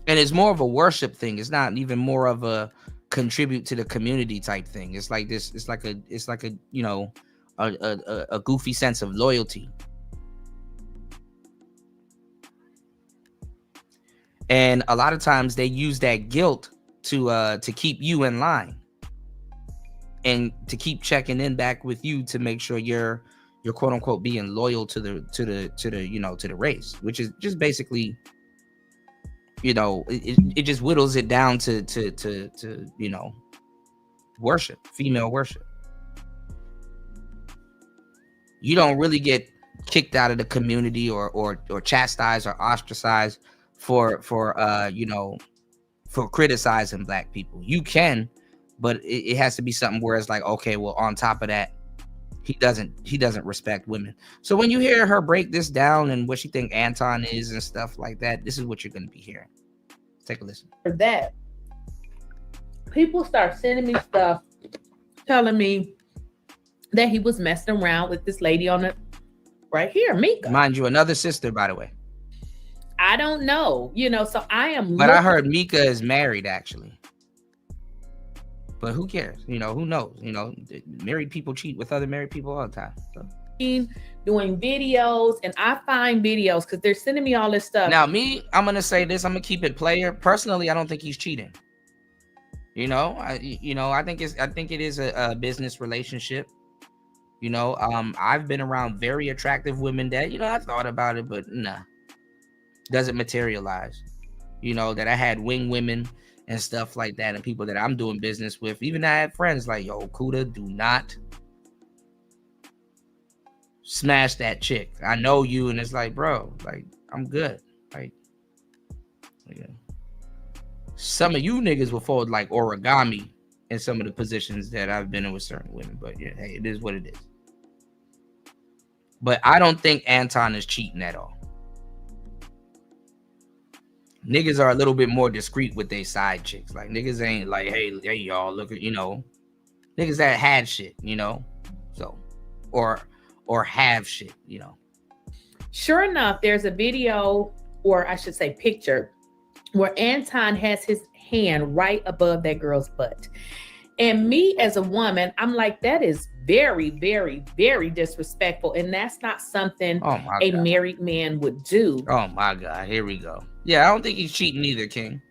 And it's more of a worship thing. It's not even more of a contribute to the community type thing. It's like this. It's like a you know, a goofy sense of loyalty. And a lot of times they use that guilt to keep you in line and to keep checking in back with you to make sure you're quote unquote being loyal to the you know, to the race, which is just basically, you know, it just whittles it down to you know, worship, female worship. You don't really get kicked out of the community or chastised or ostracized for you know, for criticizing black people. You can, but it has to be something where it's like, okay, well, on top of that, he doesn't respect women. So when you hear her break this down and what she think Anton is and stuff like that, this is what you're going to be hearing. Take a listen. For that, people start sending me stuff telling me that he was messing around with this lady on the right here, Mika. Mind you, another sister, by the way. I don't know, you know, so I am. But I heard Mika is married, actually. But who cares? You know, who knows? You know, married people cheat with other married people all the time. So. Doing videos, and I find videos because they're sending me all this stuff. Now, I'm gonna say this. I'm gonna keep it player. Personally, I don't think he's cheating. You know, I think it is a business relationship. You know, I've been around very attractive women that, you know, I thought about it, but nah, doesn't materialize. You know, that I had wing women and stuff like that, and people that I'm doing business with. Even I had friends like, yo, Kuda, do not smash that chick. I know you, and it's like, bro, like, I'm good. Like, yeah. Some of you niggas will fold like origami in some of the positions that I've been in with certain women, but yeah, hey, it is what it is. But I don't think Anton is cheating at all. Niggas are a little bit more discreet with their side chicks. Like, niggas ain't like, hey y'all, look at, you know, niggas that had shit, you know, so, or have shit, you know. Sure enough, there's a video, or I should say picture, where Anton has his hand right above that girl's butt. And me as a woman, I'm like, that is very, very, very disrespectful. And that's not something a married man would do. Oh my God, here we go. Yeah, I don't think he's cheating either, King.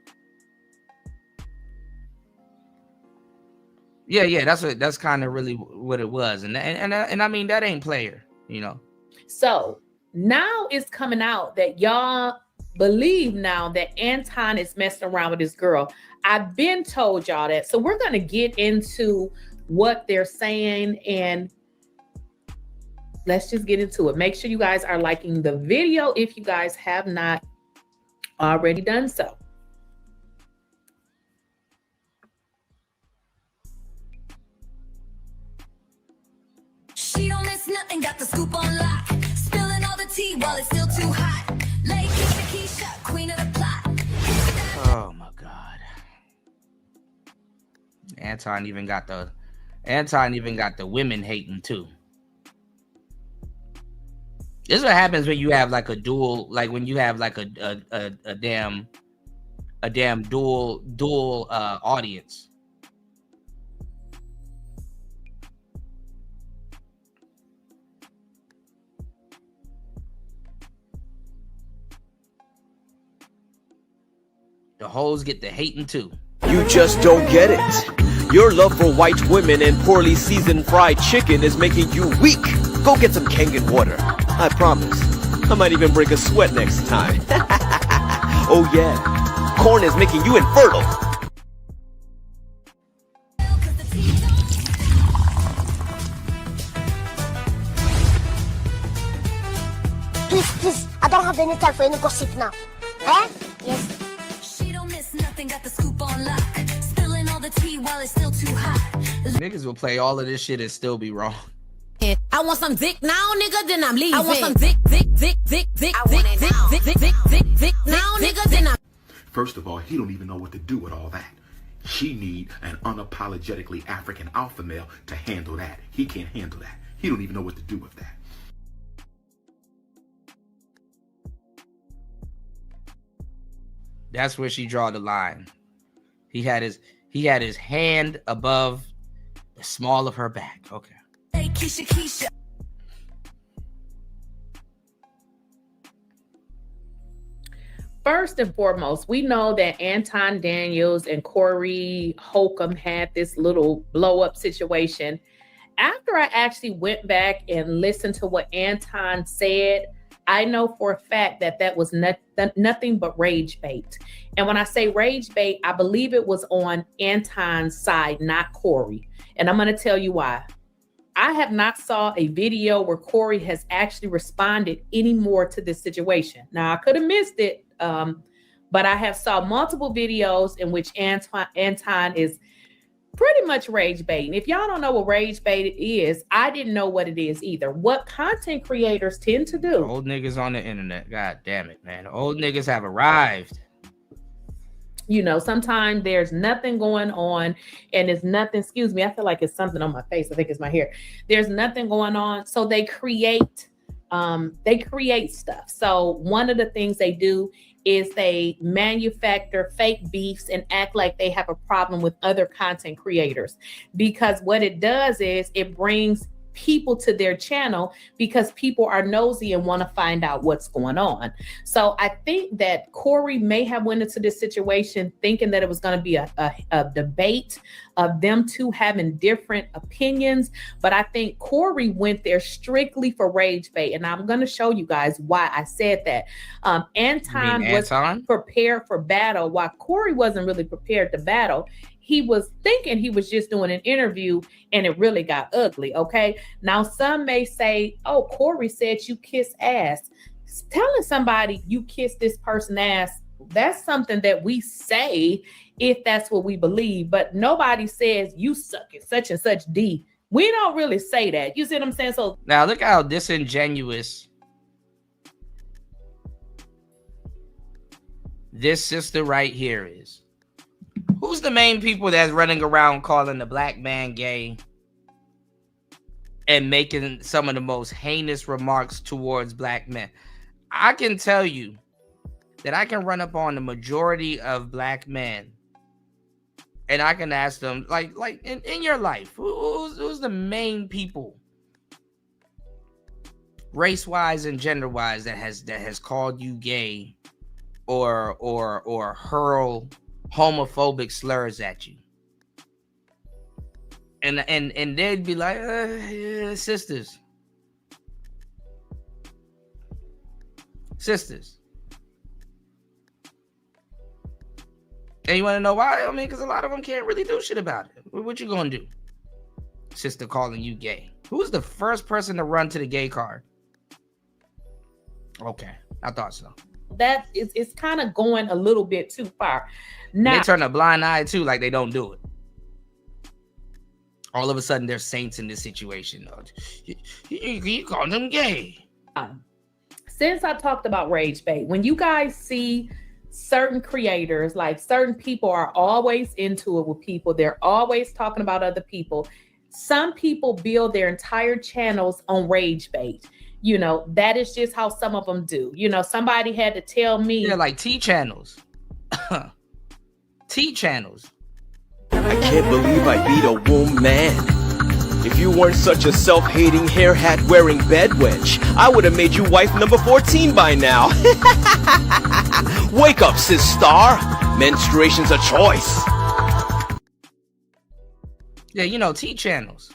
Yeah, that's kind of really what it was, and I mean that ain't player, you know. So now it's coming out that y'all believe now that Anton is messing around with this girl. I've been told y'all that, so we're gonna get into what they're saying, and let's just get into it. Make sure you guys are liking the video if you guys have not already done so. She don't miss nothing, got the scoop on lock. Spilling all the tea while it's still too hot. Lady Keisha, queen of the plot. Oh my God. Anton even got the women hating too. This is what happens when you have like a dual, like when you have like a damn dual audience. The hoes get the hating too. You just don't get it. Your love for white women and poorly seasoned fried chicken is making you weak. Go get some Kangen water. I promise. I might even break a sweat next time. Oh yeah. Corn is making you infertile. Please, I don't have any time for any gossip now. Eh? Yes. Got the scoop on lock. Spilling all the tea while it's still too hot. Niggas will play all of this shit and still be wrong. I want some dick now, nigga, then I'm leaving. I want some dick now, nigga, then I'm... First of all, he don't even know what to do with all that. She need an unapologetically African alpha male to handle that. He can't handle that. He don't even know what to do with that. That's where she draw the line. He had his hand above the small of her back. Okay. Hey, Keisha. First and foremost, we know that Anton Daniels and Corey Holcomb had this little blow up situation. After I actually went back and listened to what Anton said, I know for a fact that that was nothing but rage bait. And when I say rage bait, I believe it was on Anton's side, not Corey. And I'm going to tell you why. I have not saw a video where Corey has actually responded anymore to this situation. Now, I could have missed it, but I have saw multiple videos in which Anton is pretty much rage baiting. If y'all don't know what rage bait is, I didn't know what it is either. What content creators tend to do. Old niggas on the internet. God damn it, man. Old niggas have arrived. You know, sometimes there's nothing going on and it's nothing, excuse me, I feel like it's something on my face. I think it's my hair. There's nothing going on. So they create stuff. So one of the things they do is they manufacture fake beefs and act like they have a problem with other content creators, because what it does is it brings people to their channel because people are nosy and want to find out what's going on. So I think that Corey may have went into this situation thinking that it was going to be a debate of them two having different opinions. But I think Corey went there strictly for rage bait. And I'm going to show you guys why I said that. Anton was prepared for battle while Corey wasn't really prepared to battle. He was thinking he was just doing an interview and it really got ugly. Okay. Now some may say, oh, Corey said you kiss ass. Telling somebody you kiss this person ass, that's something that we say if that's what we believe, but nobody says you suck at such and such D. We don't really say that. You see what I'm saying? So now look how disingenuous this sister right here is. Who's the main people that's running around calling the black man gay and making some of the most heinous remarks towards black men? I can tell you that I can run up on the majority of black men and I can ask them, like in your life, who's the main people, race-wise and gender-wise, that has called you gay or hurl homophobic slurs at you? And they'd be like, yeah, sisters. And you want to know why? I mean, because a lot of them can't really do shit about it. What you gonna do? Sister calling you gay. Who's the first person to run to the gay card? Okay, I thought so. That is, it's kind of going a little bit too far. Now They turn a blind eye too, like they don't do it. All of a sudden, they're saints in this situation. You call them gay. Since I talked about rage bait, when you guys see certain creators, like certain people are always into it with people, they're always talking about other people. Some people build their entire channels on rage bait. You know, that is just how some of them do. You know, somebody had to tell me. Yeah, like T channels. T channels. I can't believe I beat a woman. If you weren't such a self-hating, hair hat wearing bedwench, I would have made you wife number 14 by now. Wake up, sis star. Menstruation's a choice. Yeah, you know, T channels.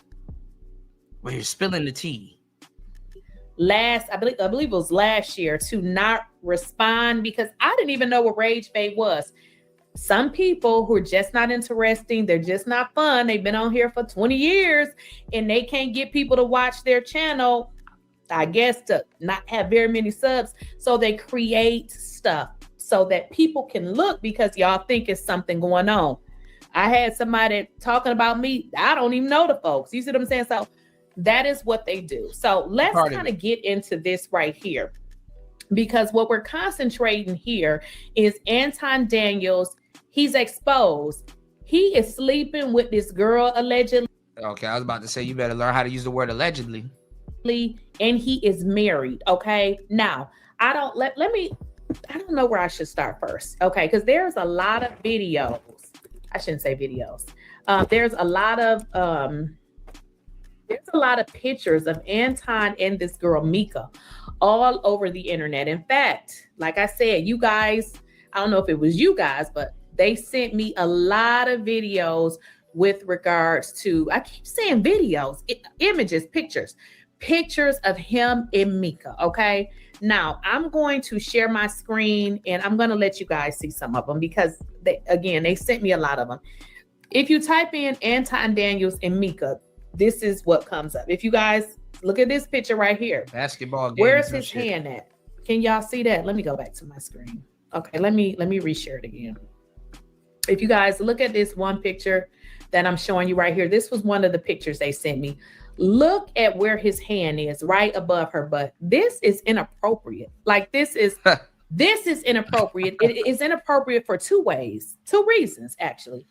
Where you're spilling the tea. I believe it was last year, to not respond because I didn't even know what rage bait was. Some people who are just not interesting, they're just not fun. They've been on here for 20 years and they can't get people to watch their channel, I guess, to not have very many subs. So they create stuff so that people can look because y'all think it's something going on. I had somebody talking about me. I don't even know the folks. You see what I'm saying? So that is what they do. So let's kind of get into this right here, because what we're concentrating here is Anton Daniels. He's exposed. He is sleeping with this girl allegedly. Okay, I was about to say you better learn how to use the word allegedly. And he is married. Okay, now I don't know where I should start first. Okay, because there's a lot of videos. I shouldn't say videos. There's a lot of pictures of Anton and this girl Mika all over the internet. In fact, like I said, you guys, I don't know if it was you guys, but they sent me a lot of videos with regards to, I keep saying videos, images, pictures of him and Mika. Okay. Now I'm going to share my screen and I'm going to let you guys see some of them because they sent me a lot of them. If you type in Anton Daniels and Mika, this is what comes up. If you guys look at this picture right here, basketball. Where's his hand at? Can y'all see that? Let me go back to my screen. Okay, let me reshare it again. If you guys look at this one picture that I'm showing you right here, this was one of the pictures they sent me. Look at where his hand is, right above her butt. This is inappropriate. Like this is inappropriate. It is inappropriate for two reasons, actually.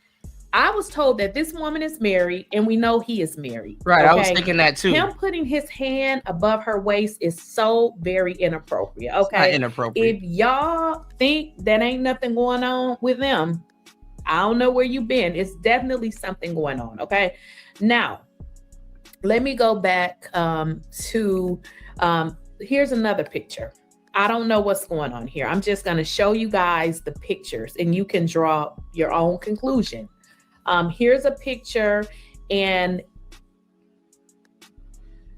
I was told that this woman is married and we know he is married. Right. Okay? I was thinking that too. Him putting his hand above her waist is so very inappropriate. Okay. It's not inappropriate. If y'all think that ain't nothing going on with them, I don't know where you've been. It's definitely something going on. Okay. Now, let me go back to here's another picture. I don't know what's going on here. I'm just going to show you guys the pictures and you can draw your own conclusion. Here's a picture and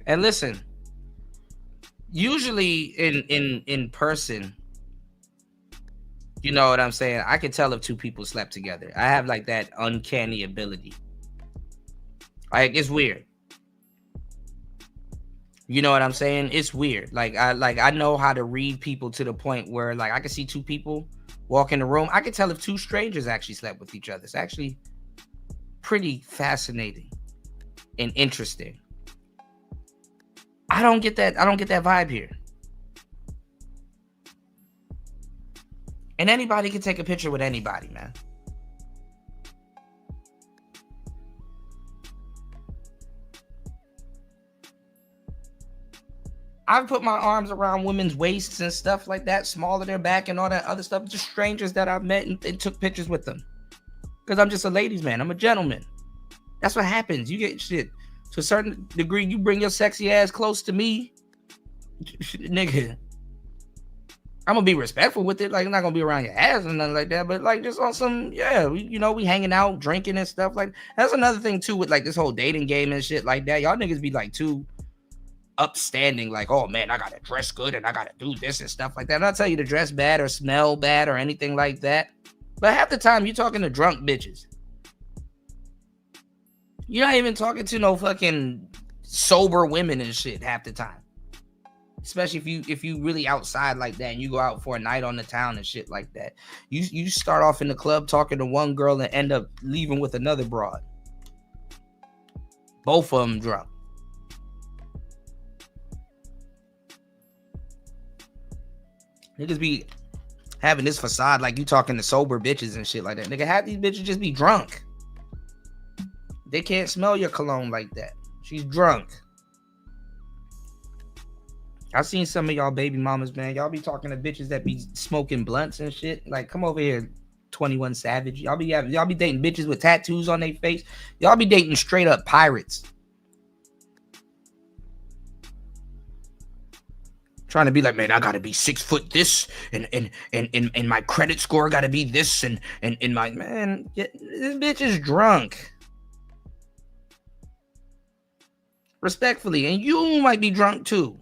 listen, usually in person, you know what I'm saying? I can tell if two people slept together. I have like that uncanny ability. Like it's weird. You know what I'm saying? It's weird. Like I know how to read people to the point where like I can see two people walk in the room. I can tell if two strangers actually slept with each other. It's actually pretty fascinating and interesting. I don't get that vibe here. And anybody can take a picture with anybody, man. I've put my arms around women's waists and stuff like that, smaller their back and all that other stuff. Just strangers that I've met and took pictures with them. Because I'm just a ladies' man. I'm a gentleman. That's what happens. You get shit. To a certain degree, you bring your sexy ass close to me. Nigga. I'm gonna be respectful with it. Like, I'm not gonna be around your ass or nothing like that. But like, just on some, yeah, we hanging out, drinking and stuff. Like, that's another thing too with like this whole dating game and shit like that. Y'all niggas be like too upstanding. Like, oh man, I gotta dress good and I gotta do this and stuff like that. And I'll tell you to dress bad or smell bad or anything like that. But half the time you talking to drunk bitches. You're not even talking to no fucking sober women and shit half the time. Especially if you really outside like that and you go out for a night on the town and shit like that. You start off in the club talking to one girl and end up leaving with another broad. Both of them drunk. Niggas be having this facade like you talking to sober bitches and shit like that. Nigga, have these bitches just be drunk. They can't smell your cologne like that. She's drunk. I've seen some of y'all baby mamas, man. Y'all be talking to bitches that be smoking blunts and shit. Like, come over here, 21 Savage. Y'all be dating bitches with tattoos on their face. Y'all be dating straight up pirates. Trying to be like, man, I gotta be 6 foot this, and my credit score gotta be this, and my man, this bitch is drunk. Respectfully, and you might be drunk too.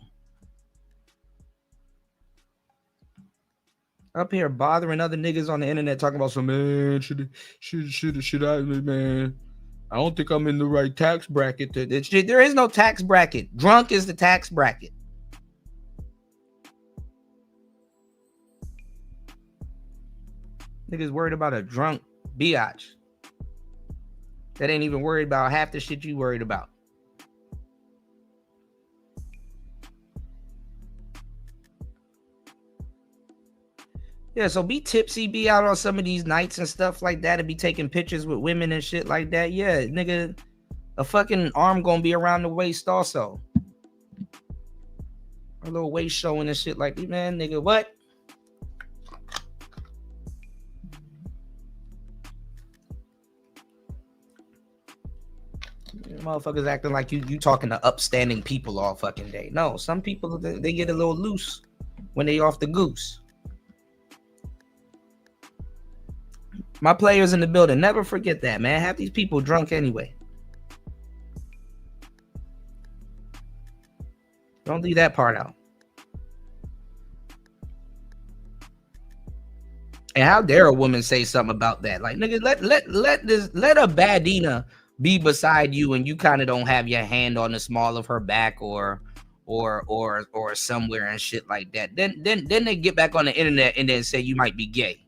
Up here bothering other niggas on the internet talking about some man, should I, man? I don't think I'm in the right tax bracket. There is no tax bracket. Drunk is the tax bracket. Niggas worried about a drunk biatch that ain't even worried about half the shit you worried about. Yeah, so be tipsy, be out on some of these nights and stuff like that, and be taking pictures with women and shit like that. Yeah, nigga, a fucking arm gonna be around the waist also. A little waist showing and shit like that. Man, nigga, what? Motherfuckers acting like you talking to upstanding people all fucking day. No, some people, they get a little loose when they off the goose. My players in the building, never forget that, man. Half these people drunk anyway. Don't leave that part out. And how dare a woman say something about that? Like, nigga, let a badina be beside you and you kind of don't have your hand on the small of her back or somewhere and shit like that. Then they get back on the internet and then say you might be gay.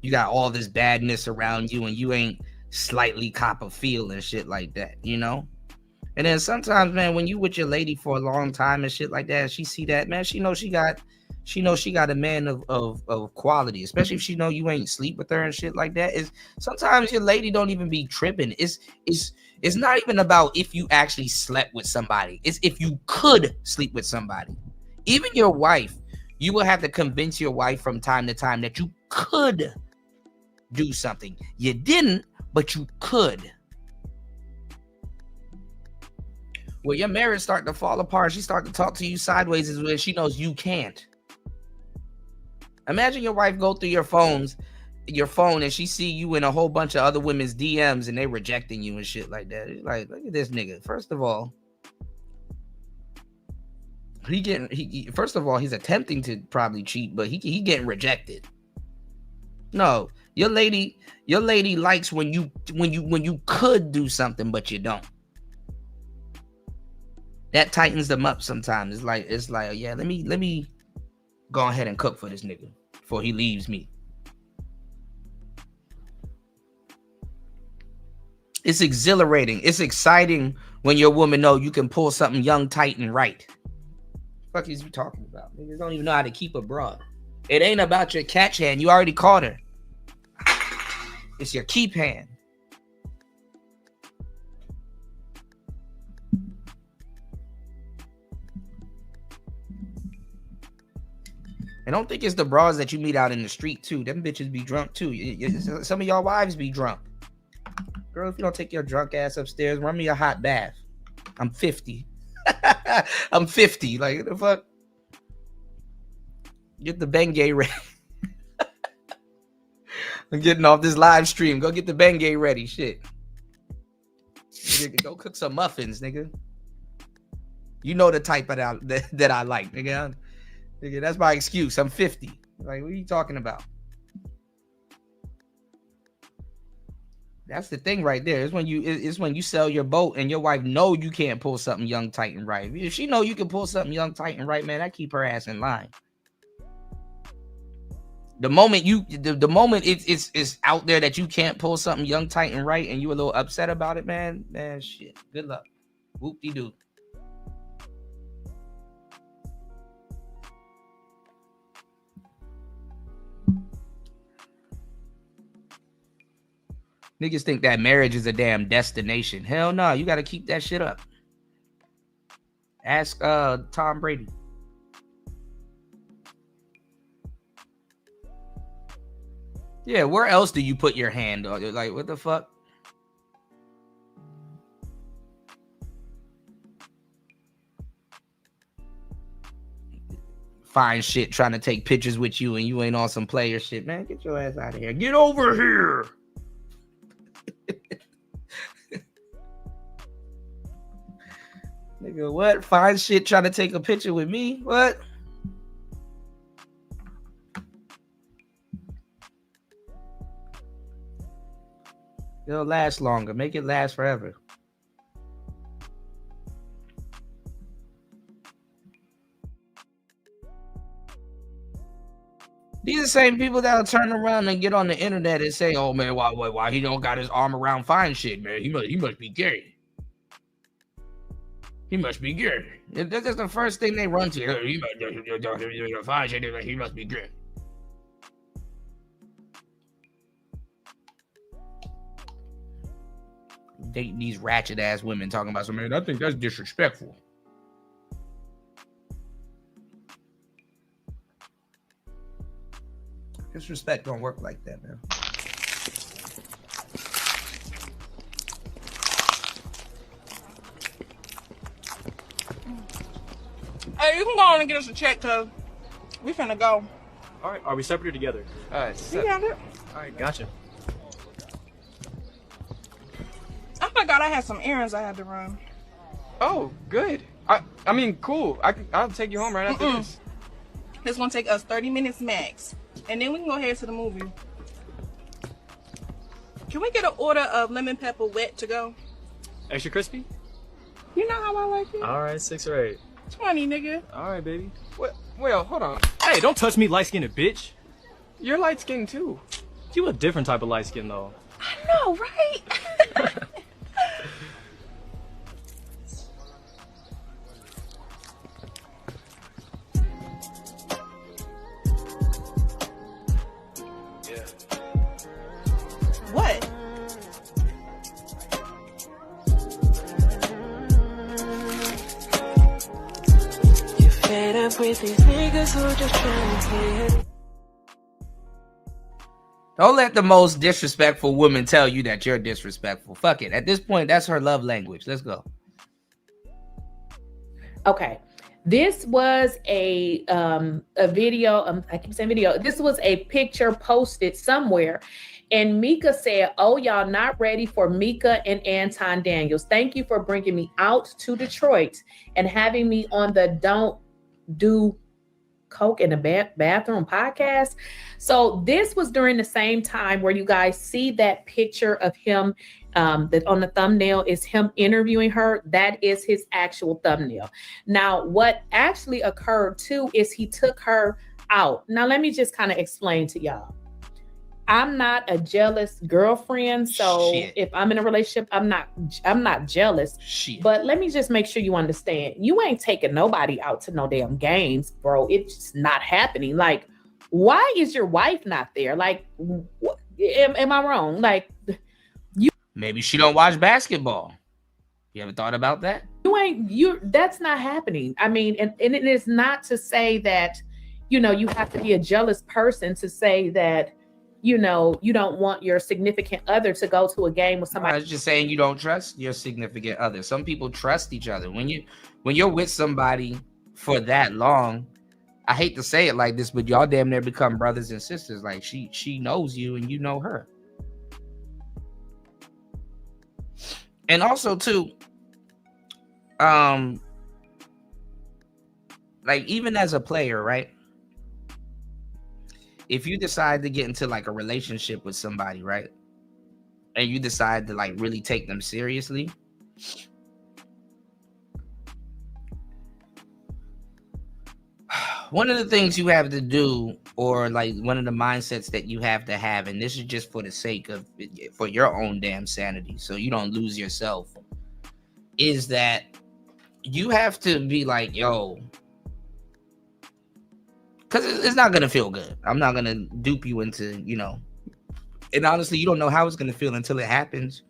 You got all this badness around you and you ain't slightly cop a feel and shit like that, you know? And then sometimes, man, when you with your lady for a long time and shit like that, she see that, man, she knows she got a man of quality, especially if she know you ain't sleep with her and shit like that. Is sometimes your lady don't even be tripping. It's not even about if you actually slept with somebody. It's if you could sleep with somebody. Even your wife, you will have to convince your wife from time to time that you could do something. You didn't, but you could. Well, your marriage start to fall apart. She start to talk to you sideways is when she knows you can't. Imagine your wife go through your phone and she see you in a whole bunch of other women's DMs and they rejecting you and shit like that. It's like, look at this nigga. First of all, he's attempting to probably cheat, but he getting rejected. No, your lady likes when you could do something but you don't. That tightens them up sometimes. It's like, yeah, let me go ahead and cook for this nigga before he leaves me. It's exhilarating. It's exciting when your woman know you can pull something young, tight, and right. What the fuck is you talking about? Niggas don't even know how to keep a broad. It ain't about your catch hand. You already caught her. It's your keep hand. And don't think it's the bras that you meet out in the street too. Them bitches be drunk too. Some of y'all wives be drunk. Girl, if you don't take your drunk ass upstairs, run me a hot bath. I'm 50. I'm 50. Like, the fuck? Get the Bengay ready. I'm getting off this live stream. Go get the Bengay ready. Shit. Nigga, go cook some muffins, nigga. You know the type that I like, nigga. Nigga, that's my excuse. I'm 50. Like, what are you talking about? That's the thing right there. It's when you sell your boat and your wife know you can't pull something young, tight, and right. If she know you can pull something young, tight, and right, man, that keep her ass in line. The moment it's out there that you can't pull something young, tight, and right, and you a little upset about it, man, shit. Good luck. Whoop-de-doo. Niggas think that marriage is a damn destination. Hell no, you got to keep that shit up. Ask Tom Brady. Yeah, where else do you put your hand? Like, what the fuck? Fine shit, trying to take pictures with you and you ain't on some player shit. Man, get your ass out of here. Get over here. Nigga, what? Fine shit trying to take a picture with me? What? It'll last longer. Make it last forever. These are the same people that'll turn around and get on the internet and say, "Oh man, why he don't got his arm around fine shit, man? He must be gay. He must be gay." That's just the first thing they run to. He must be fine shit. He must be gay. Dating these ratchet ass women talking about some, man, I think that's disrespectful. Disrespect don't work like that, man. Hey, you can go on and get us a check, cuz we finna go. All right, are we separate or together? All right, you got it. All right, gotcha. I forgot I had some errands I had to run. Oh, good. I mean, cool. I'll take you home right after this. This gonna take us 30 minutes max, and then we can go ahead to the movie. Can we get an order of lemon pepper wet to go? Extra crispy? You know how I like it. All right, 6 or 8. 20, nigga. All right, baby. Well, hold on. Hey, don't touch me, light-skinned bitch. You're light-skinned too. You a different type of light skin though. I know, right? What? You fed up with these niggas who just trying to get. Don't let the most disrespectful woman tell you that you're disrespectful. Fuck it. At this point, that's her love language. Let's go. Okay. This was a video. I keep saying video. This was a picture posted somewhere. And Mika said, "Oh, y'all not ready for Mika and Anton Daniels. Thank you for bringing me out to Detroit and having me on the Don't Do Coke in the Bathroom podcast." So this was during the same time where you guys see that picture of him that on the thumbnail is him interviewing her. That is his actual thumbnail. Now, what actually occurred too is he took her out. Now, let me just kind of explain to y'all. I'm not a jealous girlfriend, so if I'm in a relationship, I'm not jealous. But let me just make sure you understand. You ain't taking nobody out to no damn games, bro. It's just not happening. Like, why is your wife not there? Like, am I wrong? Like, maybe she don't watch basketball. You ever thought about that? That's not happening. I mean, and it is not to say that, you have to be a jealous person to say that, you don't want your significant other to go to a game with somebody. I was just saying you don't trust your significant other. Some people trust each other. When you're with somebody for that long, I hate to say it like this, but y'all damn near become brothers and sisters. Like she knows you and you know her. And also too, like even as a player, right? If you decide to get into like a relationship with somebody, right? And you decide to like really take them seriously, one of the things you have to do, or like one of the mindsets that you have to have, and this is just for the sake of, for your own damn sanity, so you don't lose yourself, is that you have to be like, yo, because it's not gonna feel good. I'm not gonna dupe you into, you know, and honestly, you don't know how it's gonna feel until it happens,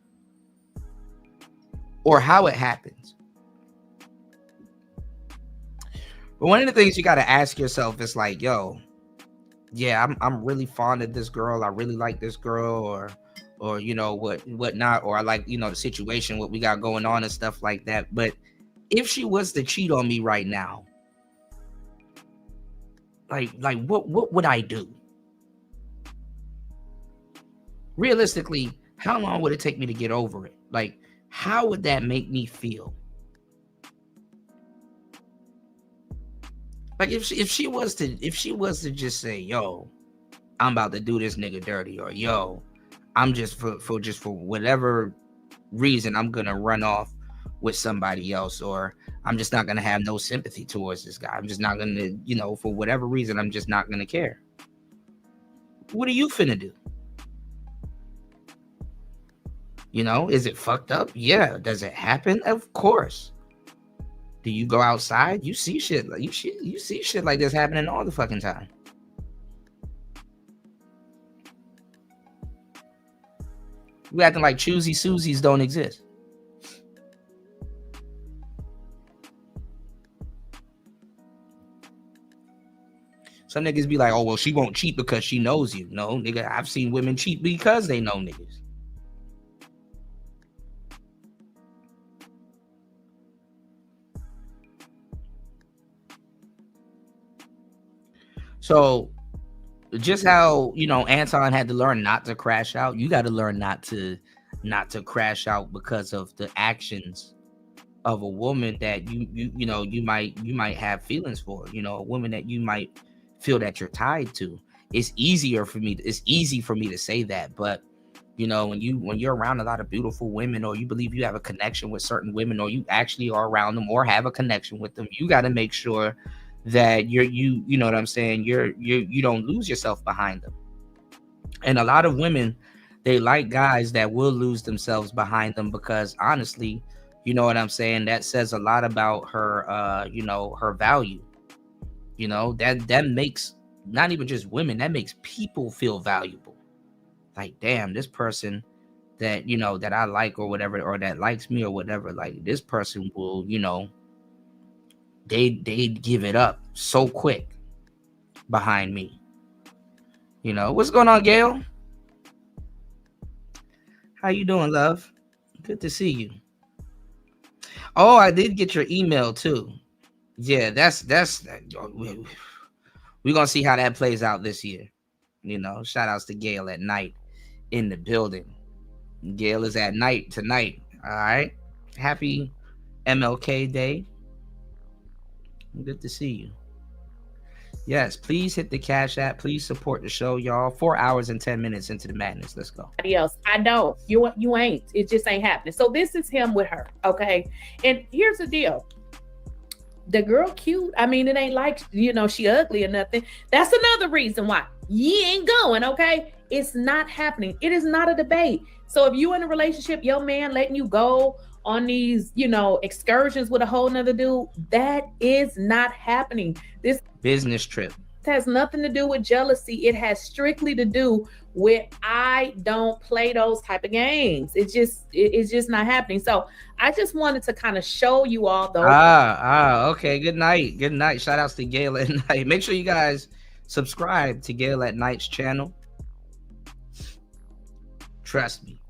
or how it happens. But one of the things you got to ask yourself is like, yo, yeah, I'm really fond of this girl. I really like this girl, or you know whatnot, or I like, you know, the situation, what we got going on and stuff like that. But if she was to cheat on me right now, like what would I do? Realistically, how long would it take me to get over it? Like, how would that make me feel? Like if she was to just say, yo, I'm about to do this nigga dirty, or yo, I'm just for whatever reason, I'm gonna run off with somebody else, or I'm just not gonna have no sympathy towards this guy. I'm just not gonna, you know, for whatever reason, I'm just not gonna care. What are you finna do? You know, is it fucked up? Yeah. Does it happen? Of course. Do you go outside? You see shit like you see shit like this happening all the fucking time. We acting like choosy Susies don't exist. Some niggas be like, oh well, she won't cheat because she knows you. No, nigga, I've seen women cheat because they know niggas. So just how, you know, Anton had to learn not to crash out, you got to learn not to crash out because of the actions of a woman that you know you might have feelings for, you know, a woman that you might feel that you're tied to. It's easy for me to say that, but you know, when you're around a lot of beautiful women, or you believe you have a connection with certain women, or you actually are around them or have a connection with them, you got to make sure that you know what I'm saying, you don't lose yourself behind them. And a lot of women, they like guys that will lose themselves behind them, because honestly, you know what I'm saying, that says a lot about her you know, her value. You know, that makes not even just women, that makes people feel valuable. Like, damn, this person that, you know, that I like or whatever, or that likes me or whatever, like this person will, you know, they give it up so quick behind me. You know, what's going on, Gail? How you doing, love? Good to see you. Oh, I did get your email too. Yeah, that's we're gonna see how that plays out this year. You know, shout outs to Gail at night in the building. Gail is at night tonight. All right. Happy MLK Day. Good to see you. Yes, please hit the Cash App. Please support the show, y'all. 4 hours and 10 minutes into the madness. Let's go. Else, I know you ain't. It just ain't happening. So this is him with her, okay? And here's the deal. The girl cute. I mean, it ain't like, you know, she ugly or nothing. That's another reason why you ain't going, okay? It's not happening. It is not a debate. So if you in a relationship, your man letting you go on these, you know, excursions with a whole nother dude, that is not happening. This business trip has nothing to do with jealousy. It has strictly to do with, I don't play those type of games. It's just not happening. So I just wanted to kind of show you all those. Okay. Good night. Shout outs to Gail at Night. Make sure you guys subscribe to Gail at Night's channel. Trust me.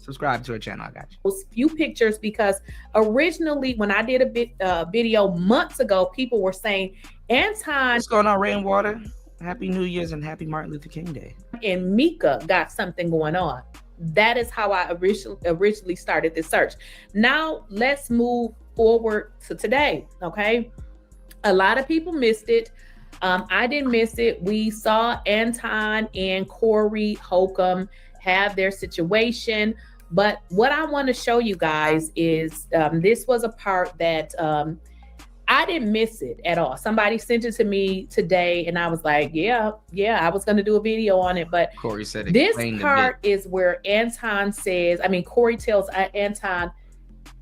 Subscribe to her channel. I got you. Those few pictures, because originally when I did a video months ago, people were saying Anton. What's going on, Rainwater? Happy New Year's and happy Martin Luther King Day. And Mika got something going on. That is how I originally started this search. Now let's move forward to today. Okay. A lot of people missed it. I didn't miss it. We saw Anton and Corey Holcomb have their situation. But what I want to show you guys is this was a part that I didn't miss it at all. Somebody sent it to me today and I was like, yeah, I was going to do a video on it. But Corey said this part is where Anton says, Corey tells Anton,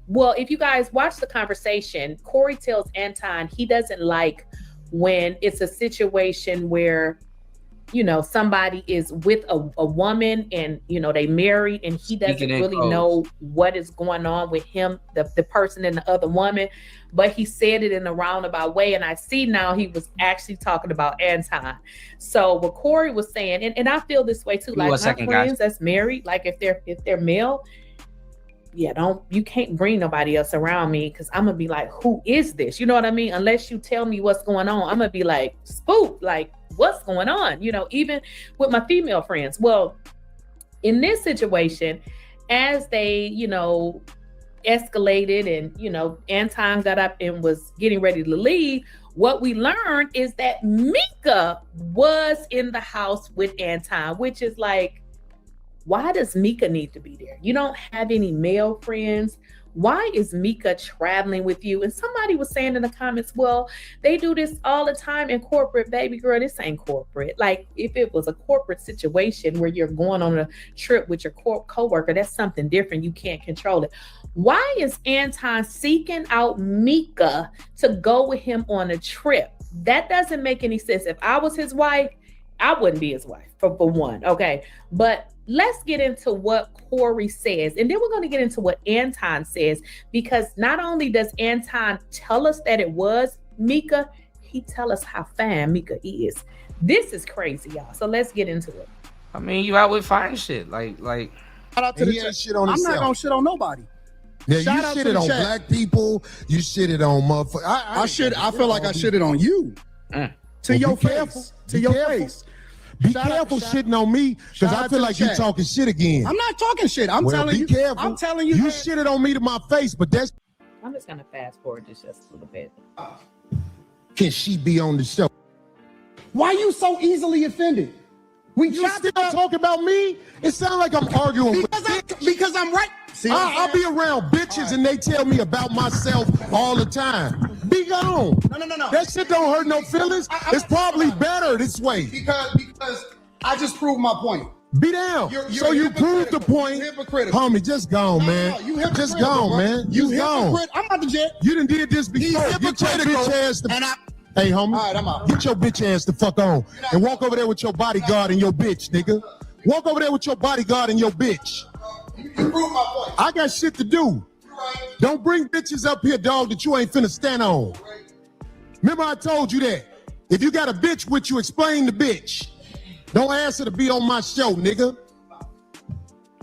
well, if you guys watch the conversation, Corey tells Anton he doesn't like when it's a situation where, you know, somebody is with a woman and, you know, they married and he doesn't really know what is going on with him, the person and the other woman, but he said it in a roundabout way. And I see now he was actually talking about Anton. So what Corey was saying, and I feel this way too, like my friends that's married, like if they're male, you can't bring nobody else around me because I'm gonna be like, who is this? You know what I mean? Unless you tell me what's going on, I'm gonna be like, spooked, like what's going on? You know, even with my female friends. Well, in this situation, as they, you know, escalated and, you know, Anton got up and was getting ready to leave, what we learned is that Mika was in the house with Anton, which is like, why does Mika need to be there? You don't have any male friends. Why is Mika traveling with you? And somebody was saying in the comments, well, they do this all the time in corporate. Baby girl, this ain't corporate. Like if it was a corporate situation where you're going on a trip with your coworker, that's something different. You can't control it. Why is Anton seeking out Mika to go with him on a trip? That doesn't make any sense. If I was his wife, I wouldn't be his wife for one. Okay. But let's get into what Corey says. And then we're going to get into what Anton says, because not only does Anton tell us that it was Mika, he tell us how fine Mika is. This is crazy, y'all. So let's get into it. I mean, you out with fine shit. Like shout out to the chat. Shit on I'm himself. not going to shit on nobody. Yeah, Shout you out to shitted the on chat. black people. You shitted on motherfuckers. I feel like I shitted on you. To your face. To your face. Be careful shitting on me, because I feel like you're talking shit again. I'm not talking shit. I'm telling you. Careful. I'm telling you. You shitted on me to my face, but that's. I'm just going to fast forward this just a little bit. Can she be on the show? Why you so easily offended? You still talk about me? It sounds like I'm arguing because I'm right. See, I'll be around bitches and they tell me about myself all the time. Be gone. No. That shit don't hurt no feelings. It's probably better this way. Because I just proved my point. Be down. So you proved the point. Homie, just gone, man. Just gone, man. You gone. I'm out the jet. You done did this before. Get your bitch ass to... Hey, homie. All right, I'm out. Get your bitch ass the fuck on. And walk over there with your bodyguard and your bitch, nigga. Walk over there with your bodyguard and your bitch. You proved my point. I got shit to do. Don't bring bitches up here, dog, that you ain't finna stand on. Remember I told you that. If you got a bitch with you, explain the bitch. Don't ask her to be on my show, nigga.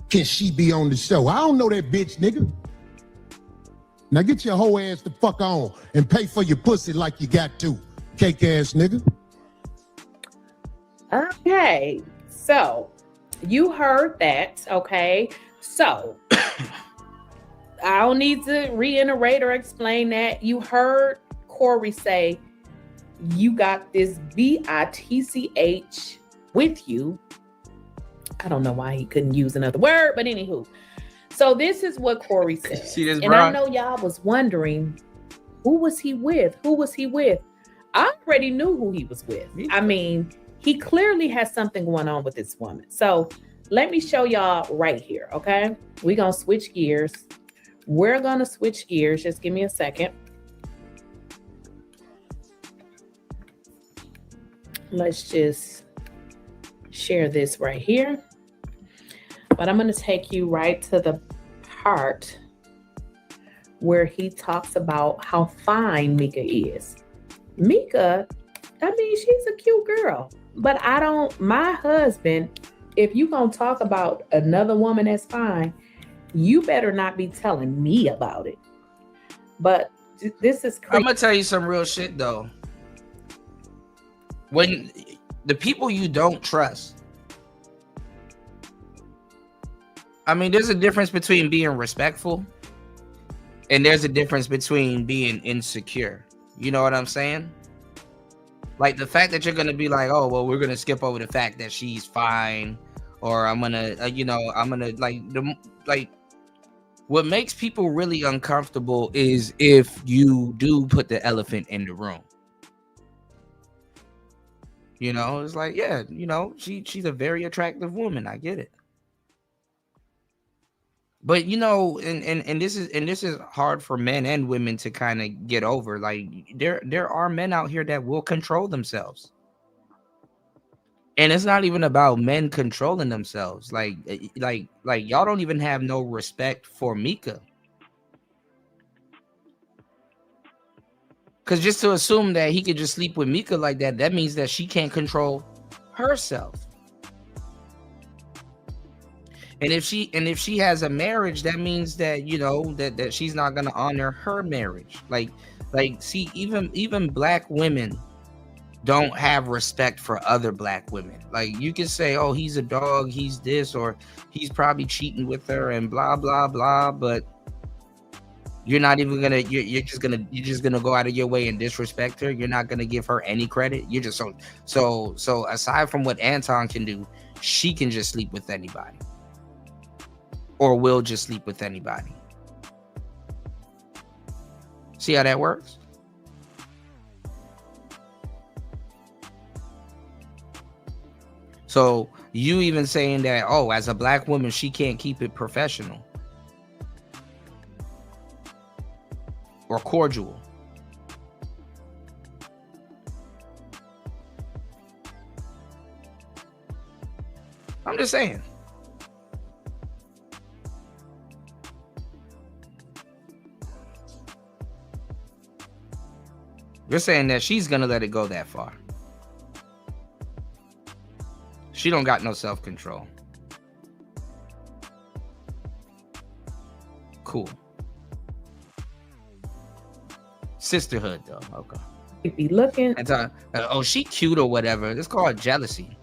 Can she be on the show? I don't know that bitch, nigga. Now get your whole ass the fuck on and pay for your pussy like you got to. Cake ass nigga. Okay, so you heard that, okay? So I don't need to reiterate or explain that. You heard Corey say you got this bitch with you. I don't know why he couldn't use another word, but anywho. So this is what Corey said. See this, and bro? I know y'all was wondering, who was he with? Who was he with? I already knew who he was with. I mean, he clearly has something going on with this woman. So let me show y'all right here, okay? We're going to switch gears. We're going to switch gears. Just give me a second. Let's just share this right here. But I'm going to take you right to the part where he talks about how fine Mika is. Mika, I mean, she's a cute girl. But my husband, if you going to talk about another woman that's fine, You better not be telling me about it. But this is crazy. I'm gonna tell you some real shit though. When the people you don't trust, I mean, there's a difference between being respectful and there's a difference between being insecure. You know what I'm saying? Like the fact that you're gonna be like, oh well, we're gonna skip over the fact that she's fine, or I'm gonna, I'm gonna like. What makes people really uncomfortable is if you do put the elephant in the room. You know, it's like, yeah, she's a very attractive woman. I get it. But and this is hard for men and women to kind of get over. Like there are men out here that will control themselves. And it's not even about men controlling themselves. Like y'all don't even have no respect for Mika. Because just to assume that he could just sleep with Mika like that, that means that she can't control herself. And if she has a marriage, that means that that she's not gonna honor her marriage. Like see, even black women don't have respect for other black women. Like you can say, oh, he's a dog, he's this, or he's probably cheating with her and blah blah blah, but you're not even gonna you're just gonna go out of your way and disrespect her. You're not gonna give her any credit. You're just so aside from what Anton can do, she can just sleep with anybody. Or will just sleep with anybody. See how that works? So you even saying that, oh, as a black woman, she can't keep it professional or cordial. I'm just saying. You're saying that she's gonna let it go that far. She don't got no self-control. Cool. Sisterhood, though. Okay. If you looking, oh, she cute or whatever. It's called jealousy.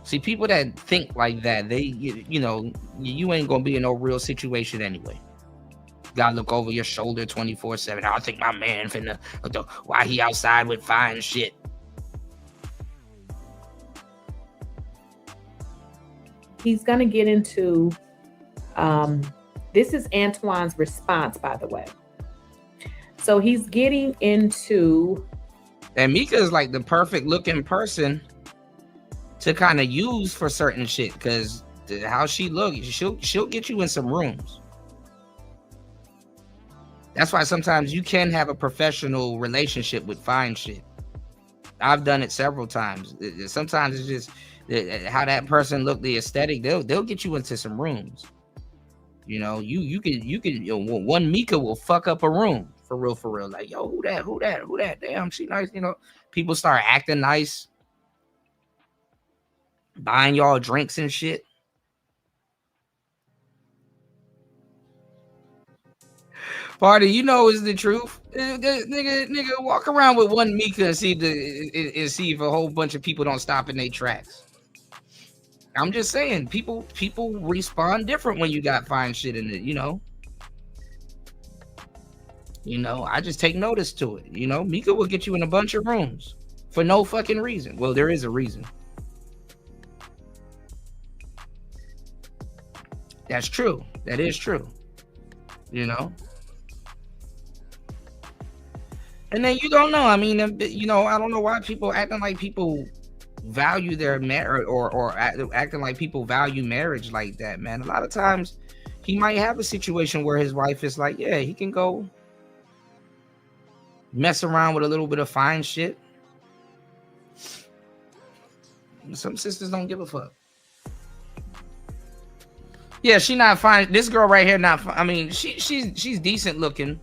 See, people that think like that, they, you ain't gonna be in no real situation anyway. Gotta look over your shoulder 24/7. I think my man finna, why he outside with fine shit. he's going to get into, this is Antoine's response, by the way. So he's getting into. And Mika is like the perfect looking person to kind of use for certain shit, because how she looks, she'll get you in some rooms. That's why sometimes you can have a professional relationship with fine shit. I've done it several times. Sometimes it's just how that person look, the aesthetic. They'll get you into some rooms. You know, you can one Mika will fuck up a room for real. Like, yo, who that? Damn, she nice. You know, people start acting nice, buying y'all drinks and shit. Party, you know, is the truth. Nigga, walk around with one Mika and see if a whole bunch of people don't stop in their tracks. I'm just saying, people respond different when you got fine shit in it, you know. You know, I just take notice to it. You know, Mika will get you in a bunch of rooms for no fucking reason. Well, there is a reason. That's true. That is true. You know. And then you don't know. I mean, you know, I don't know why people acting like people value their marriage or acting like people value marriage like that, man. A lot of times he might have a situation where his wife is like, yeah, he can go mess around with a little bit of fine shit. Some sisters don't give a fuck. Yeah, she not fine. This girl right here, not fine. I mean, she's decent looking.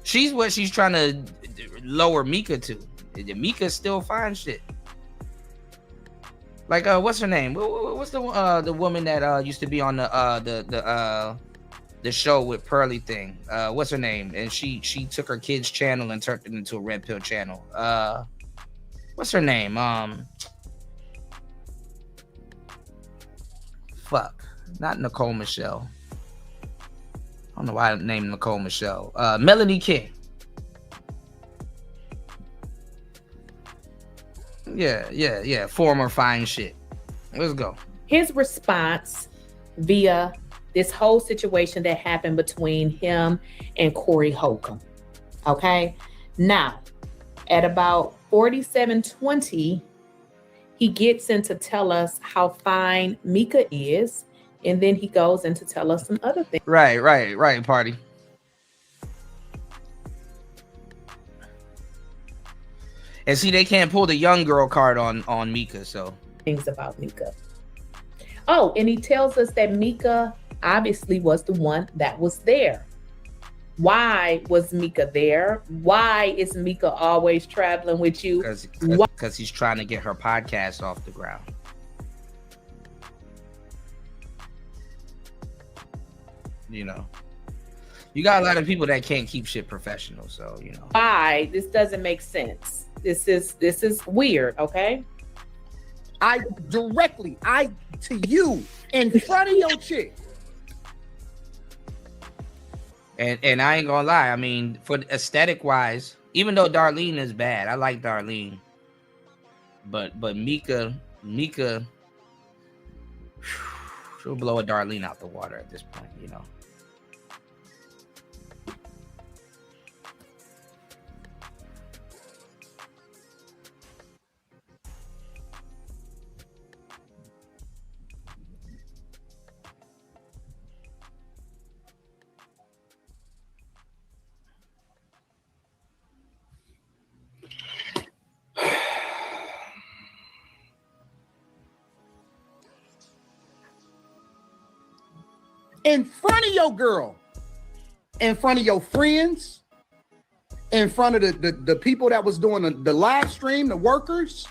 She's what she's trying to lower Mika to. Mika's still fine shit. Like what's her name? What's the woman that used to be on the show with Pearly thing? What's her name? And she took her kid's channel and turned it into a red pill channel. What's her name? Fuck, not Nicole Michelle. I don't know why I named Nicole Michelle. Melanie King. Yeah. Former fine shit. Let's go. His response via this whole situation that happened between him and Corey Holcomb. Okay. Now, at about 47:20, he gets in to tell us how fine Mika is, and then he goes in to tell us some other things. Right, party. And see, they can't pull the young girl card on Mika, so. Things about Mika. Oh, and he tells us that Mika obviously was the one that was there. Why was Mika there? Why is Mika always traveling with you? Because he's trying to get her podcast off the ground. You know, you got a lot of people that can't keep shit professional, so you know. Why? This doesn't make sense. This is weird, okay? I to you in front of your chick. And I ain't gonna lie, I mean, for aesthetic wise, even though Darlene is bad, I like Darlene. But Mika, she'll blow a Darlene out the water at this point, you know. In front of your girl, in front of your friends, in front of the people that was doing the live stream, the workers,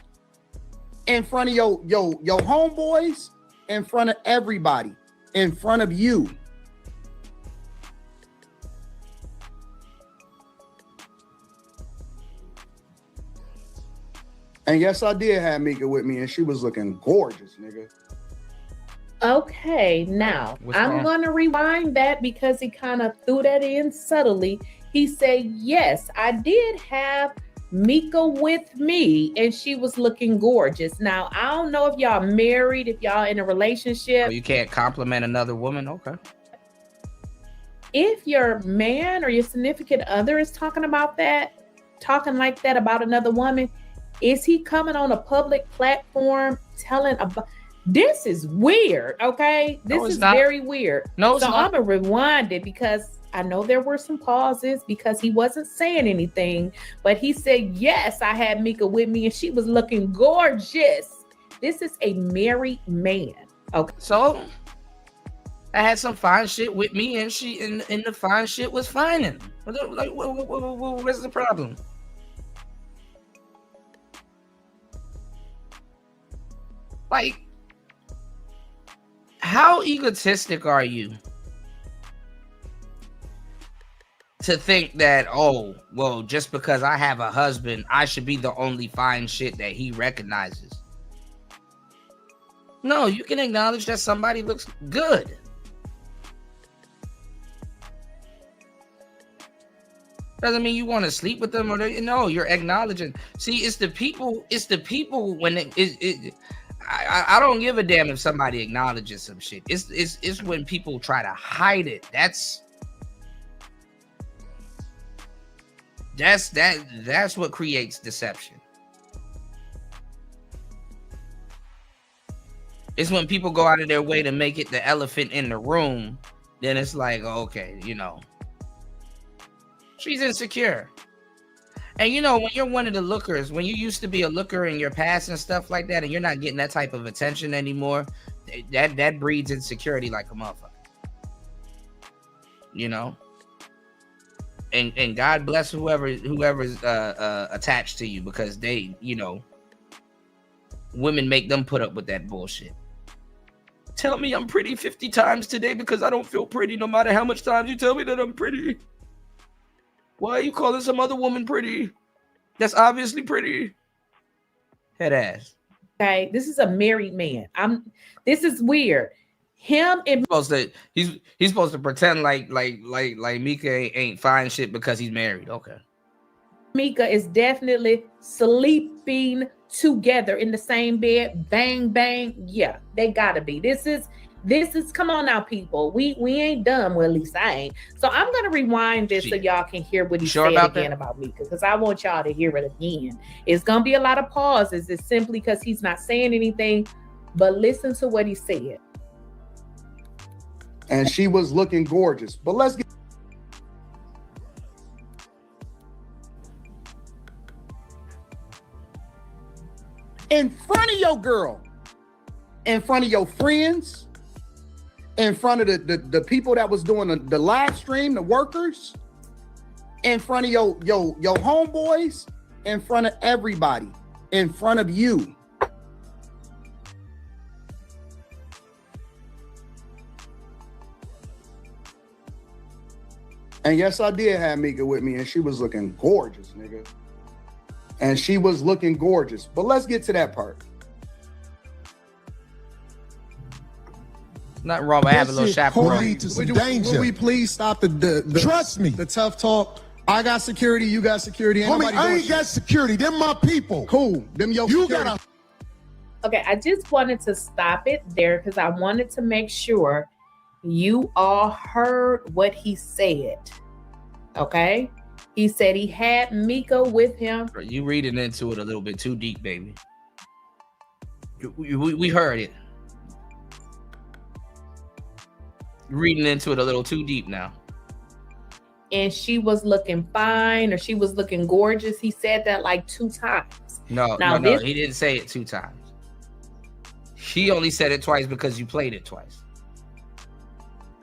in front of your homeboys, in front of everybody, in front of you. And yes, I did have Mika with me, and she was looking gorgeous, nigga. Okay, now I'm gonna rewind that because he kind of threw that in subtly. He said, yes, I did have Mika with me and she was looking gorgeous. Now, I don't know if y'all married, if y'all in a relationship. Oh, you can't compliment another woman? Okay. If your man or your significant other is talking like that about another woman, is he coming on a public platform telling about... This is weird, okay? This is very weird. No, so I'm gonna rewind it because I know there were some pauses because he wasn't saying anything, but he said, yes, I had Mika with me and she was looking gorgeous. This is a married man. Okay. So I had some fine shit with me and she and the fine shit was fine. Like, what's the problem? Like, how egotistic are you to think that, oh, well, just because I have a husband, I should be the only fine shit that he recognizes? No, you can acknowledge that somebody looks good. Doesn't mean you want to sleep with them or no, you're acknowledging. See, it's the people when I don't give a damn if somebody acknowledges some shit. It's when people try to hide it. That's what creates deception. It's when people go out of their way to make it the elephant in the room. Then it's like, okay, you know, she's insecure. And you know, when you're one of the lookers, when you used to be a looker in your past and stuff like that, and you're not getting that type of attention anymore, that breeds insecurity like a motherfucker. You know? And God bless whoever's attached to you, because they, you know, women make them put up with that bullshit. Tell me I'm pretty 50 times today because I don't feel pretty no matter how much times you tell me that I'm pretty. Why are you calling some other woman pretty? That's obviously pretty. Head ass. Okay, this is a married man. This is weird. Him and he's supposed to pretend like Mika ain't fine shit because he's married. Okay. Mika is definitely sleeping together in the same bed. Bang bang. Yeah, they gotta be. This is come on now, people. We ain't done. Well, at least I ain't. So I'm gonna rewind this so y'all can hear what he said again about Mika, because I want y'all to hear it again. It's gonna be a lot of pauses. It's simply because he's not saying anything, but listen to what he said. And she was looking gorgeous. But let's get in front of your girl, in front of your friends, in front of the people that was doing the live stream, the workers, in front of your homeboys, in front of everybody, in front of you. And yes, I did have Mika with me, and she was looking gorgeous, nigga. And she was looking gorgeous. But let's get to that part. Nothing wrong with having a little chaperone. Would we please stop the Trust me. The tough talk? I got security, you got security. Homie, I ain't got security. Them my people. Cool. Them your you security. gotta. Okay, I just wanted to stop it there because I wanted to make sure you all heard what he said. Okay? He said he had Mika with him. You reading into it a little bit too deep, baby. We heard it. You're reading into it a little too deep now. And she was looking fine, or she was looking gorgeous. He said that like 2 times. No, he didn't say it 2 times. He only said it twice because you played it twice.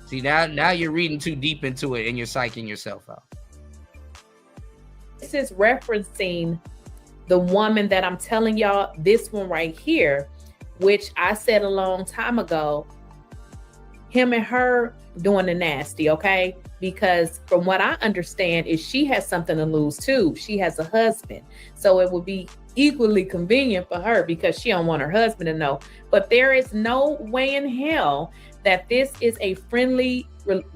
See, now you're reading too deep into it and you're psyching yourself out. This is referencing the woman that I'm telling y'all, this one right here, which I said a long time ago, him and her doing the nasty, okay? Because from what I understand is she has something to lose too. She has a husband. So it would be equally convenient for her because she don't want her husband to know. But there is no way in hell that this is a friendly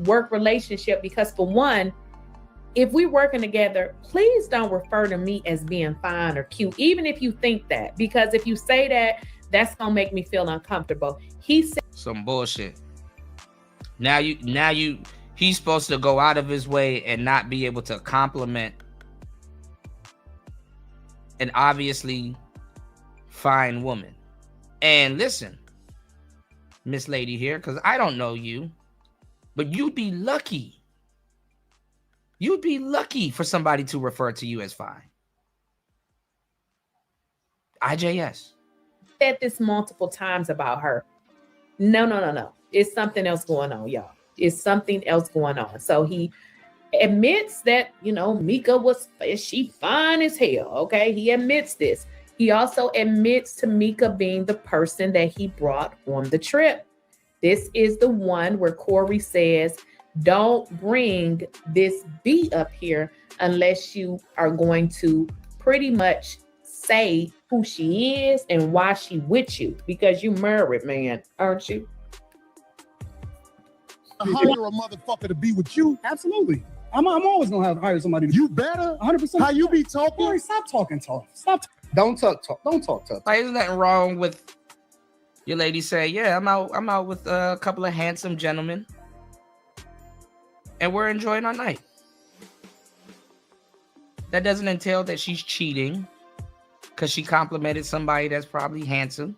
work relationship, because for one, if we working together, please don't refer to me as being fine or cute, even if you think that, because if you say that, that's gonna make me feel uncomfortable. He said some bullshit. Now he's supposed to go out of his way and not be able to compliment an obviously fine woman. And listen, Miss Lady here, because I don't know you, but you'd be lucky. You'd be lucky for somebody to refer to you as fine. IJS. Said this multiple times about her. No. It's something else going on, y'all. It's something else going on. So he admits that, Mika she fine as hell, okay? He admits this. He also admits to Mika being the person that he brought on the trip. This is the one where Corey says, don't bring this B up here unless you are going to pretty much say who she is and why she with you, because you married, man, aren't you? Hire a motherfucker to be with you. Absolutely. I'm always gonna hire somebody. You better. 100%. How you be talking? Corey, stop talking tough. Stop. Don't talk tough. Don't talk tough. Like, isn't nothing wrong with your lady say, yeah, I'm out with a couple of handsome gentlemen, and we're enjoying our night. That doesn't entail that she's cheating because she complimented somebody that's probably handsome.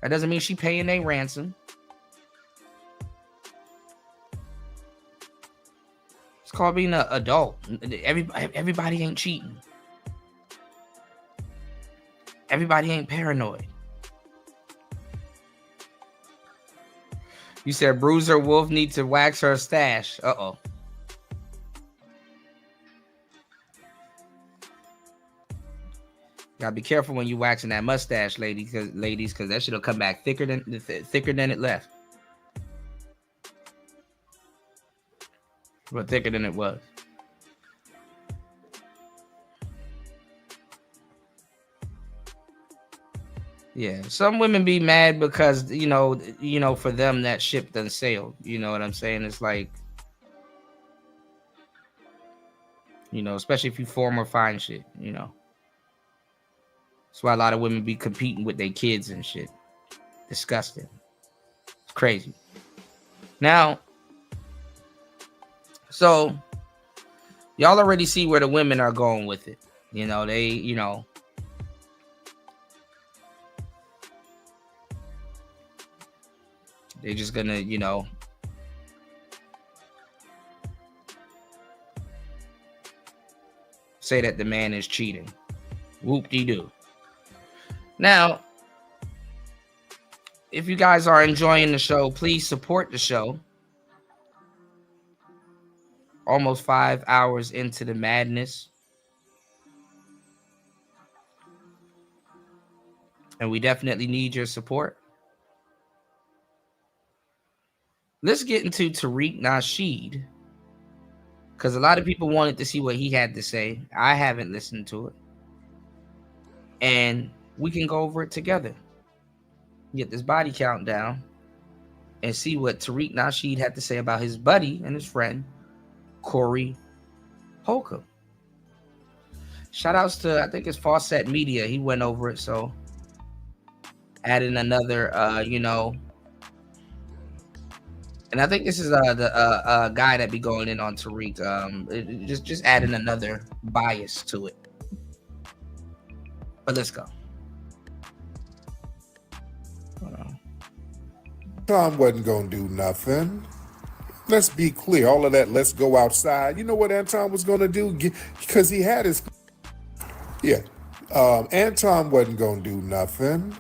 That doesn't mean she paying a ransom. It's called being an adult. Everybody ain't cheating. Everybody ain't paranoid. You said Bruiser Wolf needs to wax her stash. Uh-oh. Gotta be careful when you waxing that mustache, ladies, because that shit'll come back thicker than it left. But thicker than it was. Yeah, some women be mad because you know, for them that ship done sailed. You know what I'm saying? It's like, you know, especially if you form or find shit, you know. That's why a lot of women be competing with their kids and shit. Disgusting. It's crazy. Now, so y'all already see where the women are going with it. You know, they're just gonna, you know, say that the man is cheating. Whoop-de-doo. Now, if you guys are enjoying the show, please support the show. Almost 5 hours into the madness. And we definitely need your support. Let's get into Tariq Nasheed, because a lot of people wanted to see what he had to say. I haven't listened to it. And we can go over it together. Get this body count down and see what Tariq Nasheed had to say about his buddy and his friend, Corey Holcomb. Shout outs to, I think it's Fawcett Media. He went over it. So adding another, you know, and I think this is the guy that be going in on Tariq. Just adding another bias to it. But let's go. Tom wasn't gonna do nothing. Let's be clear. All of that, let's go outside. You know what Anton was gonna do? Because he had his... Yeah. Anton wasn't gonna do nothing.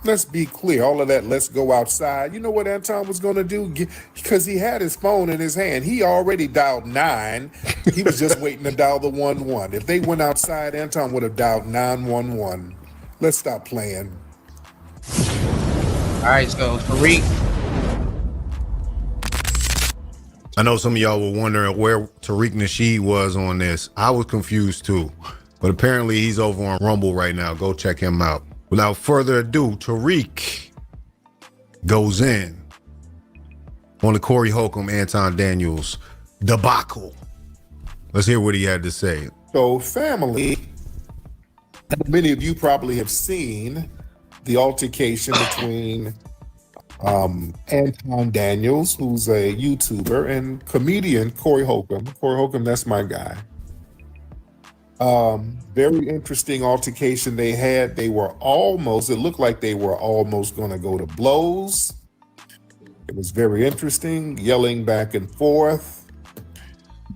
Let's be clear. All of that, let's go outside. You know what Anton was gonna do? Because he had his phone in his hand. He already dialed 9. He was just waiting to dial the 11. If they went outside, Anton would have dialed 911. Let's stop playing. All right, so Tariq. I know some of y'all were wondering where Tariq Nasheed was on this. I was confused too, but apparently he's over on Rumble right now. Go check him out. Without further ado, Tariq goes in on the Corey Holcomb, Anton Daniels debacle. Let's hear what he had to say. So, family, many of you probably have seen the altercation between Anton Daniels, who's a YouTuber, and comedian Corey Holcomb. Corey Holcomb, that's my guy. Very interesting altercation they had. They were almost, it looked like they were almost going to go to blows. It was very interesting, yelling back and forth.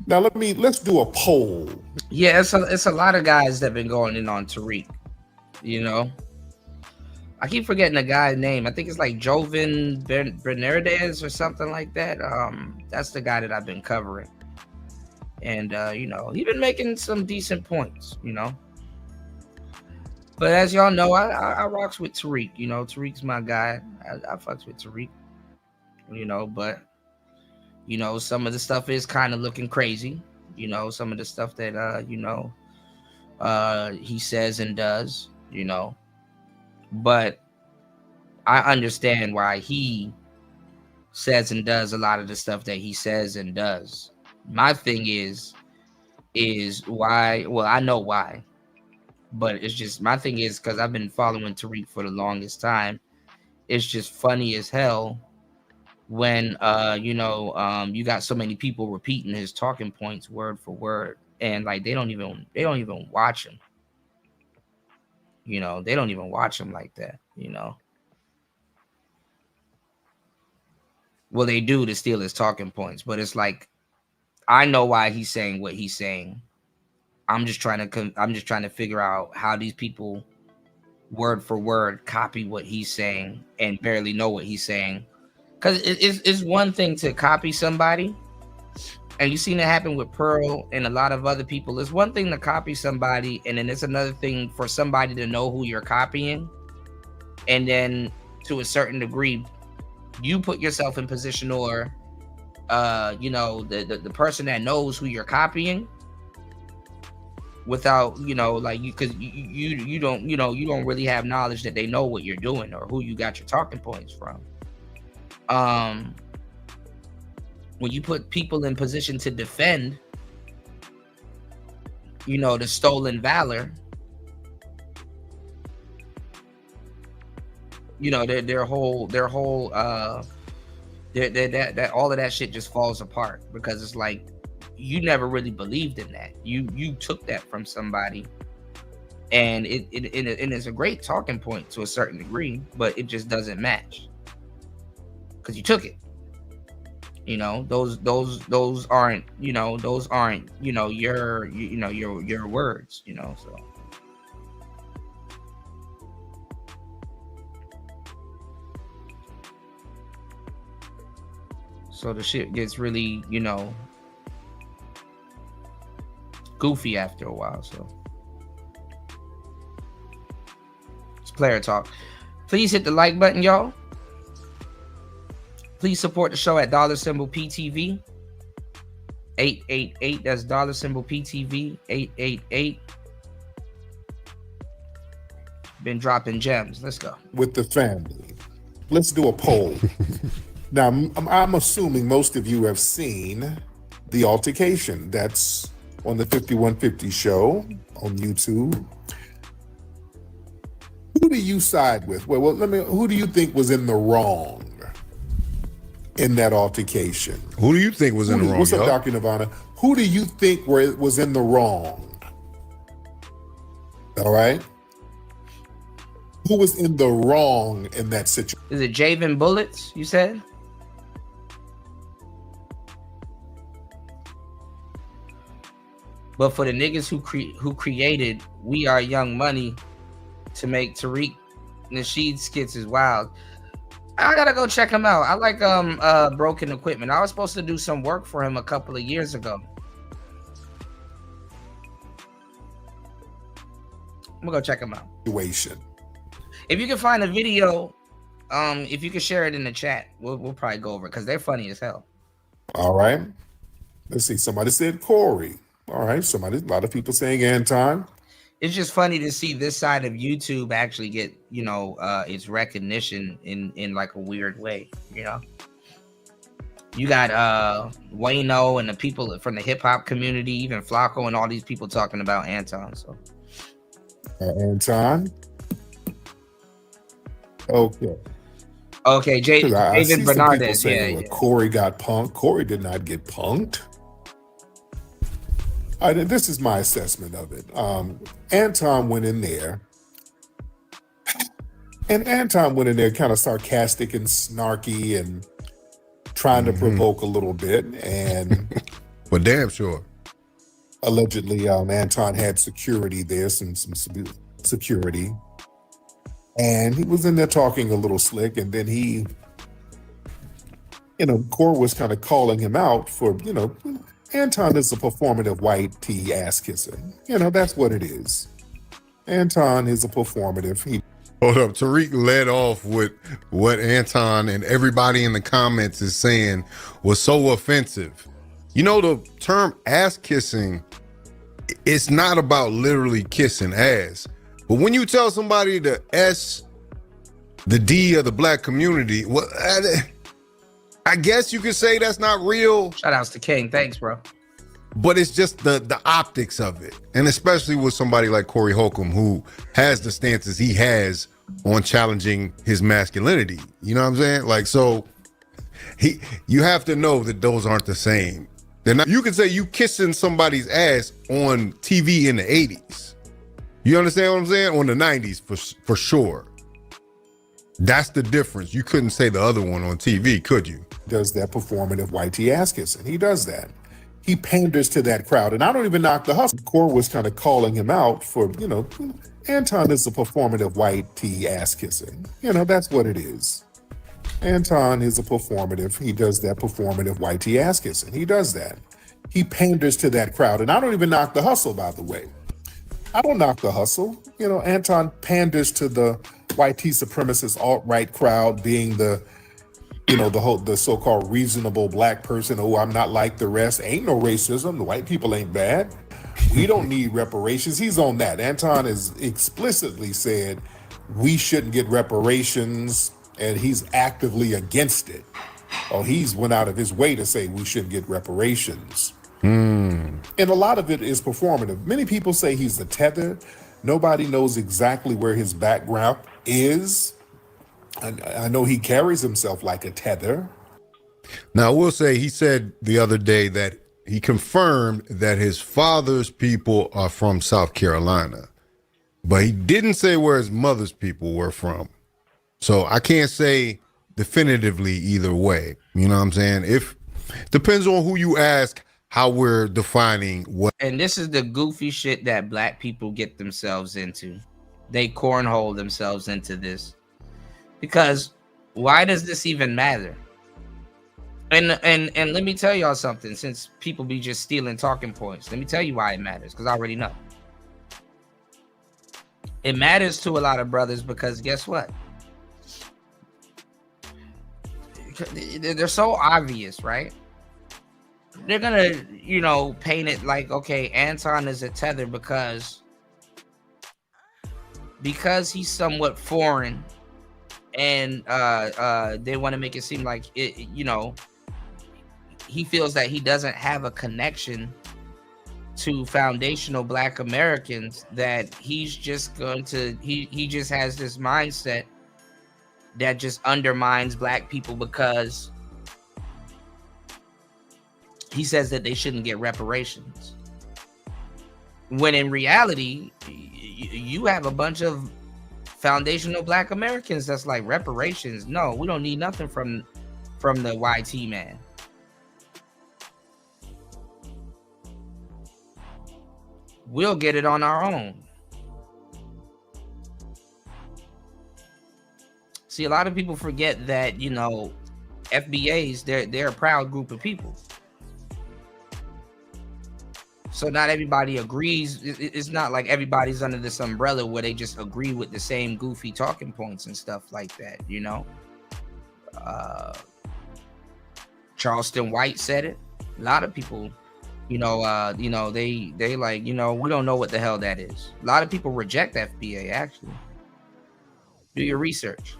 Now let's do a poll. Yeah, it's a lot of guys that have been going in on Tariq, you know. I keep forgetting the guy's name. I think it's like Joven Bernardez or something like that. That's the guy that I've been covering. And, you know, he's been making some decent points, you know. But as y'all know, I rocks with Tariq. You know, Tariq's my guy. I fucks with Tariq, you know. But, you know, some of the stuff is kind of looking crazy. You know, some of the stuff that, you know, he says and does, you know. But I understand why he says and does a lot of the stuff that he says and does. My thing is why, well, I know why, but it's just, my thing is because I've been following Tariq for the longest time. It's just funny as hell when, you know, you got so many people repeating his talking points word for word, and like, they don't even watch him. You know, they don't even watch him like that, you know. Well, they do to steal his talking points, but it's like, I know why he's saying what he's saying. I'm just trying to figure out how these people word for word copy what he's saying and barely know what he's saying. Because it's one thing to copy somebody and you've seen it happen with Pearl and a lot of other people. It's one thing to copy somebody, and then it's another thing for somebody to know who you're copying. And then to a certain degree, you put yourself in position, or the person that knows who you're copying, without like you, because you don't really have knowledge that they know what you're doing or who you got your talking points from. When you put people in position to defend the stolen valor, their whole that all of that shit just falls apart, because it's like you never really believed in that. You took that from somebody, and it is a great talking point to a certain degree, but it just doesn't match because you took it. Those aren't your words. So the shit gets really, goofy after a while. So it's player talk. Please hit the like button, y'all. Please support the show at $PTV 888. That's $PTV 888. Been dropping gems. Let's go. With the family. Let's do a poll. Now, I'm assuming most of you have seen the altercation that's on the 5150 show on YouTube. Who do you side with? Well, who do you think was in the wrong in that altercation? Who do you think was in the wrong? What's up, Dr. Nirvana? Who do you think was in the wrong? All right. Who was in the wrong in that situation? Is it Javen Bullets, you said? But for the niggas who created We Are Young Money to make Tariq Nasheed skits is wild. I gotta go check him out. I like Broken Equipment. I was supposed to do some work for him a couple of years ago. I'm gonna go check him out. If you can find a video, if you can share it in the chat, we'll probably go over it because they're funny as hell. All right. Let's see. Somebody said Corey. All right. A lot of people saying Anton. It's just funny to see this side of YouTube actually get, its recognition in like a weird way, You got Wayno and the people from the hip hop community, even Flacco and all these people talking about Anton. So Anton. Okay. David Bernardez. Yeah. Corey got punked. Corey did not get punked. This is my assessment of it. Anton went in there, kind of sarcastic and snarky and trying to provoke a little bit. And but damn sure. Allegedly, Anton had security there, some security. And he was in there talking a little slick, and then he, Corey was kind of calling him out for, Anton is a performative white tea ass kisser. That's what it is. Anton is a performative. Hold up. Tariq led off with what Anton and everybody in the comments is saying was so offensive. The term ass kissing, it's not about literally kissing ass. But when you tell somebody the S, the D of the black community, well, I guess you could say that's not real. Shout outs to King. Thanks, bro. But it's just the optics of it. And especially with somebody like Corey Holcomb, who has the stances he has on challenging his masculinity. You know what I'm saying? Like, so you have to know that those aren't the same. They're not. You could say you kissing somebody's ass on TV in the 80s. You understand what I'm saying? On the 90s, for sure. That's the difference. You couldn't say the other one on TV, could you? Does that performative white tea ass kissing. He does that. He panders to that crowd. And I don't even knock the hustle. Corey was kind of calling him out for, Anton is a performative white tea ass kissing. That's what it is. Anton is a performative. He does that performative white tea ass kissing. He does that. he panders to that crowd. And I don't even knock the hustle, by the way. I don't knock the hustle. You know, Anton panders to the white supremacist alt-right crowd, being the, you know, the so-called reasonable black person. Oh, I'm not like the rest. Ain't no racism. The white people ain't bad. We don't need reparations. He's on that. Anton has explicitly said we shouldn't get reparations, and he's actively against it. Oh, he's went out of his way to say we shouldn't get reparations. And a lot of it is performative. Many people say he's a tether. Nobody knows exactly where his background is. I know he carries himself like a tether. Now, I will say he said the other day that he confirmed that his father's people are from South Carolina, but he didn't say where his mother's people were from. So I can't say definitively either way. You know what I'm saying? If depends on who you ask, how we're defining what. And this is the goofy shit that black people get themselves into. They cornhole themselves into this. Because why does this even matter? And let me tell y'all something, since people be just stealing talking points. Let me tell you why it matters, because I already know. It matters to a lot of brothers because guess what? They're so obvious, right? They're gonna, you know, paint it like, okay, Anton is a tether because he's somewhat foreign, and they want to make it seem like it, you know, he feels that he doesn't have a connection to foundational black Americans, that he's just going to he just has this mindset that just undermines black people because he says that they shouldn't get reparations. When in reality, you have a bunch of foundational black Americans that's like, reparations? No, we don't need nothing from the YT man. We'll get it on our own. See, a lot of people forget that, you know, FBAs, they're a proud group of people. So not everybody agrees. It's not like everybody's under this umbrella where they just agree with the same goofy talking points and stuff like that, you know? Charleston White said it. A lot of people, they like, you know, we don't know what the hell that is. A lot of people reject FBA, actually. Do your research.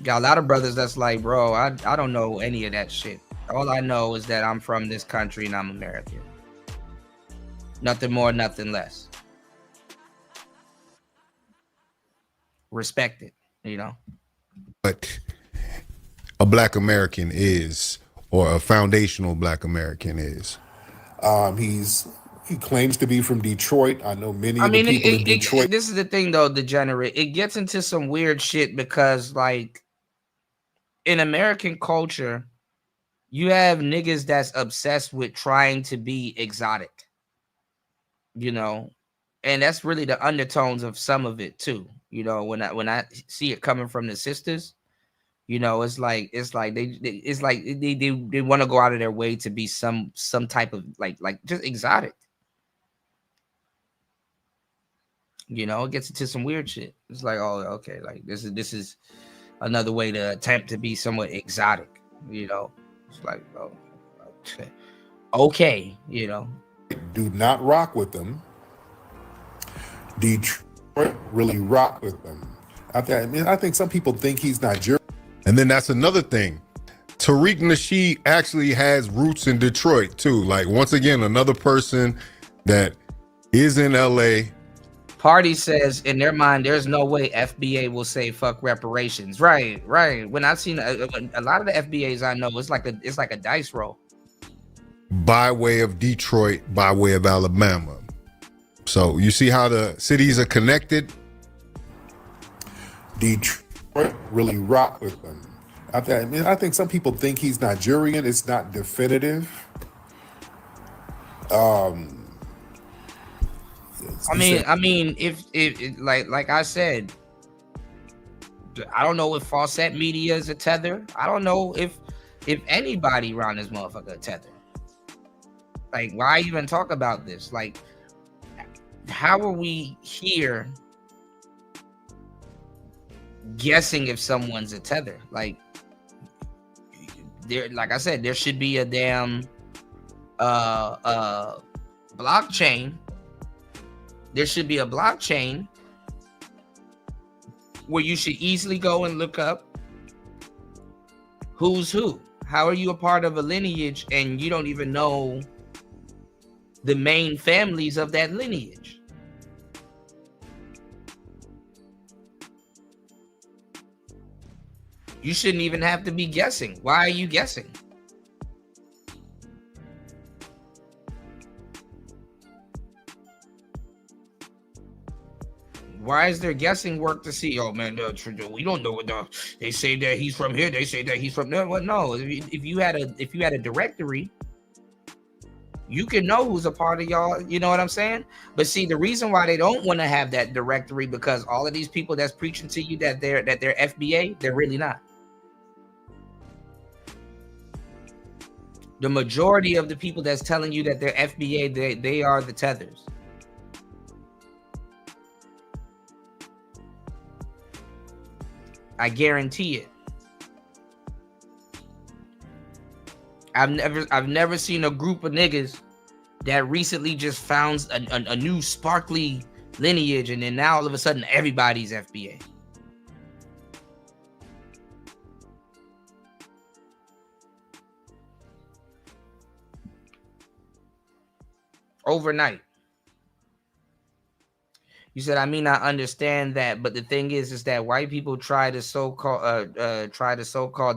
Got a lot of brothers that's like, bro, I don't know any of that shit. All I know is that I'm from this country and I'm American. Nothing more, nothing less. Respect it, you know? But a black American is, or a foundational black American is. He claims to be from Detroit. I know many of the people in Detroit. This is the thing, though, degenerate. It gets into some weird shit because, like, in American culture, you have niggas that's obsessed with trying to be exotic, you know, and that's really the undertones of some of it too. You know, when I see it coming from the sisters, you know, it's like they want to go out of their way to be some type of like just exotic. You know, it gets into some weird shit. It's like, oh, okay, like this is another way to attempt to be somewhat exotic, you know. It's like, oh, okay, you know. Do not rock with them. Detroit really rock with them. I think some people think he's Nigerian. And then that's another thing. Tariq Nasheed actually has roots in Detroit too. Like, once again, another person that is in LA. Party says in their mind, there's no way FBA will say fuck reparations. Right. When I've seen a lot of the FBAs I know, it's like a dice roll. By way of Detroit, by way of Alabama. So you see how the cities are connected? Detroit really rock with them. I think some people think he's Nigerian. It's not definitive. I mean, if like I said, I don't know if Fawcett Media is a tether. I don't know if anybody around this motherfucker a tether. Like, why even talk about this? Like, how are we here guessing if someone's a tether? Like, there, like I said, there should be a damn blockchain. There should be a blockchain where you should easily go and look up who's who. How are you a part of a lineage and you don't even know the main families of that lineage? You shouldn't even have to be guessing. Why are you guessing? Why is there guessing work to see? Oh man, we don't know what they say that he's from here. They say that he's from there. Well, no. If you had a directory, you can know who's a part of y'all. You know what I'm saying? But see, the reason why they don't want to have that directory, because all of these people that's preaching to you that they're FBA, they're really not. The majority of the people that's telling you that they're FBA, they are the tethers. I guarantee it. I've never seen a group of niggas that recently just found a new sparkly lineage, and then now all of a sudden everybody's FBA. Overnight. You said, I mean, I understand that, but the thing is that white people try to so-called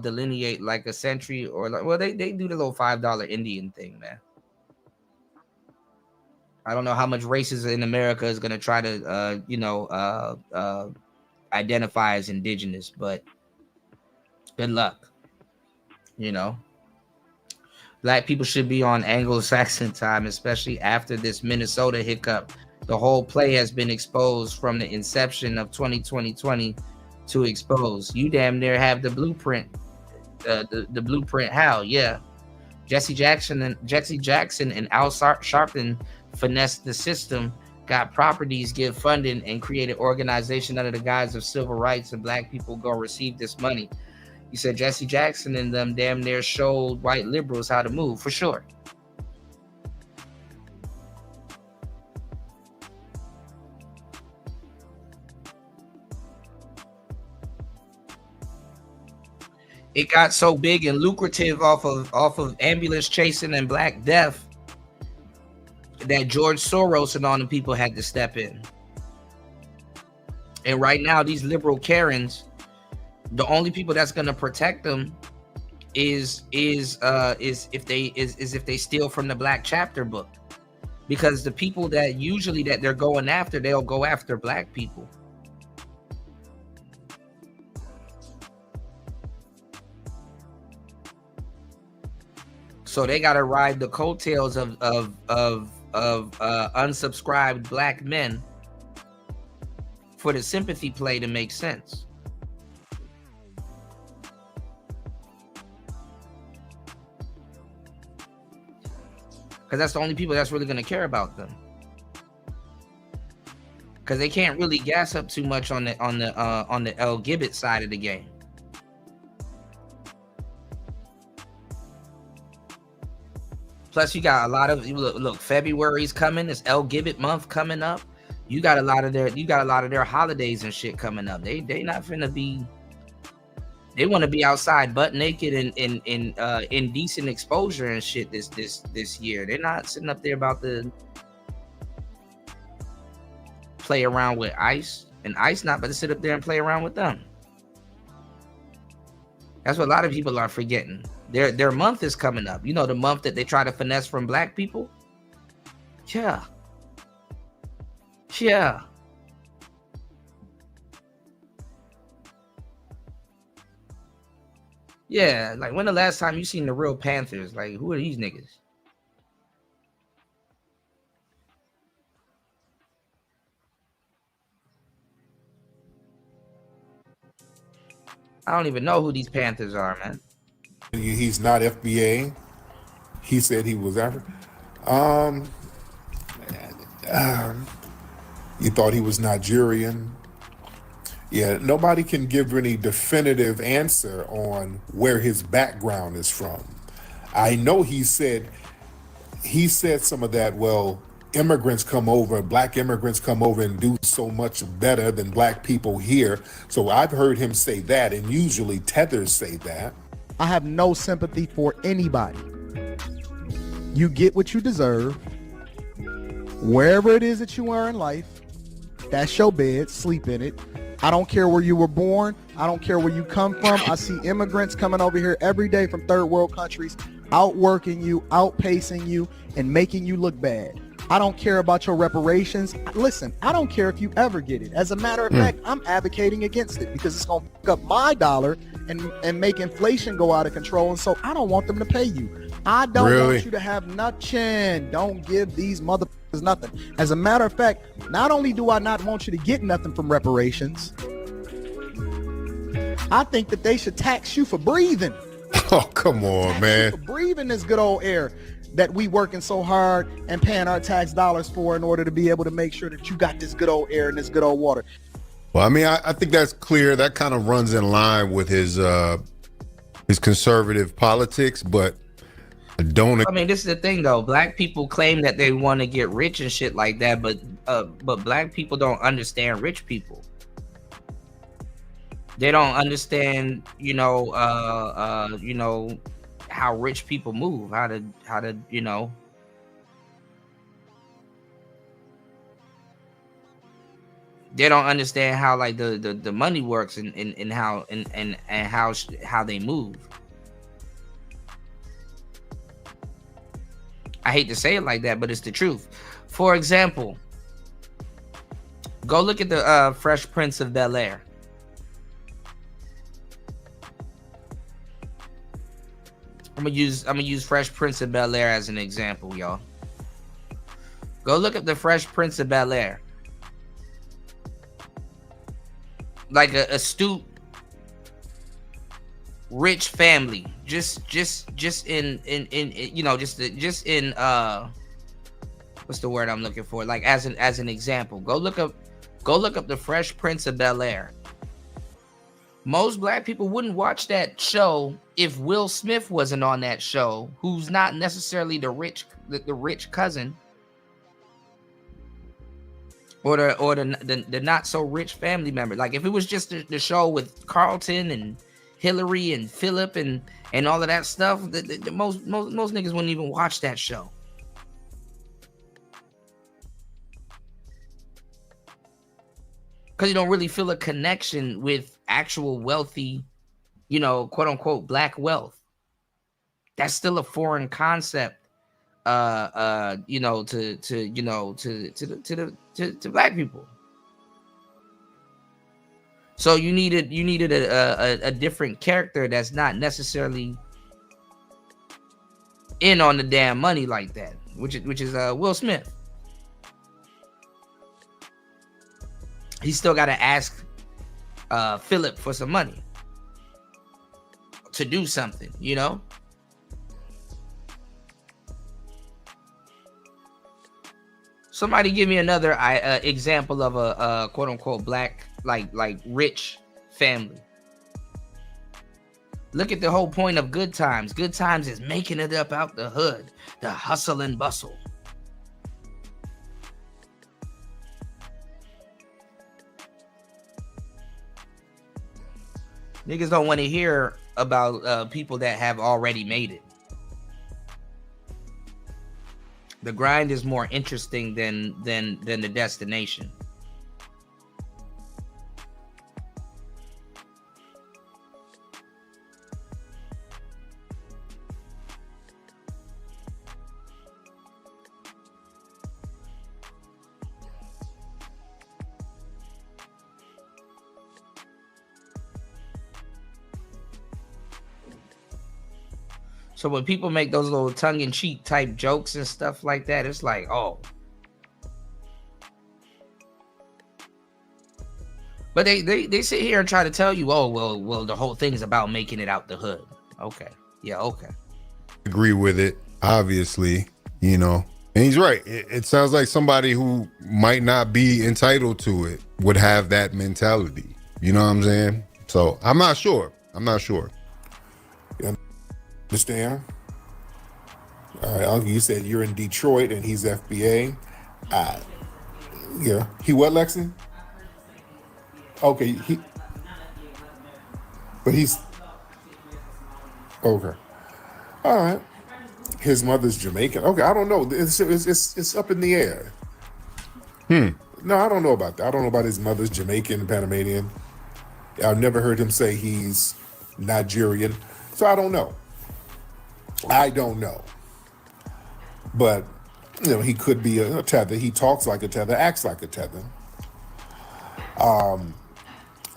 delineate like a century, or like, well, they do the little $5 Indian thing, man. I don't know how much racism in America is gonna try to identify as indigenous, but good luck. You know, black people should be on Anglo-Saxon time, especially after this Minnesota hiccup. The whole play has been exposed from the inception of 2020 to expose. You damn near have the blueprint. The blueprint how? Yeah. Jesse Jackson and Al Sharpton finessed the system, got properties, give funding, and created organization under the guise of civil rights, and black people go receive this money. You said Jesse Jackson and them damn near showed white liberals how to move, for sure. It got so big and lucrative off of ambulance chasing and Black Death that George Soros and all the people had to step in. And right now, these liberal Karens, the only people that's gonna protect them is if they steal from the Black Chapter book, because the people that usually that they're going after, they'll go after black people. So they got to ride the coattails of unsubscribed black men for the sympathy play to make sense. Because that's the only people that's really going to care about them. Because they can't really gas up too much on the El Gibbet side of the game. Plus, you got a lot of look. February's coming. It's El Gibbet month coming up. You got a lot of their holidays and shit coming up. They not finna be. They want to be outside butt naked and in indecent exposure and shit this year. They're not sitting up there about to play around with ICE, and ICE not about to sit up there and play around with them. That's what a lot of people are forgetting. Their month is coming up. You know, the month that they try to finesse from black people. Yeah. Yeah, like when the last time you seen the real Panthers? Like, who are these niggas? I don't even know who these Panthers are, man. He's not FBA. He said he was African. You thought he was Nigerian. Yeah, nobody can give any definitive answer on where his background is from. I know he said some of that, well, immigrants come over, black immigrants come over and do so much better than black people here. So I've heard him say that, and usually tethers say that. I have no sympathy for anybody. You get what you deserve. Wherever it is that you are in life, that's your bed, sleep in it. I don't care where you were born. I don't care where you come from. I see immigrants coming over here every day from third world countries, outworking you, outpacing you, and making you look bad. I don't care about your reparations. Listen, I don't care if you ever get it. As a matter of fact, I'm advocating against it because it's going to pick up my dollar and make inflation go out of control. And so I don't want them to pay you. I don't want you to have nothing. Don't give these motherfuckers nothing. As a matter of fact, not only do I not want you to get nothing from reparations, I think that they should tax you for breathing. Oh, come on, man. For breathing this good old air that we working so hard and paying our tax dollars for in order to be able to make sure that you got this good old air and this good old water. Well, I mean, I think that's clear. That kind of runs in line with his conservative politics, but I don't. I mean, this is the thing, though. Black people claim that they want to get rich and shit like that, but black people don't understand rich people. They don't understand, how rich people move, how to, they don't understand how like the money works and how they move. I hate to say it like that, but it's the truth. For example, go look at the Fresh Prince of Bel-Air. I'm gonna use Fresh Prince of Bel-Air as an example, y'all. Go look at the Fresh Prince of Bel-Air. Like a astute, rich family, just in what's the word I'm looking for? Like as an example, go look up the Fresh Prince of Bel-Air. Most black people wouldn't watch that show if Will Smith wasn't on that show, who's not necessarily the rich cousin or the not so rich family member. Like if it was just the show with Carlton and Hillary and Philip and all of that stuff, the most niggas wouldn't even watch that show. Because you don't really feel a connection with actual wealthy, quote unquote black wealth. That's still a foreign concept, to black people. So you needed a different character that's not necessarily in on the damn money like that, which is Will Smith. He still got to ask Philip for some money to do something, Somebody give me another example of a quote unquote black like rich family. Look at the whole point of Good Times. Good Times is making it up out the hood, the hustle and bustle. Niggas don't want to hear about people that have already made it. The grind is more interesting than the destination. So when people make those little tongue-in-cheek type jokes and stuff like that, it's like, oh. But they sit here and try to tell you, oh, well, the whole thing's about making it out the hood. Okay. Yeah, okay. Agree with it, obviously, you know. And he's right. It sounds like somebody who might not be entitled to it would have that mentality. You know what I'm saying? So I'm not sure. You understand? All right, you said you're in Detroit and he's FBA. Yeah. He what, Lexi? Okay, but he's okay. All right. His mother's Jamaican. Okay, I don't know. It's up in the air. No, I don't know about that. I don't know about his mother's Jamaican, Panamanian. I've never heard him say he's Nigerian. So I don't know. But, you know, he could be a tether. He talks like a tether, acts like a tether.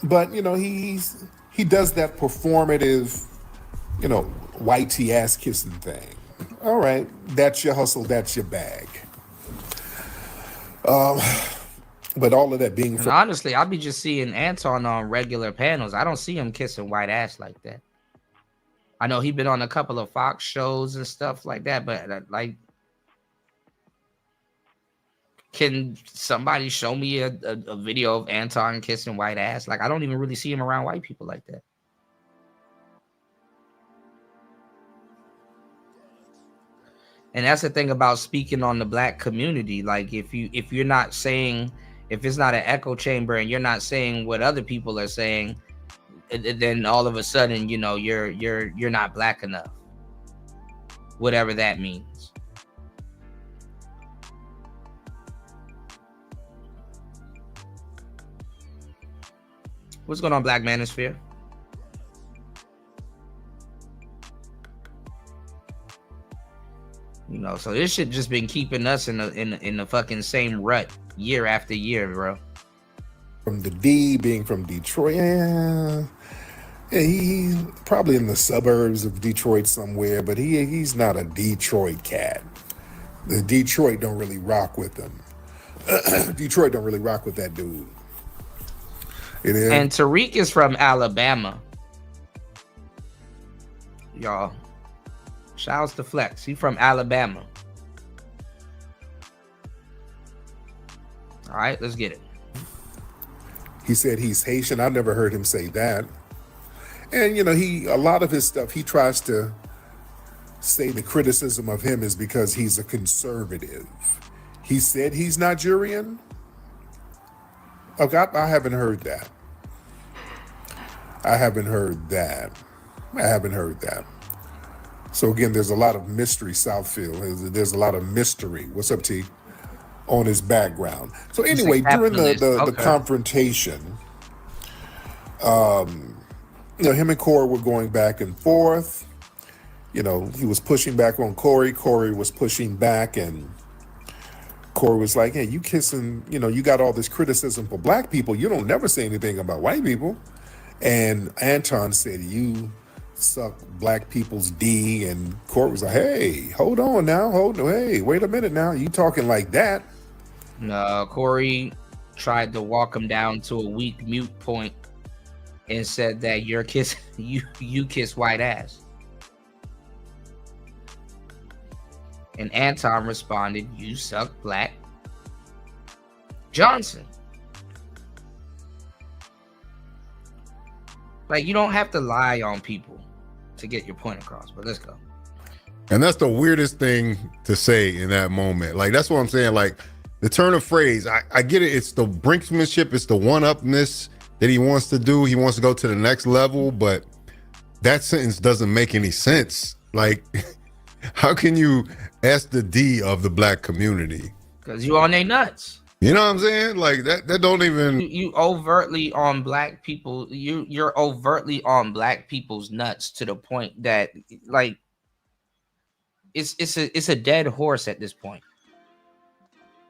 But, you know, he does that performative, you know, whitey ass kissing thing. All right, that's your hustle, that's your bag. But all of that being... And honestly, I'll be just seeing Anton on regular panels. I don't see him kissing white ass like that. I know he's been on a couple of Fox shows and stuff like that, but like, can somebody show me a video of Anton kissing white ass? Like, I don't even really see him around white people like that. And that's the thing about speaking on the black community. Like, if you're not saying, if it's not an echo chamber and you're not saying what other people are saying, then all of a sudden, you know, you're not black enough. Whatever that means. What's going on, Black Manosphere? You know, so this shit just been keeping us in the fucking same rut year after year, bro. From the D, being from Detroit, yeah, he's probably in the suburbs of Detroit somewhere, but he's not a Detroit cat. The Detroit don't really rock with him. Detroit don't really rock with that dude. It is. And Tariq is from Alabama. Y'all. Shouts to Flex. He's from Alabama. All right, let's get it. He said he's Haitian. I never heard him say that. And, you know, a lot of his stuff, he tries to say the criticism of him is because he's a conservative. He said he's Nigerian. Okay, I haven't heard that. I haven't heard that. So again, there's a lot of mystery, Southfield. There's a lot of mystery. What's up, T? On his background. So anyway, during the confrontation, you know, him and Corey were going back and forth. You know, he was pushing back on Corey. Corey was pushing back, and Corey was like, hey, you kissing, you know, you got all this criticism for black people. You don't never say anything about white people. And Anton said, you suck black people's D. And Corey was like, hey, hold on now. Hey, wait a minute now. You talking like that? No, Corey tried to walk him down to a weak mute point and said that you kiss white ass. And Anton responded, you suck black Johnson. Like, you don't have to lie on people to get your point across, but let's go. And that's the weirdest thing to say in that moment. Like, that's what I'm saying. Like, the turn of phrase, I get it. It's the brinksmanship. It's the one-upness that he wants to do. He wants to go to the next level, but that sentence doesn't make any sense. Like, how can you ask the D of the black community? Because you on they nuts. You know what I'm saying? Like, that don't even... You overtly on black people. You're overtly on black people's nuts to the point that, like, it's a dead horse at this point.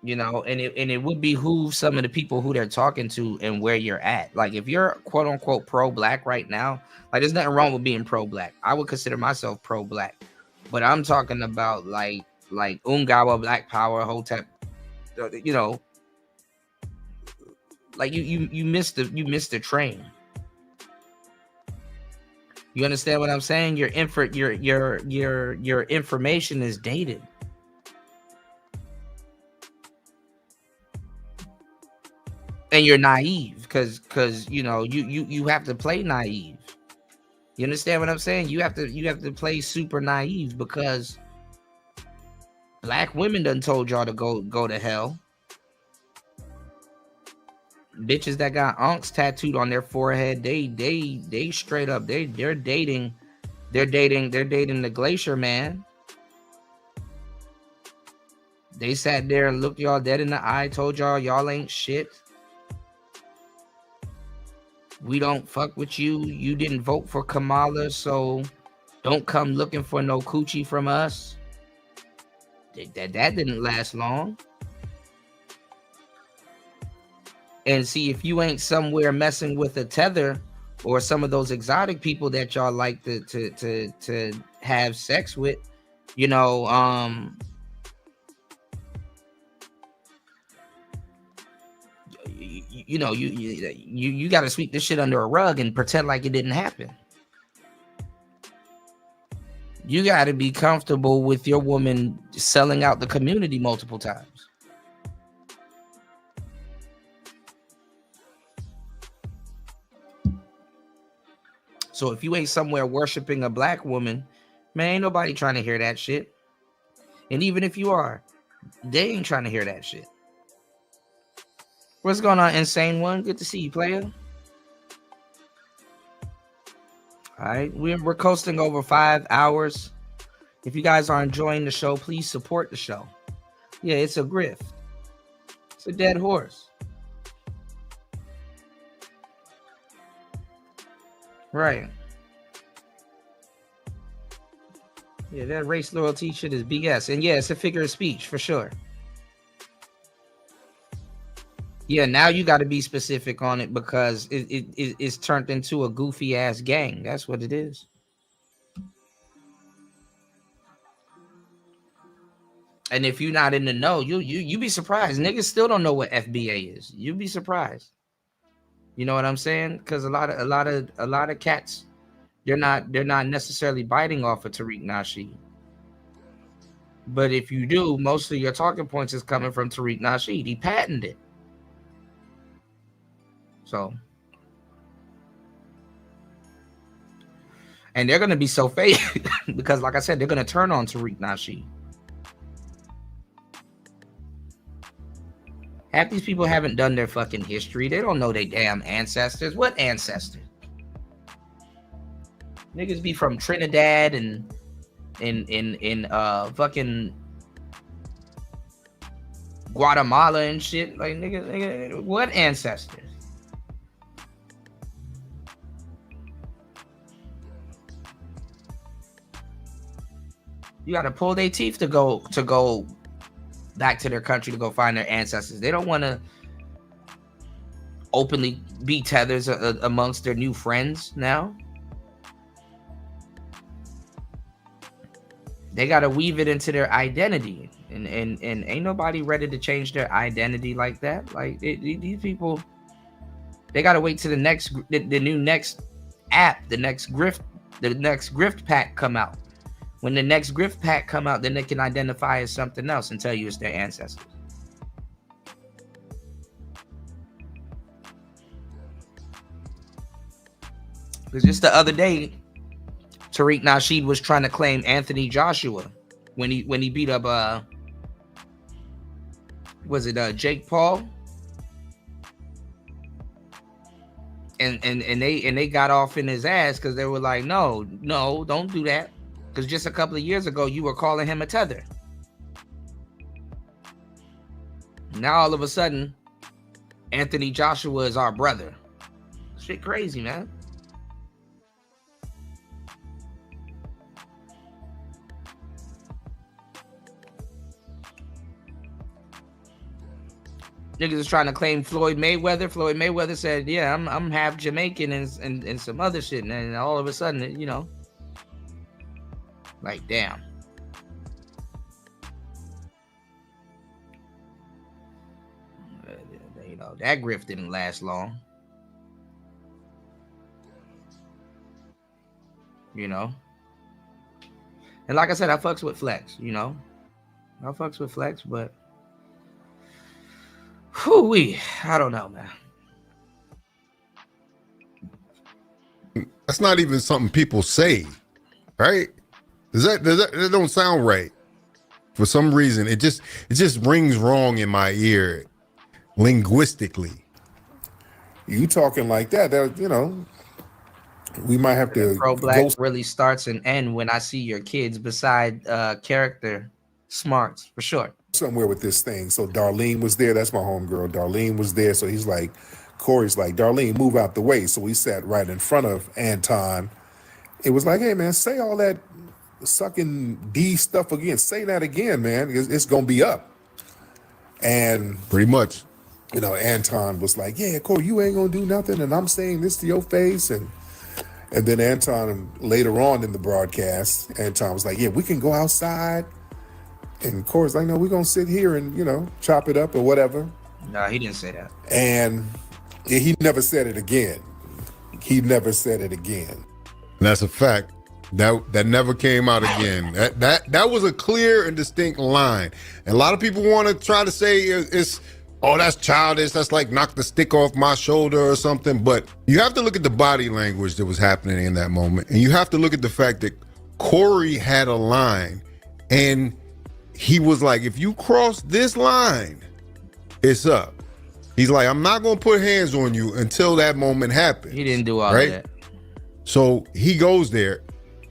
You know, and it would behoove some of the people who they're talking to and where you're at. Like, if you're quote unquote pro-black right now, like, there's nothing wrong with being pro-black. I would consider myself pro-black, but I'm talking about like Ungawa, Black Power, Hotep, you know, Like you missed the train. You understand what I'm saying? Your information is dated. And you're naive because you have to play naive. You understand what I'm saying? You have to play super naive because black women done told y'all to go to hell. Bitches that got unks tattooed on their forehead, they straight up they're dating the Glacier Man. They sat there and looked y'all dead in the eye, told y'all ain't shit. We don't fuck with you. You didn't vote for Kamala, so don't come looking for no coochie from us. That didn't last long. And see, if you ain't somewhere messing with a tether or some of those exotic people that y'all like to have sex with, you got to sweep this shit under a rug and pretend like it didn't happen. You got to be comfortable with your woman selling out the community multiple times. So if you ain't somewhere worshiping a black woman, man, ain't nobody trying to hear that shit. And even if you are, they ain't trying to hear that shit. What's going on, Insane One? Good to see you, player. All right, we're coasting over 5 hours. If you guys are enjoying the show, please support the show. Yeah, it's a grift. It's a dead horse. Right. Yeah, that race loyalty shit is BS. And yeah, it's a figure of speech for sure. Yeah, now you got to be specific on it because it's turned into a goofy ass gang. That's what it is. And if you're not in the know, you be surprised. Niggas still don't know what FBA is. You'd be surprised. You know what I'm saying? Because a lot of cats, they're not necessarily biting off of Tariq Nasheed. But if you do, most of your talking points is coming from Tariq Nasheed. He patented it. So, and they're gonna be so fake because, like I said, they're gonna turn on Tariq Nasheed. Half these people haven't done their fucking history. They don't know their damn ancestors. What ancestors? Niggas be from Trinidad and in fucking Guatemala and shit. Like nigga, what ancestors? You gotta pull their teeth to go back to their country to go find their ancestors. They don't want to openly be tethers amongst their new friends now. They got to weave it into their identity, and ain't nobody ready to change their identity like that. Like these people, they got to wait till the next app, the next grift pack come out. When the next grift pack come out, then they can identify as something else and tell you it's their ancestors. Because just the other day, Tariq Nasheed was trying to claim Anthony Joshua when he beat up Jake Paul? And they got off in his ass because they were like, no, don't do that. Because just a couple of years ago, you were calling him a tether. Now, all of a sudden, Anthony Joshua is our brother. Shit crazy, man. Niggas is trying to claim Floyd Mayweather. Floyd Mayweather said, yeah, I'm half Jamaican and some other shit. And all of a sudden, you know, like, damn. You know, that grift didn't last long. You know, and like I said, I fucks with Flex. You know, I fucks with Flex, but I don't know, man. That's not even something people say, right? That don't sound right. For some reason, it just rings wrong in my ear, linguistically. You talking like that? You know, we might have to. Pro Black really starts and ends when I see your kids beside character smarts, for sure. Somewhere with this thing. So Darlene was there. That's my homegirl. Darlene was there. So he's like, Corey's like, Darlene, move out the way. So we sat right in front of Anton. It was like, hey man, say all that sucking D stuff again. Say that again, man. It's gonna be up. And pretty much, you know, Anton was like, yeah, Corey, you ain't gonna do nothing, and I'm saying this to your face. And then Anton, later on in the broadcast, Anton was like, yeah, we can go outside. And Corey's like, no, we're gonna sit here and, you know, chop it up or whatever. No, he didn't say that. And he never said it again. He never said it again. And that's a fact. That never came out again. That was a clear and distinct line. And a lot of people want to try to say it's that's childish. That's like knock the stick off my shoulder or something. But you have to look at the body language that was happening in that moment. And you have to look at the fact that Corey had a line and he was like, if you cross this line, it's up. He's like, I'm not going to put hands on you until that moment happens. He didn't do all of that. So he goes there.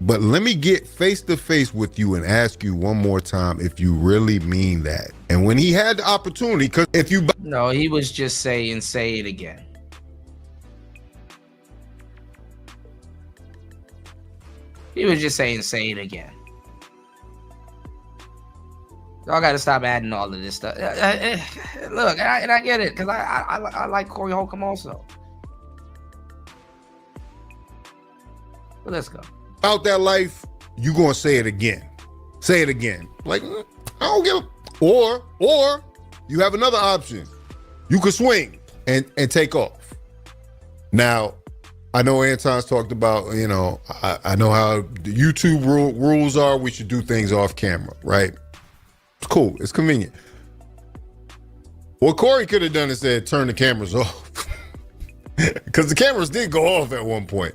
But let me get face to face with you and ask you one more time if you really mean that. And when he had the opportunity, because if you... No, he was just saying, say it again. He was just saying, say it again. Y'all got to stop adding all of this stuff. Look, and I get it, because I like Corey Holcomb also. But let's go. Out that life, you gonna say it again. Say it again. Like, I don't give a... Or you have another option. You could swing and take off. Now, I know Anton's talked about, you know, I know how the YouTube rules are. We should do things off camera, right? It's cool. It's convenient. What Corey could have done is said, turn the cameras off. Because the cameras did go off at one point.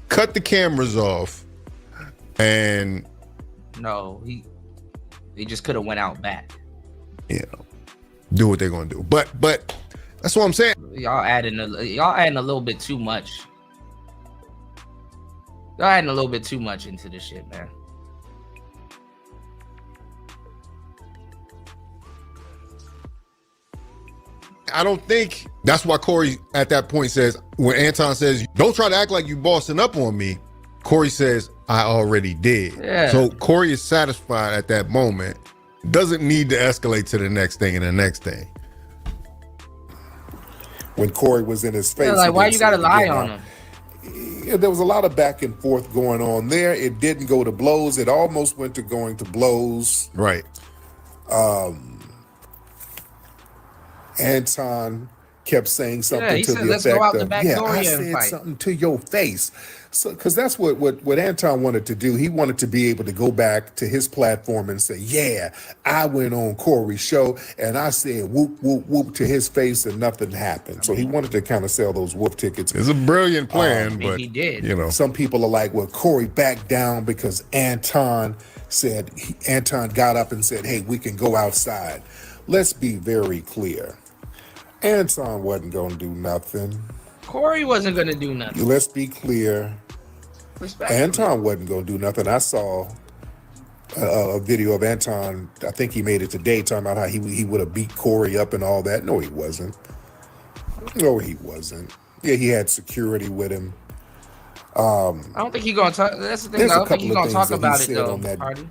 Cut the cameras off, and no, he just could have went out back. You know, do what they're gonna do. But that's what I'm saying. Y'all adding a little bit too much. Y'all adding a little bit too much into this shit, man. I don't think that's why Corey at that point says, when Anton says, don't try to act like you bossing up on me, Corey says, I already did. Yeah. So Corey is satisfied at that moment, doesn't need to escalate to the next thing and the next thing. When Corey was in his face. Yeah, like, why you gotta lie on him? Yeah, there was a lot of back and forth going on there. It didn't go to blows. It almost went to going to blows. Right. Anton kept saying something to the let's effect go out the of, back yeah, door I and said fight. something to your face. So, because that's what Anton wanted to do. He wanted to be able to go back to his platform and say, yeah, I went on Corey's show and I said whoop, whoop, whoop to his face and nothing happened. So he wanted to kind of sell those whoop tickets. It's a brilliant plan, but he did. You know, some people are like, well, Corey backed down because Anton got up and said, hey, we can go outside. Let's be very clear. Anton wasn't going to do nothing. Corey wasn't going to do nothing. Let's be clear. Anton wasn't going to do nothing. I saw a video of Anton, I think he made it today, talking about how he would have beat Corey up and all that. No, he wasn't. No, he wasn't. Yeah, he had security with him. I don't think he's going to talk. That's the thing. I don't think he's going to talk about it, though.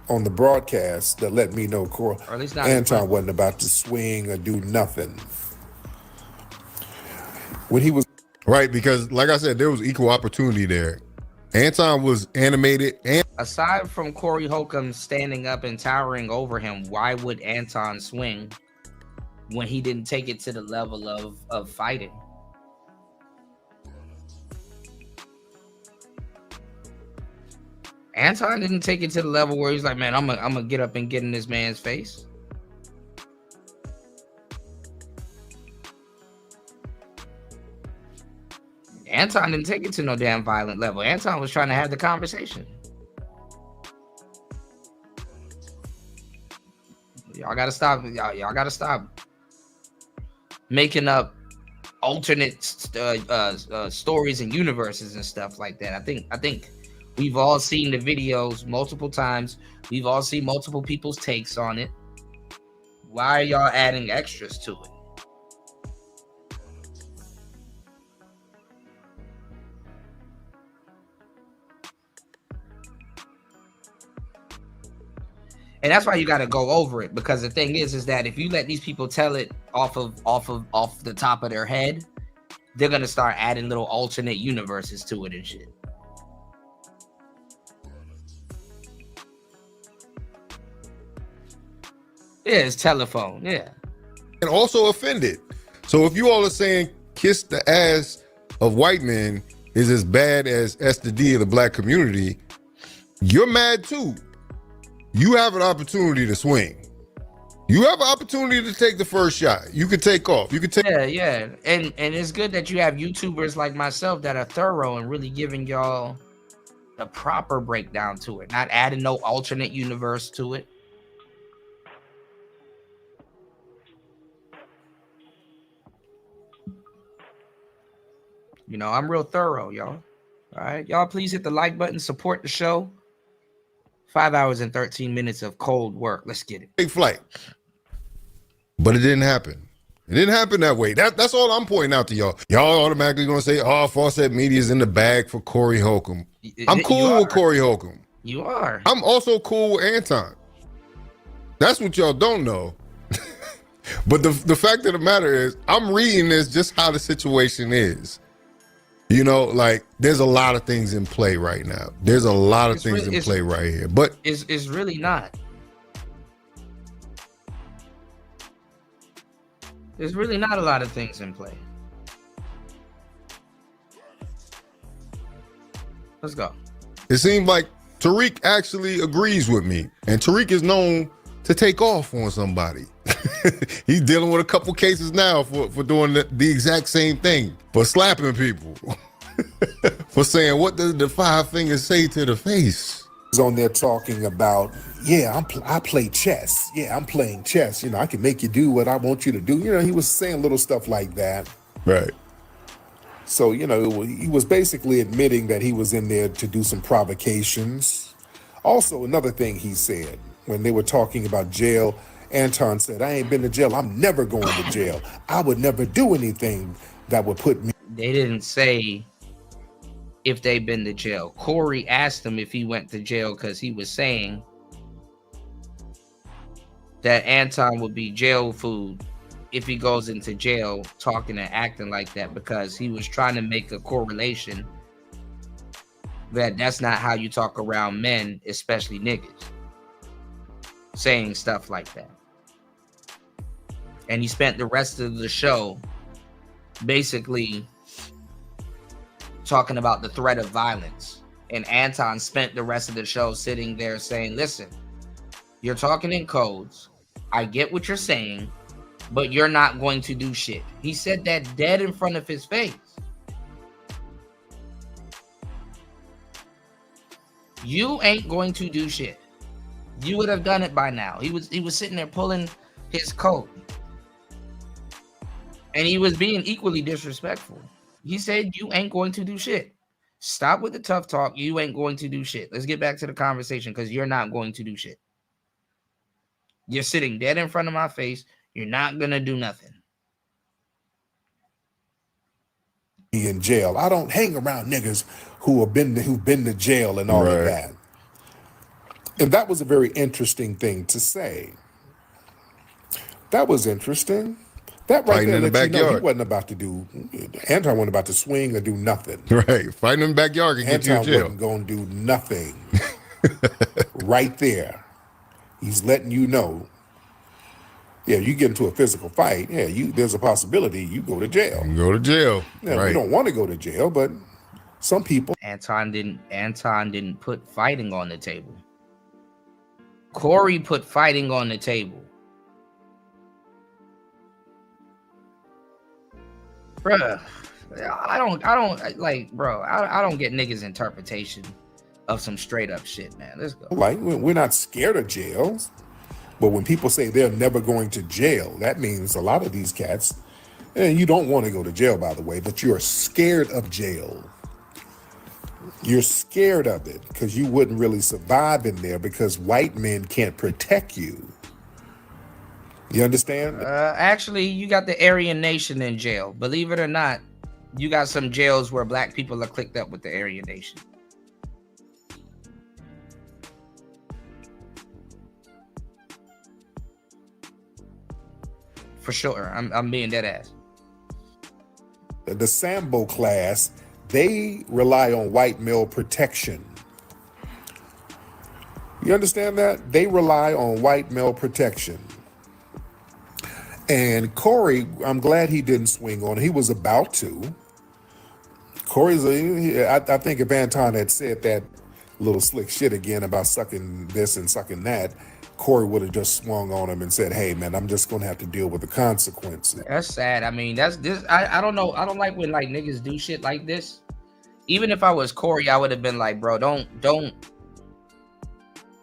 On the broadcast that let me know Corey, or at least not Anton wasn't about to swing or do nothing. When he was right, because like I said, there was equal opportunity there. Anton was animated, and aside from Corey Holcomb standing up and towering over him, why would Anton swing? when he didn't take it to the level of fighting. Anton didn't take it to the level where he's like, man, I'm gonna get up and get in this man's face. Anton didn't take it to no damn violent level. Anton was trying to have the conversation. Y'all gotta stop. Y'all gotta stop making up alternate stories and universes and stuff like that. I think we've all seen the videos multiple times. We've all seen multiple people's takes on it. Why are y'all adding extras to it? And that's why you got to go over it, because the thing is that if you let these people tell it off the top of their head, they're gonna start adding little alternate universes to it and shit. Yeah, it's telephone. Yeah, and also offended. So if you all are saying kiss the ass of white men is as bad as STD in the black community, you're mad too. You have an opportunity to swing. You have an opportunity to take the first shot. You could take off. You could take. Yeah. And it's good that you have YouTubers like myself that are thorough and really giving y'all the proper breakdown to it, not adding no alternate universe to it. You know, I'm real thorough, y'all. All right, y'all, please hit the like button, support the show. 5 hours and 13 minutes of cold work. Let's get it. Big flight. But it didn't happen. It didn't happen that way. That's all I'm pointing out to y'all. Y'all automatically gonna say, oh, Fawcett Media's in the bag for Corey Holcomb. I'm cool with Corey Holcomb. You are. I'm also cool with Anton. That's what y'all don't know. But the fact of the matter is, I'm reading this just how the situation is. You know, like, there's a lot of things in play right now. There's a lot of things in play right here. But it's really not. There's really not a lot of things in play. Let's go. It seems like Tariq actually agrees with me. And Tariq is known to take off on somebody. He's dealing with a couple cases now for doing the exact same thing, for slapping people, for saying, what does the 5 fingers say to the face? He's on there talking about, yeah, I play chess. Yeah, I'm playing chess. You know, I can make you do what I want you to do. You know, he was saying little stuff like that. Right. So, you know, he was basically admitting that he was in there to do some provocations. Also, another thing he said, when they were talking about jail, Anton said, I ain't been to jail. I'm never going to jail. I would never do anything that would put me. They didn't say if they've been to jail. Corey asked him if he went to jail because he was saying that Anton would be jail food if he goes into jail talking and acting like that, because he was trying to make a correlation that that's not how you talk around men, especially niggas, saying stuff like that. And he spent the rest of the show basically talking about the threat of violence. And Anton spent the rest of the show sitting there saying, listen, you're talking in codes. I get what you're saying, but you're not going to do shit. He said that dead in front of his face. You ain't going to do shit. You would have done it by now. He was sitting there pulling his coat. And he was being equally disrespectful. He said, you ain't going to do shit. Stop with the tough talk. You ain't going to do shit. Let's get back to the conversation, because you're not going to do shit. You're sitting dead in front of my face. You're not going to do nothing. In jail. I don't hang around niggas who've been to jail and all of that. And that was a very interesting thing to say. That was interesting. That right there, in the backyard. He wasn't about to do. Anton wasn't about to swing or do nothing. Right, fighting in the backyard can get you in jail. Anton wasn't going to do nothing. Right there, he's letting you know Yeah, you get into a physical fight. Yeah, there's a possibility you go to jail. Go to jail. Yeah, right. we don't want to go to jail, but some people. Anton didn't put fighting on the table. Corey put fighting on the table. Bruh, I don't like, bro. I don't get niggas' interpretation of some straight up shit, man. Let's go. Like, we're not scared of jails, but when people say they're never going to jail, that means a lot of these cats, and you don't want to go to jail, by the way, but you're scared of jail. You're scared of it because you wouldn't really survive in there because white men can't protect you. You understand? Actually, you got the Aryan Nation in jail. Believe it or not, you got some jails where black people are clicked up with the Aryan Nation. For sure, I'm being dead ass. The Sambo class, they rely on white male protection. You understand that? They rely on white male protection. And Corey, I'm glad he didn't swing on it. He was about to. I think if Anton had said that little slick shit again about sucking this and sucking that, Corey would have just swung on him and said, hey man, I'm just gonna have to deal with the consequences. That's sad. I mean, that's this. I don't know. I don't like when like niggas do shit like this. Even if I was Corey, I would have been like, bro, don't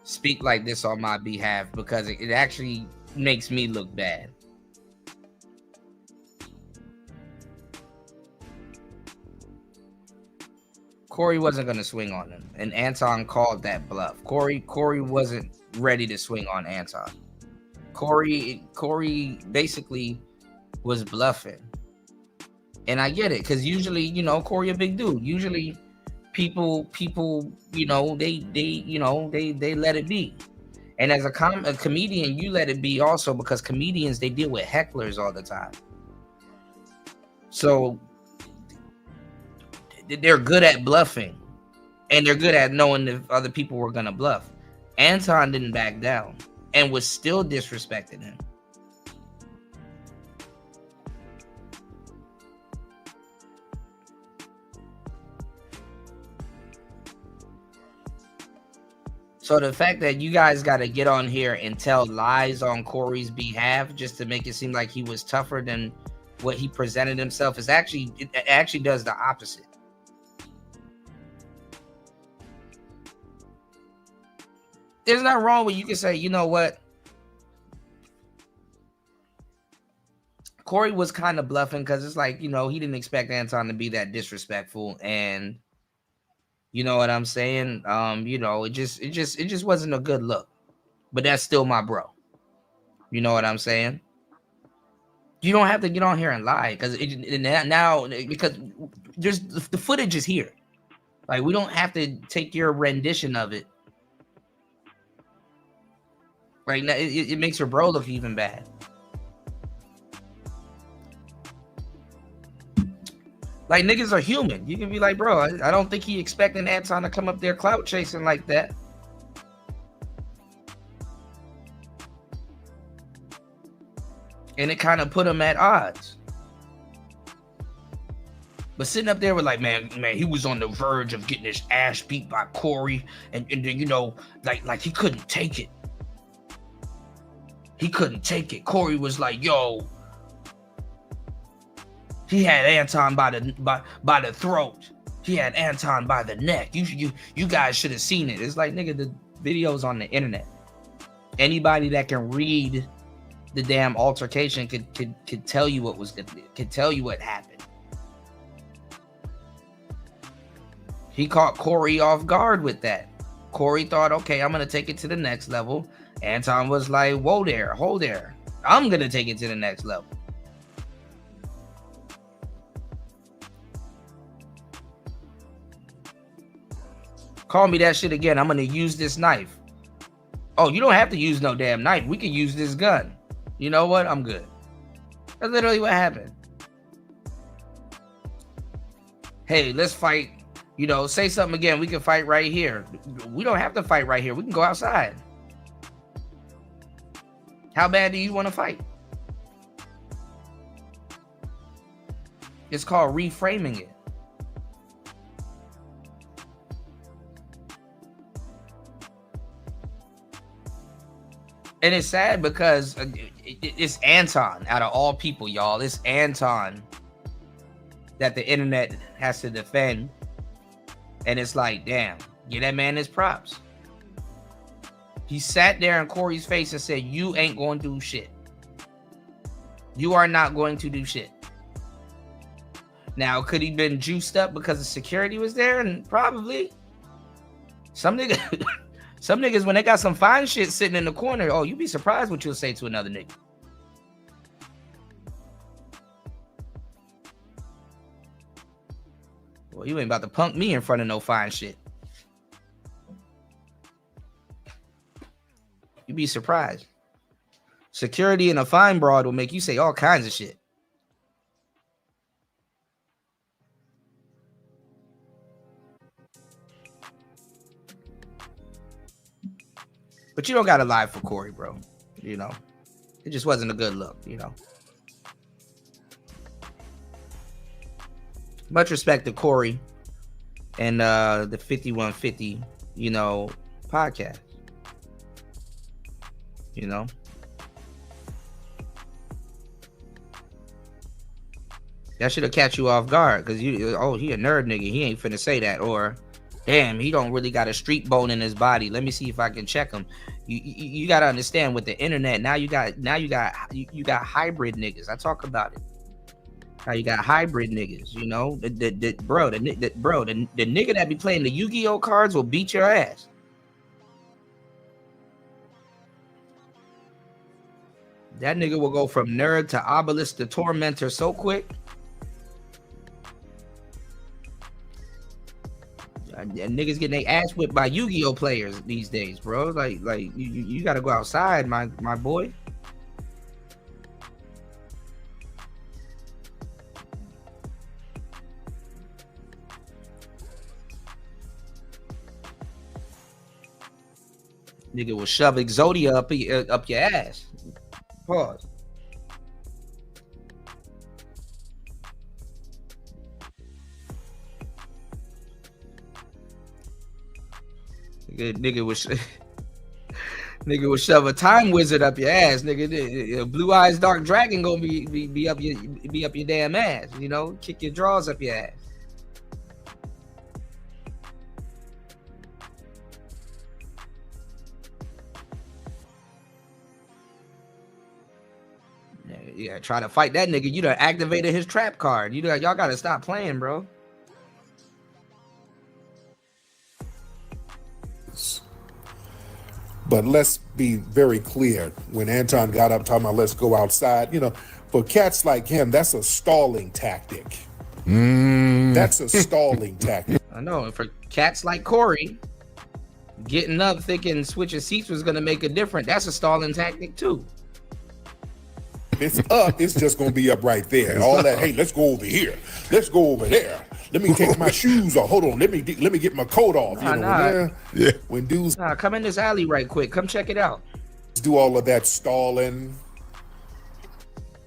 speak like this on my behalf because it actually makes me look bad. Corey wasn't gonna swing on him, and Anton called that bluff. Corey wasn't ready to swing on Anton. Corey basically was bluffing, and I get it because usually, you know, Corey a big dude. Usually, people, you know, they let it be. And as a comedian, you let it be also because comedians, they deal with hecklers all the time. So they're good at bluffing, and they're good at knowing if other people were gonna bluff. Anton didn't back down and was still disrespecting him. So the fact that you guys got to get on here and tell lies on Corey's behalf just to make it seem like he was tougher than what he presented himself is actually, it actually does the opposite. There's nothing wrong with you can say, you know what? Corey was kind of bluffing because it's like, you know, he didn't expect Anton to be that disrespectful, and you know what I'm saying? You know, it just wasn't a good look. But that's still my bro. You know what I'm saying? You don't have to get on here and lie because now because there's the footage is here. Like, we don't have to take your rendition of it. Right now, it makes your bro look even bad. Like, niggas are human. You can be like, bro, I don't think he expecting Anton to come up there clout chasing like that. And it kind of put him at odds. But sitting up there with like, man, he was on the verge of getting his ass beat by Corey, and you know, like he couldn't take it. He couldn't take it. Corey was like, yo, he had Anton by the throat. He had Anton by the neck. You guys should have seen it. It's like, nigga, the video's on the internet. Anybody that can read the damn altercation could tell you what was could tell you what happened. He caught Corey off guard with that. Corey thought, okay, I'm gonna take it to the next level. Anton was like, whoa there, hold there. I'm gonna take it to the next level. Call me that shit again. I'm gonna use this knife. Oh, you don't have to use no damn knife. We can use this gun. You know what? I'm good. That's literally what happened. Hey, let's fight. You know, say something again. We can fight right here. We don't have to fight right here. We can go outside. How bad do you want to fight? It's called reframing it. And it's sad because it's Anton out of all people, y'all. It's Anton that the internet has to defend. And it's like, damn, give that man his props. He sat there in Corey's face and said, you ain't going to do shit. You are not going to do shit. Now, could he been juiced up because the security was there? And probably. Some niggas, when they got some fine shit sitting in the corner, oh, you'd be surprised what you'll say to another nigga. Well, you ain't about to punk me in front of no fine shit. You'd be surprised. Security and a fine broad will make you say all kinds of shit. But you don't got to lie for Corey, bro. You know, it just wasn't a good look, you know. Much respect to Corey and the 5150, you know, podcast. You know. That should have catch you off guard because he a nerd nigga. He ain't finna say that. Or, damn, he don't really got a street bone in his body. Let me see if I can check him. You gotta understand with the internet. Now you got hybrid niggas. I talk about it. How you got hybrid niggas. You know, the nigga that be playing the Yu-Gi-Oh cards will beat your ass. That nigga will go from nerd to obelisk to tormentor so quick. And niggas getting their ass whipped by Yu-Gi-Oh players these days, bro. Like you gotta go outside, my boy. Nigga will shove Exodia up your ass. Pause. Nigga will shove a time wizard up your ass, nigga. Blue Eyes Dark Dragon gonna be up your damn ass, you know, kick your drawers up your ass. Yeah, try to fight that nigga. You done activated his trap card. Y'all gotta stop playing, bro. But let's be very clear. When Anton got up talking about let's go outside, you know, for cats like him, that's a stalling tactic. That's a stalling tactic. I know. And for cats like Corey, getting up thinking switching seats was gonna make a difference, that's a stalling tactic too. If it's up, it's just gonna be up right there. All that, hey, let's go over here. Let's go over there. Let me take my shoes off. Hold on. Let me get my coat off. When dudes come in this alley right quick. Come check it out. Do all of that stalling.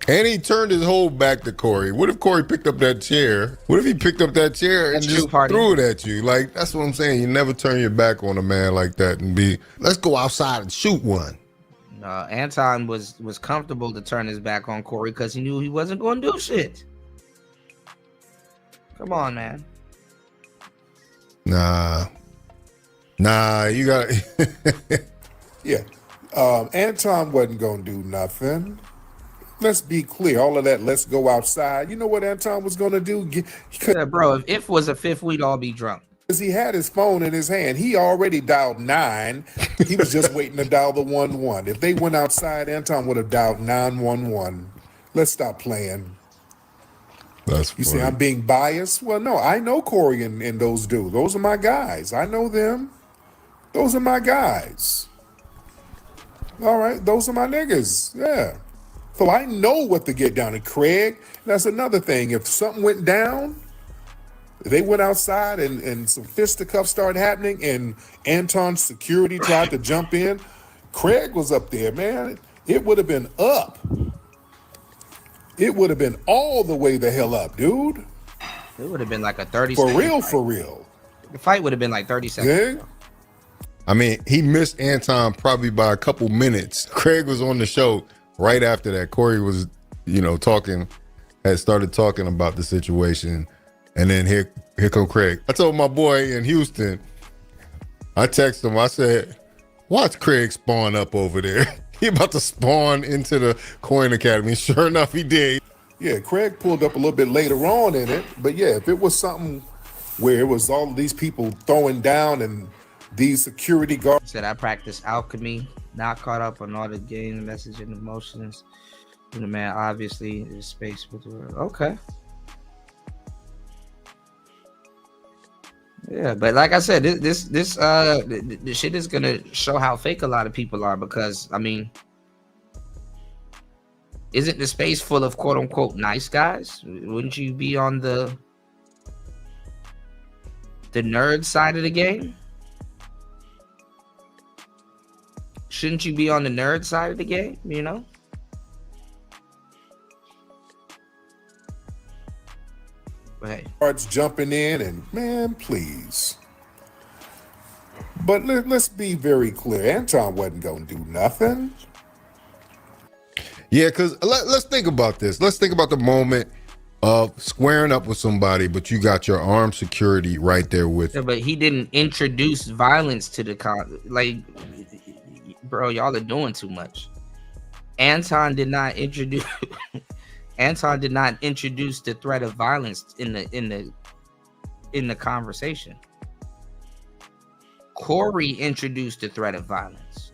And he turned his whole back to Corey. What if Corey picked up that chair? What if he picked up that chair and just threw it at you? Like, that's what I'm saying. You never turn your back on a man like that and let's go outside and shoot one. Anton was comfortable to turn his back on Corey because he knew he wasn't going to do shit. Come on, man. Nah, you got Yeah. Anton wasn't going to do nothing. Let's be clear. All of that, let's go outside. You know what Anton was going to do? Bro, if was a fifth, we'd all be drunk. Because he had his phone in his hand. He already dialed 9. He was just waiting to dial the 11. If they went outside, Anton would have dialed 911. Let's stop playing. That's funny. You say I'm being biased? Well, no, I know Corey and those dudes. Those are my guys. I know them. Those are my guys. All right, those are my niggas. Yeah. So I know what to get down. And Craig, that's another thing. If something went down, they went outside and some fisticuffs started happening and Anton's security tried to jump in, Craig was up there, man. It would have been up. it would have been all the way the hell up, dude. It would have been like a 30 For second real, fight. for real. The fight would have been like 30 seconds. Yeah. I mean, he missed Anton probably by a couple minutes. Craig was on the show right after that. Corey was, had started talking about the situation. And then here come Craig. I told my boy in Houston, I texted him, I said, watch Craig spawn up over there. He about to spawn into the Coin Academy. Sure enough, he did. Yeah, Craig pulled up a little bit later on in it. But yeah, if it was something where it was all of these people throwing down and these security guards. Said I practice alchemy, not caught up on all the game, message, and emotions. The man obviously is space with the world. Okay. Yeah, but like I said, this shit is gonna show how fake a lot of people are, because I mean, isn't the space full of quote unquote nice guys? Wouldn't you be on the nerd side of the game? Shouldn't you be on the nerd side of the game, you know? But hey. Guards jumping in and, man, please. But let's be very clear. Anton wasn't going to do nothing. Yeah, because let's think about this. Let's think about the moment of squaring up with somebody, but you got your armed security right there with you. Yeah, but he didn't introduce violence to the bro, y'all are doing too much. Anton did not introduce the threat of violence in the conversation. Corey introduced the threat of violence.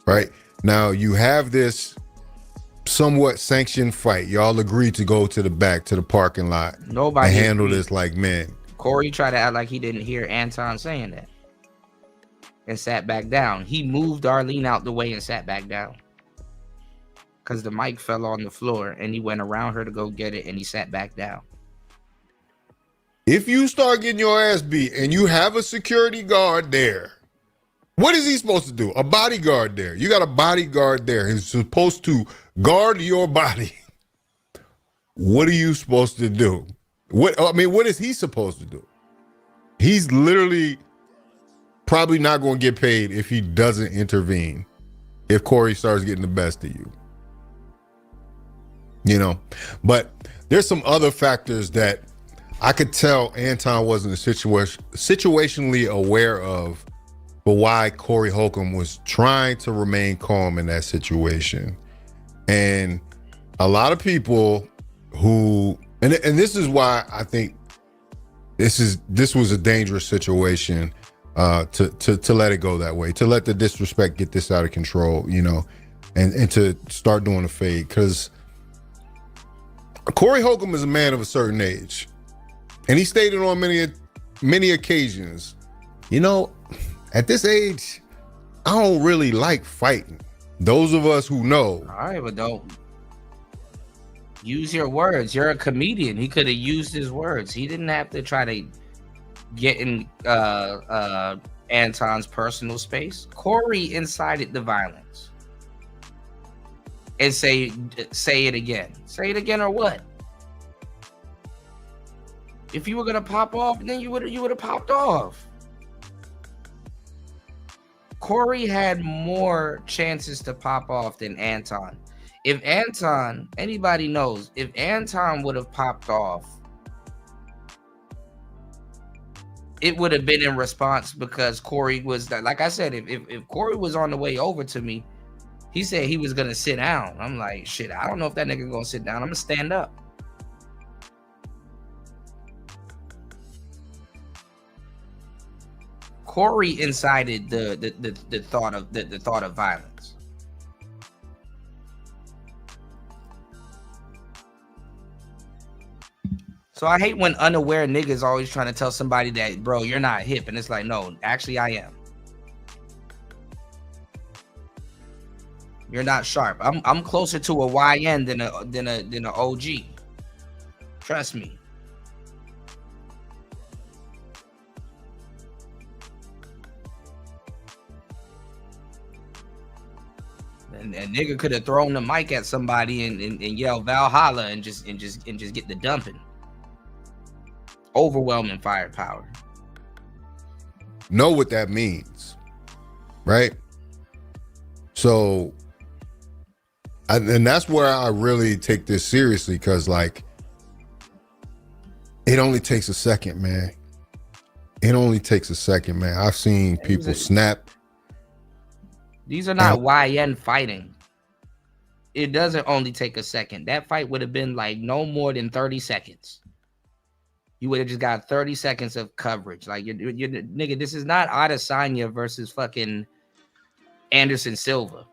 Right now, you have this somewhat sanctioned fight. Y'all agreed to go to the parking lot. Nobody and handle agreed. this like men. Corey tried to act like he didn't hear Anton saying that and sat back down. He moved Arlene out the way and sat back down because the mic fell on the floor, and he went around her to go get it, and he sat back down. If you start getting your ass beat and you have a security guard there, what is he supposed to do? A bodyguard there. You got a bodyguard there who's supposed to guard your body. What are you supposed to do? What is he supposed to do? He's literally probably not going to get paid if he doesn't intervene. If Corey starts getting the best of you. But there's some other factors that I could tell Anton wasn't situationally aware of, but why Corey Holcomb was trying to remain calm in that situation. And a lot of people who, and this is why I think this was a dangerous situation to let it go that way, to let the disrespect get this out of control, and to start doing a fade, because Corey Holcomb is a man of a certain age, and he stated on many occasions, at this age, I don't really like fighting. Those of us who know. All right, but don't use your words. You're a comedian. He could have used his words. He didn't have to try to get in Anton's personal space. Corey incited the violence. And say it again. Say it again or what? If you were gonna pop off, then you would have popped off. Corey had more chances to pop off than Anton. If Anton, anybody knows, if Anton would have popped off, it would have been in response because Corey was, like I said, if Corey was on the way over to me, he said he was going to sit down. I'm like, shit, I don't know if that nigga going to sit down. I'm going to stand up. Corey incited the thought of violence. So I hate when unaware niggas always trying to tell somebody that, bro, you're not hip, and it's like, no, actually I am. You're not sharp. I'm closer to a YN than a OG. Trust me. a nigga could have thrown the mic at somebody and yelled Valhalla and just get the dumping. Overwhelming firepower. Know what that means, right? So, and that's where I really take this seriously, because like, it only takes a second, man. It only takes a second, man. I've seen people snap. These are not YN fighting. It doesn't only take a second. That fight would have been like no more than 30 seconds. You would have just got 30 seconds of coverage. Like, you're nigga, this is not Adesanya versus fucking Anderson Silva.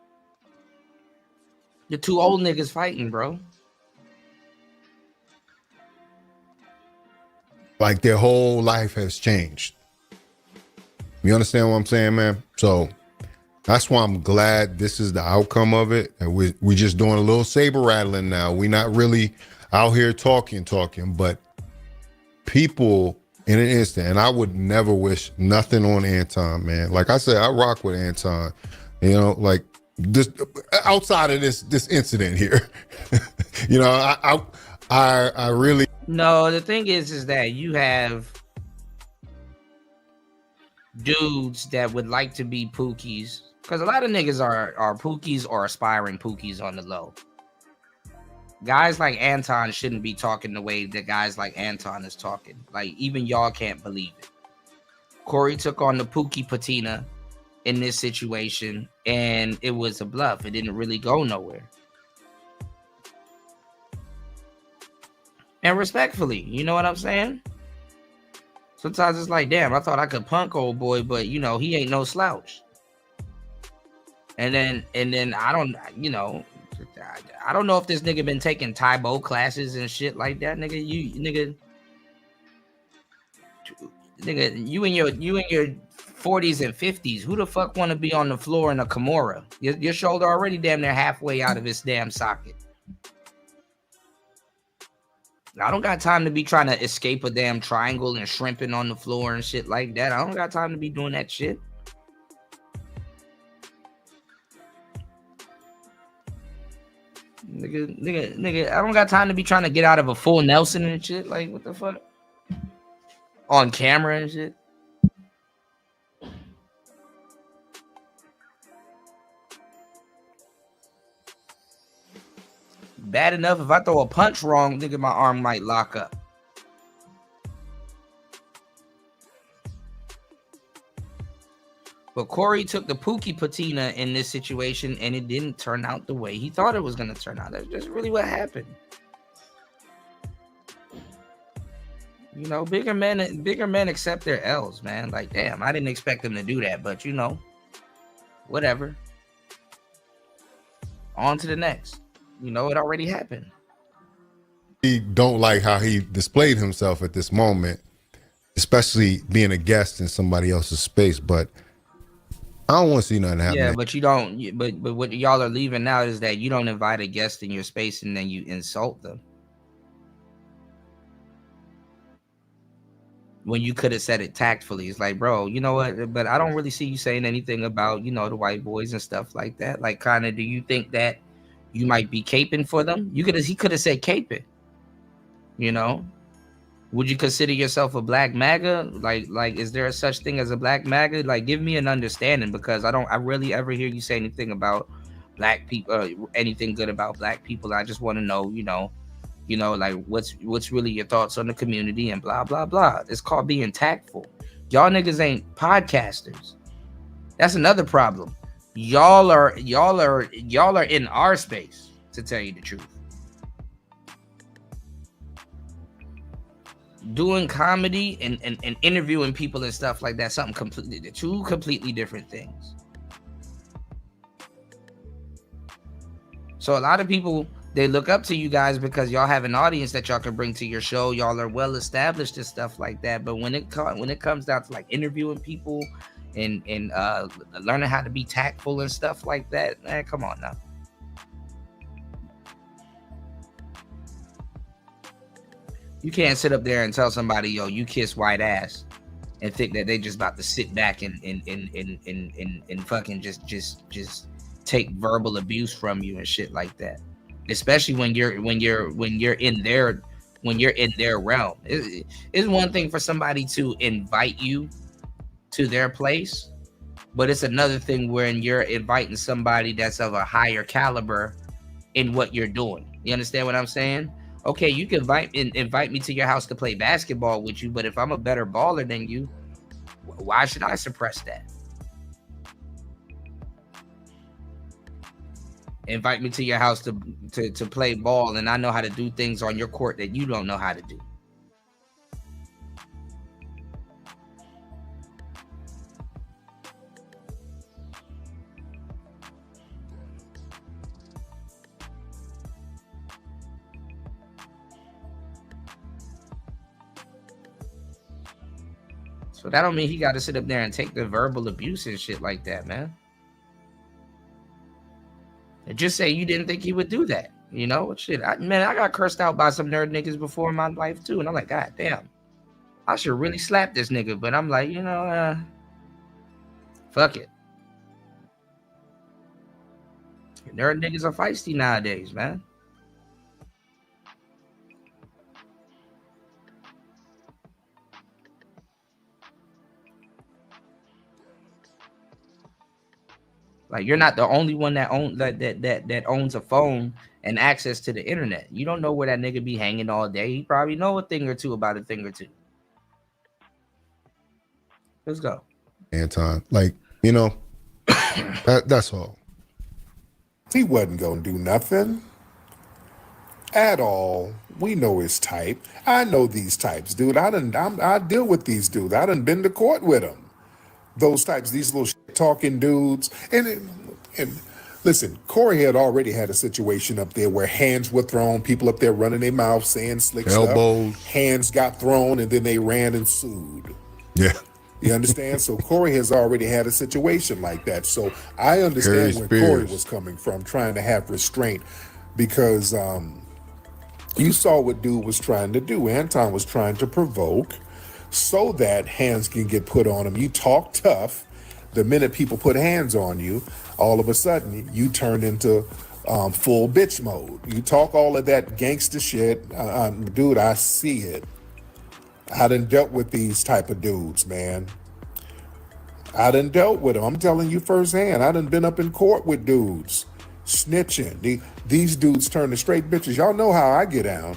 You're two old niggas fighting, bro. Like, their whole life has changed. You understand what I'm saying, man? So that's why I'm glad this is the outcome of it. And we just doing a little saber rattling now. We're not really out here talking, but people in an instant, and I would never wish nothing on Anton, man. Like I said, I rock with Anton. You know, like this outside of this incident here. You know, I really. No, the thing is that you have dudes that would like to be Pookies, because a lot of niggas are Pookies or aspiring Pookies on the low. Guys like Anton shouldn't be talking the way that guys like Anton is talking. Like, even y'all can't believe it. Corey took on the Pookie patina in this situation, and it was a bluff. It didn't really go nowhere. And respectfully, you know what I'm saying? Sometimes it's like, damn, I thought I could punk old boy, but you know, he ain't no slouch. And then I don't, you know, I don't know if this nigga been taking Taibo classes and shit like that, nigga. You in your 40s and 50s. Who the fuck want to be on the floor in a Kimura? Your shoulder already damn near halfway out of its damn socket. I don't got time to be trying to escape a damn triangle and shrimping on the floor and shit like that. I don't got time to be doing that shit. Nigga, I don't got time to be trying to get out of a full Nelson and shit. Like, what the fuck? On camera and shit. Bad enough if I throw a punch wrong, nigga, my arm might lock up. But Corey took the Pookie patina in this situation, and it didn't turn out the way he thought it was going to turn out. That's just really what happened. You know, bigger men accept their L's, man. Like, damn, I didn't expect them to do that, but you know, whatever. On to the next. You know, it already happened. He don't like how he displayed himself at this moment, especially being a guest in somebody else's space. But I don't want to see nothing happen. Yeah, but you don't. But what y'all are leaving out is that you don't invite a guest in your space and then you insult them. When you could have said it tactfully. It's like, bro, you know what? But I don't really see you saying anything about, you know, the white boys and stuff like that. Like, kind of, do you think that you might be caping for them? He could have said caping. You know, would you consider yourself a black MAGA? Like, is there a such thing as a black MAGA? Like, give me an understanding, because I rarely ever hear you say anything about black people, anything good about black people. I just want to know, you know, like what's really your thoughts on the community and blah blah blah. It's called being tactful. Y'all niggas ain't podcasters. That's another problem. Y'all are in our space, to tell you the truth. Doing comedy and interviewing people and stuff like that, two completely different things. So a lot of people, they look up to you guys because y'all have an audience that y'all can bring to your show. Y'all are well established and stuff like that. But when it comes down to like interviewing people and learning how to be tactful and stuff like that, man, come on now. You can't sit up there and tell somebody, yo, you kiss white ass, and think that they just about to sit back and fucking just take verbal abuse from you and shit like that, especially when you're in their realm. It's one thing for somebody to invite you to their place, but it's another thing when you're inviting somebody that's of a higher caliber in what you're doing. You understand what I'm saying? Okay, you can invite me to your house to play basketball with you, but if I'm a better baller than you, why should I suppress that? Invite me to your house to play ball, and I know how to do things on your court that you don't know how to do. So that don't mean he got to sit up there and take the verbal abuse and shit like that, man. And just say you didn't think he would do that, you know? Shit, I got cursed out by some nerd niggas before in my life too, and I'm like, God damn, I should really slap this nigga, but I'm like, fuck it. Nerd niggas are feisty nowadays, man. Like, you're not the only one that owns a phone and access to the internet. You don't know where that nigga be hanging all day. He probably know a thing or two about a thing or two. Let's go. Anton, like, that's all. He wasn't gonna do nothing at all. We know his type. I know these types, dude. I deal with these dudes. I done been to court with them. Those types, these little talking dudes. And listen, Corey had already had a situation up there where hands were thrown, people up there running their mouth, saying slick elbows. stuff. Hands got thrown, and then they ran and sued. Yeah. You understand? So Corey has already had a situation like that. So I understand where Corey was coming from, trying to have restraint, because you saw what dude was trying to do. Anton was trying to provoke so that hands can get put on him. You talk tough. The minute people put hands on you, all of a sudden you turn into full bitch mode. You talk all of that gangster shit. Dude, I see it. I done dealt with these type of dudes, man. I done dealt with them. I'm telling you firsthand. I done been up in court with dudes snitching. These dudes turn to straight bitches. Y'all know how I get down.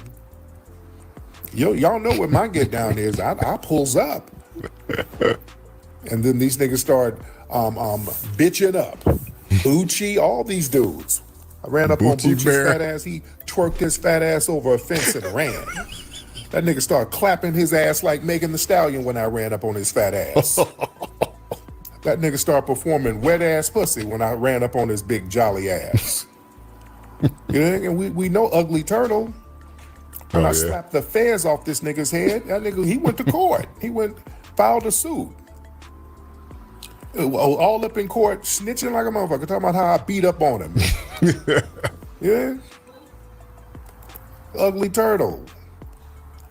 Y'all know what my get down is. I pulls up. And then these niggas start bitching up. Bucci, all these dudes. I ran up on Bucci's fat ass. He twerked his fat ass over a fence and ran. That nigga started clapping his ass like Megan Thee Stallion when I ran up on his fat ass. That nigga started performing wet ass pussy when I ran up on his big jolly ass. And we know Ugly Turtle. When I slapped the fez off this nigga's head, that nigga, he went to court. He filed a suit. All up in court, snitching like a motherfucker, talking about how I beat up on him. Yeah? Ugly Turtle.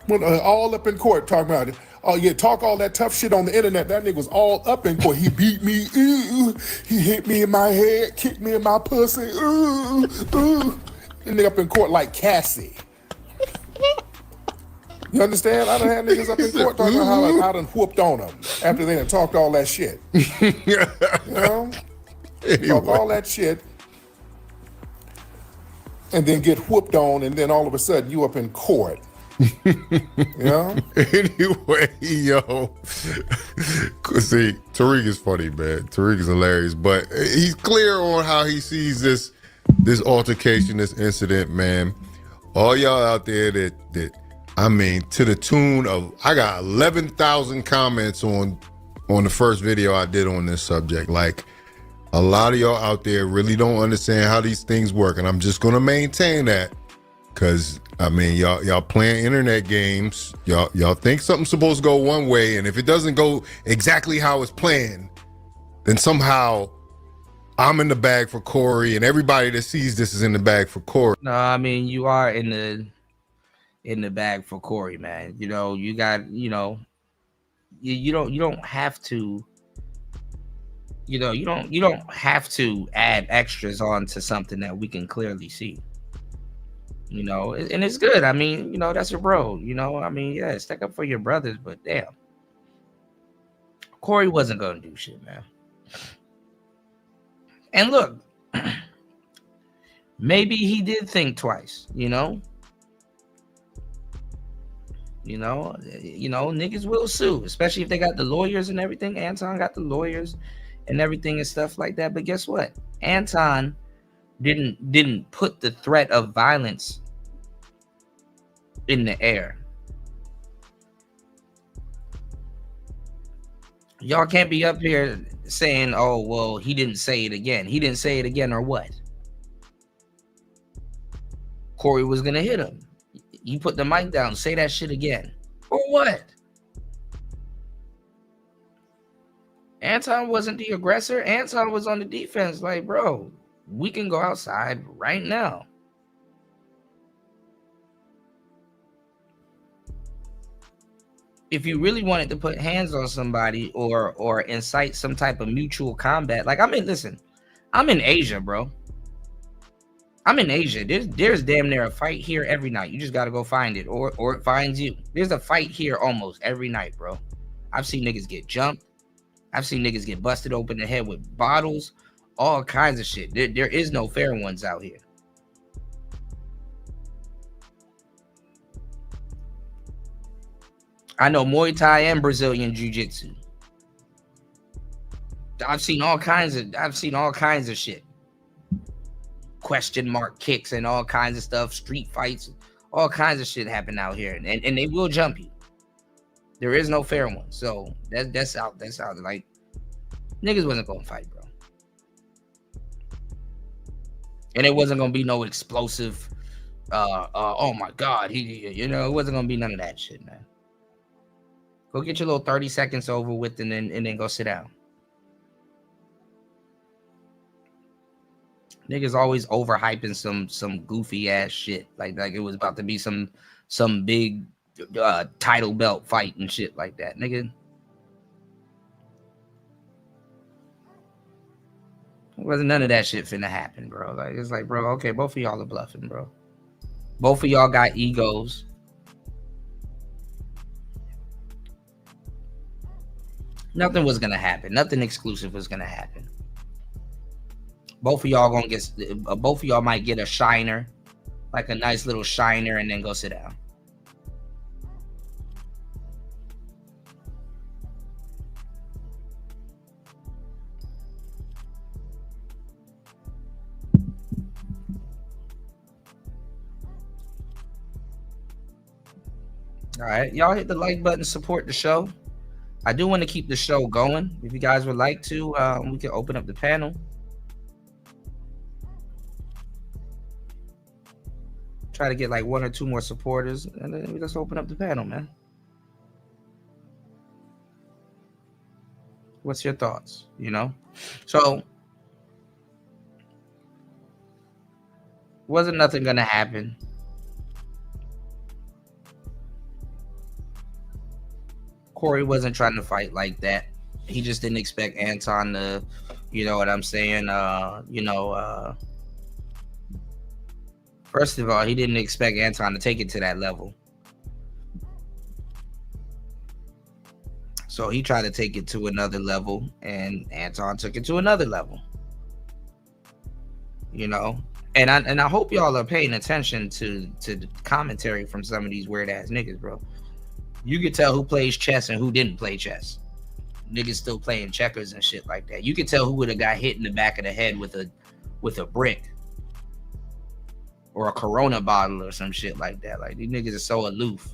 All up in court talking about it. Oh yeah, talk all that tough shit on the internet. That nigga was all up in court. He beat me. He hit me in my head, kicked me in my pussy. That nigga up in court like Cassie. You understand? I done had niggas up in court talking about how I done whooped on them after they done talked all that shit. You know? Anyway. Talk all that shit and then get whooped on, and then all of a sudden you up in court. You know? Anyway, yo. See, Tariq is funny, man. Tariq is hilarious, but he's clear on how he sees this altercation, this incident, man. All y'all out there that I mean, to the tune of, I got 11,000 comments on the first video I did on this subject. Like, a lot of y'all out there really don't understand how these things work, and I'm just gonna maintain that, because I mean, y'all playing internet games. Y'all think something's supposed to go one way, and if it doesn't go exactly how it's planned, then somehow I'm in the bag for Corey, and everybody that sees this is in the bag for Corey. No, I mean, you are in the bag for Corey, man. You know, you got, you don't have to You know, you don't have to add extras onto something that we can clearly see. You know, and it's good. I mean, you know, that's your bro. You know, I mean, yeah, stick up for your brothers, but damn, Corey wasn't gonna do shit, man. And look, maybe he did think twice. You know, niggas will sue, especially if they got the lawyers and everything. Anton got the lawyers and everything and stuff like that. But guess what? Anton didn't put the threat of violence in the air. Y'all can't be up here saying, oh, well, he didn't say it again. He didn't say it again, or what? Corey was gonna hit him. You put the mic down, say that shit again. Or what? Anton wasn't the aggressor. Anton was on the defense. Like, bro, we can go outside right now. If you really wanted to put hands on somebody or incite some type of mutual combat, like, I'm in Asia, bro. I'm in Asia. There's damn near a fight here every night. You just gotta go find it, or it finds you. There's a fight here almost every night, bro. I've seen niggas get jumped. I've seen niggas get busted open the head with bottles, all kinds of shit. There is no fair ones out here. I know Muay Thai and Brazilian Jiu-Jitsu. I've seen all kinds of shit. Question mark kicks and all kinds of stuff, street fights, all kinds of shit happen out here, and they will jump you. There is no fair one. So that's out. Like, niggas wasn't gonna fight, bro. And it wasn't gonna be no explosive oh my god, it wasn't gonna be none of that shit, man. Go get your little 30 seconds over with and then go sit down. Niggas always overhyping some goofy ass shit. Like it was about to be some big title belt fight and shit like that. Nigga. Wasn't none of that shit finna happen, bro. Like, it's like, bro, okay, both of y'all are bluffing, bro. Both of y'all got egos. Nothing was gonna happen. Nothing exclusive was gonna happen. Both of y'all might get a shiner, like a nice little shiner, and then go sit down. All right, y'all hit the like button, support the show. I do want to keep the show going. If you guys would like to, we can open up the panel. Try to get like 1 or 2 more supporters, and then we just open up the panel, man. What's your thoughts? So wasn't nothing gonna happen. Corey wasn't trying to fight like that. He just didn't expect Anton to, you know what I'm saying? First of all, he didn't expect Anton to take it to that level. So he tried to take it to another level, and Anton took it to another level. And I hope y'all are paying attention to the commentary from some of these weird ass niggas, bro. You could tell who plays chess and who didn't play chess. Niggas still playing checkers and shit like that. You could tell who would have got hit in the back of the head with a brick or a Corona bottle or some shit like that. Like, these niggas are so aloof.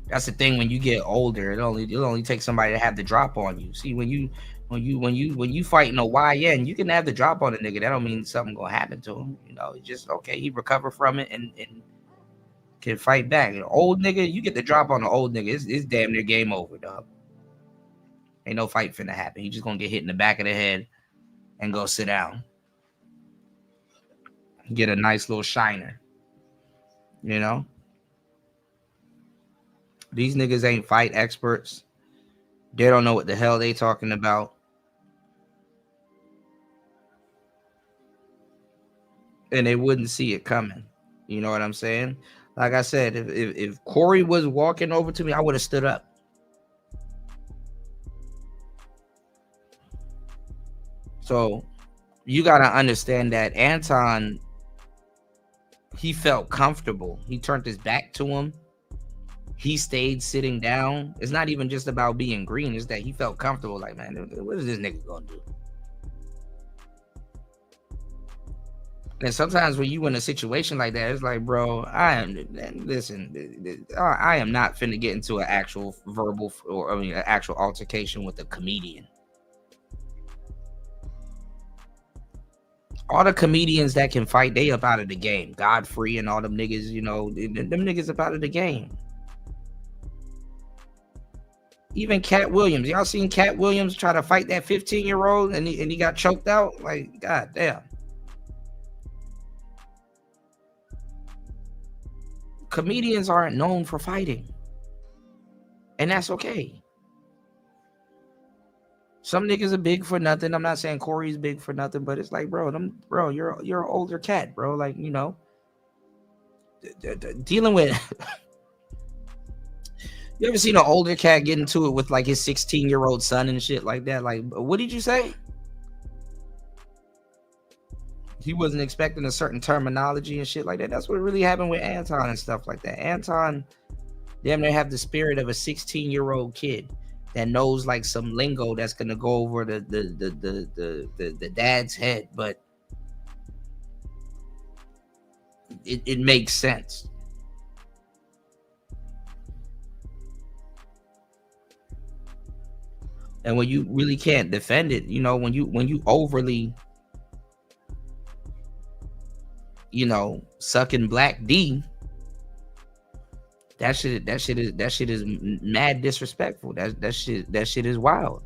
That's the thing. When you get older, it only takes somebody to have the drop on you. See, when you fighting a YN, you can have the drop on a nigga. That don't mean something gonna happen to him. It's just okay. He recover from it and can fight back. Old nigga, you get the drop on the old nigga, it's damn near game over, dog. Ain't no fight finna happen. He just gonna get hit in the back of the head and go sit down. Get a nice little shiner. These niggas ain't fight experts. They don't know what the hell they talking about. And they wouldn't see it coming. You know what I'm saying? Like I said, if Corey was walking over to me, I would have stood up. So you got to understand that Anton, he felt comfortable. He turned his back to him. He stayed sitting down. It's not even just about being green. It's that he felt comfortable. Like, man, what is this nigga going to do? And sometimes when you in a situation like that, it's like, bro, I am not finna get into an actual verbal an actual altercation with a comedian. All the comedians that can fight, they up out of the game. Godfrey and all them niggas, you know, them niggas up out of the game. Even Cat Williams. Y'all seen Cat Williams try to fight that 15-year-old and he got choked out? Like, god damn. Comedians aren't known for fighting. And that's okay. Some niggas are big for nothing. I'm not saying Corey's big for nothing, but it's like, bro, you're an older cat, bro. Like, you know, dealing with. You ever seen an older cat get into it with like his 16-year-old son and shit like that? Like, what did you say? He wasn't expecting a certain terminology and shit like that. That's what really happened with Anton and stuff like that. Anton, damn near have the spirit of a 16-year-old kid that knows like some lingo that's gonna go over the dad's head, but it makes sense. And when you really can't defend it, you know, when you overly, you know, sucking Black D, that shit is mad disrespectful. That shit is wild.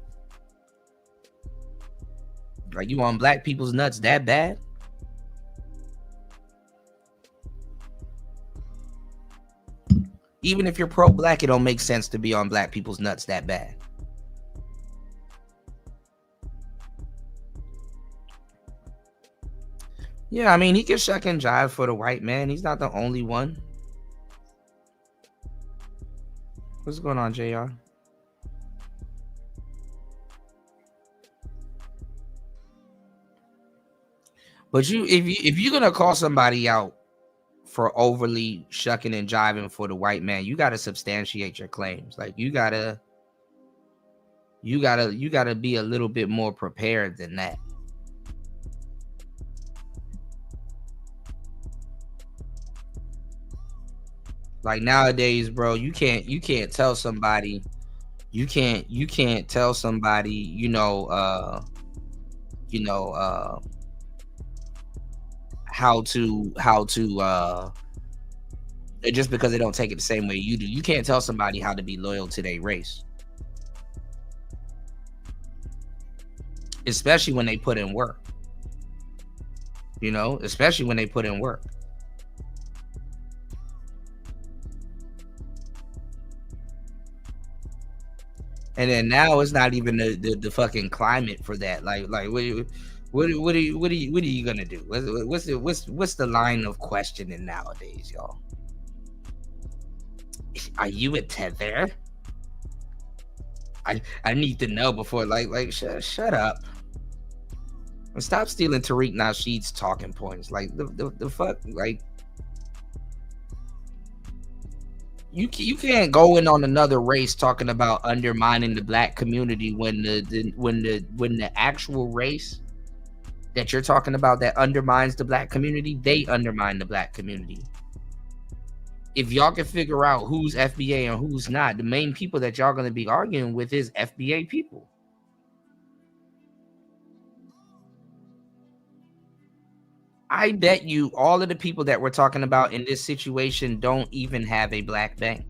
Like, you on black people's nuts that bad? Even if you're pro-black, it don't make sense to be on black people's nuts that bad. Yeah, I mean, he can shuck and jive for the white man. He's not the only one. What's going on, JR? But if you're gonna call somebody out for overly shucking and jiving for the white man, you gotta substantiate your claims. Like, you gotta be a little bit more prepared than that. Like, nowadays, bro, you can't tell somebody, you can't tell somebody, how to just because they don't take it the same way you do. You can't tell somebody how to be loyal to their race, especially when they put in work. Especially when they put in work. And then now it's not even the fucking climate for that. Like what are you gonna do? What's the line of questioning nowadays, y'all? Are you a tether? I need to know before shut up. And stop stealing Tariq Nasheed's talking points. Like the fuck, like. You can't go in on another race talking about undermining the black community when the actual race that you're talking about that undermines the black community, they undermine the black community. If y'all can figure out who's FBA and who's not, the main people that y'all gonna be arguing with is FBA people. I bet you all of the people that we're talking about in this situation don't even have a black bank.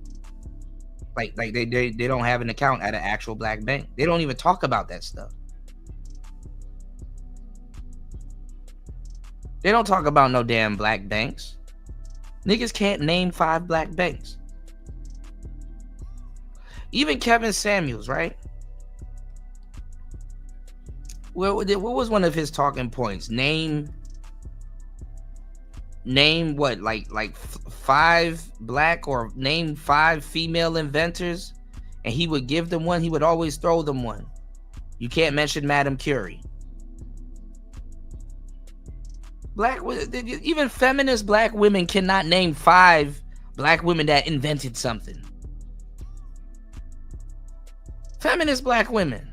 Like they don't have an account at an actual black bank. They don't even talk about that stuff. They don't talk about no damn black banks. Niggas can't name 5 black banks. Even Kevin Samuels, right? What was one of his talking points? Name what, like 5 black or name 5 female inventors, and he would give them one. He would always throw them one. You can't mention Madame Curie. Even feminist black women cannot name 5 black women that invented something. Feminist black women.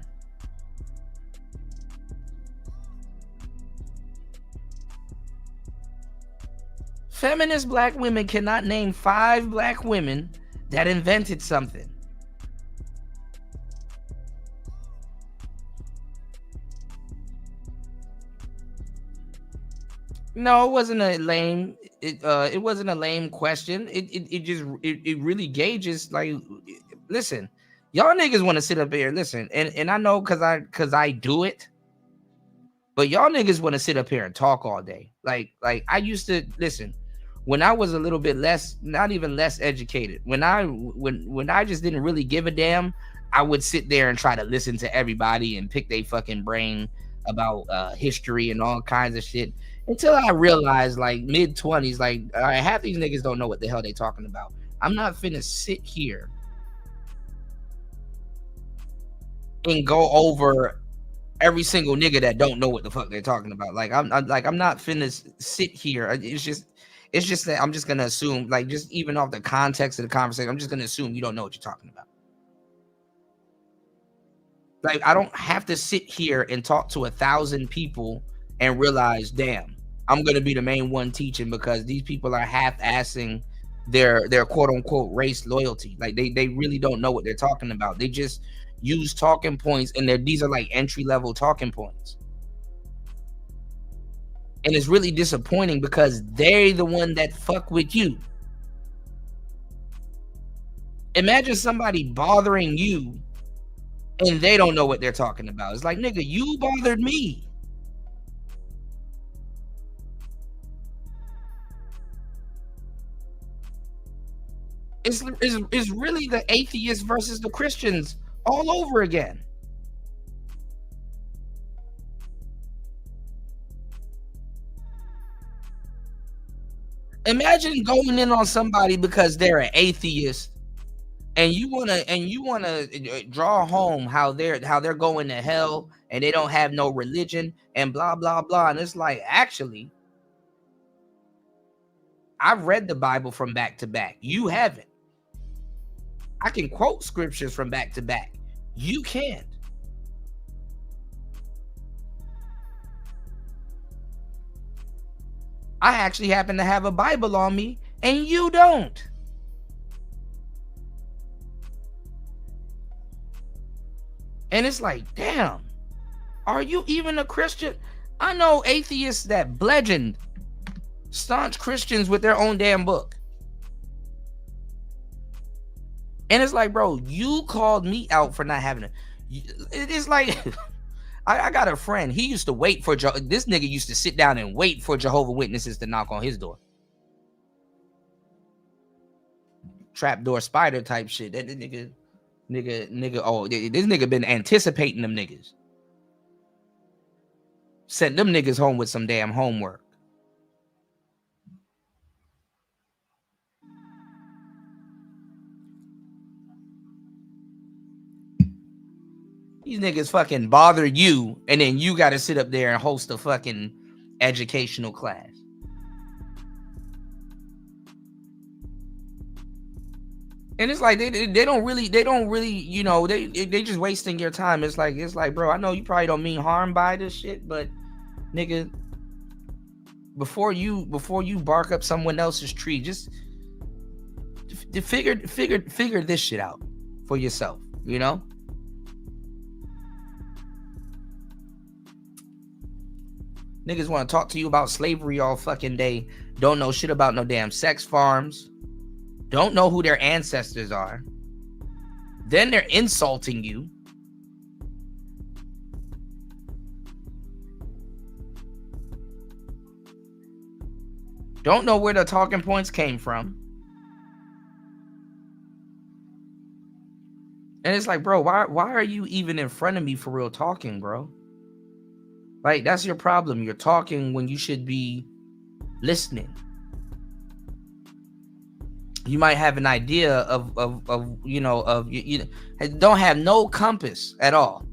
Feminist black women cannot name 5 black women that invented something. No, it wasn't a lame. It wasn't a lame question. It really gauges, like, listen, y'all niggas want to sit up here, listen, and I know because I do it, but y'all niggas want to sit up here and talk all day. Like I used to listen when I was a little bit less, not even less educated. When I just didn't really give a damn, I would sit there and try to listen to everybody and pick their fucking brain about history and all kinds of shit. Until I realized, like, mid-20s, like, all right, half these niggas don't know what the hell they talking about. I'm not finna sit here and go over every single nigga that don't know what the fuck they're talking about. Like, I'm not finna sit here. It's just that I'm just gonna assume, like, just even off the context of the conversation, I'm just gonna assume you don't know what you're talking about. Like, I don't have to sit here and talk to 1,000 people and realize, damn, I'm gonna be the main one teaching because these people are half-assing their quote unquote race loyalty. Like they really don't know what they're talking about. They just use talking points, and these are like entry-level talking points. And it's really disappointing because they're the one that fuck with you. Imagine somebody bothering you and they don't know what they're talking about. It's like, nigga, you bothered me. It's really the atheists versus the Christians all over again. Imagine going in on somebody because they're an atheist, and you wanna draw home how they're going to hell and they don't have no religion and blah blah blah. And it's like, actually, I've read the Bible from back to back. You haven't. I can quote scriptures from back to back. You can't. I actually happen to have a Bible on me, and you don't. And it's like, damn, are you even a Christian? I know atheists that bludgeoned staunch Christians with their own damn book. And it's like, bro, you called me out for not having it. It's like, I got a friend. He used to wait for this nigga used to sit down and wait for Jehovah's Witnesses to knock on his door. Trapdoor spider type shit. That nigga. Oh, this nigga been anticipating them niggas. Sent them niggas home with some damn homework. These niggas fucking bother you, and then you got to sit up there and host a fucking educational class. And it's like they don't really, you know, they just wasting your time. It's like, bro, I know you probably don't mean harm by this shit, but nigga, before you bark up someone else's tree, just figure this shit out for yourself, you know? Niggas want to talk to you about slavery all fucking day. Don't know shit about no damn sex farms. Don't know who their ancestors are. Then they're insulting you. Don't know where the talking points came from. And it's like, bro, why are you even in front of me for real talking, bro? Like, that's your problem. You're talking when you should be listening. You might have an idea of you don't have no compass at all.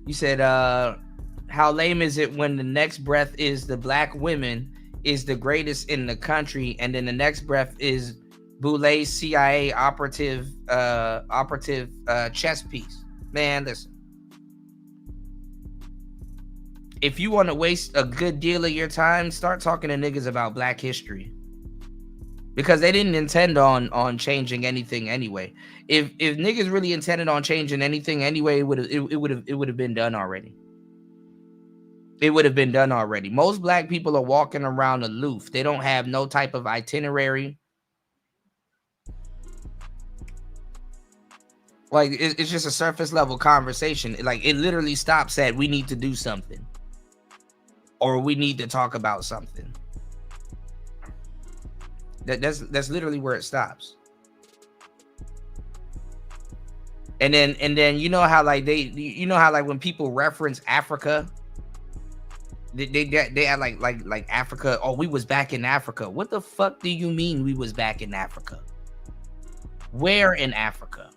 You said, how lame is it when the next breath is the black women is the greatest in the country, and then the next breath is Boulay CIA operative chess piece? Man, listen. If you want to waste a good deal of your time, start talking to niggas about Black history, because they didn't intend on changing anything anyway. If niggas really intended on changing anything anyway, it would have been done already. It would have been done already. Most black people are walking around aloof. They don't have no type of itinerary. Like, it's just a surface level conversation. Like, it literally stops at, we need to do something, or we need to talk about something. That's literally where it stops. And then you know how like when people reference Africa, they act like Africa. Oh, we was back in Africa. What the fuck do you mean we was back in Africa? Where in Africa?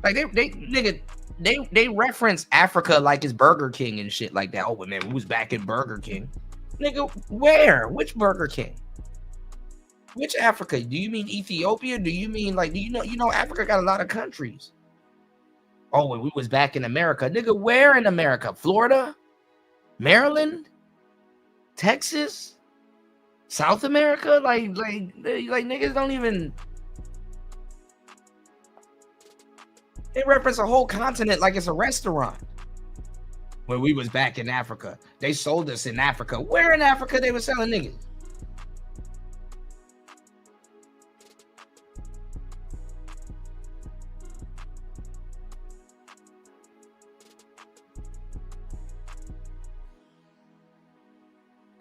Like they reference Africa like it's Burger King and shit like that. Oh man, we was back in Burger King. Nigga, where? Which Burger King? Which Africa? Do you mean Ethiopia? Do you mean like, you know Africa got a lot of countries. Oh, when we was back in America. Nigga, where in America? Florida? Maryland? Texas? South America? Like niggas don't even, they reference a whole continent like it's a restaurant. When we was back in Africa, they sold us in Africa. Where in Africa they were selling niggas?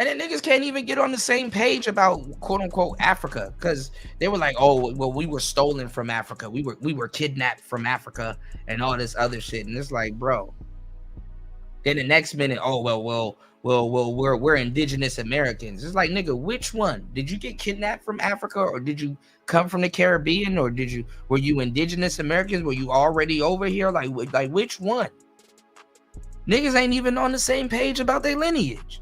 And then niggas can't even get on the same page about quote unquote Africa, because they were like, oh, well, we were stolen from Africa. We were kidnapped from Africa and all this other shit. And it's like, bro. Then the next minute, oh, well, we're indigenous Americans. It's like, nigga, which one? Did you get kidnapped from Africa, or did you come from the Caribbean, or were you indigenous Americans? Were you already over here? Like which one? Niggas ain't even on the same page about their lineage.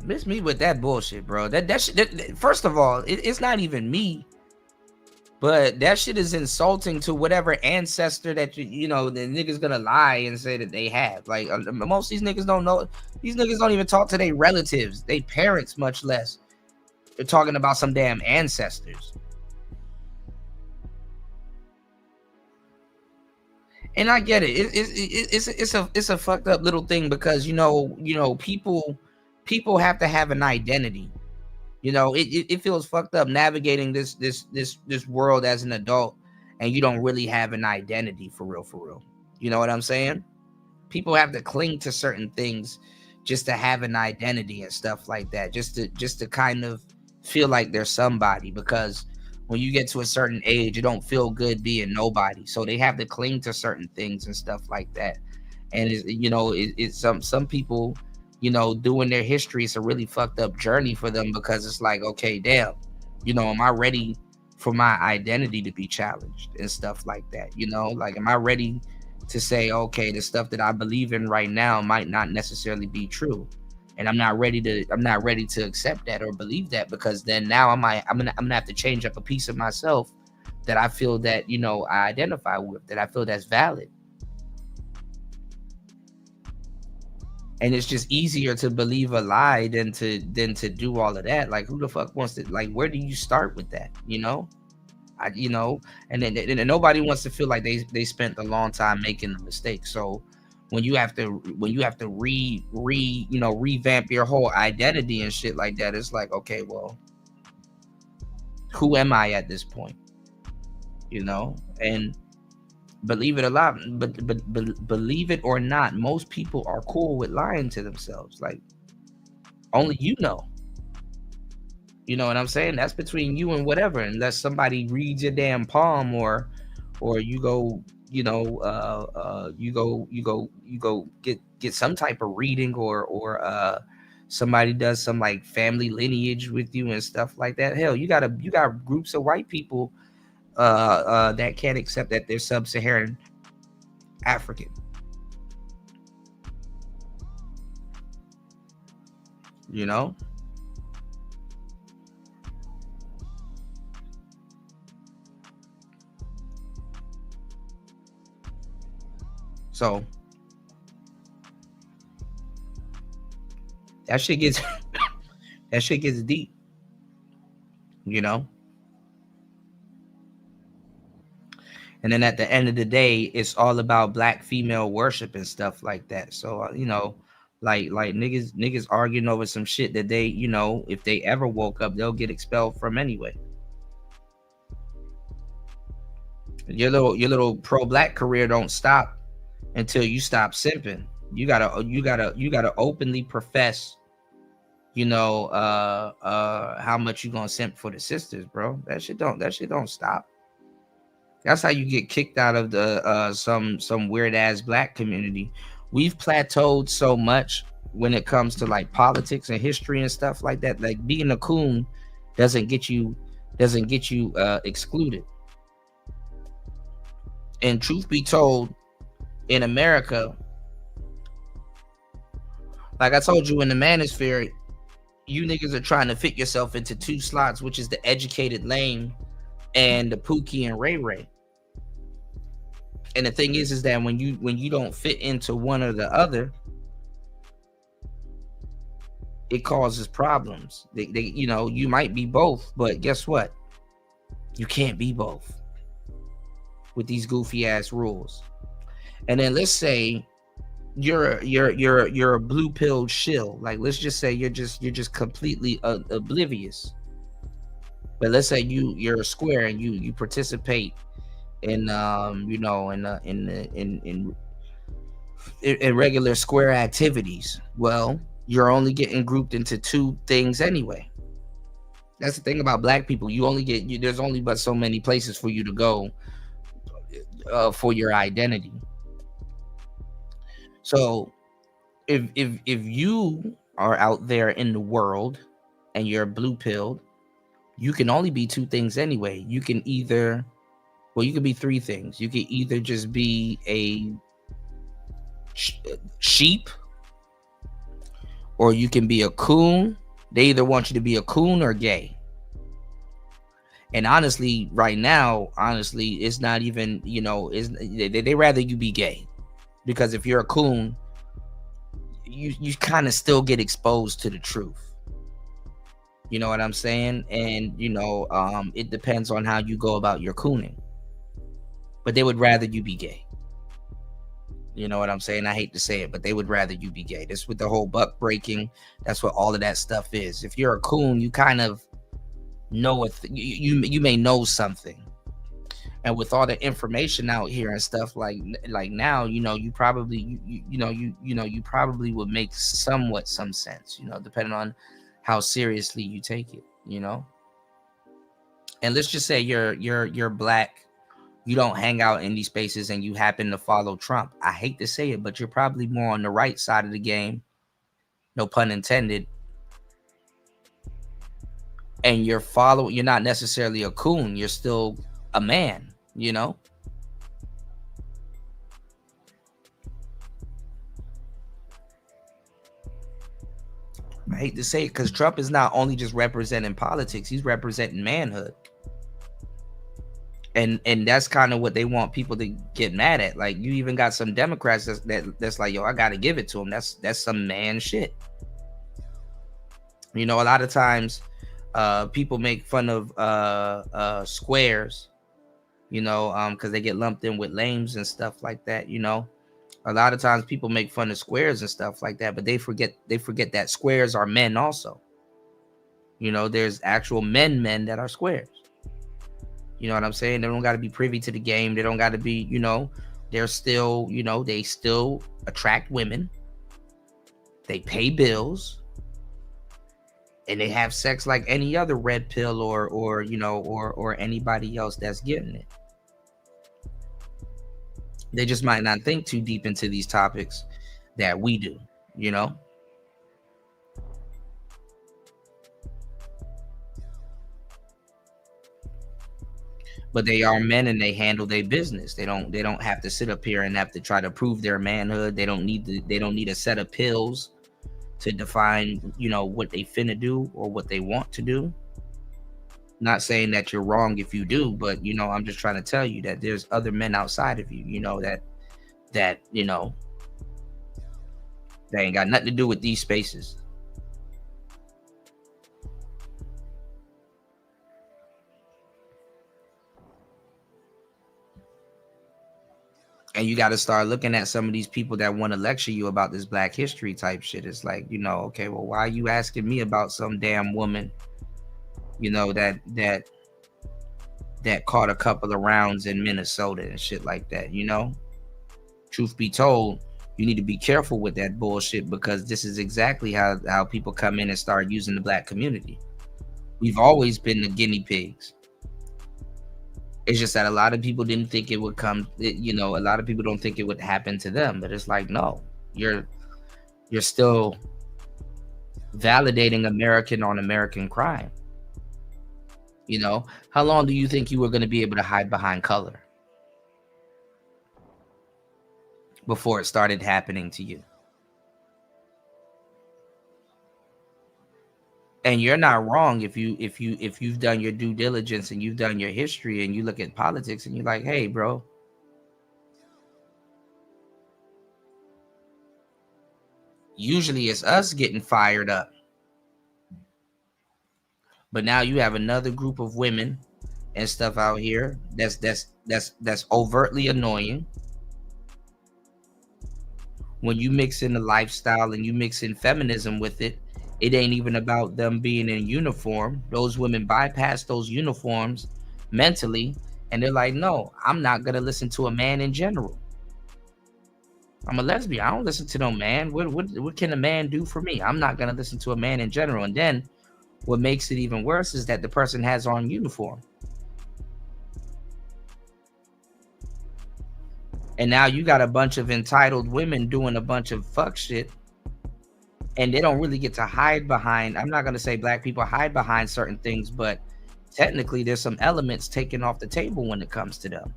Miss me with that bullshit, bro. That shit. First of all, it's not even me, but that shit is insulting to whatever ancestor that the niggas gonna lie and say that they have. Like, most of these niggas don't know. These niggas don't even talk to their relatives, they parents, much less. They're talking about some damn ancestors. And I get it. It's a fucked up little thing, because people have to have an identity. It feels fucked up navigating this world as an adult, and you don't really have an identity for real. You know what I'm saying? People have to cling to certain things just to have an identity and stuff like that, just to kind of feel like they're somebody, because when you get to a certain age, you don't feel good being nobody. So they have to cling to certain things and stuff like that. And it's some people, doing their history, it's a really fucked up journey for them, because it's like, okay, damn, am I ready for my identity to be challenged and stuff like that? Like, am I ready to say, okay, the stuff that I believe in right now might not necessarily be true, and I'm not ready to accept that or believe that, because then now I'm gonna have to change up a piece of myself that I feel that I identify with, that I feel that's valid. And it's just easier to believe a lie than to do all of that. Like, who the fuck wants to, like, where do you start with that? And then nobody wants to feel like they spent a long time making a mistake. So when you have to revamp your whole identity and shit like that, it's like, okay, well, who am I at this point? You know, and believe it or not, most people are cool with lying to themselves. Like, only you know. You know what I'm saying? That's between you and whatever, unless somebody reads your damn palm or you go, you go get some type of reading or somebody does some like family lineage with you and stuff like that. Hell, you got groups of white people that can't accept that they're sub-Saharan African. You know? So that shit gets deep, you know. And then at the end of the day, it's all about black female worship and stuff like that. So you know, like niggas arguing over some shit that they, you know, if they ever woke up, they'll get expelled from anyway. Your little pro-black career don't stop until you stop simping. You gotta openly profess, you know, how much you gonna simp for the sisters, bro. That shit don't stop. That's how you get kicked out of the some weird ass black community. We've plateaued so much when it comes to like politics and history and stuff like that. Like being a coon doesn't get you excluded. And truth be told, in America, like I told you in the manosphere, you niggas are trying to fit yourself into two slots, which is the educated lame and the Pookie and Ray Ray. And the thing is that when you don't fit into one or the other, it causes problems. They you know, you might be both, but guess what? You can't be both with these goofy ass rules. And then let's say you're a blue pilled shill. Like let's just say you're just completely oblivious. But let's say you're a square and you participate in you know in regular square activities. Well, you're only getting grouped into two things anyway. That's the thing about black people. You only get there's only but so many places for you to go for your identity. So if you are out there in the world and you're blue pilled, you can only be two things anyway. You can either, well, you could be three things. You could either just be a sheep, or you can be a coon. They either want you to be a coon or gay. And honestly, right now, it's not even, you know, they rather you be gay. Because if you're a coon, you kind of still get exposed to the truth. You know what I'm saying? And, you know, it depends on how you go about your cooning. But they would rather you be gay. You know what I'm saying? I hate to say it, but they would rather you be gay. This with the whole buck breaking, that's what all of that stuff is. If you're a coon, you kind of know you may know something. And with all the information out here and stuff like now, you know, you probably you probably would make somewhat some sense, you know, depending on how seriously you take it, you know. And let's just say you're black, you don't hang out in these spaces, and you happen to follow Trump. I hate to say it, but you're probably more on the right side of the game, no pun intended. And you're not necessarily a coon, you're still a man, you know. I hate to say it, because Trump is not only just representing politics, he's representing manhood. And that's kind of what they want people to get mad at. Like, you even got some Democrats that's like, yo, I gotta give it to him. That's some man shit. You know, a lot of times people make fun of squares, you know, because they get lumped in with lames and stuff like that, you know. A lot of times people make fun of squares and stuff like that, but they forget that squares are men also. You know, there's actual men that are squares. You know what I'm saying? They don't got to be privy to the game. They don't got to be, you know, they're still, you know, they still attract women. They pay bills. And they have sex like any other red pill or you know, or anybody else that's getting it. They just might not think too deep into these topics that we do, you know? But they are men and they handle their business. They don't have to sit up here and have to try to prove their manhood. They don't need a set of pills to define, you know, what they finna do or what they want to do. Not saying that you're wrong if you do, but you know, I'm just trying to tell you that there's other men outside of you, you know, that you know, they ain't got nothing to do with these spaces. And you got to start looking at some of these people that want to lecture you about this Black history type shit. It's like, you know, okay, well, why are you asking me about some damn woman, you know, that caught a couple of rounds in Minnesota and shit like that, you know? Truth be told, you need to be careful with that bullshit, because this is exactly how people come in and start using the Black community. We've always been the guinea pigs. It's just that a lot of people didn't think it would come, you know, a lot of people don't think it would happen to them, but it's like, no, you're still validating American on American crime. You know, how long do you think you were going to be able to hide behind color before it started happening to you? And you're not wrong if you've done your due diligence and you've done your history and you look at politics and you're like, hey, bro, usually it's us getting fired up. But now you have another group of women and stuff out here that's overtly annoying. When you mix in the lifestyle and you mix in feminism with it, it ain't even about them being in uniform. Those women bypass those uniforms mentally, and they're like, no, I'm not going to listen to a man in general. I'm a lesbian. I don't listen to no man. What can a man do for me? I'm not going to listen to a man in general. And then what makes it even worse is that the person has on uniform. And now you got a bunch of entitled women doing a bunch of fuck shit. And they don't really get to hide behind, I'm not going to say Black people hide behind certain things, but technically there's some elements taken off the table when it comes to them.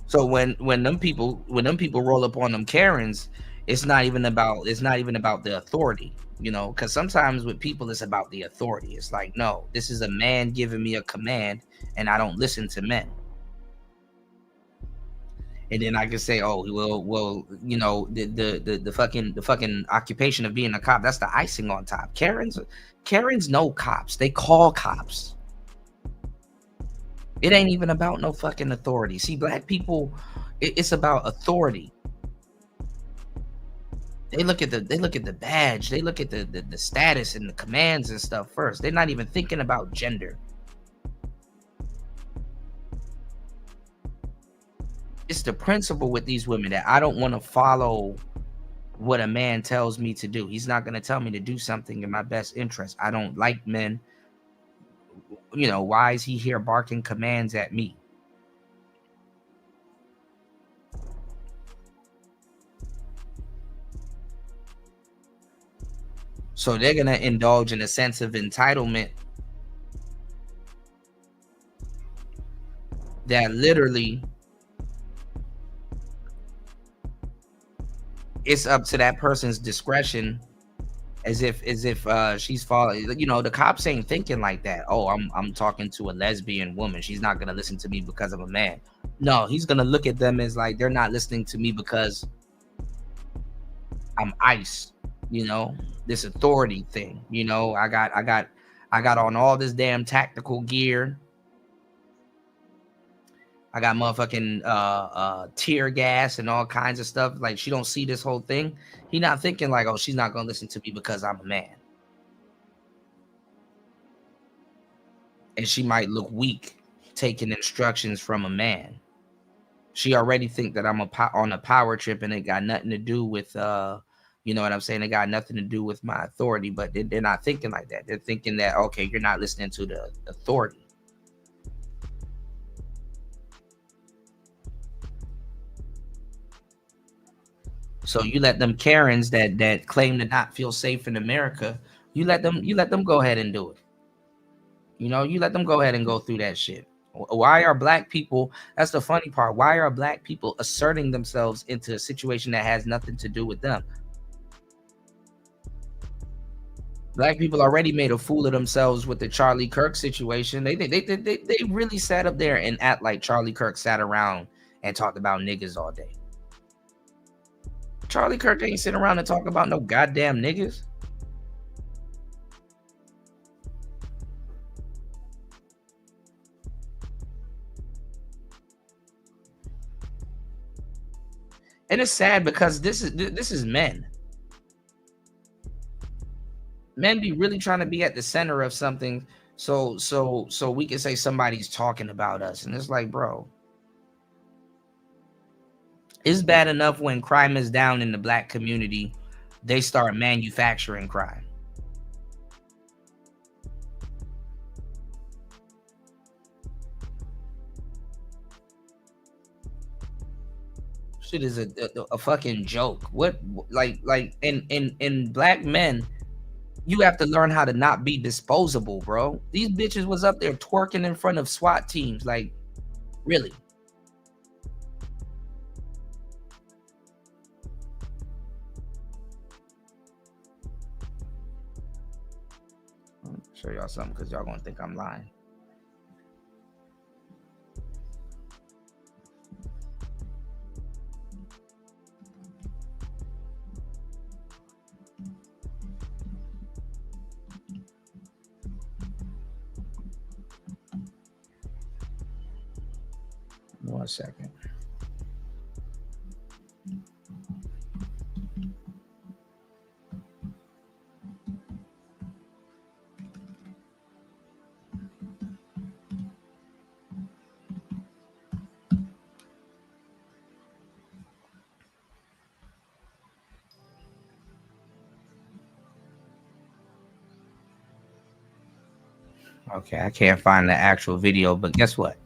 So when them people roll up on them Karens, it's not even about the authority, you know, because sometimes with people it's about the authority. It's like, no, this is a man giving me a command and I don't listen to men. And then I can say, oh, well, you know, the fucking occupation of being a cop, that's the icing on top. Karens know cops. They call cops. It ain't even about no fucking authority. See, Black people, it's about authority. They look at the badge. They look at the status and the commands and stuff first. They're not even thinking about gender. It's the principle with these women that I don't want to follow what a man tells me to do. He's not going to tell me to do something in my best interest. I don't like men. You know, why is he here barking commands at me? So they're going to indulge in a sense of entitlement that literally it's up to that person's discretion, as if she's falling. You know, the cops ain't thinking like that. Oh, I'm talking to a lesbian woman. She's not going to listen to me because I'm a man. No, he's going to look at them as like, they're not listening to me because I'm ICE. You know, this authority thing. You know, I got I got on all this damn tactical gear. I got motherfucking tear gas and all kinds of stuff. Like, she don't see this whole thing. He not thinking like, oh, she's not gonna listen to me because I'm a man. And she might look weak taking instructions from a man. She already think that I'm on a power trip, and it got nothing to do with you know what I'm saying? It got nothing to do with my authority, but they're not thinking like that. They're thinking that, okay, you're not listening to the authority. So you let them Karens that claim to not feel safe in America, you let them go ahead and do it. You know, you let them go ahead and go through that shit. Why are black people, that's the funny part, why are black people asserting themselves into a situation that has nothing to do with them? Black people already made a fool of themselves with the Charlie Kirk situation. They really sat up there and act like Charlie Kirk sat around and talked about niggas all day. Charlie Kirk ain't sitting around and talk about no goddamn niggas. And it's sad because this is men. Men be really trying to be at the center of something so we can say somebody's talking about us. And it's like, bro, it's bad enough when crime is down in the black community, they start manufacturing crime. Shit is a fucking joke. What like in black men, you have to learn how to not be disposable, bro. These bitches was up there twerking in front of SWAT teams. Like, really? I'll show y'all something because y'all gonna think I'm lying. One second. Okay, I can't find the actual video, but guess what?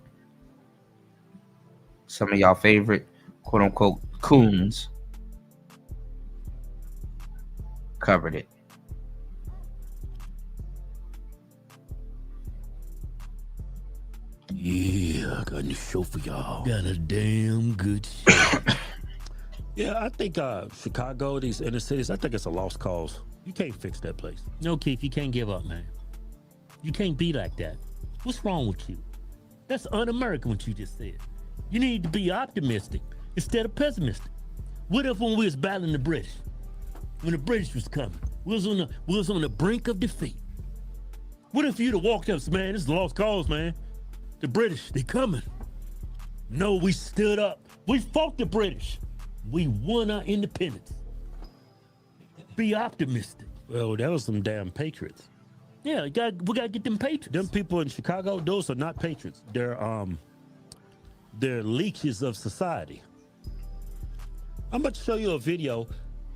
Some of y'all favorite quote unquote coons covered it. Yeah, I got a new show for y'all. Got a damn good show. Yeah, I think Chicago, these inner cities, I think it's a lost cause. You can't fix that place. No, Keith, you can't give up, man. You can't be like that. What's wrong with you? That's un-American what you just said. You need to be optimistic instead of pessimistic. What if when we was battling the British, when the British was coming, we was on the brink of defeat? What if you'd have walked up and said, man, this is a lost cause, man. The British, they coming. No, we stood up. We fought the British. We won our independence. Be optimistic. Well, that was some damn patriots. Yeah, we gotta get them patriots. Them people in Chicago, those are not patriots. They're leeches of society. I'm about to show you a video.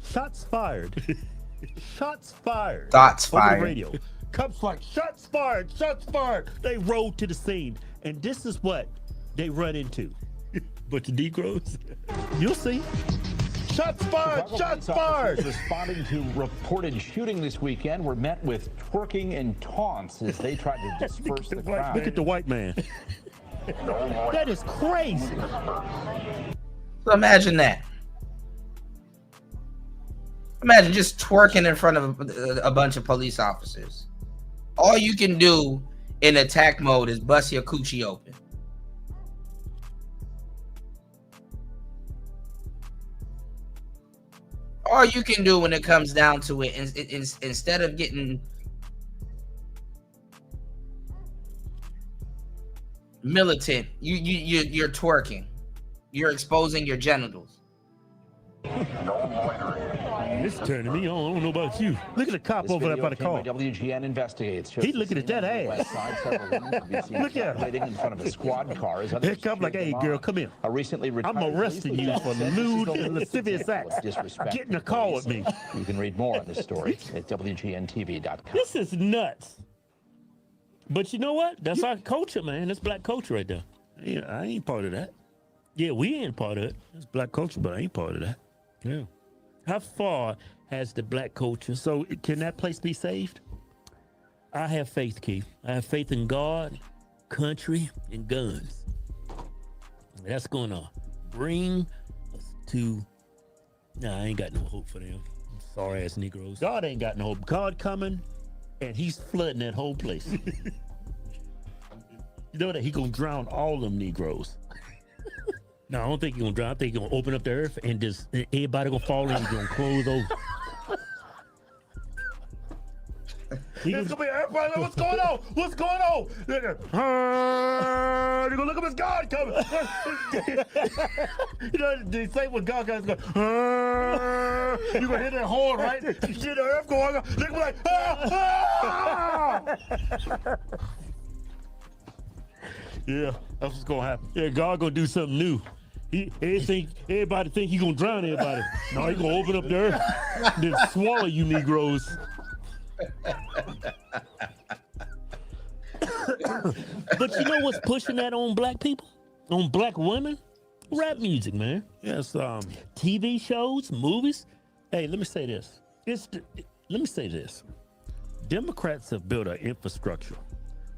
Shots fired. Shots fired. Thoughts fired. Over the radio. Cops like, shots fired, shots fired. They rode to the scene. And this is what they run into. But the Negroes, you'll see. Shots fired, shots fired. Responding to reported shooting this weekend were met with twerking and taunts as they tried to disperse the crowd. Look at the white man. That is crazy. So imagine that. Imagine just twerking in front of a bunch of police officers. All you can do in attack mode is bust your coochie open. All you can do when it comes down to it is instead of getting militant. You're twerking. You're exposing your genitals. It's turning me on. I don't know about you. Look at the cop over there by the car. WGN investigates. He looking at that ass. Look at him. In front of a squad car. Here come like, hey, girl, come here. I'm arresting you for lewd and lascivious acts. Get in the car with me. You can read more on this story at WGNTV.com. This is nuts. But you know what? That's our culture, man. That's black culture right there. Yeah, I ain't part of that. Yeah, we ain't part of it. That's black culture, but I ain't part of that. Yeah. How far has the black culture? So can that place be saved? I have faith, Keith. I have faith in God, country, and guns. That's going to bring us to... Nah, I ain't got no hope for them. Sorry ass Negroes. God ain't got no hope. God coming, and he's flooding that whole place. You know that he gonna drown all them Negroes. No, I don't think he's gonna drown. I think he's gonna open up the earth and just everybody gonna fall in and gonna close over. It's gonna be everybody. What's going on? What's going on? They're gonna look up as God coming. You know they say when God comes, you gonna hit that horn, right? You see the earth going on. They're gonna be like, yeah, that's what's gonna happen. Yeah, God gonna do something new. Everybody think he gonna drown everybody. No, he gonna open up the earth, then swallow you Negroes. But you know what's pushing that on black people, on black women? Rap music, man. Yes, TV shows, movies. Hey, let me say this. Democrats have built an infrastructure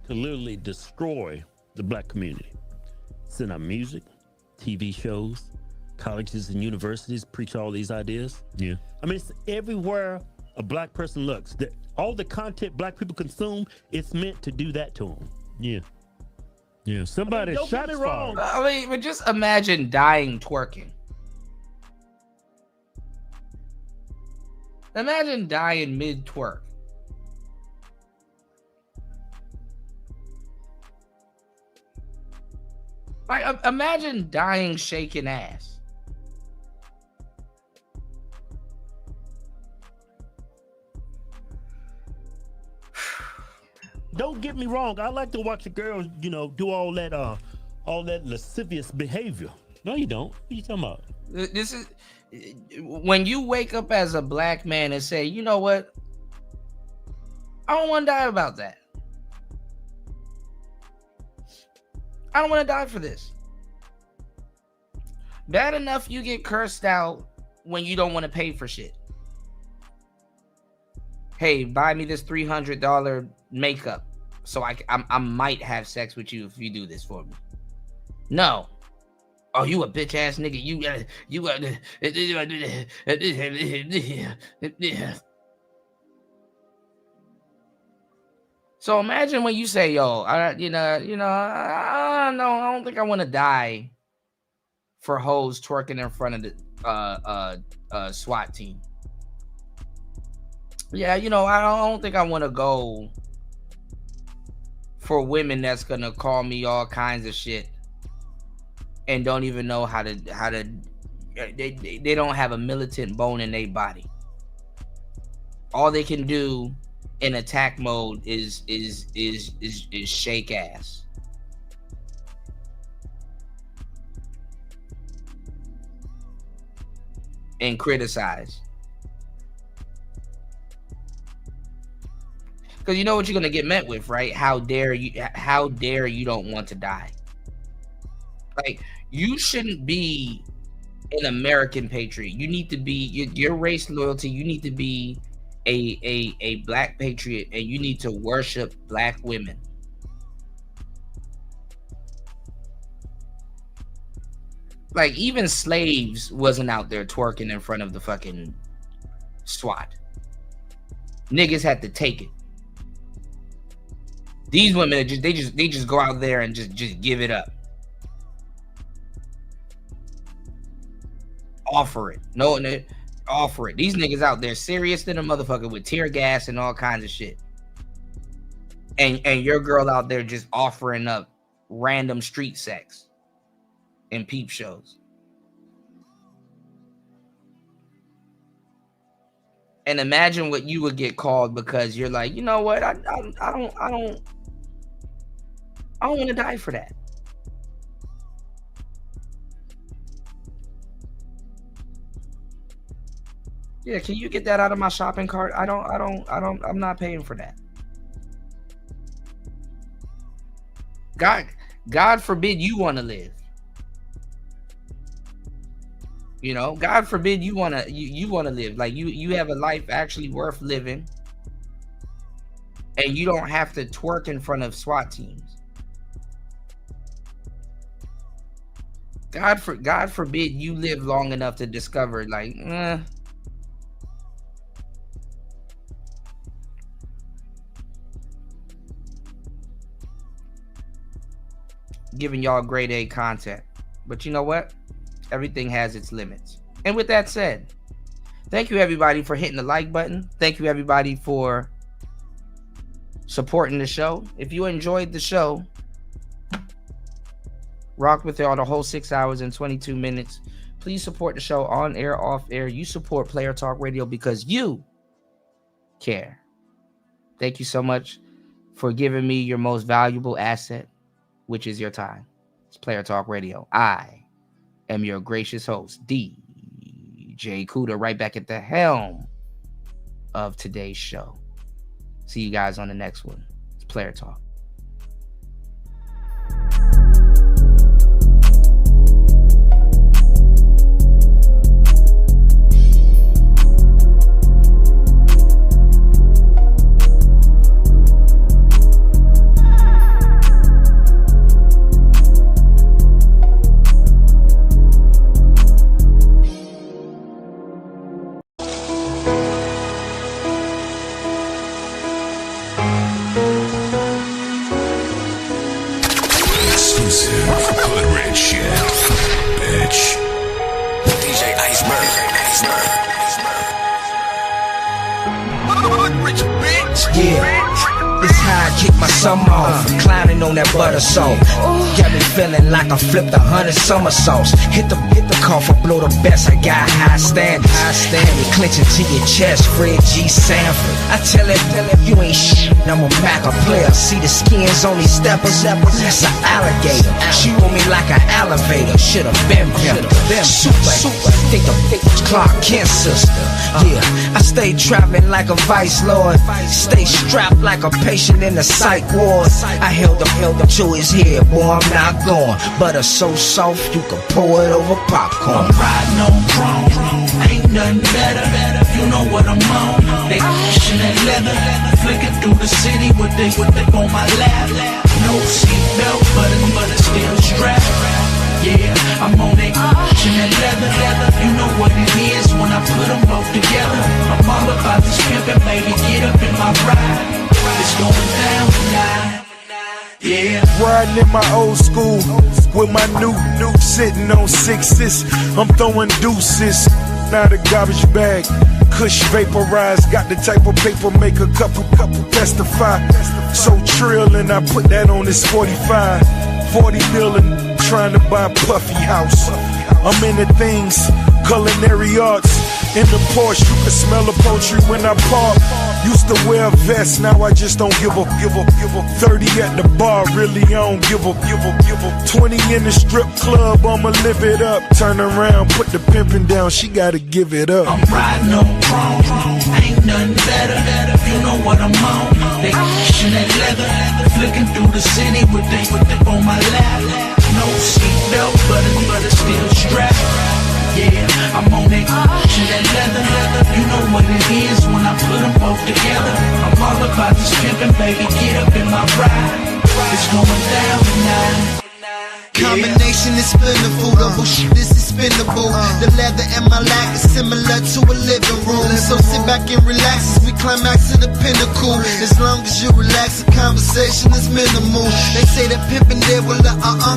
to literally destroy the black community. It's in our music, TV shows, colleges and universities preach all these ideas. Yeah. I mean, it's everywhere a black person looks. All the content black people consume, it's meant to do that to them. Yeah. Yeah. Somebody Don't shot get me fired. wrong. I mean, but just imagine dying twerking. Imagine dying mid-twerk. Like, imagine dying shaking ass. Don't get me wrong. I like to watch a girl, you know, do all that lascivious behavior. No, you don't. What are you talking about? This is when you wake up as a black man and say, you know what? I don't want to die about that. I don't want to die for this. Bad enough you get cursed out when you don't want to pay for shit. Hey, buy me this $300 makeup so I might have sex with you if you do this for me. No. Oh, you a bitch ass nigga. So imagine when you say, yo, I don't think I want to die for hoes twerking in front of the SWAT team. Yeah, I don't think I want to go for women that's gonna call me all kinds of shit and don't even know how to they don't have a militant bone in their body. All they can do in attack mode is shake ass. And criticize. Because you know what you're gonna get met with, right? How dare you don't want to die. Like, you shouldn't be an American patriot. You need to be your race loyalty, you need to be a black patriot, and you need to worship black women. Like, even slaves wasn't out there twerking in front of the fucking SWAT. Niggas had to take it. These women they just go out there and just give it up. Offer it. No, offer it. These niggas out there serious than a motherfucker with tear gas and all kinds of shit. And your girl out there just offering up random street sex and peep shows. And imagine what you would get called because you're like, you know what? I don't want to die for that. Yeah, can you get that out of my shopping cart? I'm not paying for that. God forbid you want to live. You know, God forbid you want to live. Like you have a life actually worth living. And you don't have to twerk in front of SWAT teams. God forbid you live long enough to discover like, giving y'all grade A content. But you know what? Everything has its limits. And with that said, thank you everybody for hitting the like button. Thank you everybody for supporting the show. If you enjoyed the show, rock with y'all the whole 6 hours and 22 minutes. Please support the show on air, off air. You support Player Talk Radio because you care. Thank you so much for giving me your most valuable asset, which is your time. It's Player Talk Radio. I am your gracious host, DJ Kuda, right back at the helm of today's show. See you guys on the next one. It's Player Talk. Butter salt, got me feeling like I flipped 100 somersaults. Hit the car for blow the best. I got high standards. Me clenching to your chest, Fred G. Sanford. I tell it you ain't shit. I'm a Mac player. See the skins on these steppers. That's an alligator. She want me like an elevator. Should've been super. Think the Clark Kent sister. Yeah, I stay trapping like a vice lord. Stay strapped like a patient in the psych ward. I held up to his head, boy, I'm not going. Butter so soft, you can pour it over popcorn. I'm riding on chrome, ain't nothing better. You know what I'm on. They pushing that leather, flicking through the city with they on my lap. No seatbelt, but it's still strapped. Yeah, I'm on that pushing that leather. You know what it is when I put them both together. I'm all about this pimpin', baby, get up in my ride. It's going down tonight. Yeah, riding in my old school with my new sitting on sixes. I'm throwing deuces. Now the garbage bag, Kush vaporized. Got the type of paper make a couple testify. So trill and I put that on this 45. 40 million trying to buy a puffy house. I'm into things, culinary arts. In the Porsche, you can smell the poultry when I park. Used to wear a vest, now I just don't give a 30 at the bar, really I don't give a 20 in the strip club, I'ma live it up. Turn around, put the pimpin' down, she gotta give it up. I'm riding on chrome, ain't nothing better. You know what I'm on. They pushing that leather, flicking through the city with they on my lap. No seatbelt, but it's still strapped. Yeah, I'm on that pushing that leather. You know what it is when I put them both together. I'm all about this pimpin', baby, get up in my ride. It's going down tonight. Combination is plentiful, double shit is expendable. The leather in my lap is similar to a living room. So sit back and relax as we climax to the pinnacle. As long as you relax, the conversation is minimal. They say that pimpin' there, well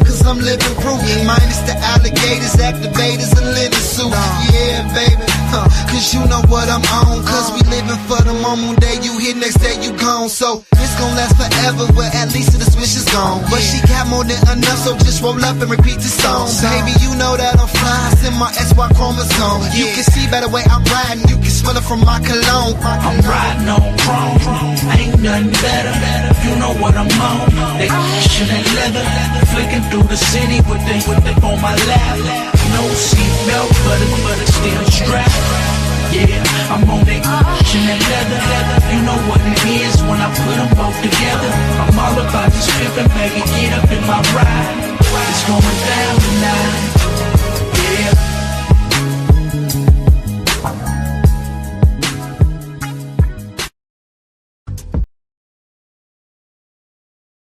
cause I'm living proof. Minus the alligators, activators, and linen suit. Yeah, baby, cause you know what I'm on. Cause we living for the moment, day you here, next day you gone. So this gon' last forever, well at least the switch is gone. But she got more than enough, so just roll up and repeat the song. Baby, you know that I'm fly, in my SY chromosome. You can see by the way I'm riding, you can smell it from my cologne. I'm riding on chrome, ain't nothing better. You know what I'm on. They Chanel leather, flicking through the city with they on my lap. No seatbelt, but it's still strapped. Yeah, I'm on that Chanel leather. You know what it is when I put them both together. I'm all about this pimpin', baby, get up in my ride. It's going down,